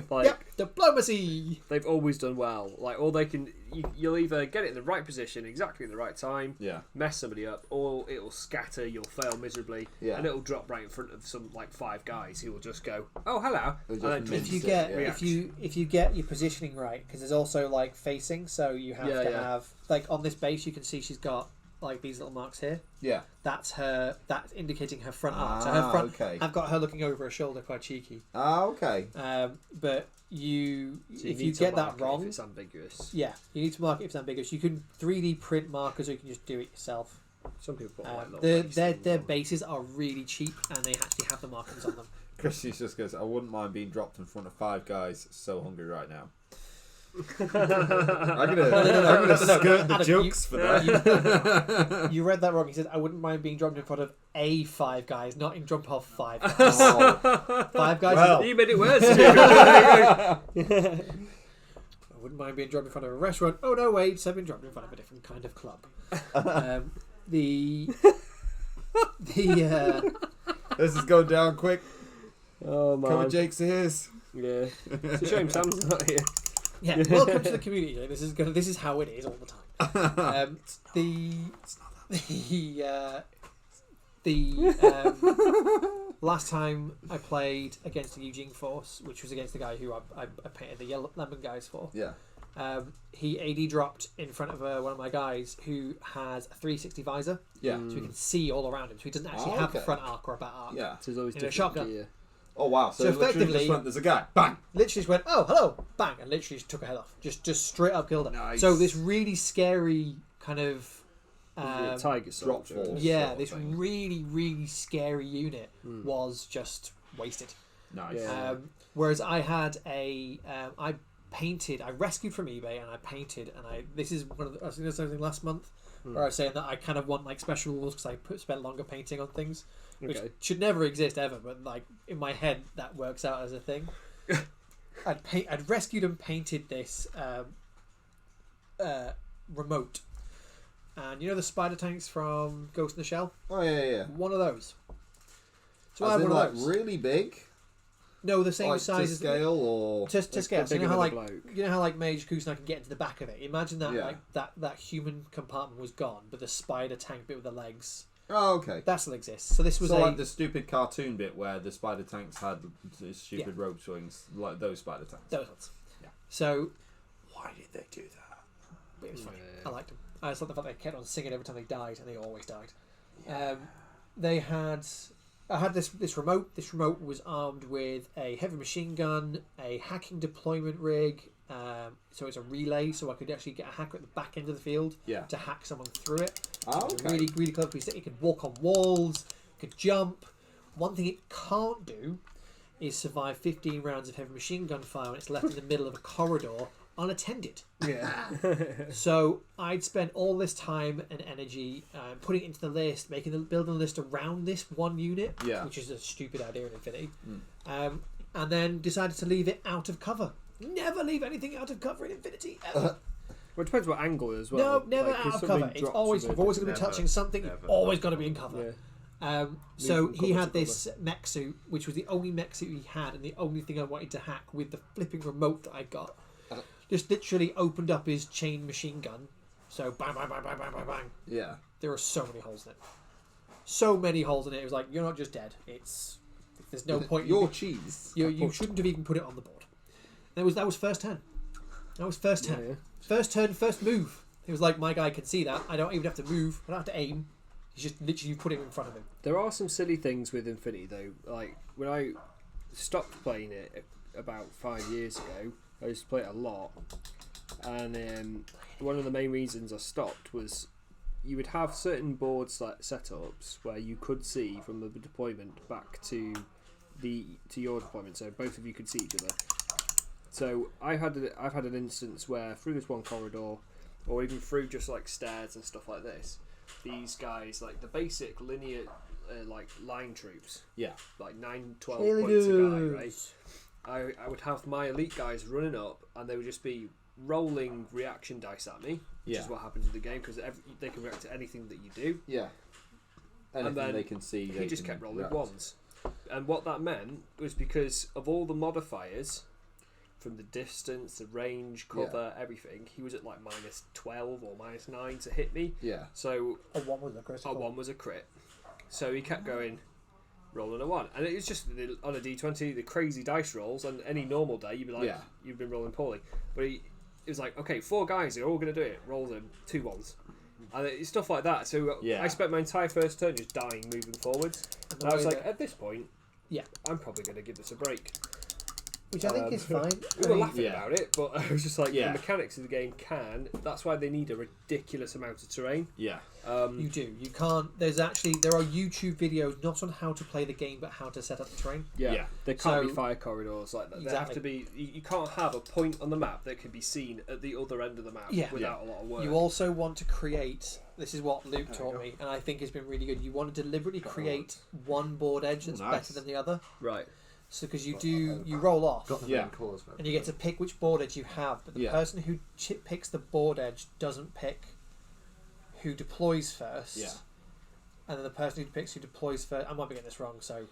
Like Yep, diplomacy. they've always done well. Like all they can, you'll either get it in the right position, exactly at the right time, Yeah. mess somebody up, or it'll scatter. You'll fail miserably, and it'll drop right in front of some like 5 guys who will just go, "Oh, hello." They'll just And then mince If you it, get yeah. if you get your positioning right, because there's also like facing, so you have to have like on this base you can see she's got like these little marks here. Yeah. That's indicating her front arm. So her front. Okay. I've got her looking over her shoulder, quite cheeky. Ah, okay. But if you need to get mark that it wrong, if it's ambiguous. yeah, you need to mark it if it's ambiguous. You can 3D print markers, or you can just do it yourself. Some people put like little Their bases are really cheap, and they actually have the markings on them. Christy just goes, I wouldn't mind being dropped in front of 5 guys. So hungry right now. I'm gonna skirt the Adam, jokes for that. You read that wrong. He said, I wouldn't mind being dropped in front of a Five Guys, not in front of Five Guys. Oh. Five Guys Well. You made it worse. I wouldn't mind being dropped in front of a restaurant. Oh, no, wait. So I've been dropped in front of a different kind of club. This is going down quick. Oh, man. Cover Jake's ears. Yeah. It's a shame Sam's not here. Yeah, welcome to the community. This is how it is all the time. Last time I played against the Eugene Force, which was against the guy who I painted the yellow lemon guys for. Yeah. He AD dropped in front of one of my guys who has a 360 visor. Yeah. So he can see all around him. So he doesn't actually have the front arc or a back arc. Yeah. So there's always In a different shotgun. gear. Oh wow! So literally effectively, just went, there's a guy. Bang! Literally just went, oh, hello, bang, and literally just took her head off. Just straight up killed her. Nice. So this really scary kind of Tiger drop soldier. force. yeah, sort of this thing. really scary unit was just wasted. Nice. Yeah. Whereas I had I rescued from eBay and I painted, and this is one of the, I think there's something last month where I was saying that I kind of want like special rules because I spent longer painting on things, which should never exist ever, but like in my head that works out as a thing. I'd rescued and painted this remote, and you know the spider tanks from Ghost in the Shell? Oh yeah. One of those. So I As had in, one like of those. really big, No, the same like size to as scale or to scale. So you know how bigger like than a bloke. you know how like Mage Kusna can get into the back of it. Imagine that Yeah. like that human compartment was gone, but the spider tank bit with the legs oh okay. that still exists. So this was So a like the stupid cartoon bit where the spider tanks had the stupid rope swings, like those spider tanks. those ones. Yeah. So Why did they do that? it was funny. Yeah. I liked them. I just thought the fact they kept on singing every time they died, and they always died. They had. I had this remote. This remote was armed with a heavy machine gun, a hacking deployment rig. So it's a relay, so I could actually get a hacker at the back end of the field Yeah. to hack someone through it. Oh, It was okay. really clever piece. It could walk on walls, could jump. One thing it can't do is survive 15 rounds of heavy machine gun fire when it's left in the middle of a corridor unattended. Yeah. So I'd spent all this time and energy putting it into the list, building a list around this one unit, Yeah. which is a stupid idea in Infinity, and then decided to leave it out of cover. Never leave anything out of cover in Infinity ever. Well, it depends what angle as well. No, never Like, if out of something cover. It's drops always with you've it- always got to be Never. touching something. Never. You've always got to be in cover. Yeah. So from he cover had to this mech suit, which was the only mech suit he had, and the only thing I wanted to hack with the flipping remote that I got. Just literally opened up his chain machine gun. So bang, bang, bang, bang, bang, bang, bang. Yeah. There are so many holes in it. So many holes in it. It was like, you're not just dead. There's no point. Your cheese. You shouldn't have even put it on the board. That was first turn. That was first turn. Yeah. First turn, first move. It was like, my guy can see that. I don't even have to move. I don't have to aim. He's just literally put him in front of him. There are some silly things with Infinity though. Like when I stopped playing it about 5 years ago, I used to play it a lot, and one of the main reasons I stopped was you would have certain boards like setups where you could see from the deployment back to your deployment, so both of you could see each other. So I've had an instance where through this one corridor, or even through just like stairs and stuff like this, these guys, like the basic linear like line troops, Yeah. like 9, 12 points a guy, right? I would have my elite guys running up, and they would just be rolling reaction dice at me, which is what happens in the game because they can react to anything that you do. Yeah. Anything then they can see. He just kept rolling ones, and what that meant was because of all the modifiers, from the distance, the range, cover, everything, he was at like -12 or -9 to hit me. Yeah. So A one was a critical. a 1 was a crit. So he kept going, rolling a 1. And it was just on a D20, the crazy dice rolls, and any normal day, you'd be like, you've been rolling poorly. But it was like, okay, 4 guys are all going to do it. Rolls them, 2 1s. And it's stuff like that. So I spent my entire first turn just dying, moving forwards. And I was like, at this point, I'm probably going to give this a break. which I think is fine. We were laughing about it, but I was just like, Yeah. the mechanics of the game that's why they need a ridiculous amount of terrain. Yeah. You do. You can't. There are YouTube videos not on how to play the game, but how to set up the terrain. Yeah. There can't be So- fire corridors like that. There have to be. You can't have a point on the map that can be seen at the other end of the map without a lot of work. You also want to create. This is what Luke taught me, and I think it's been really good. You want to deliberately create one board edge that's better than the other. Right. So because you roll off, Got the main colours, and you get to pick which board edge you have, but the person who picks the board edge doesn't pick who deploys first. Yeah. And then the person who picks who deploys first, I might be getting this wrong, so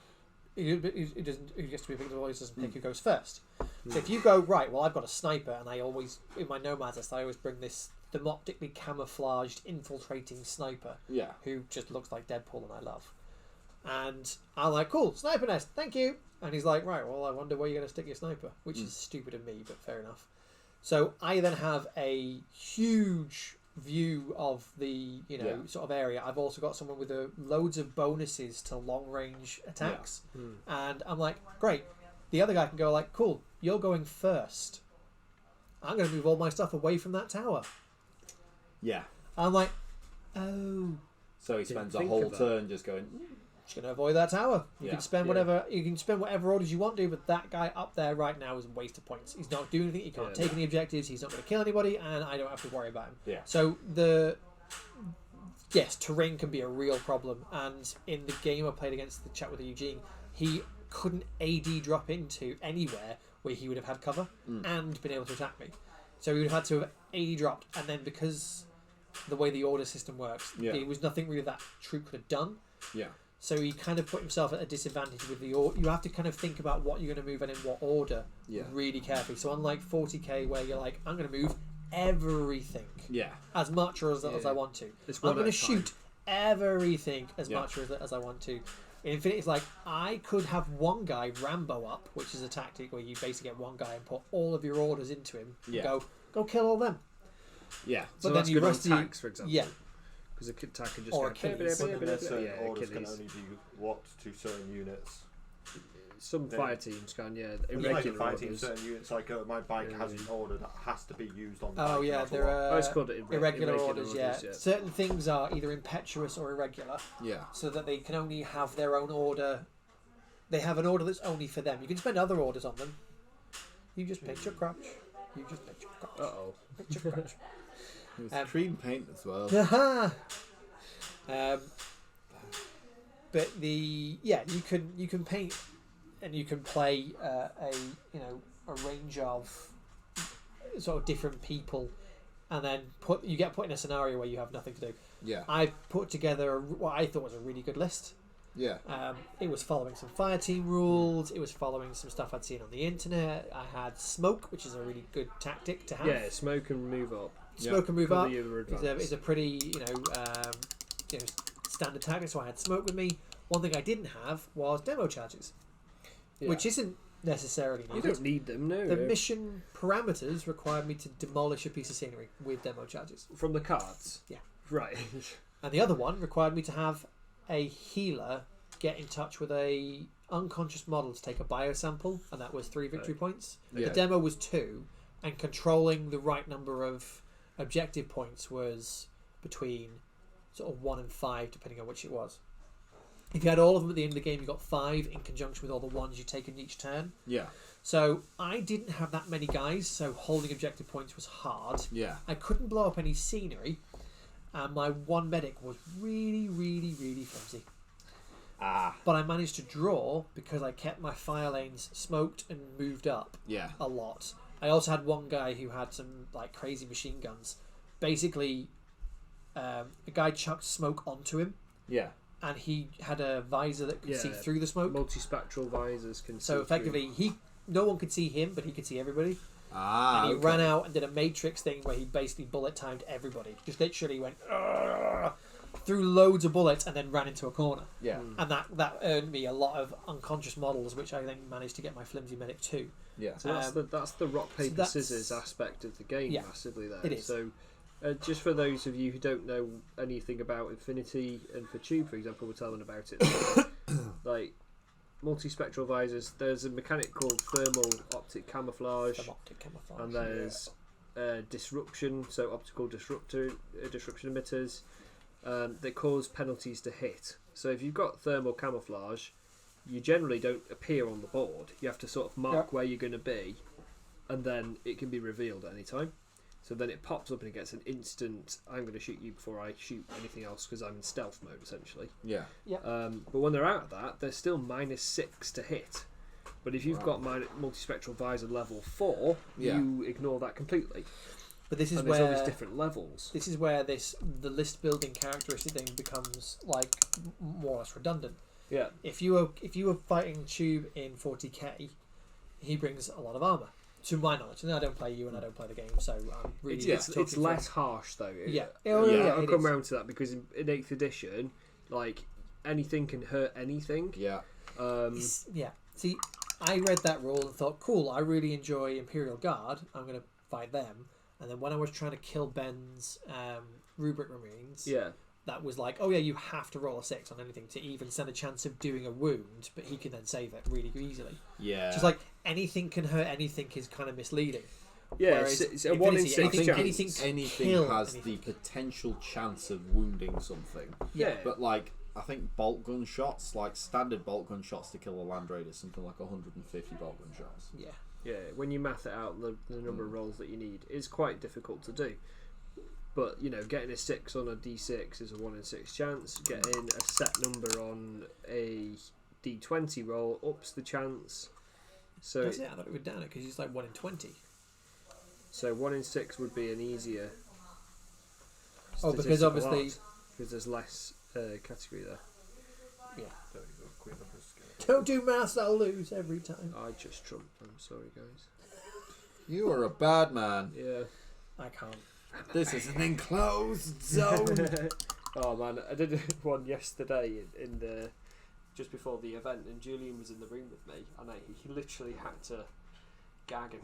it doesn't. Who gets to be picked deploys doesn't pick who goes first. So if you go right, well, I've got a sniper, and I always in my Nomad list I always bring this thermoptically camouflaged infiltrating sniper. Yeah. Who just looks like Deadpool, and I love. And I'm like, cool, sniper nest, thank you. And he's like, right, well, I wonder where you're going to stick your sniper, which is stupid of me, but fair enough. So I then have a huge view of the sort of area. I've also got someone with loads of bonuses to long range attacks, and I'm like, great. The other guy can go like, cool, you're going first. I'm going to move all my stuff away from that tower. Yeah. I'm like, oh. So he spends a whole turn just going. Just going to avoid that tower. You Yeah. can spend whatever orders you want to, but that guy up there right now is a waste of points. He's not doing anything. He can't take any objectives. He's not going to kill anybody, and I don't have to worry about him. Yeah. So terrain can be a real problem. And in the game I played against the chat with Eugene, he couldn't AD drop into anywhere where he would have had cover and been able to attack me. So he would have had to have AD dropped, and then because the way the order system works, there was nothing really that troop could have done. Yeah. So he kind of put himself at a disadvantage with the order. You have to kind of think about what you're going to move and in what order really carefully. So unlike 40k where you're like, I'm going to move everything as much or as I want to. I'm going to shoot everything as much or as I want to. In Infinity, it's like, I could have one guy Rambo up, which is a tactic where you basically get one guy and put all of your orders into him and go kill all them. Yeah. So but that's then you good on rusty tanks, for example. Yeah. Because a attack can just Or go... Achilles. But then there's certain Yeah, orders can Achilles. only be locked to certain units. Some fire teams can, Like irregular fighting orders. certain units, like my bike has an order that has to be used on. Oh bike, yeah, not a there lot. are It's called irregular orders. Yeah, certain things are either impetuous or irregular. Yeah. So that they can only have their own order. They have an order that's only for them. You can spend other orders on them. You just pick your crotch. You just pick your crotch. Uh-oh. Pick your crotch. There's cream paint as well. But you can paint and you can play a range of sort of different people, and then you get put in a scenario where you have nothing to do. Yeah. I put together what I thought was a really good list. Yeah. It was following some fire team rules. It was following some stuff I'd seen on the internet. I had smoke, which is a really good tactic to have. Yeah, smoke and move up. Smoke and move Cover up your advance. is a pretty standard tactic. So I had smoke with me. One thing I didn't have was demo charges, which isn't necessarily needed. You don't need them, no. The mission parameters required me to demolish a piece of scenery with demo charges. From the cards? Yeah. Right. And the other one required me to have a healer get in touch with a unconscious model to take a biosample, and that was 3 victory points. Yeah. The demo was 2, and controlling the right number of objective points was between sort of 1 and 5, depending on which it was. If you had all of them at the end of the game, you got 5 in conjunction with all the ones you take in each turn. Yeah. So I didn't have that many guys, so holding objective points was hard. Yeah. I couldn't blow up any scenery, and my one medic was really, really, really flimsy. But I managed to draw because I kept my fire lanes smoked and moved up a lot. I also had one guy who had some like crazy machine guns. Basically, a guy chucked smoke onto him. Yeah. And he had a visor that could see through the smoke. Multispectral visors can see So effectively, no one could see him, but he could see everybody. And he ran out and did a Matrix thing where he basically bullet timed everybody. Just literally went threw loads of bullets and then ran into a corner. Yeah. And that earned me a lot of unconscious models, which I then managed to get my flimsy medic to. Yeah. So that's the rock paper scissors aspect of the game massively there. It is. So just for those of you who don't know anything about Infinity and for Tube, for example, we're telling about it. Like multispectral visors. There's a mechanic called thermal optic camouflage, and there's disruption, so optical disruption emitters that cause penalties to hit. So if you've got thermal camouflage, you generally don't appear on the board. You have to sort of mark where you're going to be, and then it can be revealed at any time. So then it pops up and it gets an instant, I'm going to shoot you before I shoot anything else because I'm in stealth mode, essentially. Yeah. But when they're out of that, they're still -6 to hit. But if you've got multispectral visor level 4, you ignore that completely. But this is and where there's all these different levels. This is where the list building characteristic thing becomes like more or less redundant. Yeah. If you were fighting Tube in 40k, he brings a lot of armor. To my knowledge, and I don't play you and I don't play the game, so I'm really it's less harsh though. I'll come round to that because in 8th edition, like anything can hurt anything. Yeah. See, I read that rule and thought, cool, I really enjoy Imperial Guard. I'm going to fight them. And then when I was trying to kill Ben's Rubric Marines, that was like, oh yeah, you have to roll a 6 on anything to even stand a chance of doing a wound, but he can then save it really easily. Yeah. Just like anything can hurt anything is kind of misleading. Yeah, it's a 1 in 6 chance. Anything has the potential chance of wounding something. Yeah. But like, I think bolt gun shots, like standard bolt gun shots to kill a Land Raider, something like 150 bolt gun shots. Yeah. Yeah, when you math it out, the number of rolls that you need is quite difficult to do. But, you know, getting a 6 on a D6 is a 1 in 6 chance. Getting a set number on a D20 roll ups the chance. So Does it? I thought it would down it because it's like 1 in 20. So 1 in 6 would be an easier. Oh, because obviously. Because there's less category there. Yeah. Don't do maths, I'll lose every time. I just trumped. I'm sorry, guys. You are a bad man. Yeah. I can't. This is an enclosed zone. Oh man, I did one yesterday in the just before the event, and Julian was in the room with me, and he literally had to gag and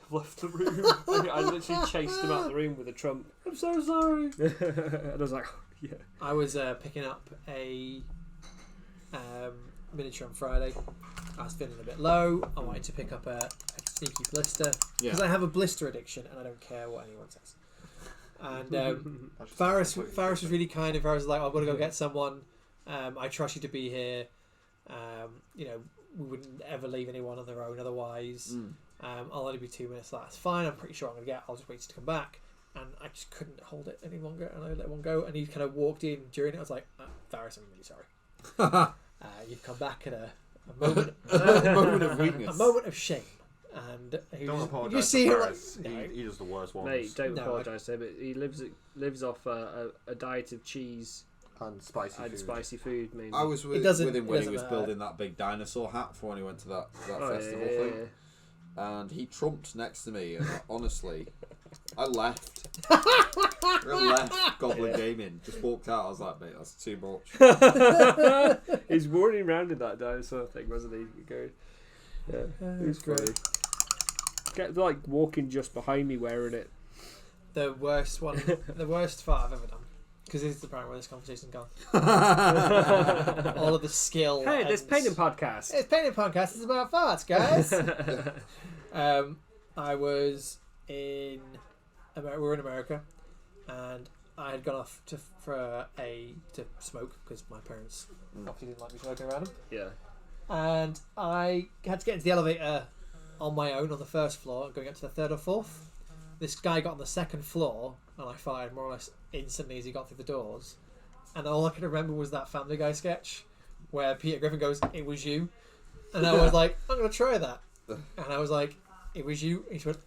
left the room. I literally chased him out of the room with a trump. I'm so sorry. And I was like, oh, yeah. I was picking up a miniature on Friday. I was feeling a bit low. I wanted to pick up a sneaky blister because I have a blister addiction, and I don't care what anyone says. And Faris was really kind. And Faris was like, "I've got to go get someone. I trust you to be here. You know, we wouldn't ever leave anyone on their own otherwise. I'll only be 2 minutes. That's fine. I'm pretty sure I'm gonna get. I'll just wait to come back." And I just couldn't hold it any longer, and I let one go. And he kind of walked in during it. I was like, "Faris, I'm really sorry. You've come back at a moment, a moment of weakness, a moment of shame." And don't apologise. You see him like, he does the worst ones. Mate, don't apologise to him. He lives off a diet of cheese and spicy food. Mainly. I was with him when he was building that big dinosaur hat for when he went to that festival thing. And he trumped next to me, and honestly, I left. I left Goblin Gaming. Just walked out. I was like, mate, that's too much. He's running around in that dinosaur thing, wasn't he? Yeah, it was funny. Kept like walking just behind me wearing it. The worst one, the worst fart I've ever done. Because this is the point where this conversation's gone. All of the skill. Hey, this painting podcast. It's painting podcast. It's about farts, guys. I was in America. We were in America, and I had gone off to smoke because my parents obviously didn't like me smoking around them. Yeah. And I had to get into the elevator on my own on the first floor, going up to the third or fourth. This guy got on the second floor, and I fired more or less instantly as he got through the doors. And all I could remember was that Family Guy sketch where Peter Griffin goes, "It was you," and I was like, "I'm gonna try that." And I was like, "It was you." And he went,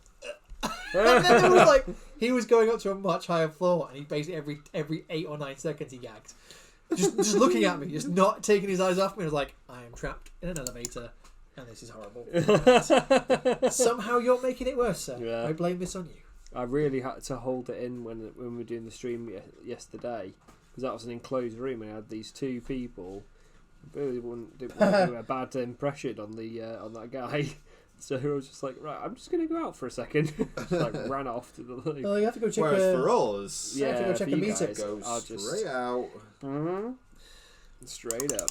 and then it was like he was going up to a much higher floor, and he basically every 8 or 9 seconds he gagged, just looking at me, just not taking his eyes off me. I was like, "I am trapped in an elevator, and this is horrible." Somehow you're making it worse, sir. Yeah. I blame this on you. I really had to hold it in when we were doing the stream yesterday, because that was an enclosed room and I had these 2 people. Really didn't want to do a bad impression on that guy. So I was just like, right, I'm just going to go out for a second. Just like ran off to the loo. Oh, you have to go check. Whereas for us, you have to go check a meter. Go straight out. Straight up.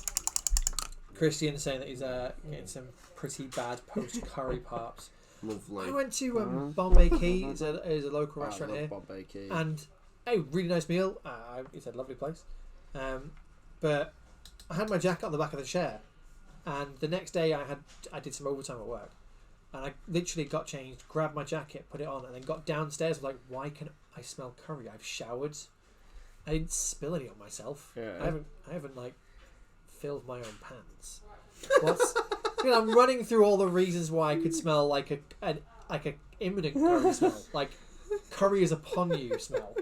Christian's saying that he's getting some pretty bad post-curry parts. Lovely. I went to Bombay Key. It's a local restaurant here. Bombay Key. And a really nice meal. It's a lovely place. But I had my jacket on the back of the chair, and the next day I did some overtime at work, and I literally got changed, grabbed my jacket, put it on, and then got downstairs. I was like, why can I smell curry? I've showered. I didn't spill any on myself. Yeah. I haven't like filled my own pants. I'm running through all the reasons why I could smell like a imminent curry smell, like curry is upon you smell,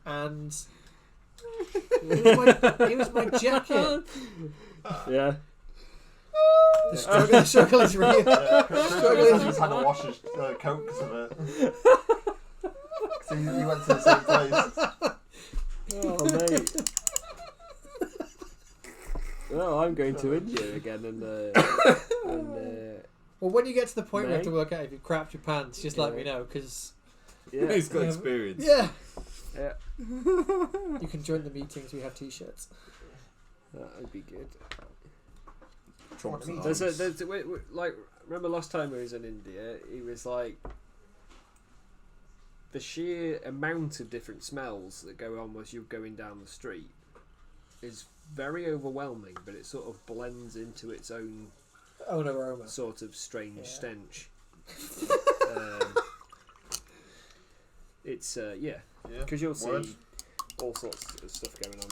and it was my jacket. Yeah. The struggle is real. He's had to wash his coat because of it. So he went to the same place. Oh mate. Well, I'm going to India again, and well, when you get to the point where you have to May? work out if you crapped your pants, just let me know, because yeah, He's got experience. yeah, yeah, you can join the meetings. We have t-shirts. that would be good. Trump's What, There's like, remember last time we was in India, he was like, the sheer amount of different smells that go on as you're going down the street is very overwhelming, but it sort of blends into its own Aroma. sort of strange stench. It's because you'll see Words. all sorts of stuff going on.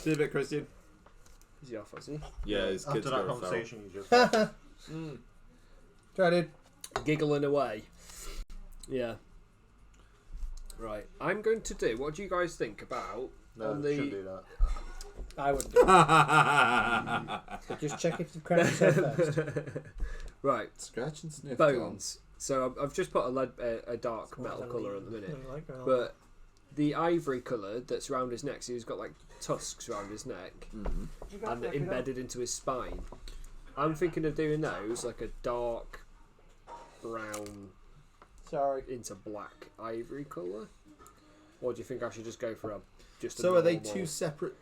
See a bit, Christian. Is he off, is he? Yeah, his After kids that go feral. conversation you just had. Try, dude. Giggling away. Yeah. Right. I'm going to do. What do you guys think about No, on shouldn't the do that. I wouldn't do it. Just check if you've cracked yourself first. right Scratch and sniff. bones? So I've just put a dark metal colour at the minute, but the ivory colour that's around his neck. So he's got like tusks around his neck and embedded into his spine. I'm thinking of doing those like a dark brown into black ivory colour. Or do you think I should just go for a just? So a are they normal- two separate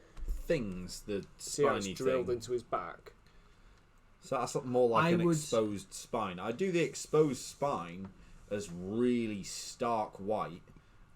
things? The See how it's spiny drilled thing. into his back. So that's more like I an would- exposed spine. I do the exposed spine as really stark white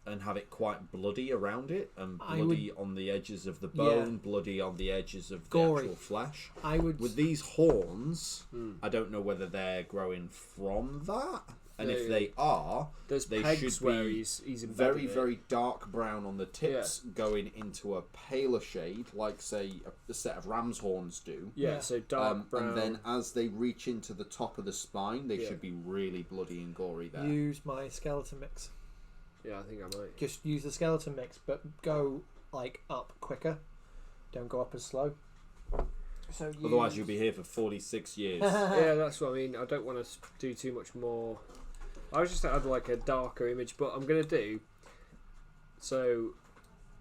and have it quite bloody around it and bloody on the edges of the bone, bloody on the edges of the Gory. actual flesh. I would. With these horns, I don't know whether they're growing from that. And if they are, There's they pegs should where be he's embedded very, it. very dark brown on the tips, going into a paler shade, like, say, a set of ram's horns do. Yeah, so dark brown. And then as they reach into the top of the spine, they should be really bloody and gory there. use my skeleton mix. Yeah, I think I might. Just use the skeleton mix, but go like up quicker. Don't go up as slow. So Otherwise, you'll be here for 46 years. Yeah, that's what I mean. I don't want to do too much more. I was just to add like a darker image, but I'm going to do. So,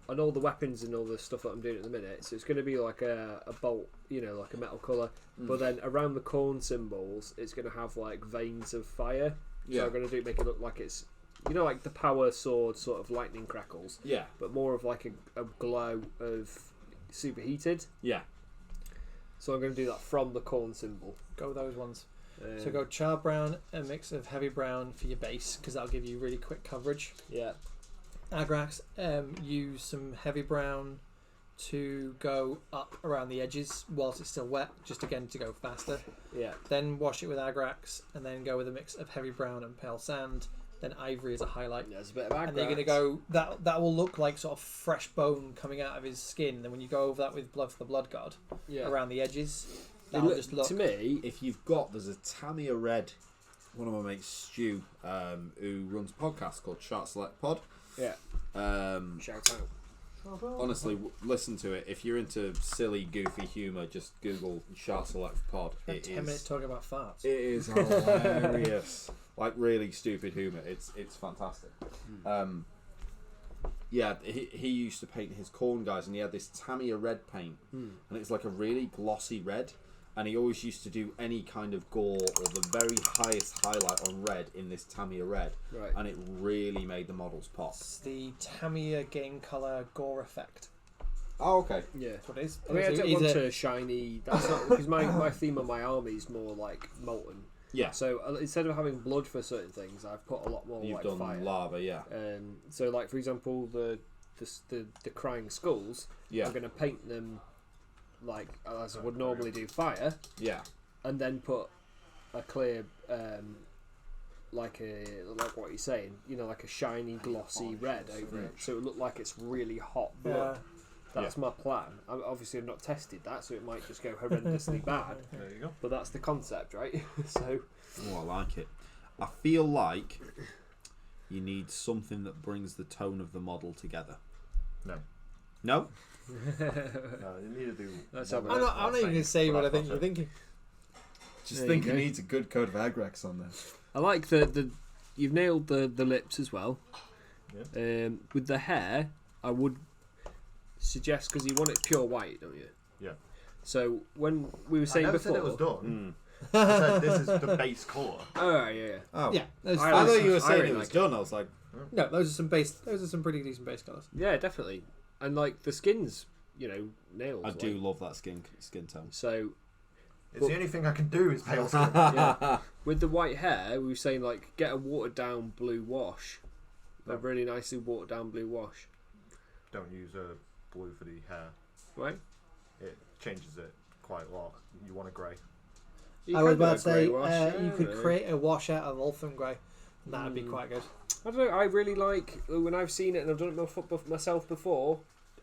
on all the weapons and all the stuff that I'm doing at the minute, so it's going to be like a bolt, like a metal colour. But then around the corn symbols, it's going to have like veins of fire. Yeah. So I'm going to make it look like it's, like the power sword sort of lightning crackles. Yeah. But more of like a glow of superheated. Yeah. So I'm going to do that from the corn symbol. go those ones. So go char brown, a mix of heavy brown for your base, because that'll give you really quick coverage. Yeah. Agrax, use some heavy brown to go up around the edges whilst it's still wet, just again to go faster. Yeah. Then wash it with Agrax, and then go with a mix of heavy brown and pale sand. Then ivory as a highlight. There's a bit of Agrax. And they're going to go, that will look like sort of fresh bone coming out of his skin. And then when you go over that with Blood for the Blood God around the edges, that'll just look. To me, If you've got, there's a Tamiya Red, one of my mates, Stu, who runs a podcast called Chart Select Pod. yeah. Shout out. Honestly, listen to it. If you're into silly, goofy humour, just Google Chart Select Pod. Spent 10 minutes talking about farts. It is hilarious. Like really stupid humour. It's fantastic. Yeah, he used to paint his corn guys, and he had this Tamiya red paint, and it's like a really glossy red. And he always used to do any kind of gore or the very highest highlight on red in this Tamiya red, Right. and it really made the models pop. It's the Tamiya game colour gore effect. Oh, okay. Yeah. That's what it is. I mean, I So don't he's want a- a shiny. That's not because my theme on my army is more like molten. Yeah. So instead of having blood for certain things, I've put a lot more You've like done fire. lava, yeah. So like for example, the crying skulls. Yeah. I'm going to paint them like as I would normally do fire, Yeah. and then put a clear like what you're saying, like a shiny glossy red over it, so it look like it's really hot blood. That's my plan. Obviously, I've not tested that, so it might just go horrendously bad. There you go. But that's the concept, right? So. Oh, I like it. I feel like you need something that brings the tone of the model together. No. No? No, you need to do. Let's one have I'm a- not even going to say what I think you're thinking. Just There think you he go. needs a good coat of Agrex on there. I like the you've nailed the lips as well. Yeah. With the hair, I would suggest, because you want it pure white, don't you? Yeah. So when we were I saying never before, said it was done. Mm. I said this is the base colour. oh yeah, Oh. Yeah, those I I like thought it. you were I saying really it was like done. I was like, no, those are some pretty decent base colours. yeah, definitely. And like the skins, nails. I do like. love that skin tone. So It's the only thing I can do is pale skin. yeah, with the white hair, we were saying like get a watered down blue wash, a really nicely watered down blue wash, Don't use a blue for the hair. right? It changes it quite a lot. You want a grey. You I can was do about a to say grey wash, you could yeah. create a wash out of Ultham Grey, and that would be quite good. I don't know. I really like when I've seen it, and I've done it myself before.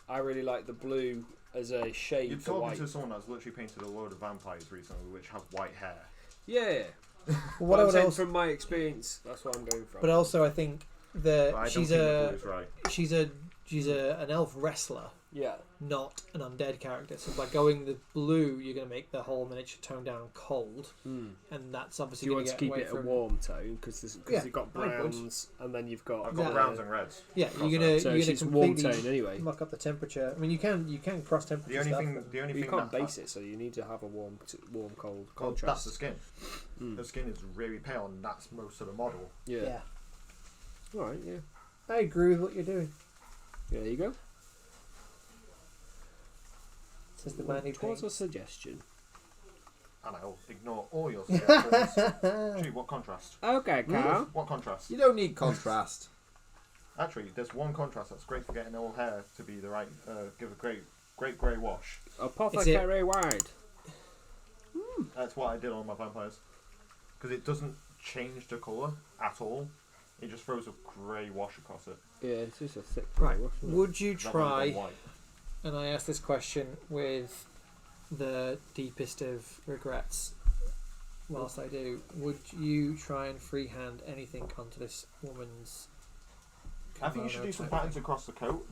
I really like the blue as a shade You're for talking white. to someone that's literally painted a load of vampires recently, which have white hair. Yeah. Well, What what I I'm would saying also, from my experience, that's what I'm going from. but also I think But I don't she's think the a blue's right. she's an elf wrestler, yeah. not an undead character. So by going the blue, you're going to make the whole miniature tone down cold, and that's obviously You going want to keep away it a from. warm tone because Yeah, you've got I would. browns and then you've got I've got browns and reds. Yeah, Cross you're gonna out. so you're gonna it's warm completely tone anyway. muck up the temperature. I mean, you can cross temperature The only stuff. thing, but- the only You thing can't that base it, so you need to have a warm, cold Well, that's contrast. the skin. Mm. The skin is really pale, and that's most of the model. Yeah. All right. Yeah. I agree with what you're doing. Yeah. There you go. Says the man who What's a paints. suggestion? And I'll ignore all your suggestions. Gee, what contrast? Okay, Carl. What contrast? You don't need contrast. Actually, there's one contrast that's great for getting all hair to be the right, give a great grey wash. Apothecary wide. That's what I did on my vampires. Because it doesn't change the colour at all. It just throws a grey wash across it. Yeah, it's just a thick. Right. wash, isn't it? Would you Rather than try? white. And I asked this question with the deepest of regrets. Whilst I do, would you try and freehand anything onto this woman's? I think you should kimono do some type patterns thing? across the coat.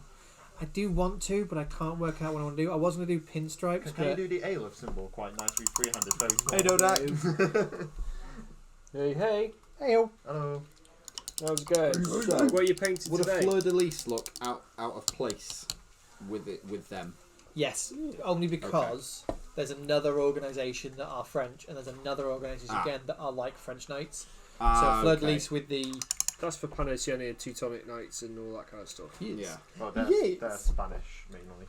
I do want to, but I can't work out what I want to do. I was going to do pinstripes, Can you but do the Aleph symbol quite nicely, three-handed, very small? Hey, Dodak. Hey, hey. hey-o. Hello. How's it going? So, What are you painted Would today? a fleur de lis look out of place with them? Yes, only because there's another organisation that are French, and there's another organisation again that are like French Knights. So fleur de lis with the That's for Panathenea, Teutonic Knights, and all that kind of stuff. Yeah. Well, they're, Yes. they're Spanish, mainly.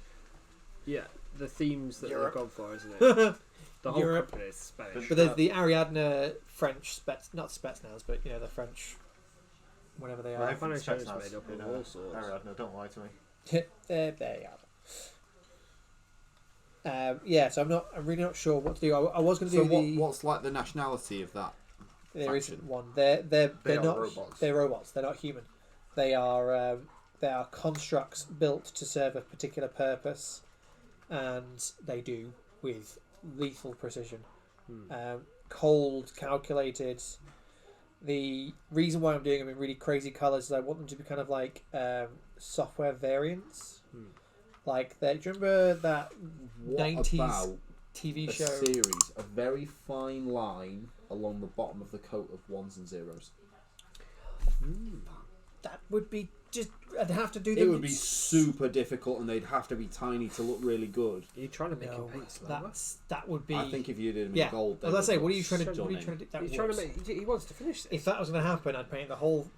Yeah, the themes that Europe. they've gone for, isn't it? The whole Europe. company is Spanish. But there's the Ariadne French not Spetsnaz, but the French, whatever they are. Right, Spanish Spetsnaz is made up of in, all sorts. Ariadne, don't lie to me. there you are. Yeah, so I'm really not sure what to do. I was going to So do what's like the nationality of that? There isn't faction? one. They're They are not robots. They're robots. They're not human. They are constructs built to serve a particular purpose, and they do with lethal precision. Cold, calculated. The reason why I'm doing them in really crazy colours is I want them to be kind of like software variants. Like that. Do you remember that What 90s about TV a show? series, a very fine line along the bottom of the coat of ones and zeros? That would be just. I'd have to do It them. would be super difficult, and they'd have to be tiny to look really good. Are you trying to make No, him paint slower? that would be. I think if you did them Yeah. in gold, they As I would say, look what are you trying to? What are you stunning. trying to do? That He's trying to works. make. He wants to finish this. If that was going to happen, I'd paint the whole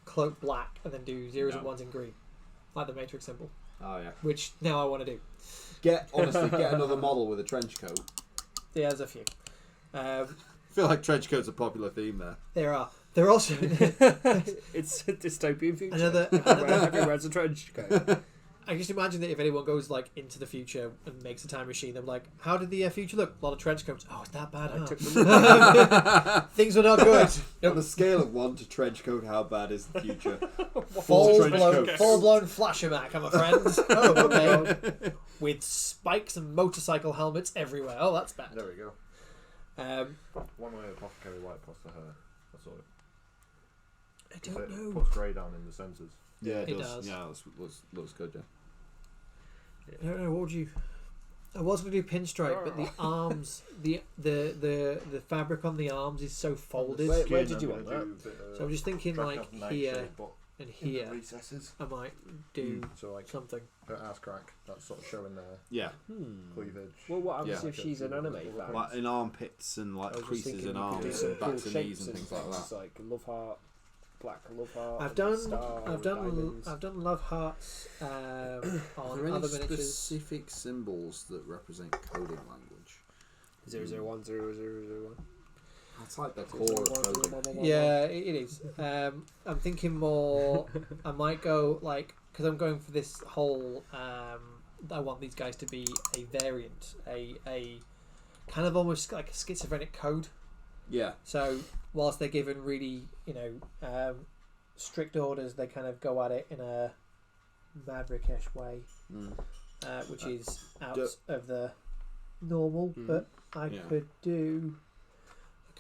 cloak black and then do zeros and No. ones in green, like the Matrix symbol. Oh yeah. which now I want to do. Honestly, get another model with a trench coat. Yeah, there's a few. I feel like trench coat's a popular theme there. There are. They're also It's a dystopian future. Another- Everyone's a trench coat. I just imagine that if anyone goes like into the future and makes a time machine, they're like, "How did the future look? A lot of trench coats. Oh, it's that bad, I took huh? Things were not good. On a scale of 1 to trench coat, how bad is the future? Full trench blown, coats. full blown flasher Mac, I'm a friend. Oh, okay. With spikes and motorcycle helmets everywhere. Oh, that's bad. There we go. One way apothecary white across the hair. That's all. I It don't know. puts grey down in the sensors. Yeah, It does. Yeah, looks good, yeah. I don't know. What would you? I was going to do pinstripe, but the arms, the fabric on the arms is so folded. Where did you want that? So I'm just thinking like here and here. Recesses. I might do So like something. her ass crack. That's sort of showing their Yeah. cleavage. Well, what happens Yeah. if she's an anime fan? Like in armpits and like I was just creases thinking in you could do arms some and cool backs and shapes knees and things like that. Like love heart, black love heart. I've and done star I've with done diamonds. I've done love hearts on Are there any other miniatures. specific symbols that represent coding language? 0010001. That's like the core of coding. Yeah, it is. I'm thinking more. I might go like because I'm going for this whole. I want these guys to be a variant, a kind of almost like a schizophrenic code. Yeah. So whilst they're given really, strict orders, they kind of go at it in a Maverickish way, which is out of the normal. But I could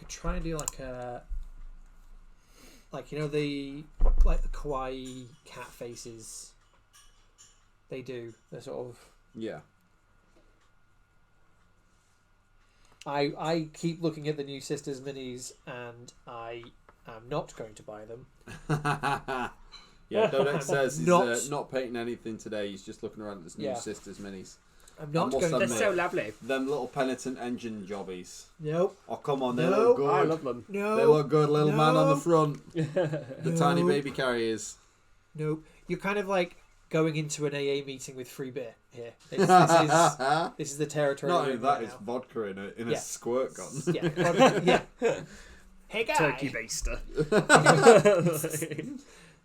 try and do like a, the kawaii cat faces. They do. They're sort of. Yeah. I keep looking at the new Sisters minis and I am not going to buy them. Yeah, Dodex says he's Not- not painting anything today. He's just looking around at this new Yeah. Sisters minis. I'm not must going to. They're admit- so lovely. Them little penitent engine jobbies. Nope. Oh, come on, they No. look good. I love them. No. They look good. Little man on the No. front. The tiny No. baby carriers. Nope. You're kind of like going into an AA meeting with free beer here. This is the territory. Not we're only in that, right it's now. vodka in a Yeah. squirt gun. Yeah. Hey guy. Turkey baster.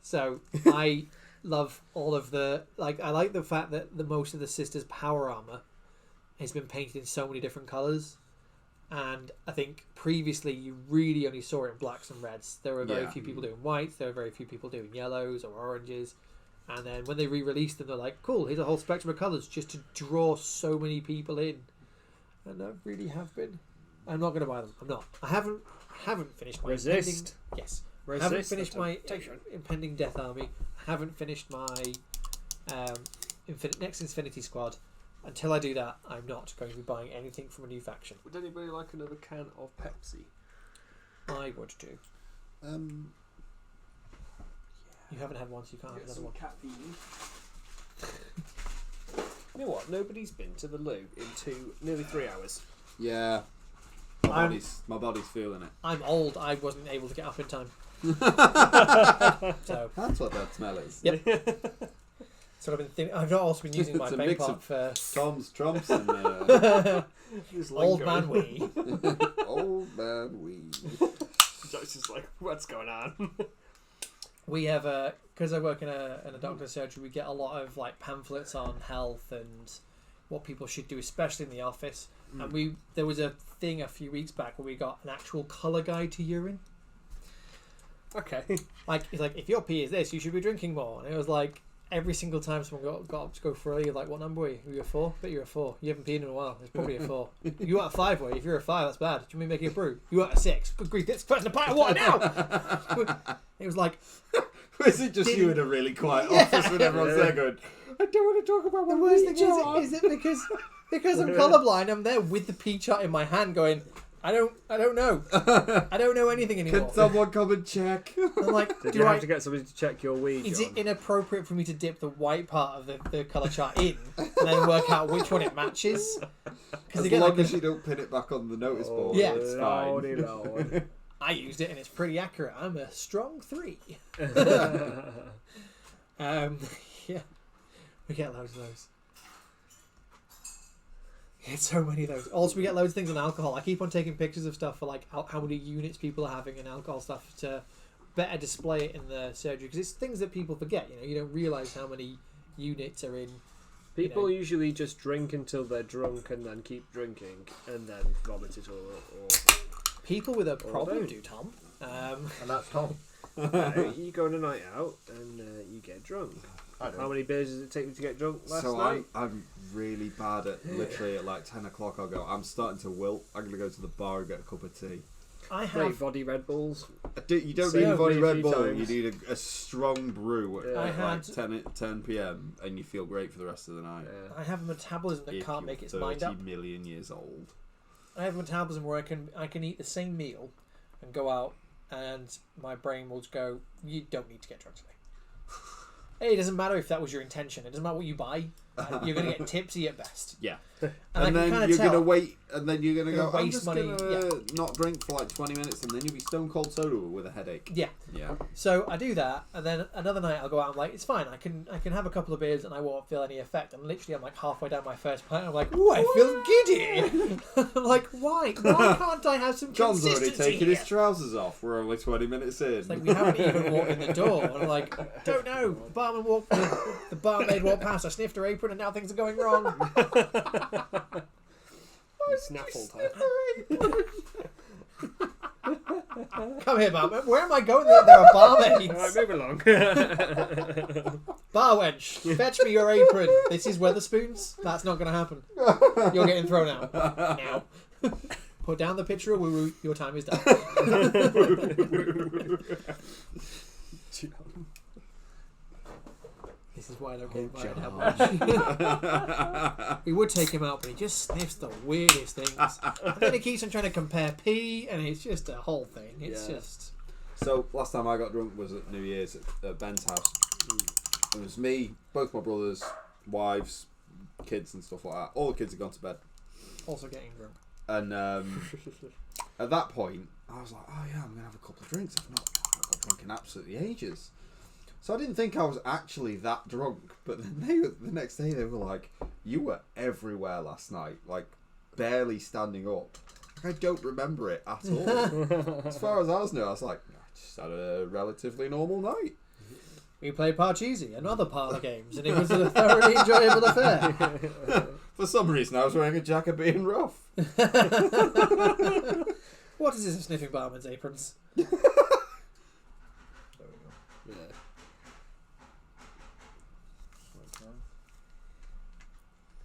So I love all of the I like the fact that the most of the Sisters' power armor has been painted in so many different colors, and I think previously you really only saw it in blacks and reds. There were very Yeah. few people doing whites. There were very few people doing yellows or oranges. And then when they re-released them, they're like, "Cool, here's a whole spectrum of colors just to draw so many people in." And I really have been. I'm not going to buy them. I'm not. I haven't finished my Resist. Yes. Resist Haven't finished the my temptation. impending Death Army. Haven't finished my next Infinity Squad. Until I do that, I'm not going to be buying anything from a new faction. Would anybody like another can of Pepsi? I would do. You haven't had one, so you can't have another one. Cat You know what? Nobody's been to the loo in nearly 3 hours. Yeah. My body's feeling it. I'm old. I wasn't able to get up in time. So That's what that smell is. yep. So I've been thinking. I've also been using my It's a bank mix part of for Tom's trumps and old man wee. old man weed. Joe's just like, what's going on? We have because I work in a doctor's surgery. We get a lot of like pamphlets on health and what people should do, especially in the office. And there was a thing a few weeks back where we got an actual colour guide to urine. Okay. Like it's like if your pee is this, you should be drinking more. And it was like every single time someone got up to go for you're like, what number were you? Were you a 4? Bet you're a 4. You haven't peed in a while. It's probably a 4. You want a 5, were you? If you're a 5, that's bad. Do you mean making a brew? You want a 6? Good grief, this person's a pint of water now. It was like, Is it just you in a really quiet office when everyone's there going, I don't want to talk about the my worst weed, thing John." is it because I'm colourblind? I'm there with the pee chart in my hand, going, I don't know. I don't know anything anymore. Can someone come and check? I'm like, Did do you I? have to get somebody to check your weed, Is John? it inappropriate for me to dip the white part of the colour chart in and then work out which one it matches? Because As long as you don't pin it back on the notice board, Yeah. it's Lordy fine. Lord. I used it and it's pretty accurate. I'm a strong 3. Yeah. We get loads of those. We get so many of those. Also, we get loads of things on alcohol. I keep on taking pictures of stuff for like how many units people are having in alcohol stuff to better display it in the surgery, because it's things that people forget. You don't realise how many units are in. People usually just drink until they're drunk and then keep drinking and then vomit it all. Or people with a problem do, Tom. And that's Tom. You go on a night out and you get drunk. How many beers does it take you to get drunk last night? I'm really bad at literally at like 10 o'clock I'll go, I'm starting to wilt, I'm going to go to the bar and get a cup of tea. I have body Red Bulls. You don't need a body Red Bull, you need a strong brew at like 10 p.m. and you feel great for the rest of the night. I have a metabolism that can't make its mind up. 30 million years old. I have a metabolism where I can eat the same meal and go out and my brain will just go, you don't need to get drunk today. It doesn't matter if that was your intention. It doesn't matter what you buy. You're going to get tipsy at best. Yeah. And then you're going to wait, and then you're going to go, I'm just money. going to not drink for like 20 minutes, and then you'll be stone cold sober with a headache. Yeah. Yeah. So I do that, and then another night I'll go out and like, it's fine. I can have a couple of beers and I won't feel any effect. And literally I'm like halfway down my first pint, and I'm like, ooh, I feel giddy. I'm like, why? Why can't I have some John's already consistency taken here? his trousers off. We're only 20 minutes in. It's like we haven't even walked in the door. And I'm like, don't know. The barmaid walked past. I sniffed her apron, and now things are going wrong. Snaffled her. Come here, barman. Where am I going? There are barmaids. Alright, move along. Bar wench, fetch me your apron. This is Weatherspoons. That's not going to happen. You're getting thrown out. Now. Put down the picture of woo-woo. Your time is done. This is why I don't get invited out much. We would take him out, but he just sniffs the weirdest things. And then he keeps on trying to compare pee, and it's just a whole thing. It's just... So, last time I got drunk was at New Year's at Ben's house. It was me, both my brothers, wives, kids and stuff like that. All the kids had gone to bed. Also getting drunk. And at that point, I was like, oh yeah, I'm going to have a couple of drinks. I've not got drunk in absolutely ages. So I didn't think I was actually that drunk, but then the next day they were like, you were everywhere last night, like barely standing up. Like, I don't remember it at all. As far as I was I was like, I just had a relatively normal night. We played Parcheesi and other parlour games, and it was a thoroughly enjoyable affair. For some reason I was wearing a Jacobean ruff. What is this of sniffing barman's aprons?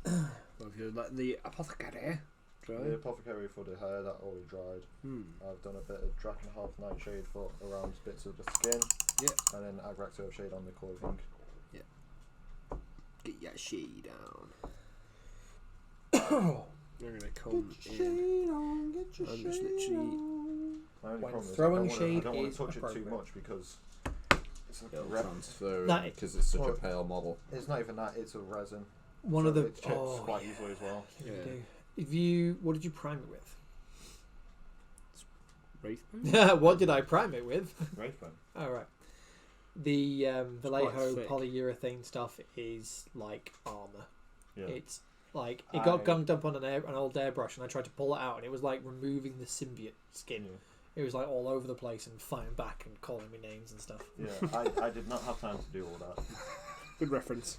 Well, if you let the apothecary dry. The apothecary for the hair, that already dried. I've done a bit of Drakenhof nightshade for around bits of the skin. Yeah. And then Agraxo shade on the clothing. Yeah. Get your shade on. You're going to come in. I'm just literally... My only problem is I throwing don't shade want is to touch it too appropriate. much because it's like It'll a transfer No, because it's such a pale model. It's not even that, it's a resin. One so of the... it chips quite easily as well. Yeah. What did you prime it with? Wraithbone? What did I prime it with? Wraithbone. All right. The Vallejo thick. polyurethane stuff is like armor. Yeah. It's like it got gunked up on an old airbrush, and I tried to pull it out, and it was like removing the symbiote skin. Yeah. It was like all over the place and fighting back and calling me names and stuff. Yeah, I did not have time to do all that. Good reference.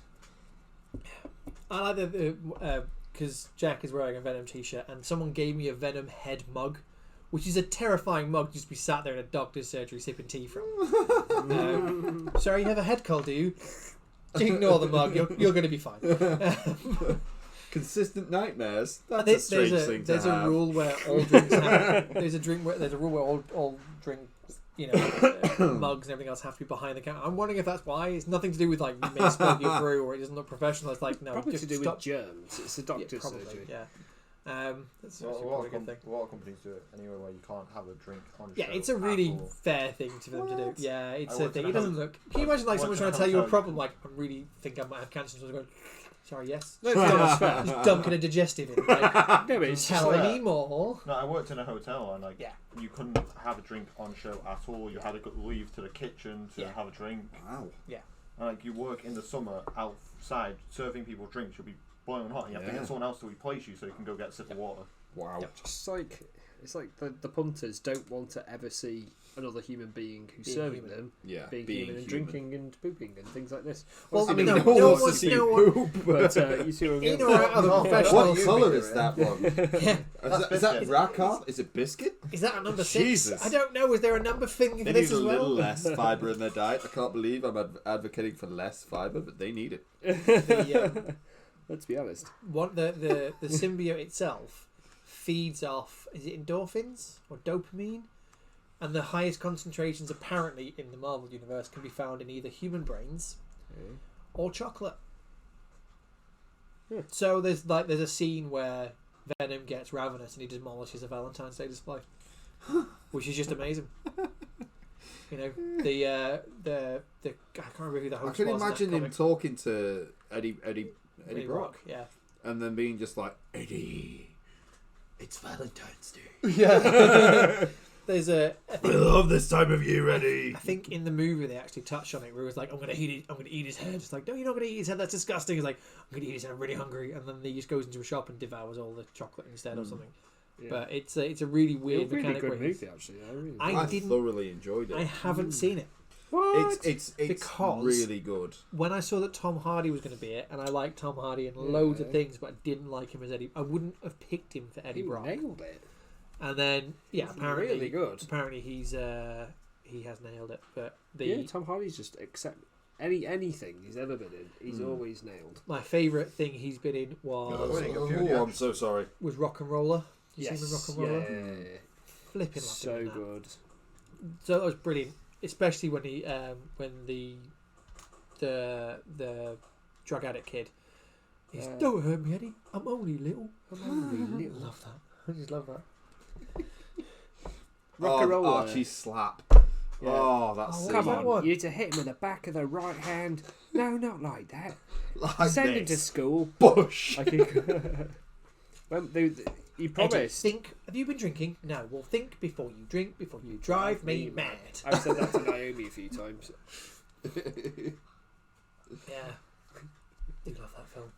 I like because Jack is wearing a Venom t-shirt, and someone gave me a Venom head mug, which is a terrifying mug just to be sat there in a doctor's surgery sipping tea from. Sorry, you have a head cold, do you? Ignore the mug. You're going to be fine. Consistent nightmares. That's a strange thing to have. There's a rule where all drinks have. There's a rule where all drinks, mugs and everything else have to be behind the counter. I'm wondering if that's why. It's nothing to do with like you may spill your brew or it doesn't look professional. It's like no, Probably just to do stop. with germs. It's a doctor's surgery. Yeah. That's Well, actually a probably a good thing. lot of companies do it anyway, where you can't have a drink on Yeah, show it's a at really all. fair thing for them to do. Yeah, it's I a worked thing. in a It doesn't look. Can you imagine like someone trying to tell you a problem? Like, I really think I might have cancer. So I was going, sorry, yes. No, it's fair. Just dumping a digestive in. Like, No, but it's just tell like, me more. No, I worked in a hotel and like Yeah. you couldn't have a drink on show at all. You had to leave to the kitchen to have a drink. Wow. and like you work in the summer outside serving people drinks, you'll be boiling hot, and you have to get someone else to replace you so you can go get a sip of water. Wow. Just like it's like the punters don't want to ever see another human being who's serving them being human and drinking and pooping and things like this. Well, Obviously, no nobody one wants wants to see poop. but you see what I mean? In or out of a professional. What colour is that one? Yeah. Is that racar? Is it biscuit? Is that a number 6? Jesus. I don't know. Is there a number thing for They this need a as well? little less fibre in their diet. I can't believe I'm advocating for less fibre, but they need it. Let's be honest. The symbiote itself feeds off, is it endorphins or dopamine? And the highest concentrations apparently in the Marvel universe can be found in either human brains or chocolate. Yeah. So there's a scene where Venom gets ravenous and he demolishes a Valentine's Day display, which is just amazing. You know, the I can't remember who the host was. I can imagine him talking to Eddie Brock, yeah, and then being just like, Eddie, it's Valentine's Day. Yeah. There's I love this time of year, Eddie. I think in the movie they actually touched on it where it was like, I'm gonna eat his head. It's like, no, you're not gonna eat his head, that's disgusting. It's like, I'm gonna eat his head, I'm really hungry, and then he just goes into a shop and devours all the chocolate instead or something. Yeah. But it's a really weird mechanic. Really good movie actually. I thoroughly enjoyed it. I haven't seen it. What? It's because really good. When I saw that Tom Hardy was going to be it, and I liked Tom Hardy in loads of things, but I didn't like him as Eddie. I wouldn't have picked him for Eddie Brock. Nailed it. And then apparently really good. Apparently he has nailed it. But Tom Hardy's just anything he's ever been in, he's always nailed. My favourite thing he's been in was I'm so sorry. Was Rock and Roller. You Yes. seen Rock and Roller? Yeah. Flipping so good. So that was brilliant, especially when he when the drug addict kid. He's don't hurt me, Eddie. I'm only little. Love that. I just love that. Rock and Roller. Archie's slap. Yeah. Oh, that's come on! You need to hit him in the back of the right hand. No, not like that. Like Send this. him to school. Bush. When he promised. Eddie, have you been drinking? No. Well, think before you drink, before you drive me mad. I've said that to Naomi a few times. Yeah. I love that film.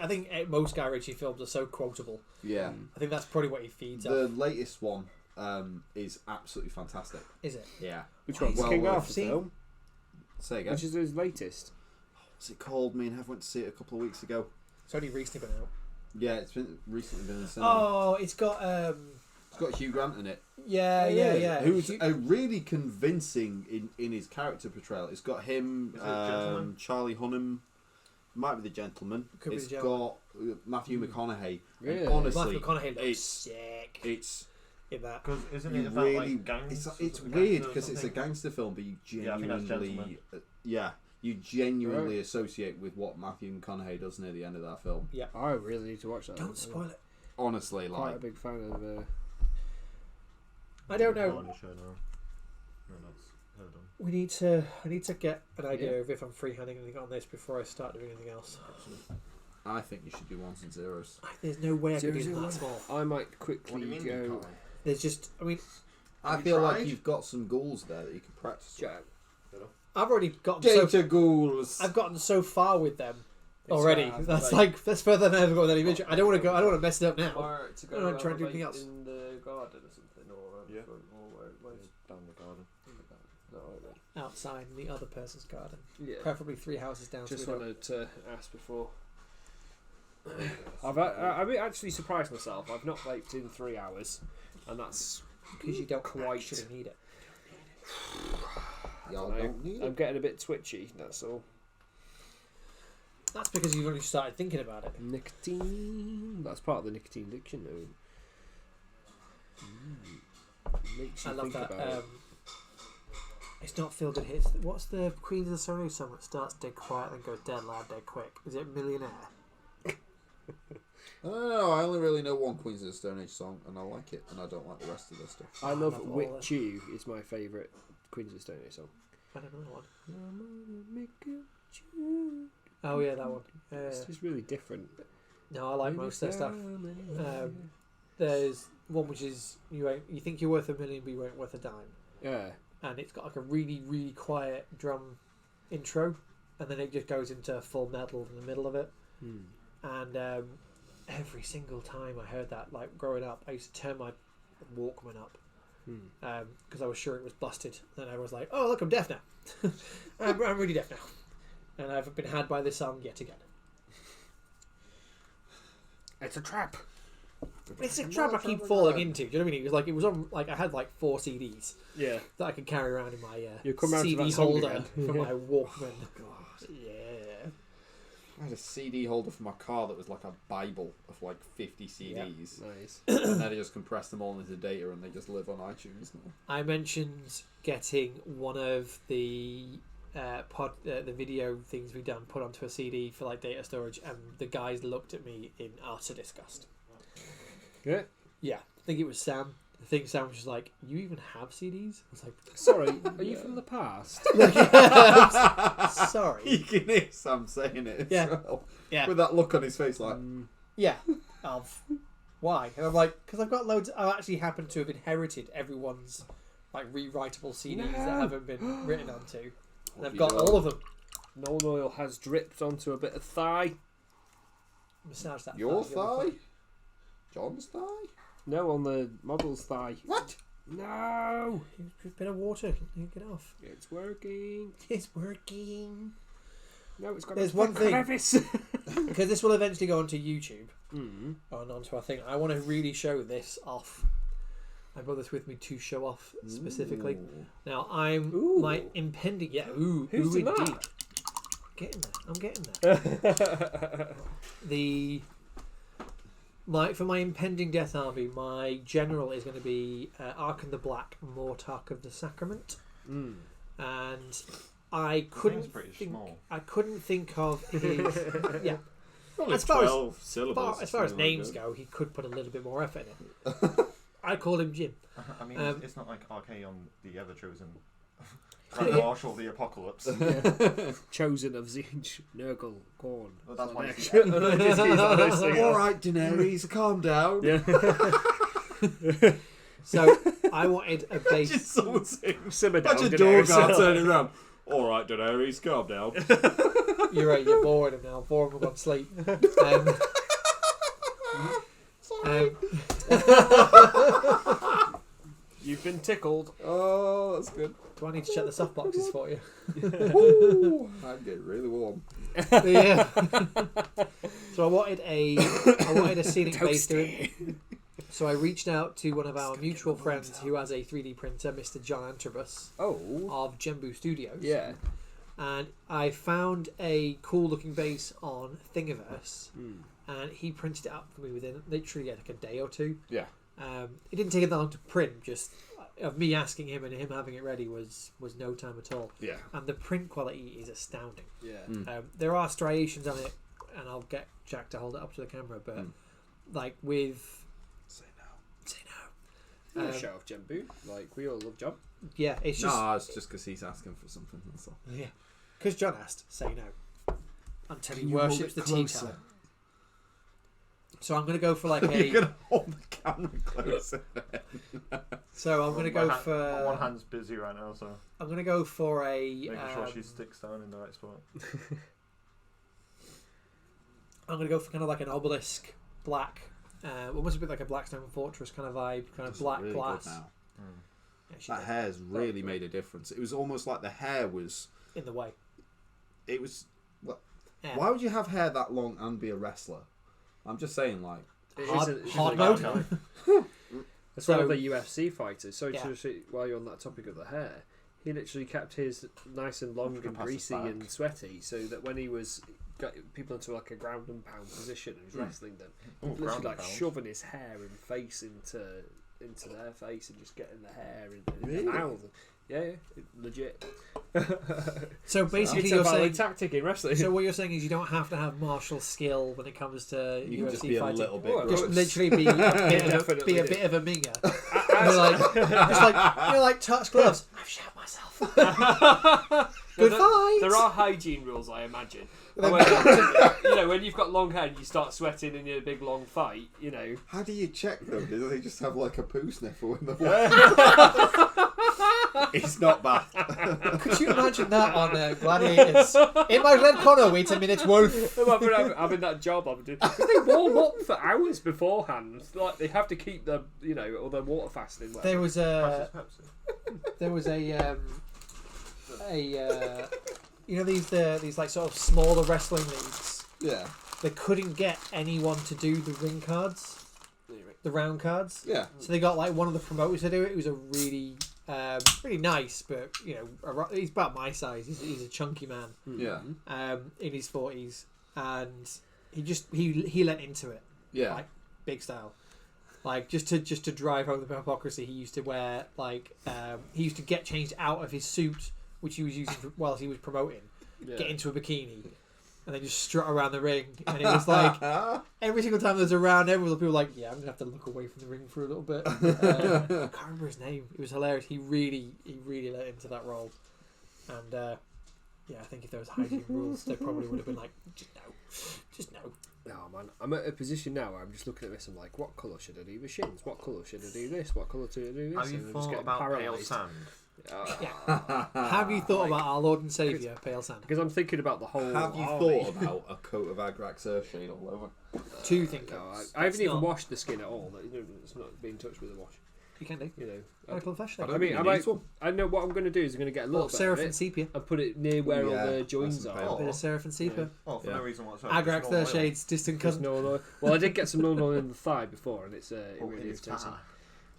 I think most Guy Ritchie films are so quotable. Yeah. I think that's probably what he feeds The off. latest one is absolutely fantastic. Is it? Yeah. Which one's Well King worth Arthur film? Say again. Which is his latest? What's it called? Me and Hev went to see it a couple of weeks ago. It's only recently been out. Yeah, it's recently been in the cinema. Oh, it's got It's got Hugh Grant in it. Yeah. Who's really convincing in his character portrayal. It's got him, Charlie Hunnam, might be the gentleman. Could be it's the gentleman. got Matthew McConaughey. Really? And honestly, Matthew McConaughey looks it's sick it's in that. Because isn't you it about really like gangs? it's gangsters weird or because it's a something? gangster film, but you Yeah, I think that's genuinely Gentleman. you genuinely associate with what Matthew McConaughey does near the end of that film. Yeah. I really need to watch that. Don't spoil it. Honestly, Quite like a big fan of. I don't know. Show now. No, that's heard on. I need to get an idea of if I'm freehanding anything on this before I start doing anything else. I think you should do ones and zeros. There's no way I could do Zero, that zero. small. I might quickly What do you mean you go. can't? There's just, I mean, I Have you feel like tried? you've got some goals there that you can practice. Jack. I've already gotten Data goals. I've gotten so far with them It's already. fine, That's like- that's further than I've ever got with any venture. I don't want to go. I don't want to mess it up now. Or to go I'm trying to do anything else. in the garden or something, or Yeah. down the garden. No, Outside in the other person's garden, yeah. preferably 3 houses down. Just so we don't- wanted to ask before. I've actually surprised myself. I've not vaped in 3 hours, and that's because you don't quite. actually need it. Y'all don't need I'm it. getting a bit twitchy. That's all. That's because you've only started thinking about it. Nicotine. That's part of the nicotine addiction, though. Makes you I love think that. about it. It's not feel good hits. What's the Queens of the Stone Age song that starts dead quiet and goes dead loud, dead quick? Is it Millionaire? I don't know. I only really know one Queens of the Stone Age song, and I like it, and I don't like the rest of their stuff. I love love all With that. You is my favourite Queens of the Stone Age song. I don't know one. Oh yeah, that one. It's just really different. No, I like most of their stuff. There's one which is you think you're worth $1 million, but you ain't worth a dime, Yeah. and it's got like a really really quiet drum intro, and then it just goes into full metal in the middle of it. And every single time I heard that, like growing up, I used to turn my Walkman up because I was sure it was busted. Then I was like, "Oh, look, I'm deaf now. I'm really deaf now," and I've been had by this song yet again. It's a trap. It's a trap I keep falling into. Do you know what I mean? It was on like I had like 4 CDs. Yeah. That I could carry around in my CD holder for my Walkman. God. Yeah. I had a CD holder for my car that was like a Bible of like 50 CDs. Nice. And then I just compressed them all into data and they just live on iTunes now. I mentioned getting one of the the video things we've done put onto a CD for like data storage, and the guys looked at me in utter disgust. Yeah. Yeah, I think it was Sam. I think Sam was just like, "You even have CDs?" I was like, Sorry, are you from the past? "Sorry." You can hear Sam saying it as well. Yeah. With that look on his face like... Yeah. Why? And I'm like, because I've got loads... I actually happen to have inherited everyone's like rewritable CDs that haven't been written onto. And I've got all of them. Nolan oil has dripped onto a bit of thigh. Massage that Your thigh. thigh? John's thigh? No, on the model's thigh. What? No! A bit of water. You get off. It's working. It's working. No, it's got There's a one thing. crevice. Because this will eventually go onto YouTube. Mm. And onto our thing. I want to really show this off. I brought this with me to show off specifically. Ooh. Now my impending Who's indeed. that? I'm getting there. For my impending death army, my general is going to be Archon the Black, Mortarch of the Sacrament, and I couldn't think of his as far as names go, he could put a little bit more effort in it. I call him Jim. I mean, it's not like Archaon the Ever Chosen. Marshal the Apocalypse. Chosen of Zinj, Nurgle, Gorn. Well, that's why he's Alright, Daenerys, calm down. Yeah. So I wanted a base. Just someone saying, Simmer down, imagine door Daenerys. guard turning around. Alright, Daenerys, calm down. You're right. You're bored of now. 4 of them gone to sleep. You've been tickled. Oh, that's good. Do I need to check the soft boxes for you? Ooh, I'd get really warm. Yeah. So I wanted a scenic base doing. So I reached out to one of our mutual friends who has a 3D printer, Mr. John Antrobus of Jembu Studios. Yeah. And I found a cool looking base on Thingiverse, and he printed it up for me within literally like a day or two. Yeah. It didn't take it that long to print. Just of me asking him and him having it ready was no time at all. Yeah. And the print quality is astounding. Yeah. There are striations on it, and I'll get Jack to hold it up to the camera. But like with say no. Show off Jembu. Like we all love John. Yeah, it's just it's just because he's asking for something. That's all. Yeah, because John asked, say no until he worships the tea towel. So I'm going to go for like You're going to hold the camera closer. So I'm going to go for... My one hand's busy right now, so... I'm going to go for a... Making sure she sticks down in the right spot. I'm going to go for kind of like an obelisk, black, almost a bit like a Blackstone Fortress kind of vibe, kind of black really glass. Yeah, that hair's really made a difference. It was almost like the hair was... in the way. It was... Why would you have hair that long and be a wrestler? I'm just saying, like... Hard mode. That's one of the UFC fighters. So while you're on that topic of the hair, he literally kept his nice and long and greasy and sweaty, so that when he got people into like a ground and pound position and was wrestling them, literally like shoving his hair and face into their face and just getting the hair in the mouth. Yeah, legit. So basically, it's you're a valid saying tactic in wrestling. So what you're saying is you don't have to have martial skill when it comes to you UFC can just be fighting. A little bit just gross. literally be a bit of a minger. You're like touch gloves. I've shot myself. Good fight. There are hygiene rules, I imagine. When you've got long hair and you start sweating in a big long fight, How do you check them? Do they just have like a poo sniffer in the It's not bad. Could you imagine that on Gladiators? In my red corner, wait a minute, Wolf. Having that job I'm doing. Because they warm up for hours beforehand. Like they have to keep their, all their water fasting. There was a these like sort of smaller wrestling leagues. Yeah. They couldn't get anyone to do the ring cards, the round cards. Yeah. So they got like one of the promoters to do it. It was a really nice, but he's about my size. He's a chunky man. Yeah. In his 40s, and he let into it. Yeah. Like big style. Like just to drive home the hypocrisy, he used to wear he used to get changed out of his suit, which he was using while he was promoting, get into a bikini, and then just strut around the ring. And it was like every single time there's a round, everyone people were like, "Yeah, I'm gonna have to look away from the ring for a little bit." I can't remember his name. It was hilarious. He really let into that role, and I think if there was hygiene rules, they probably would have been like, just no. No, man. I'm at a position now where I'm just looking at this. I'm like, what colour should I do the shins? What colour should I do this? What colour should I do this? Have you thought about pale sand? Have you thought about our Lord and Saviour, Pale Sand? Because I'm thinking about the whole. Have you thought about a coat of Agrax Earthshade all over? Two things. No, I haven't even washed the skin at all. It's not being touched with a wash. You can do. I Professionally. I know what I'm going to do is I'm going to get a little bit of Seraphim it Sepia. and put it near where all the joins are. A bit of Seraphim Sepia. For no reason whatsoever. Agrax Earthshade's distant cousin. Well, I did get some oil in the thigh before, and it's really irritating.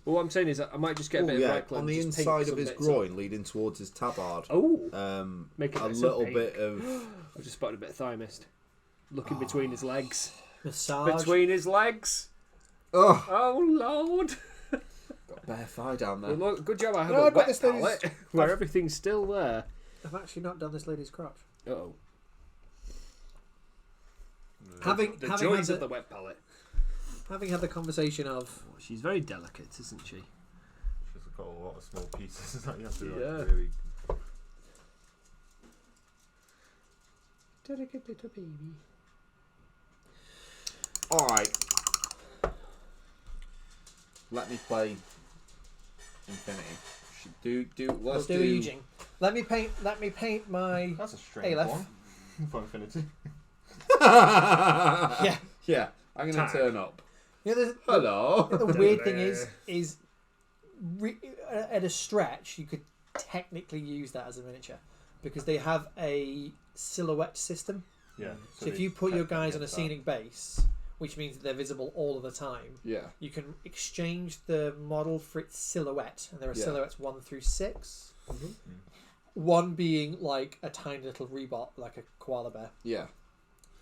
Well, what I'm saying is I might just get a bit of right on the inside of his groin, leading towards his tabard. Make it a little bit of. I've just spotted a bit of thigh mist. Looking between his legs. Massage. Between his legs. Oh Lord. Got bare thigh down there. Well, look, good job. I have a wet palette where everything's still there. I've actually not done this lady's crotch. Uh-oh. Having joys of the wet palette. Having had the conversation of... She's very delicate, isn't she? She's got a lot of small pieces that you have to really... Delicate little baby. Alright. Let me play Infinity. Let's do Eugene. Let me paint my... That's a strange one. For Infinity. Yeah. Yeah. I'm going to turn up. Hello. The weird thing is at a stretch, you could technically use that as a miniature because they have a silhouette system. Yeah. So if you put your guys on a scenic base, which means that they're visible all of the time, you can exchange the model for its silhouette, and there are silhouettes 1 through 6. Mm-hmm. One being like a tiny little rebot, like a koala bear. Yeah.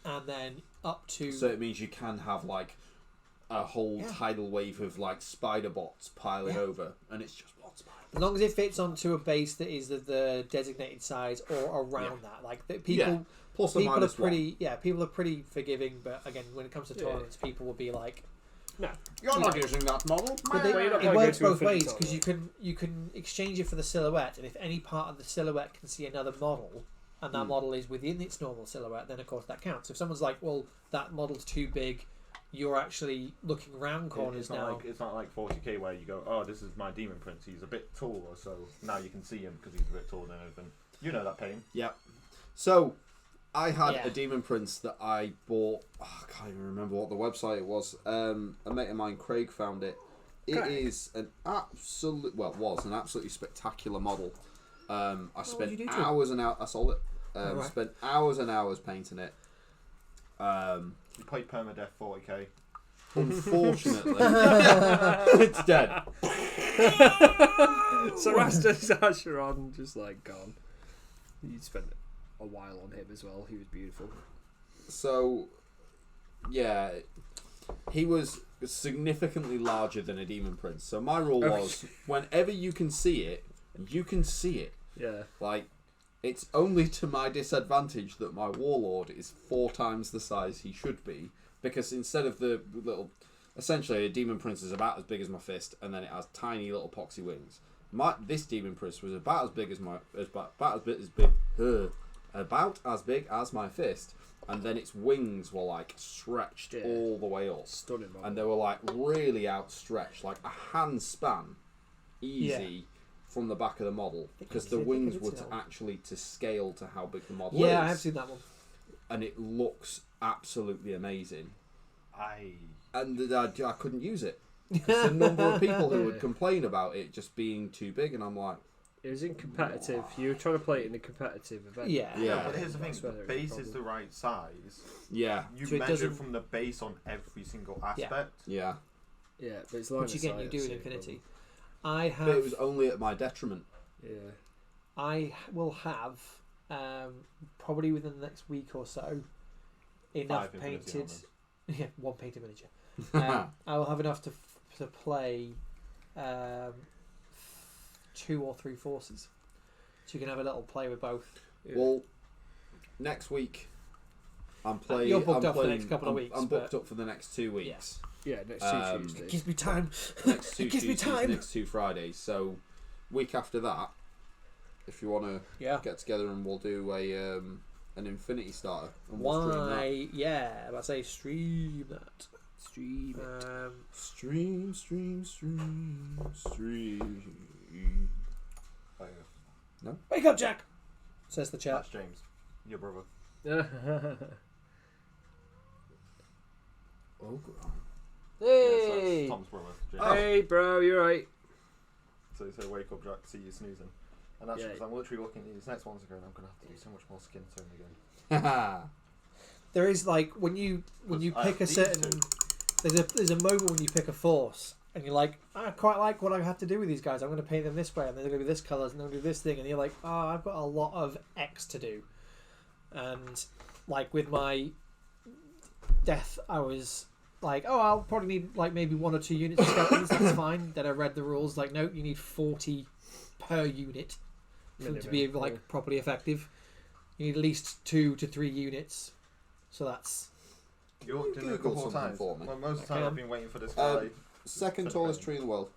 And then up to... So it means you can have like a whole tidal wave of like spider bots piling over, and it's just one spider. As long as it fits onto a base that is the designated size or around that, like people. Plus or people minus are pretty. one. Yeah, people are pretty forgiving, but again, when it comes to tournaments, people will be like, "No, you're not using that model." But it works both ways because you can exchange it for the silhouette, and if any part of the silhouette can see another model, and that model is within its normal silhouette, then of course that counts. If someone's like, "Well, that model's too big," you're actually looking round corners now. It's not like 40k where you go, "Oh, this is my Demon Prince. He's a bit taller, so now you can see him because he's a bit taller than everything." You know that pain. Yep. So, I had a Demon Prince that I bought. I can't even remember what the website it was. A mate of mine, Craig, found it. It is an was an absolutely spectacular model. I spent hours and hours. I sold it. Spent hours and hours painting it. You played permadeath 40k. Unfortunately, it's dead. So Rastus Asheron just like gone. You spent a while on him as well. He was beautiful. So, yeah, he was significantly larger than a Demon Prince. So my rule was, whenever you can see it, you can see it. Yeah. Like, it's only to my disadvantage that my Warlord is 4 times the size he should be, because instead of the little... Essentially, a Demon Prince is about as big as my fist, and then it has tiny little poxy wings. This Demon Prince was about as big as my fist, and then its wings were like stretched all the way up. Stunning, man. And they were like really outstretched, like a hand span, easy from the back of the model because the wings were actually to scale to how big the model is. Yeah, I have seen that one. And it looks absolutely amazing. I couldn't use it. There's a number of people who would complain about it just being too big, and I'm like, it was in competitive. You were trying to play it in a competitive event. Yeah. But here's the thing: the base is the right size. Yeah. You measure from the base on every single aspect. Yeah. Yeah, but it's line which again you do in Infinity. But it was only at my detriment. Yeah. I will have probably within the next week or so enough painted. Yeah, one painted miniature. I will have enough to play 2 or 3 forces, so you can have a little play with both. Yeah. Well, next week I'm playing. You're booked up for the next couple of weeks. I'm booked up for the next 2 weeks. Yeah, next 2 Tuesdays. It gives me time. Next 2 Tuesdays, next 2 Fridays. So, week after that, if you want to get together and we'll do an Infinity starter. And we'll stream that. Yeah, I was say stream that. Stream it. Stream. No? Wake up, Jack! Says the chat. That's James, your brother. Oh, God. Hey! Tom's brother. James. Hey, bro, you're right. So he said, "Wake up, Jack. See you snoozing." And that's because I'm literally looking at these next ones again. I'm gonna have to do so much more skin tone again. There is like when you pick a certain. There's a moment when you pick a force and you're like, I quite like what I have to do with these guys. I'm going to paint them this way, and they're going to be this colours, and they're going to do this thing, and you're like, oh, I've got a lot of X to do. And like with my death, I was like, oh, I'll probably need like maybe 1 or 2 units of skeletons. That's fine. Then I read the rules like, no, you need 40 per unit for them to be like properly effective. You need at least 2 to 3 units. So that's. You looked in a couple of times. For me. Well, most of the time I've been waiting for this guy. Second tallest tree in the world.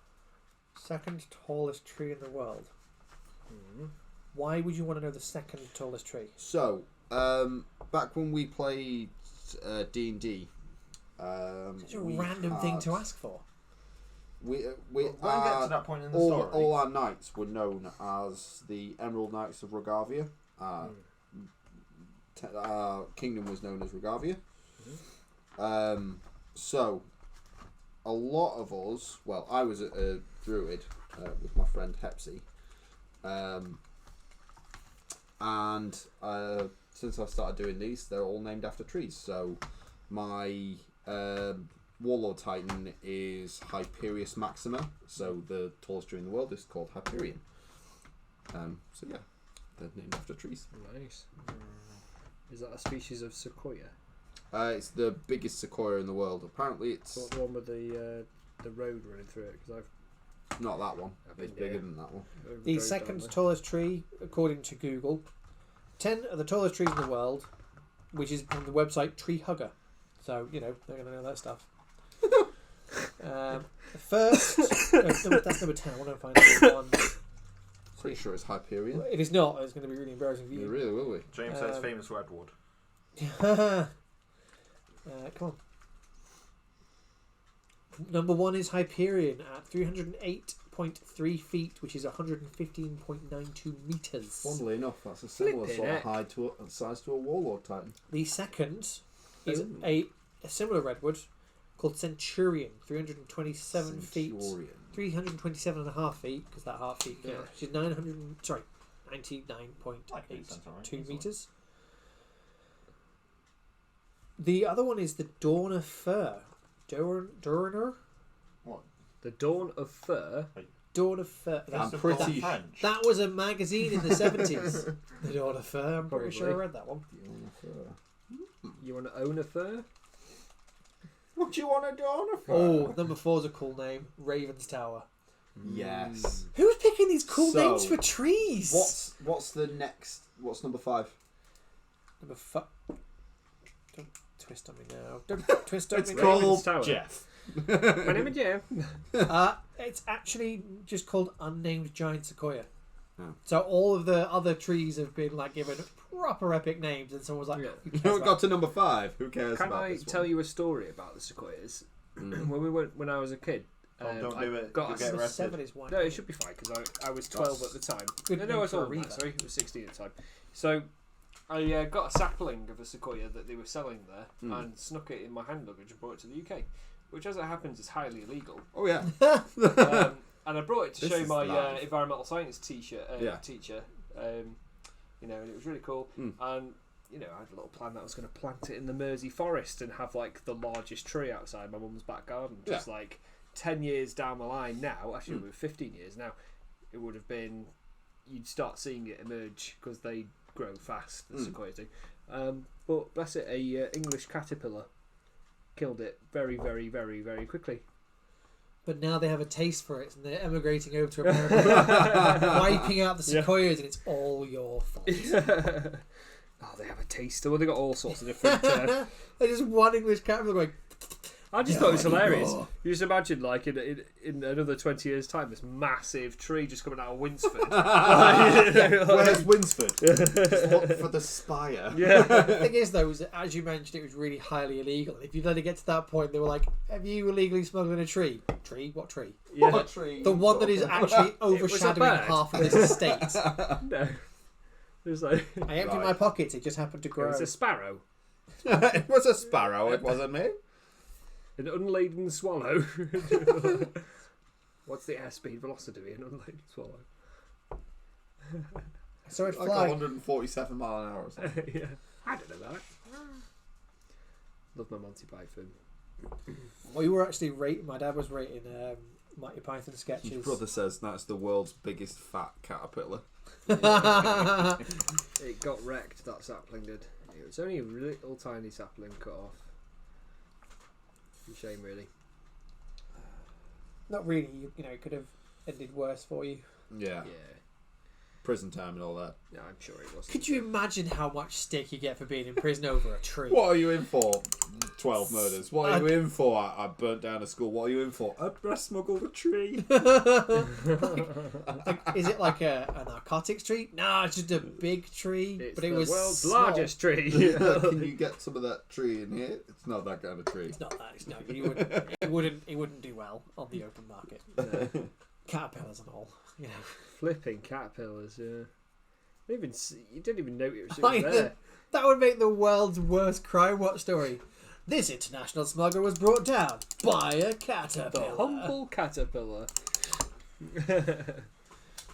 Second tallest tree in the world. Why would you want to know the second tallest tree? So, back when we played D&D, such a random thing to ask for. We'll get to that point in the story. All our knights were known as the Emerald Knights of Rogavia. Our kingdom was known as Rogavia. So, a lot of us, well, I was a druid with my friend Hepsy, and since I started doing these, they're all named after trees. So, my Warlord Titan is Hyperius Maxima, so the tallest tree in the world is called Hyperion. So yeah, they're named after trees. Nice. Is that a species of sequoia? It's the biggest sequoia in the world. Apparently, it's the one with the road running through it. Because not that one. It's bigger than that one. The second tallest tree, according to Google, 10 of the tallest trees in the world, which is from the website Tree Hugger. So you know they're going to know that stuff. The first, that's number 10. I want to find out one. Pretty sure it's Hyperion. If it's not, it's going to be really embarrassing for you. It really will be. James says famous redwood. Come on. Number 1 is Hyperion at 308.3 feet, which is 115.92 meters. Funnily enough, that's a similar sort of height size to a Warlord Titan. The second is a similar redwood called Centurion, 327 feet. 327.5 feet, because that half feet, which is 99.82 meters. The other one is the Dawn of Fur. Dorner? What? The Dawn of Fur? Dawn of Fur. I'm pretty French. That was a magazine in the 70s. The Dawn of Fur. I'm pretty sure I read that one. You want to own a fur? What do you want to do on a fur? Oh, number 4 is a cool name. Raven's Tower. Yes. Who's picking these cool names for trees? What's the next? What's number 5? Number 5. Don't twist on me now. Don't twist on me It's now. called Jeff. My name is Jeff. It's actually just called Unnamed Giant Sequoia. Oh. So all of the other trees have been like given proper epic names, and someone was like, You haven't got to number 5. Who cares Can about I this tell one? you a story about the sequoias? When I was a kid, Don't do it. got You'll a get Number 7 arrested. is white. No, it should be fine because I was 12 at the time. Good No, name I was for a older than that, reader. sorry. I was 16 at the time. So I got a sapling of a sequoia that they were selling there and snuck it in my hand luggage and brought it to the UK, which, as it happens, is highly illegal. Oh yeah. And I brought it to This show is my live. environmental science teacher. Yeah. You know, and it was really cool. Mm. And you know, I had a little plan that I was going to plant it in the Mersey forest and have like the largest tree outside my mum's back garden. Just like 10 years down the line now, actually we're 15 years now, it would have been, you'd start seeing it emerge because they grow fast, the sequoias do. But bless it, a English caterpillar killed it very, very, very, very quickly. But now they have a taste for it and they're emigrating over to America, wiping out the sequoias, and it's all your fault. Oh, they have a taste. Well, they got all sorts of different. They're just one English caterpillar going. I just thought it was hilarious. You just imagine, like, in another 20 years' time, this massive tree just coming out of Winsford. Where's Winsford? Just look for the spire. Yeah. The thing is, though, is that, as you mentioned, it was really highly illegal. If you let it get to that point, they were like, "Have you illegally smuggled a tree? Tree? What tree? Yeah. What tree? The one that is actually overshadowing bird. half of this estate." No. It was like. I emptied my pockets. It just happened to It grow. was a sparrow. It was a sparrow. It wasn't me. An unladen swallow. What's the airspeed velocity of an unladen swallow? I saw it Like fly. 147 mile an hour or something. Yeah. I don't know that. Love my Monty Python. We were actually rating. My dad was rating Monty Python sketches. His brother says that's the world's biggest fat caterpillar. It got wrecked, that sapling did. It was only a little tiny sapling cut off. It's a shame, really. Not really. You know, it could have ended worse for you. Yeah. Yeah. Prison time and all that. Yeah, I'm sure it wasn't. Could you imagine how much stick you get for being in prison over a tree? What are you in for? 12 murders. What are you in for? I burnt down a school. What are you in for? I smuggled a tree. Is it like a narcotics tree? No, it's just a big tree. It's but it the was world's small. largest tree. Can you get some of that tree in here? It's not that kind of tree. It's not that. It's not. It wouldn't do well on the open market. No. Caterpillars and all. You know. Flipping caterpillars, yeah. You didn't even know it was Like there. that would make the world's worst crime watch story. This international smuggler was brought down by a The caterpillar. humble caterpillar.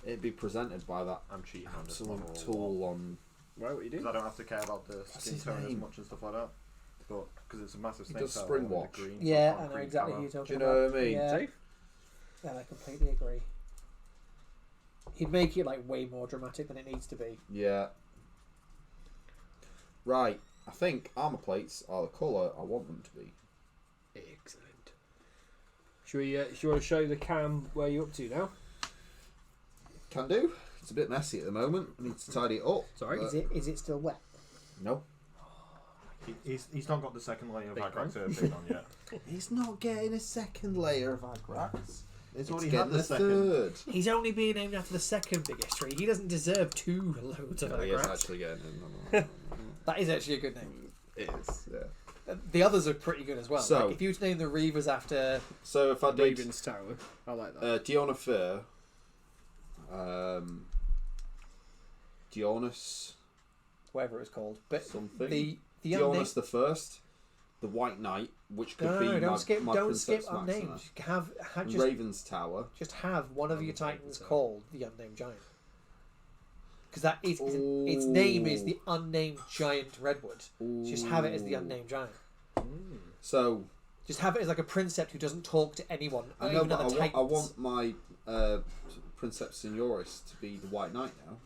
It'd be presented by that I'm cheating on this absolute level. tool on. Right, what you Because do? I don't have to care about the skin his tone as name? much and stuff like that. But because it's a massive He snake does tail spring with the watch. green Yeah, sort I of know green exactly colour. who you're talking Do you about. know what I mean? Yeah. Safe? Yeah, I completely agree. He'd make it like way more dramatic than it needs to be. Yeah. Right. I think armour plates are the colour I want them to be. Excellent. Should you want to show the cam where you're up to now? Can do. It's a bit messy at the moment. I need to tidy it up. Sorry? but- Is it still wet? No. He's not got the second layer of Big Agrax Urbane on yet. He's not getting a second layer of Agrax. It's It's already getting had the a second. third. He's only being named after the second biggest tree. He doesn't deserve 2 loads of No, he is Agrax. actually getting it. That is actually a good name. It is, yeah. The others are pretty good as well. So- Like, if you were to name the Reavers after So if I did Raven's Tower. I like that. Diona Fair, Dionys whatever it was called, but something, the Dionys the First, the White Knight, which could no, be don't my skip Princeps on Maxima. names. Have And just Raven's Tower. have one of your titans called the Unnamed Giant. Because that is its Ooh. name is the Unnamed Giant Redwood. Just have it as the Ooh. Unnamed Giant. So Just have it as like a princeps who doesn't talk to anyone. I not know, even but other I titans. want my Princeps Senioris to be the White Knight now,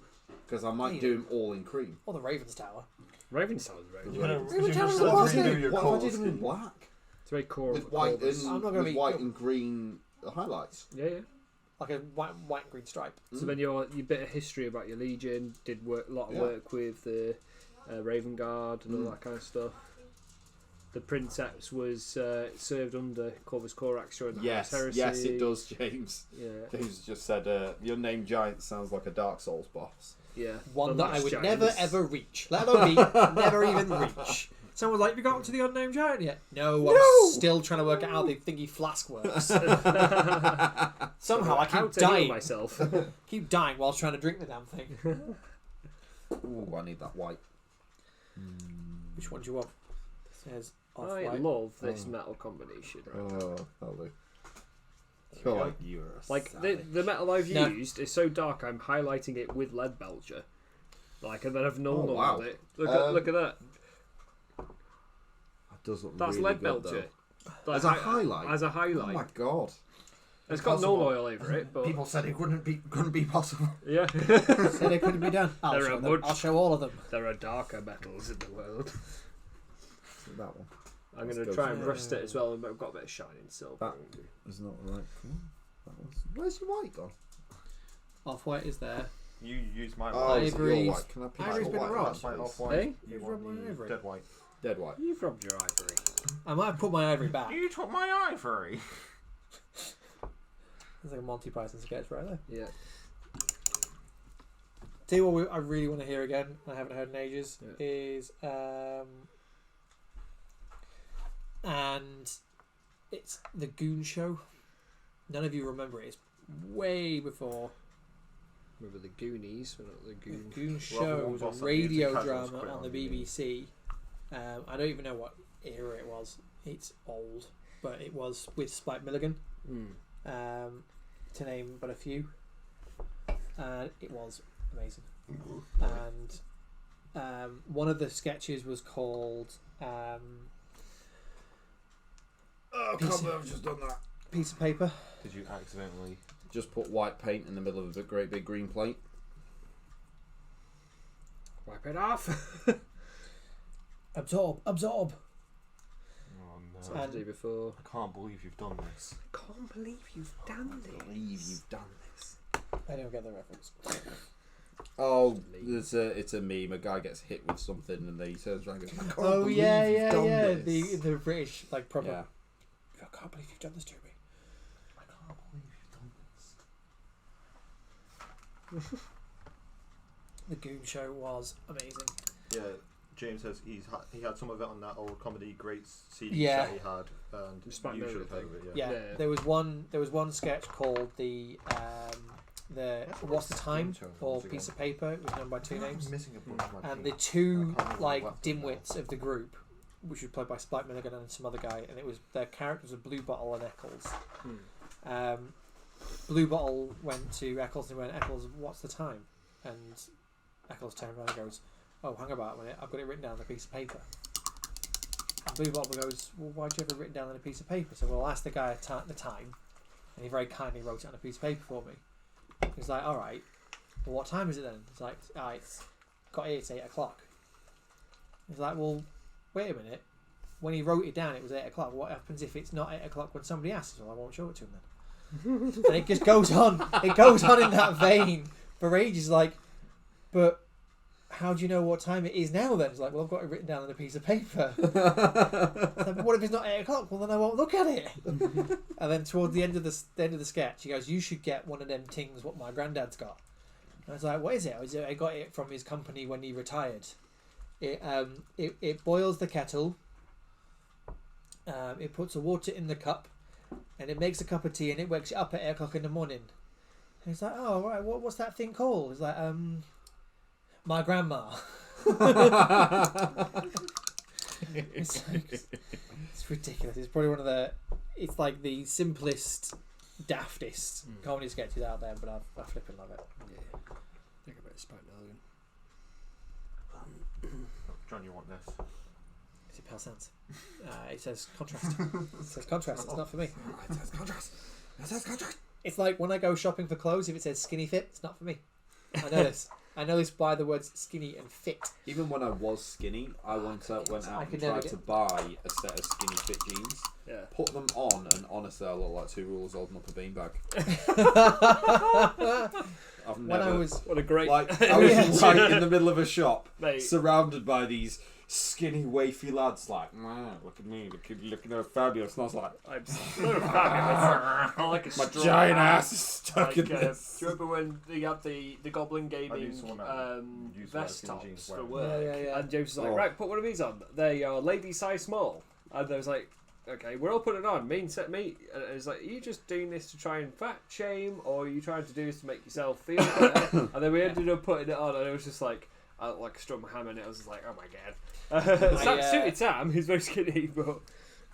because I might Yeah. do him all in cream. Or the Raven's Tower. Raven's Tower's very Yeah. good. What if I did him in black It's very core. with white corvus. I'm not and gonna with be- white and green highlights? Yeah, yeah. Like a white and green stripe. So then your bit of history about your legion, did a lot of Yeah. work with the Raven Guard and all that kind of stuff. The Princeps was served under Corvus Corax during the Yes, Heresy. yes, it does, James. Yeah, James just said the Unnamed Giant sounds like a Dark Souls boss. yeah. One Well, that I that's would giants. never ever reach. Let alone me, never even reach. Someone's like, "Have you got to the unnamed giant yet?" No, I'm still trying to work out how the thingy flask works. Somehow I keep dying myself. Keep dying while trying to drink the damn thing. Ooh, I need that white. Which one do you want? It says I off-white. love this metal combination. Oh, lovely. Feel like you're the metal I've used is so dark. I'm highlighting it with lead belcher, and then I've null-noiled it. Look at that. That does look That's really lead good, belcher. As a highlight. As a highlight. Oh my god. It's got null oil over it, but People said it couldn't be possible. yeah. Said it couldn't be done. I'll show all of them. There are darker metals in the world. That one. I'm going to try and rust it as well, and I've got a bit of shining silver. That is not right. Where's your white gone? Off-white is there. You used my Oh, white. is it your Ivory's- white? Can I pick Ivory's your been white? robbed. That's my please? off-white. Hey? You You've want robbed my the ivory. dead white. Dead white. You've robbed your ivory. I might put my ivory back. You took my ivory. There's like a Monty Python sketch right there. Yeah. Tell you what I really want to hear again, I haven't heard in ages, Yeah. is and it's the Goon Show. None of you remember it. It's way before. Remember the Goonies, but not the The Goon. Goon Well, Show the was one boss a that radio Music drama Casuals put on the on, didn't BBC. I don't even know what era it was. It's old, but it was with Spike Milligan, to name but a few. And it was amazing. And one of the sketches was called Oh, I can't believe I've just done that. Piece of Paper. Did you accidentally? Just put white paint in the middle of a great big green plate. Wipe it off. Absorb. Oh That's no! what I had to do before. I can't believe you've done this. I can't believe you've done this. I believe you've done this. I don't get the reference. Oh, it's a meme. A guy gets hit with something and then he turns around and goes, I can't Oh believe yeah, you've yeah, done yeah. this. The British like proper. Yeah. I can't believe you've done this to me. I can't believe you've done this. The Goon Show was amazing. Yeah, James says he had some of it on that old comedy greats CD Yeah. that he had, and Spike you should Milligan have heard of it. Yeah, Yeah. there was one sketch called the What's the Time or Piece of Paper. It was known by two names, I'm missing a bunch of my and the teeth. two I can't remember like what dimwits of the group, which was played by Spike Milligan and some other guy, and it was their characters were Blue Bottle and Eccles. Blue Bottle went to Eccles and went, Eccles, what's the time? And Eccles turned around and goes, oh, hang about a minute, I've got it written down on a piece of paper. And Blue Bottle goes, well, why'd you have it written down on a piece of paper? So, well, I'll ask the guy at the time, and he very kindly wrote it on a piece of paper for me. He's like, all right, well, what time is it then? It's like, it's got here, it's 8 o'clock. He's like, well, wait a minute. When he wrote it down, it was 8 o'clock. What happens if it's not 8 o'clock when somebody asks? Well, I won't show it to him then. And it just goes on. It goes on in that vein for ages. Like, but how do you know what time it is now then? It's like, well, I've got it written down on a piece of paper. Like, but what if it's not 8 o'clock? Well, then I won't look at it. And then towards the end of the sketch, he goes, you should get one of them things what my granddad's got. And I was like, what is it? I got it from his company when he retired. It boils the kettle. It puts the water in the cup, and it makes a cup of tea, and it wakes you up at 8 o'clock in the morning. And he's like, oh, right, what's that thing called? He's like, my grandma. It's ridiculous. It's probably one of it's like the simplest, daftest comedy sketches out there, but I flipping love it. Yeah. Think about Spike Milligan. John, you want this? Is it Pale Sands? It says contrast. It says contrast. It's not for me. It says contrast. It says contrast. It's like when I go shopping for clothes, if it says skinny fit, it's not for me. I know this. I know this by the words skinny and fit. Even when I was skinny, I went out I and could tried never to buy a set of skinny fit jeans. Yeah. Put them on, and honestly, I look like two rulers holding up a beanbag. I've When never. I was What a great. Like, I was Yeah. right in the middle of a shop, Mate. surrounded by these skinny, wafy lads like, man, look at me, looking all fabulous. And I was like, I'm so fabulous. I like a my straw giant hat. ass is stuck in this. Do you remember when they had the Goblin Gaming used vest to wear skinny jeans tops for wearing work? Yeah. And James was like, Oh. right, put one of these on. They are lady size small. And I was like, okay, we're all putting it on. Me. And it's like, are you just doing this to try and fat shame, or are you trying to do this to make yourself feel better? And then we ended up putting it on, and it was just like I struck my hammer, and it was just like, oh my god. That suited Sam. He's very skinny, but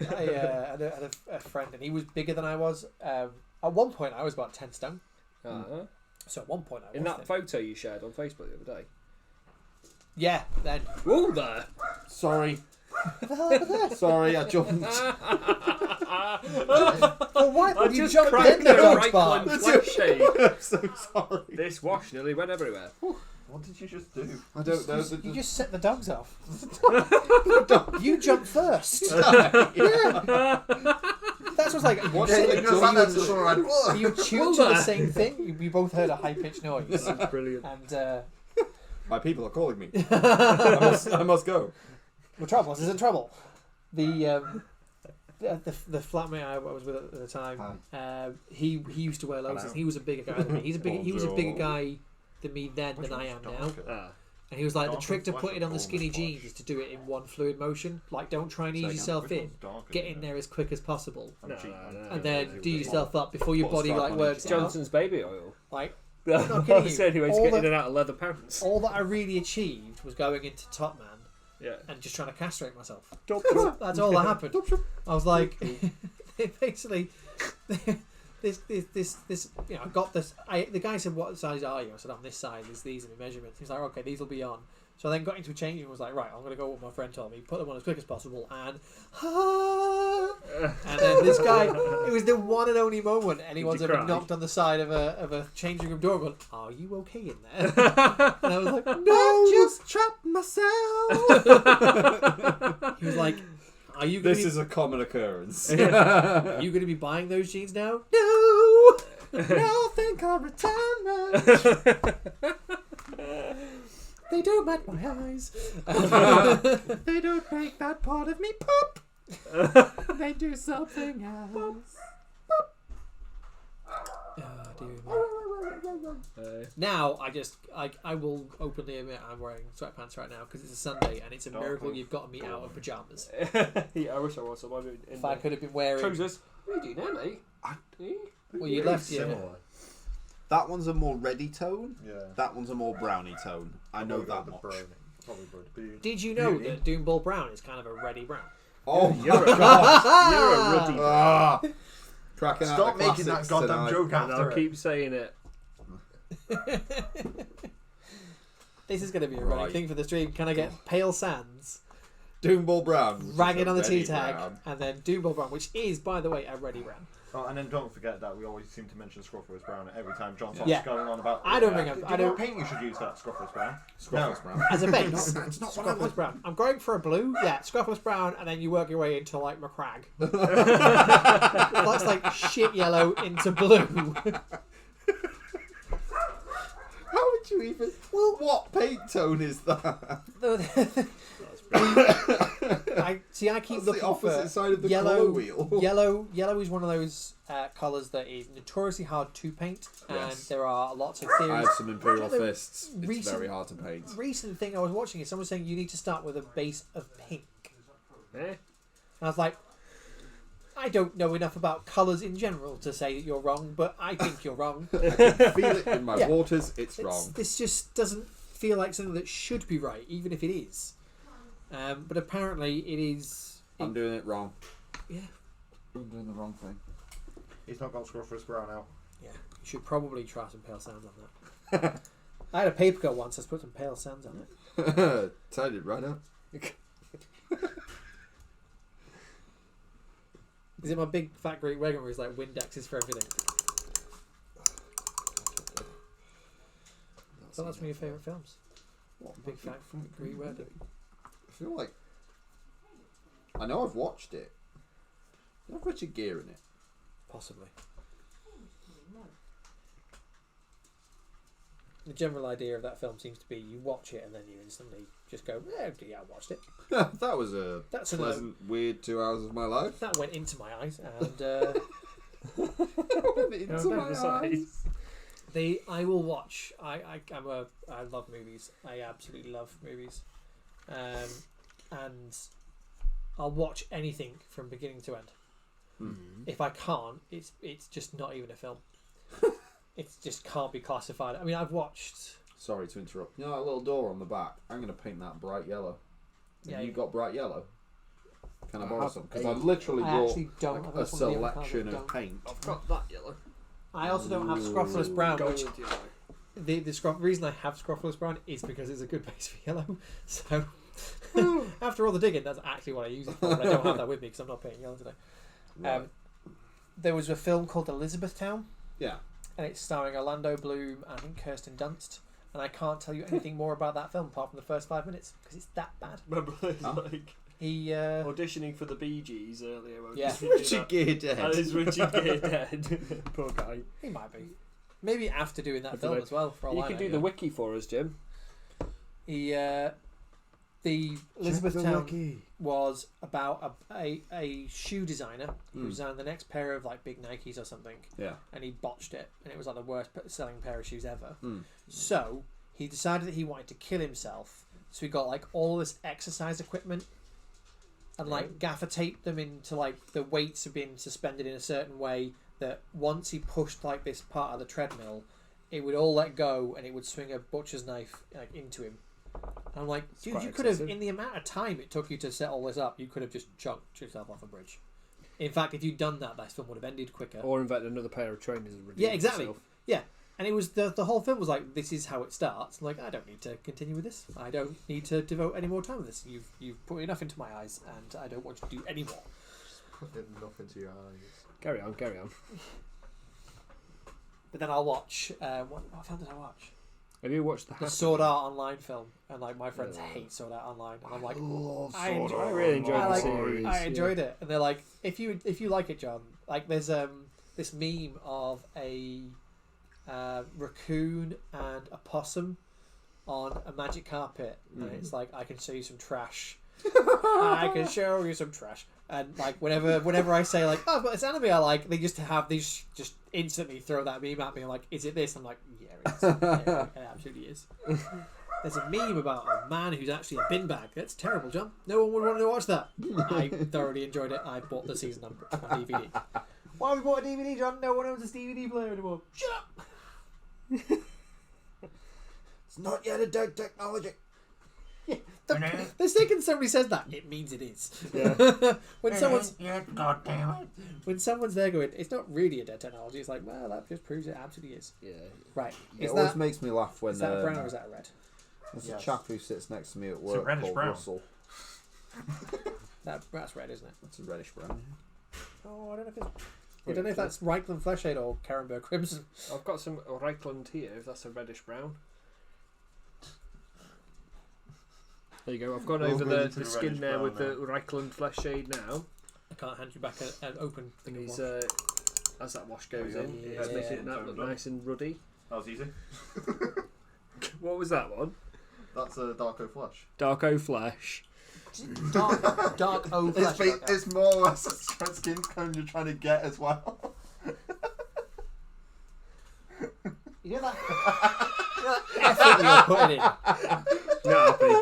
I had a friend, and he was bigger than I was. At one point, I was about 10 stone. So at one point, I was in that thin. photo you shared on Facebook the other day. Yeah, then. Whoa there! Sorry. What the hell happened there? Sorry, I jumped. Well, why I would you just jump cracked in the the dog's right bark? one flesh shade. I'm so sorry. This wash nearly went everywhere. What did you just do? I don't know. You just set the dogs off. You jumped first. Yeah. That's what's like. What you did said- you just That's the sort of like, you tuned to the same thing. We both heard a high pitched noise, Brilliant. and My people are calling me. I must go. well, trouble is in trouble. The flatmate I was with at the time, he used to wear loads. Hello. He was a bigger guy than me. He was a bigger guy than me then than I am now. And he was like, the trick to putting on the skinny jeans is to do it in one fluid motion. Like, don't try and ease yourself in. Get in there as quick as possible, and then do yourself up before your body like works out. Johnson's baby oil. Like, I not kidding you. said he was All getting the- in and out of leather pants. all that I really achieved was going into Top Man Yeah. and just trying to castrate myself. That's That's all that happened. I was like, basically, this, you know, I got this. The guy said, "What size are you?" I said, "I'm this size. These are my measurements." He's like, "Okay, these will be on." So I then got into a change and was like, "Right, I'm going to go with what my friend told me. Put them on as quick as possible." And then this guy, it was the one and only moment anyone's you ever cry? knocked on the side of a changing room door and gone, "Are you okay in there?" And I was like, "No, I just trapped myself. He was like, "Are you going This to is a common occurrence. are you going to be buying those jeans now?" No. Now think I'll return them. They don't match my eyes. They don't make that part of me pop. They do something else. Oh, dear me. Now I will openly admit I'm wearing sweatpants right now because it's a Sunday and it's a miracle you've gotten me out of pajamas. Yeah, I wish I was. If I could have been wearing trousers. What are you doing there, mate? well, you left you. That one's a more reddy tone. Yeah. That one's a more browny tone. I know that much. Probably would. Did you know that Doomball Brown is kind of a reddy brown? Oh You're my a god! You're a ruddy. Ah. Cracking out Stop the making that classics goddamn tonight. joke And I'll after it. keep saying it. This is going to be a running Right. thing for the stream. Can I get Pale Sands Doomball Brown. which is ragging a on the reddy T tag, brown. and then Doomball Brown, which is, by the way, a reddy brown. Oh, and then don't forget that we always seem to mention Scruffers Brown every time John starts Yeah. going on about. I don't think Do I you know don't. what paint you should use for that Scruffers Brown? Scruffers Brown. As a base, It's not what I Scruffless want. brown. I'm going for a blue. Yeah, Scruffless brown, and then you work your way into like McCrag. That's like shit yellow into blue. How would you even? Well, what paint tone is that? I keep That's the looking opposite for side of the yellow. colour wheel. Yellow is one of those colours that is notoriously hard to paint, and Yes. there are lots of I theories. have some Imperial The Fists. It's recent- very hard to paint. Recent thing I was watching is someone saying you need to start with a base of pink. Eh? And I was like, I don't know enough about colours in general to say that you're wrong, but I think you're wrong. Feel it in my Yeah. waters. It's wrong. This just doesn't feel like something that should be right, even if it is. But apparently it is. I'm doing it wrong. Yeah. I'm doing the wrong thing. He's not got Scruffers Brown out. Yeah, you should probably try some pale sands on that. I had a paper cut once. I put some pale sands on it. Tied it right up. Is it my big fat Greek wagon where he's like Windexes for everything? So that's one of your favourite films. What? Big fat Greek wagon. I feel like I know I've watched it. You have Richard Gere in it. Possibly. the general idea of that film seems to be you watch it and then you instantly just go, yeah, I watched it. That was a That's pleasant, weird 2 hours of my life. That went into my eyes, and Into my eyes. I will watch. I love movies. I absolutely love movies, and I'll watch anything from beginning to end. If I can't, it's just not even a film. It just can't be classified. I mean, I've watched. Sorry to interrupt. You know that little door on the back? I'm going to paint that bright yellow. Have you got bright yellow? Can I borrow some? Because I literally brought a selection of paint. I've got that yellow. I also don't have Scrofulous Brown. Gold Which yellow. the reason I have Scrofulous Brown is because it's a good base for yellow. So after all the digging, that's actually what I use it for. But I don't have that with me because I'm not painting yellow today. Right. There was a film called Elizabethtown. Yeah. And it's starring Orlando Bloom and I think Kirsten Dunst. And I can't tell you anything more about that film apart from the first 5 minutes because it's that bad. Remember, like he auditioning for the Bee Gees earlier. Yeah, Richard Gere dead. That is Richard Gere dead. Poor guy. He might be. Maybe after doing that film as well. For all you I can know, do the wiki for us, Jim. He the Elizabethtown was about a shoe designer who designed the next pair of like big Nikes or something. Yeah. And he botched it, and it was like the worst selling pair of shoes ever. So he decided that he wanted to kill himself. So he got like all this exercise equipment and like gaffer taped them into like the weights have been suspended in a certain way that once he pushed like this part of the treadmill, it would all let go and it would swing a butcher's knife like into him. And I'm like, dude, you could have, in the amount of time it took you to set all this up, you could have just chunked yourself off a bridge. In fact, if you'd done that, that film would have ended quicker. Or invented another pair of trainers and redeemed Yeah, exactly. yourself. Yeah. And it was the whole film was like, this is how it starts. I'm like, I don't need to continue with this. I don't need to devote any more time with this. You've put enough into my eyes, and I don't want you to do any more. Put enough into your eyes. Carry on. But then I'll watch. What film did I watch? Have you watched The Sword Art Online film, and like my friends hate Sword Art Online, and I'm like, I really enjoyed the series. I enjoyed it, and they're like, if you like it, John, like there's this meme of a raccoon and a possum on a magic carpet, and it's like, I can show you some trash. I can show you some trash. And like whenever I say like, oh, I've got this anime I like, they just have these just instantly throw that meme at me. I'm like, is it this? I'm like, yeah, it is. Yeah, it absolutely is. There's a meme about a man who's actually a bin bag. That's terrible, John. No one would want to watch that. I thoroughly enjoyed it. I bought the season on DVD. Why have we bought a DVD, John? No one owns this DVD player anymore. Shut up. It's not yet a dead technology. Yeah, the second somebody says that, it means it is. Yeah. when someone's God damn it. when someone's there going, it's not really a dead technology. It's like, well, that just proves it absolutely is. Yeah. Right. It always makes me laugh when is that a brown or is that a red? there's a chap who sits next to me at It's a work reddish called brown. Russell. That's red, isn't it? That's a reddish brown. Oh, I don't know if it's. I don't know if that's Reichland Fleshade or Carenberg Crimson. I've got some Reichland here, if that's a reddish brown. There you go. I've gone over the skin there with the Reichland flesh shade now. I can't hand you back an open thing of He's, wash. as that wash goes in, Yeah. it's making that look nice and ruddy. That was easy. What was that one? That's a Darko Flush. Darko Flesh. Dark O flesh. It's more or less a skin tone you're trying to get as well. You hear that? Effort you're putting in. Not happy.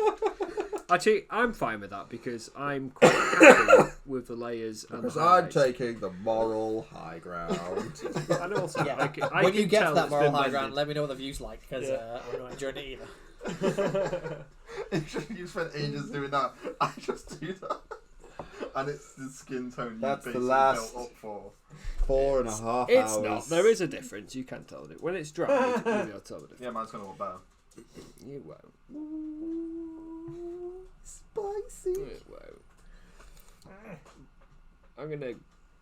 Actually, I'm fine with that because I'm quite happy with the layers. Because and I'm taking the moral high ground. And also, Yeah. I When can you get tell to that it's moral been high blended. ground, let me know what the view's like because I'm not enjoying it either. You spent ages doing that. I just do that. And it's the skin tone That's you the basically last- built up for. 4.5 hours. It's not. There is a difference. You can tell it when it's dry. You'll be able to tell the difference. Yeah, mine's going to look better. You won't. Spicy. It won't. I'm gonna,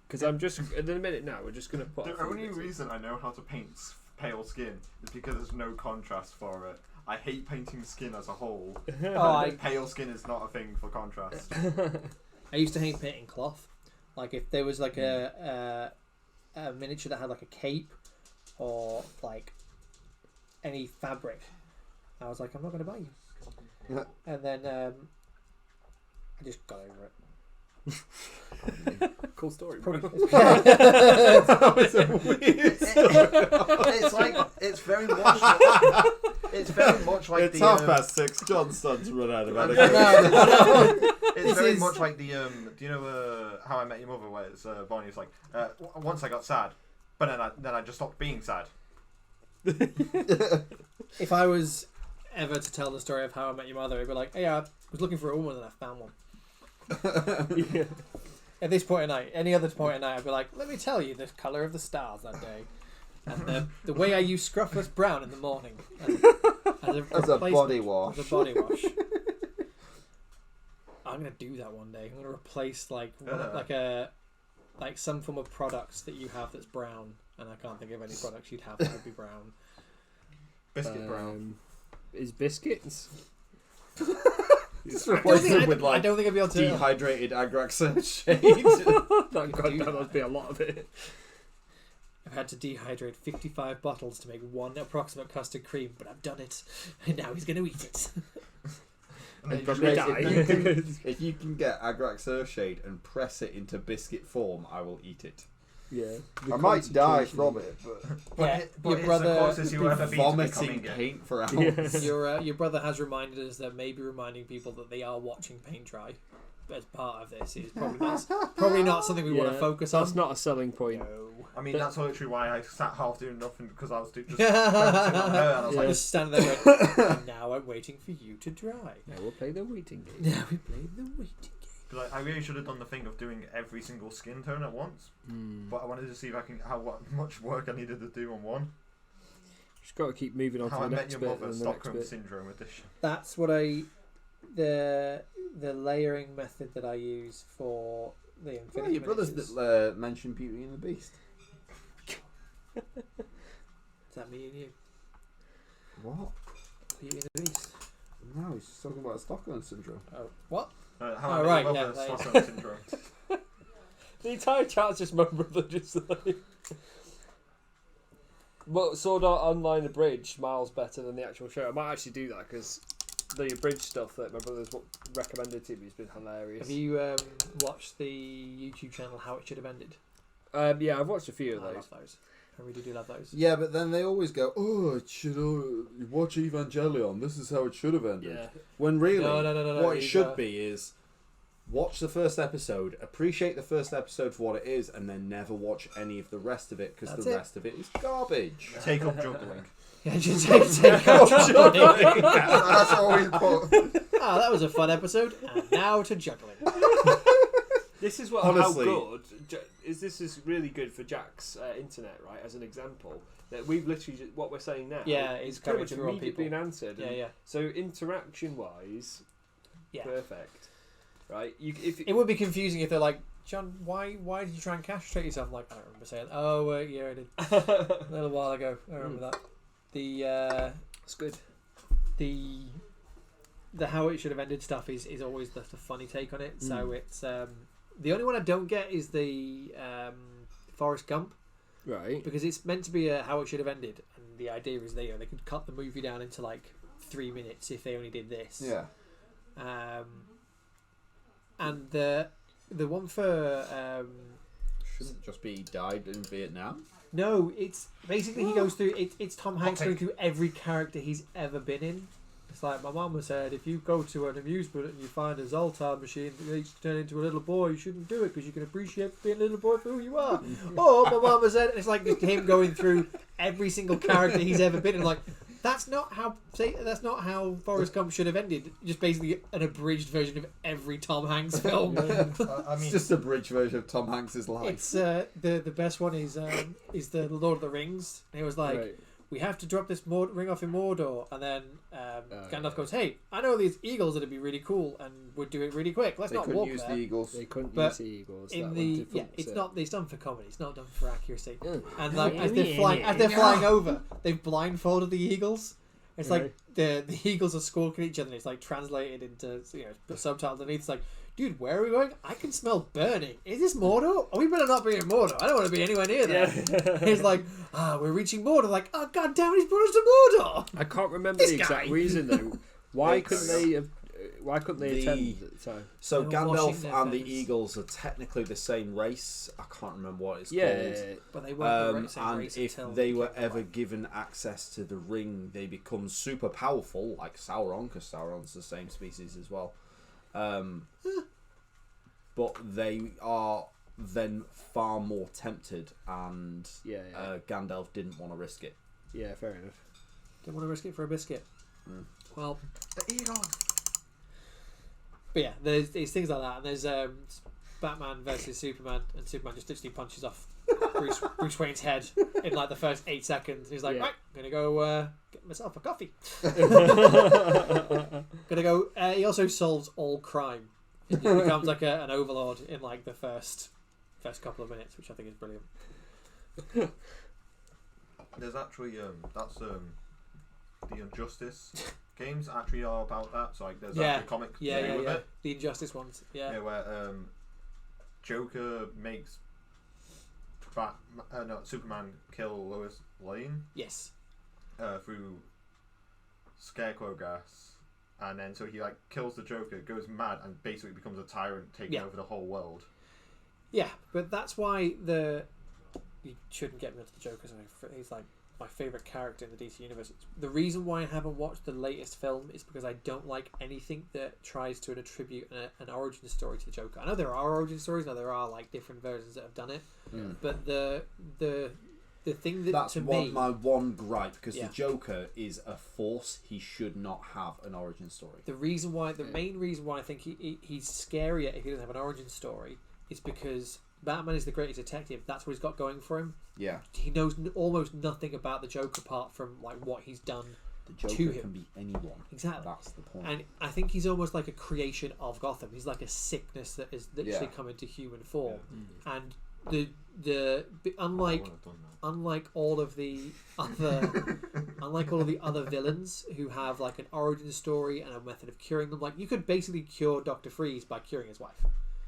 because I'm just in a minute now. We're just gonna put. The a few only bits in. reason I know how to paint pale skin is because there's no contrast for it. I hate painting skin as a whole. Pale skin is not a thing for contrast. I used to hate painting cloth. Like if there was like a miniature that had like a cape or like any fabric. I was like, I'm not going to buy you. Yeah. And then I just got over it. Cool story. That was a weird It's like it's very much. It's very much like It's the. 6:30. John's starting to run out of energy. It's very much like the. Do you know How I Met Your Mother, where it's Barney's like, once I got sad, but then I just stopped being sad. If I was ever to tell the story of How I Met Your Mother, it'd be like, hey, I was looking for a woman and I found one. Yeah. At this point at night, any other point at night, I'd be like, let me tell you the colour of the stars that day. And the way I use Scruffless Brown in the morning. as a body wash. As a body wash. I'm going to do that one day. I'm going to replace like some form of products that you have that's brown. And I can't think of any products you'd have that would be brown. Biscuit brown. Is biscuits? Just replace them with I don't think I'd be able to. dehydrated Agrax shade. Thank God, that must be a lot of it. I've had to dehydrate 55 bottles to make one approximate custard cream, but I've done it. And now he's going to eat it. And probably die. If you can get Agrax shade and press it into biscuit form, I will eat it. Yeah. I might die from it, But your it's brother the closest you ever be to vomiting becoming it. paint for hours. Yeah. Your brother has reminded us that maybe reminding people that they are watching paint dry as part of this is probably not something we want to focus on. That's not a selling point. No. I mean, that's literally why I sat half doing nothing, because I was just focusing on her, and I was I like, just stand there going, and now I'm waiting for you to dry. Now we'll play the waiting game. Now we play the waiting game. like, I really should have done the thing of doing every single skin tone at once, but I wanted to see if I can much work I needed to do on one. Just got to keep moving on How to I the Met next Your bit. Mother, And the next Stockholm bit. Syndrome edition. That's what the layering method that I use for the Well, Infinity your brothers Miniatures. that mentioned Beauty and the Beast. Is that me and you? What? Beauty and the Beast. No, he's talking about Stockholm Syndrome. Oh, what? How Oh, I Met right, Your yeah, Mother, that is- Stockholm Syndrome. The entire chat's just my brother just like... But Sword Art Online abridged miles better than the actual show. I might actually do that because the abridged stuff that my brother's recommended to me has been hilarious. Have you watched the YouTube channel How It Should Have Ended? Yeah, I've watched a few of I those. love those. I really do love those. Yeah, but then they always go, "Oh, it should watch Evangelion. This is how it should have ended." Yeah. When really, No, what it you should be is watch the first episode, appreciate the first episode for what it is, and then never watch any of the rest of it because That's the it. rest of it is garbage. Take up juggling. Yeah, just take out juggling. That's all we put. Ah, that was a fun episode. And now to juggling. This is what Honestly. how good this is really good for Jack's internet, right? As an example, that we've literally what we're saying now. Yeah, it's is pretty coming much through on immediately people. being answered. Yeah, and yeah. So interaction wise, Yeah. perfect, right? If It would be confusing if they're like, John, why did you try and castrate yourself? I'm like, I don't remember saying, oh, yeah, I did. A little while ago. I remember that. it's good. The How It Should Have Ended stuff is always the funny take on it. So it's the only one I don't get is the Forrest Gump, Right. because it's meant to be a How It Should Have Ended, and the idea is they could cut the movie down into like 3 minutes if they only did this. Yeah. And the one for Shouldn't just be died in Vietnam. no, it's basically he goes through it's Tom Hanks going through every character he's ever been in. It's like my mama said, if you go to an amusement and you find a Zoltar machine that needs to turn into a little boy, you shouldn't do it because you can appreciate being a little boy for who you are. Or my mama said, and it's like just him going through every single character he's ever been in. Like that's not how Forrest Gump should have ended. Just basically an abridged version of every Tom Hanks film. I mean, It's just a bridge version of Tom Hanks's life. It's the best one is the Lord of the Rings. And it was like. Right. We have to drop this ring off in Mordor, and then Gandalf goes, "Hey, I know these eagles that'd be really cool, and would do it really quick. Let's They not couldn't walk use there." the Eagles. They couldn't But use the Eagles. In that the one defaults it's it. not. It's done for comedy. It's not done for accuracy. Yeah. And like as they're flying over, they've blindfolded the eagles. It's like the eagles are squawking at each other. And it's like translated into subtitles underneath. It's like, dude, where are we going? I can smell burning. Is this Mordor? Oh, we better not be in Mordor. I don't want to be anywhere near there. He's like, we're reaching Mordor. Like, oh, god damn it, he's brought us to Mordor. I can't remember the exact reason, though. Why couldn't they attend at the time? So They were Gandalf washing their and the feathers. Eagles are technically the same race. I can't remember what it's Yeah, called. But they weren't the same And race if until they were became ever alive. given access to the ring, they become super powerful, like Sauron, because Sauron's the same species as well. But they are then far more tempted, and Gandalf didn't want to risk it. Yeah, fair enough. Don't want to risk it for a biscuit. Well, The eagle. but yeah, there's things like that, and there's Batman versus Superman, and Superman just literally punches off Bruce Wayne's head in like the first 8 seconds. He's like, right, I'm gonna go get myself a coffee. Gonna go. He also solves all crime. He just becomes like an overlord in like the first couple of minutes, which I think is brilliant. There's actually the Injustice games actually are about that. So like there's actually a comic with it. The Injustice ones. Yeah, where Joker makes Superman kill Lois Lane. Yes. Through Scarecrow gas, and then so he like kills the Joker, goes mad, and basically becomes a tyrant, taking over the whole world. Yeah, but that's why you shouldn't get me into the Joker. He's like my favourite character in the DC universe. The reason why I haven't watched the latest film is because I don't like anything that tries to attribute an origin story to the Joker. I know there are origin stories, there are like different versions that have done it, but the thing that's to me, my one gripe, because the Joker is a force. He should not have an origin story. The main reason why I think he's scarier if he doesn't have an origin story is because Batman is the greatest detective. That's what he's got going for him. Yeah. He knows almost nothing about the Joker apart from like what he's done. The Joker to him. can be anyone. Exactly. That's the point. And I think he's almost like a creation of Gotham. He's like a sickness that is literally come into human form. And unlike all of the other villains who have like an origin story and a method of curing them, like you could basically cure Dr. Freeze by curing his wife.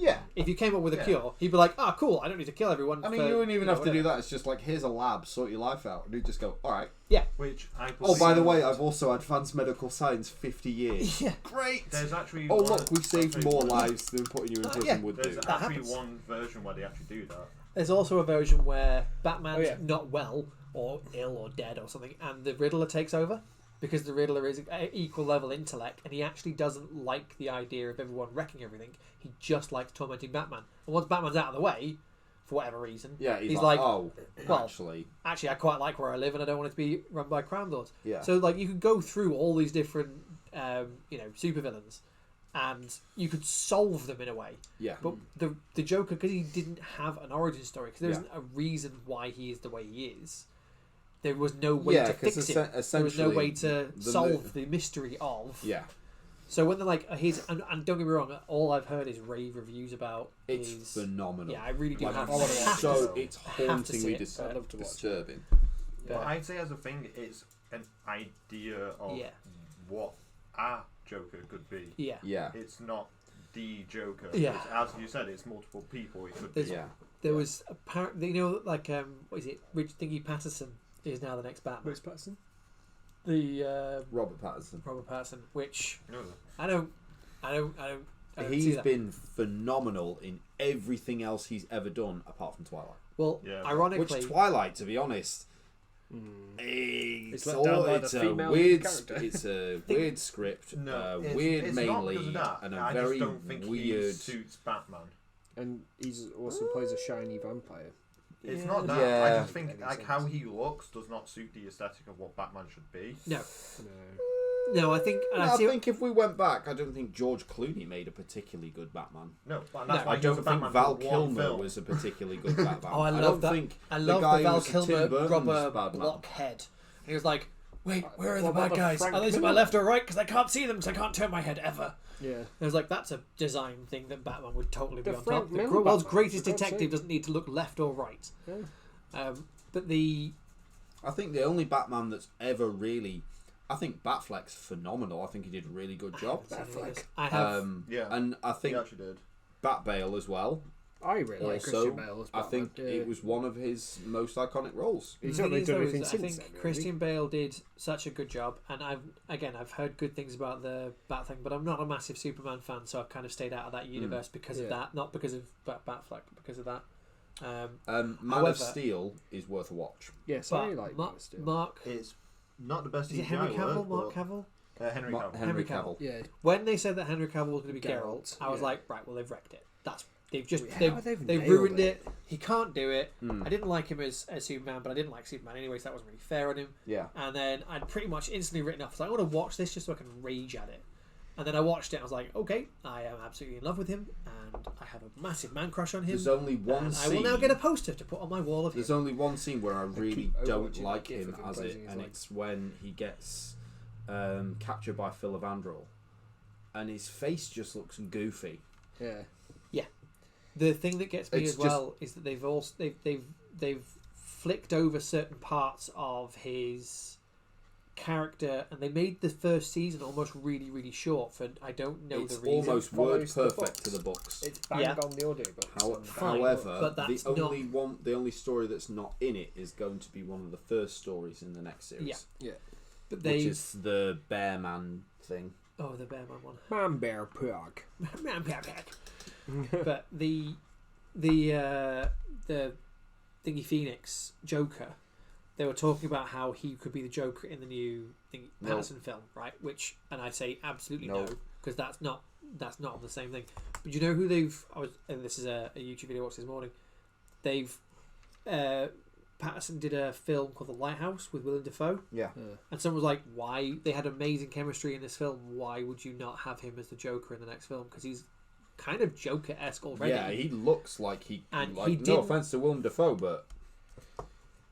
Yeah. If you came up with a cure, he'd be like, cool, I don't need to kill everyone. I mean, you wouldn't even have to do that. It's just like, here's a lab, sort your life out. And you just go, all right. Yeah. Which I by the way, I've also advanced medical science 50 years. Yeah. Great. There's actually look, we saved more lives than putting you in prison would do. There's actually one version where they actually do that. There's also a version where Batman's not well or ill or dead or something, and the Riddler takes over. Because the Riddler is equal level intellect, and he actually doesn't like the idea of everyone wrecking everything. He just likes tormenting Batman. And once Batman's out of the way, for whatever reason, he's like, actually, I quite like where I live, and I don't want it to be run by crime lords. Yeah. So like, you could go through all these different, supervillains, and you could solve them in a way. Yeah. But the Joker, because he didn't have an origin story, because there isn't a reason why he is the way he is. There was no way to fix it. There was no way to solve the mystery of. Yeah. So when they're like, and don't get me wrong, all I've heard is rave reviews about. It's phenomenal. Yeah, I really do have to. It's hauntingly disturbing. But I'd say as a thing, it's an idea of what a Joker could be. Yeah. Yeah. It's not the Joker. Yeah. As you said, it's multiple people. It could be. There was apparently, what is it? Thingy Patterson is now the next Batman. Which Patterson? The Robert Pattinson. Robert Patterson, which No. I don't He's been phenomenal in everything else he's ever done apart from Twilight. Well, ironically, which Twilight, to be honest, it's a weird script, weird main lead, and a very weird. Suits Batman, and he's also plays a shiny vampire. It's not that. Yeah. I just think like how he looks does not suit the aesthetic of what Batman should be. No, I think. I think if we went back, I don't think George Clooney made a particularly good Batman. No, but that's why I don't think Val Kilmer was a particularly good Batman. I love that. I love the Val Kilmer rubber blockhead. He was like, "Wait, where are the bad guys? Are they to my left or right? Because I can't see them, because I can't turn my head ever." Yeah. It was like, that's a design thing that Batman would totally be on Frank top. The Miller world's Batman, greatest detective doesn't need to look left or right. Yeah. But the... I think the only Batman that's ever really I think Batfleck's phenomenal. I think he did a really good job. I have. And I think he actually did. Bat Bale as well. I really like Christian Bale as I think it was one of his most iconic roles. He's not really done anything I since think then, really. Christian Bale did such a good job, and I've heard good things about the Bat thing, but I'm not a massive Superman fan, so I've kind of stayed out of that universe because of that, not because of Batfleck, but because of that. Man of Steel is worth a watch. Yes, I like Man of Steel. Mark, It's not the best is it CGI Henry Cavill? work, Mark but- Cavill? Henry Cavill. Henry Cavill. Yeah. When they said that Henry Cavill was going to be Geralt, I was yeah. like, right, well they've wrecked it. They've They've ruined nailed it. He can't do it. Mm. I didn't like him as Superman, but I didn't like Superman anyway, so that wasn't really fair on him. Yeah. And then I'd pretty much instantly written off. I was like, I want to watch this just so I can rage at it. And then I watched it and I was like, okay, I am absolutely in love with him and I have a massive man crush on him. There's only one and scene. I will now get a poster to put on my wall of him. There's only one scene where I really don't overwatching like that gif him of him as it, closing his and legs. it's when he gets captured by Phil Evandrel, and his face just looks goofy. Yeah. The thing that gets me It's as well is that they've flicked over certain parts of his character, and they made the first season almost really, really short. For I don't know It's the reason. almost Follows word the perfect books. to the books. It's bang Yeah. on the audiobook. Fine, However, but that's the only story that's not in it is going to be one of the first stories in the next series. Yeah. But Which they is the Bear Man thing. oh the Bearman one. Man Bear Pug. But the Thingy Phoenix Joker, they were talking about how he could be the Joker in the new Patterson film, right? Which, and I say absolutely no, because that's not on the same thing. But you know who and this is a YouTube video I watched this morning. They've Patterson did a film called The Lighthouse with Willem Dafoe. Yeah. And someone was like, why? They had amazing chemistry in this film. Why would you not have him as the Joker in the next film? Because he's kind of Joker-esque already. Yeah, he looks like And like he no didn't- offense to Willem Dafoe, but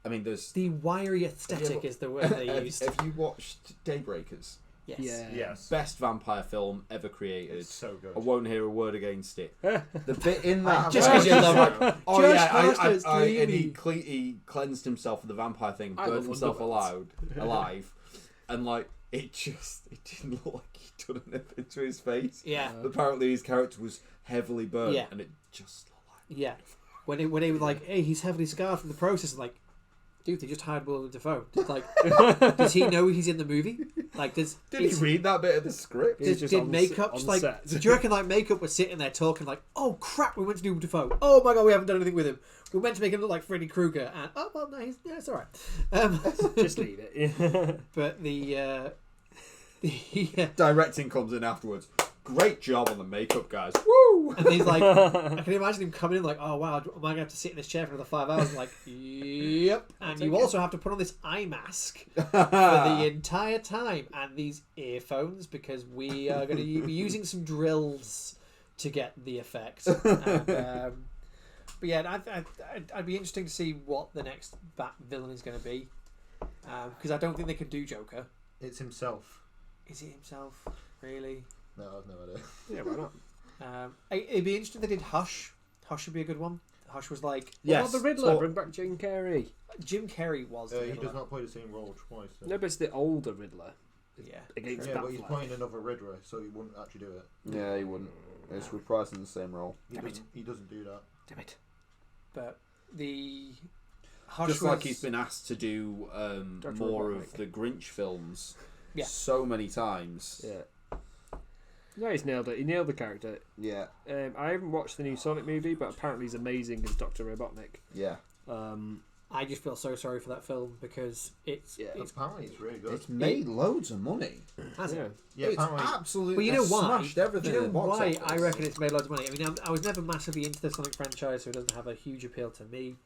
I mean, there's. The wiry aesthetic is the word they used. Have you watched Daybreakers? Yes. Yeah. Yes. Best vampire film ever created. It's so good. I won't hear a word against it. The bit in that, Just 'cause you love it. oh Josh yeah, Foster's and dreamy. he cleansed himself of the vampire thing, I burned love himself Underworld. alive, and like it didn't look like he'd done anything to his face. Yeah. Apparently his character was heavily burned, Yeah. and it just looked like. Yeah. When he was like, hey, he's heavily scarred from the process, I'm like, dude, they just hired Willem Dafoe. Like, does he know he's in the movie? Like, Did he read that bit of the script? He's just did on makeup on just like? set. Do you reckon like makeup was sitting there talking like, oh crap, we went to do Dafoe. Oh my god, we haven't done anything with him. We meant to make him look like Freddy Krueger, and oh well, no, it's all right. Just leave it. But the Directing comes in afterwards. Great job on the makeup, guys. Woo! and he's like, I can imagine him coming in like, oh wow, am I going to have to sit in this chair for another 5 hours? I'm like, yep. And you also have to put on this eye mask for the entire time and these earphones because we are going to be using some drills to get the effect. And, but yeah, I'd be interesting to see what the next Bat villain is going to be because I don't think they can do Joker. It's himself. Is he himself? Really? No, I've no idea. Yeah, why not? It'd be interesting if they did Hush. Hush would be a good one. Hush was like What about the Riddler? so- Bring back Jim Carrey. Jim Carrey was. The He Riddler. does not play the same role twice. So. No, but it's the older Riddler Yeah. against Yeah, but he's Batfleck. playing another Riddler, so he wouldn't actually do it. Yeah, he wouldn't. It's reprising the same role. He doesn't do that. Damn it. But the Hush Just was, like he's been asked to do Dr. more Robotnik. of the Grinch films Yeah. so many times. Yeah. No, he's nailed it. He nailed the character. Yeah. I haven't watched the new Sonic movie, but apparently he's amazing as Dr. Robotnik. Yeah. I just feel so sorry for that film because it's Apparently, it's really good. It's made loads of money. has Yeah. it? Yeah, It's apparently. absolutely. Well, you know why? Smashed everything Do you in know the box why office. I reckon it's made loads of money? I mean, I was never massively into the Sonic franchise, so it doesn't have a huge appeal to me.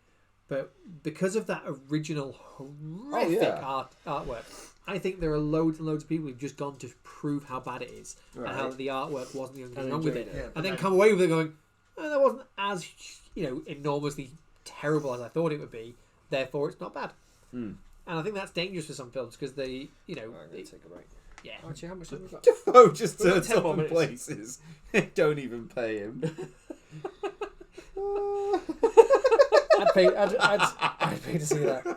But because of that original horrific artwork, I think there are loads and loads of people who've just gone to prove how bad it is and how the artwork wasn't the only thing And wrong with enjoyed it, it. and then come away with it going, oh, that wasn't as enormously terrible as I thought it would be. Therefore, it's not bad. Mm. And I think that's dangerous for some films because they, I'm going to take a break. yeah. Actually, how much have we got? Defoe just We've got turns 10 up more in minutes. places. Don't even pay him. I'd pay to see that.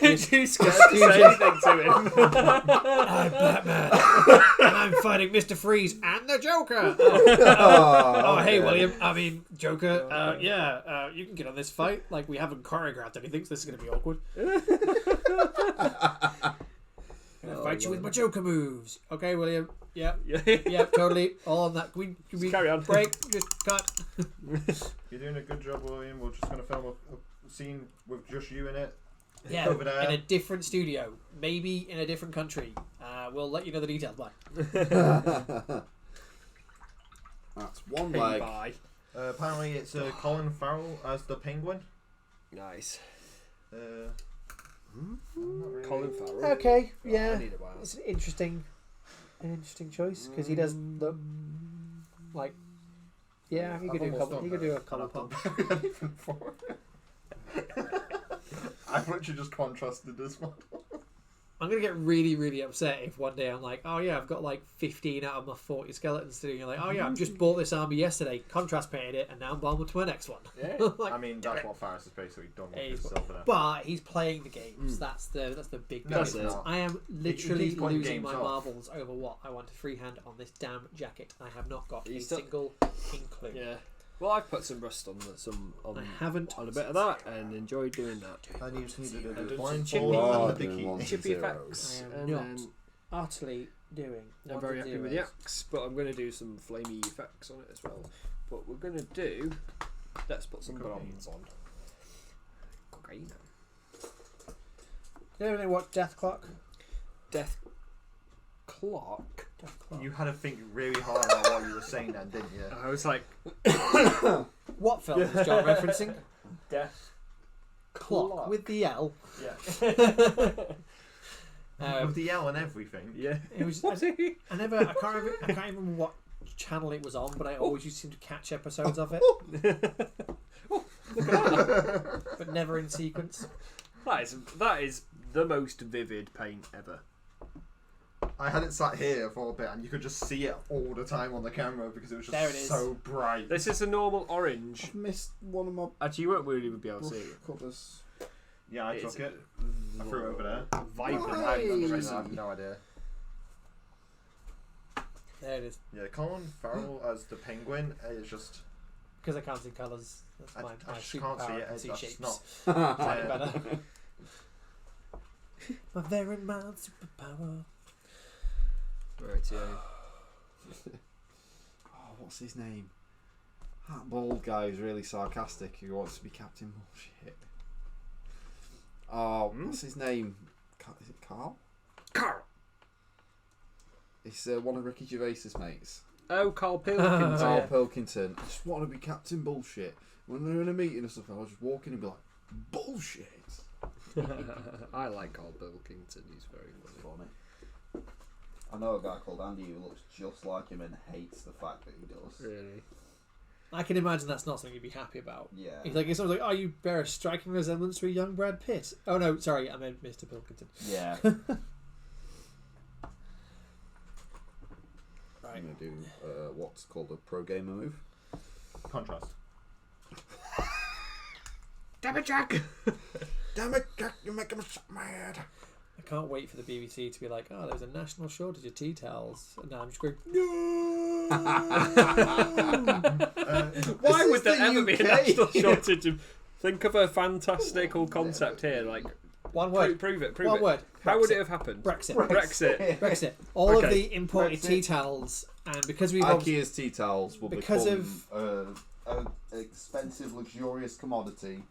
Too scared to say anything to him. I'm Batman. And I'm fighting Mr. Freeze and the Joker. Oh, hey, William. I mean, Joker. You can get on this fight. Like, we haven't choreographed anything, so this is going to be awkward. Gonna fight you with my Joker moves. Okay, William. Yep. Yep, totally. All on that. Can we carry on. Break. Just cut. You're doing a good job, William. We're just going to film a scene with just you in it. Yeah, over there. in a different studio. Maybe in a different country. We'll let you know the details. Bye. That's one leg. Bye. Apparently, it's Colin Farrell as the Penguin. Nice. Not really. Colin Farrell. Okay, I yeah. need a while. It's an interesting choice because he does look like. Yeah, he could do a couple. He could do a couple pump. I've literally just contrasted this one. I'm gonna get really, really upset if one day I'm like, oh yeah, I've got like 15 out of my 40 skeletons to do. You're like, oh yeah, I've just bought this army yesterday, contrast painted it, and now I'm on to my next one. Yeah. Like, I mean, that's what Faris has basically done with his silver. but he's playing the games. That's the big No, difference. it's I am literally keeps playing losing my games off. marbles over what I want to freehand on this damn jacket. I have not got a You still- single inkling. Yeah. Well, I've put some rust on I haven't on a bit of that and enjoyed doing that. And you just need to do I've the done some blindfold chippy. and the Oh, bikini. Chippy Zeros. effects. I am And not then utterly doing. I'm very happy with the axe, but I'm going to do some flamey effects on it as well. But we're going to do. Let's put some bronze on. Cocaine. You ever watch Death Clock? Death Clock. Death Clock. You had to think really hard about what you were saying then, didn't you? I was like, What film is John referencing? Death Clock with the L. Yeah. With the L and everything. Yeah. It was. I can't even remember what channel it was on, but I always used to seem to catch episodes of it, but never in sequence. That is the most vivid paint ever. I had it sat here for a bit, and you could just see it all the time on the camera because it was There it just is. so bright. This is a normal orange. I've missed one of my Actually, you won't really be able to bush see it. covers. Yeah, I It's took it. I threw it over there. Vibrant. Right. I have no idea. There it is. Yeah, Colin Farrell as the Penguin is just. Because I can't see colours. That's I my just superpower. can't see I it. can see That's shapes. not. Slightly better. My very mild superpower. Right, yeah. Oh, what's his name? That bald guy who's really sarcastic who wants to be Captain Bullshit. Oh, what's his name? Is it Carl? Carl. It's one of Ricky Gervais's mates. Oh, Carl Pilkington. Carl yeah. Pilkington. I just want to be Captain Bullshit. When they're in a meeting or something, I'll just walk in and be like, bullshit. I like Carl Pilkington. He's very funny. I know a guy called Andy who looks just like him and hates the fact that he does. Really. I can imagine that's not something you'd be happy about. Yeah. He's like, it's always like, oh, you bear a striking resemblance to a young Brad Pitt. Oh no, sorry, I meant Mr. Pilkington. Yeah. Right. I'm going to do what's called a pro gamer move. Contrast. Damn it, Jack! Damn it, Jack, you're making me so mad. I can't wait for the BBC to be like, oh, there's a national shortage of tea towels. And now I'm just going, Why would there ever be a UK. national shortage of... Think of a fantastical concept here, like... one word. Prove it. One word. How would Brexit. it have happened? Brexit. Brexit. Brexit. All of Okay. the imported Brexit. tea towels, and because we've obviously, IKEA's tea towels will Because become an expensive, luxurious commodity.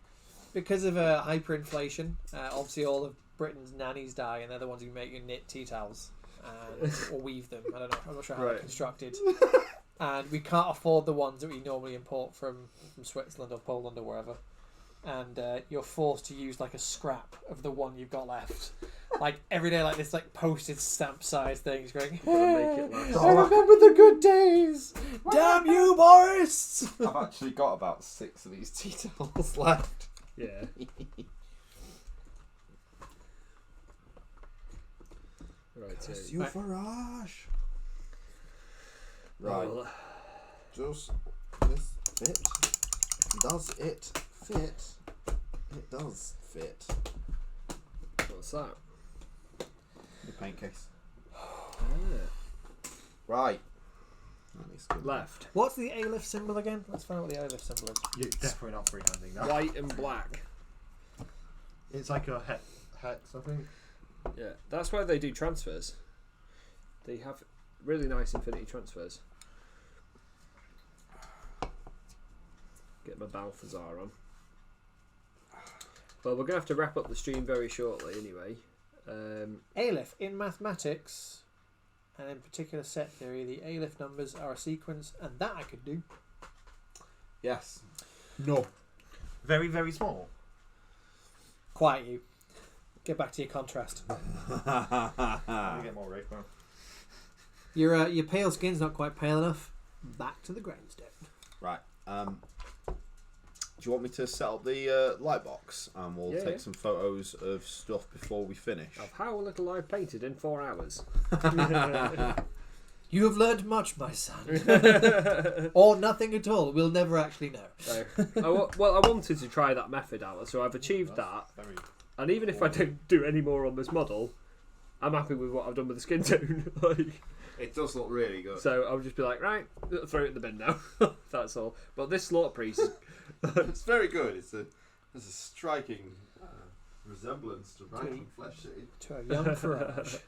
because of hyperinflation, obviously all of Britain's nannies die, and they're the ones who make you knit tea towels or weave them. I don't know. I'm not sure how they're Right. constructed. And we can't afford the ones that we normally import from Switzerland or Poland or wherever. And you're forced to use like a scrap of the one you've got left. Like every day, like this, like postage stamp size things going. Gotta make it last. I remember the good days. Damn you, Boris! I've actually got about 6 of these tea towels left. Yeah. Right, Curse yeah. you, Farage. Right. Well, Does this fit? Does it fit? It does fit. What's that? The paint case. Yeah. Right. That needs to go Left. What's the A-lift symbol again? Let's find out what the A-lift symbol is. You're definitely not freehanding that. White and black. It's like a hex, I think. Yeah, that's where they do transfers. They have really nice infinity transfers. Get my Balthazar on. Well, we're going to have to wrap up the stream very shortly anyway. A-lift in mathematics, and in particular set theory, the A-lift numbers are a sequence, and that I could do. Yes. No. Very, very small. Quiet you. Get back to your contrast. Let me get more Wraith Bone. Your pale skin's not quite pale enough. Back to the grindstone. Right. Do you want me to set up the light box and we'll take some photos of stuff before we finish? Of how little I've painted in 4 hours. You have learned much, my son. Or nothing at all. We'll never actually know. So, I wanted to try that method out, so I've achieved that. And even if I don't do any more on this model, I'm happy with what I've done with the skin tone. It does look really good. So I'll just be like, right, throw it in the bin now. That's all. But this slaughter priest, it's very good. There's a striking resemblance to Viking flesh shade. To a young Farage.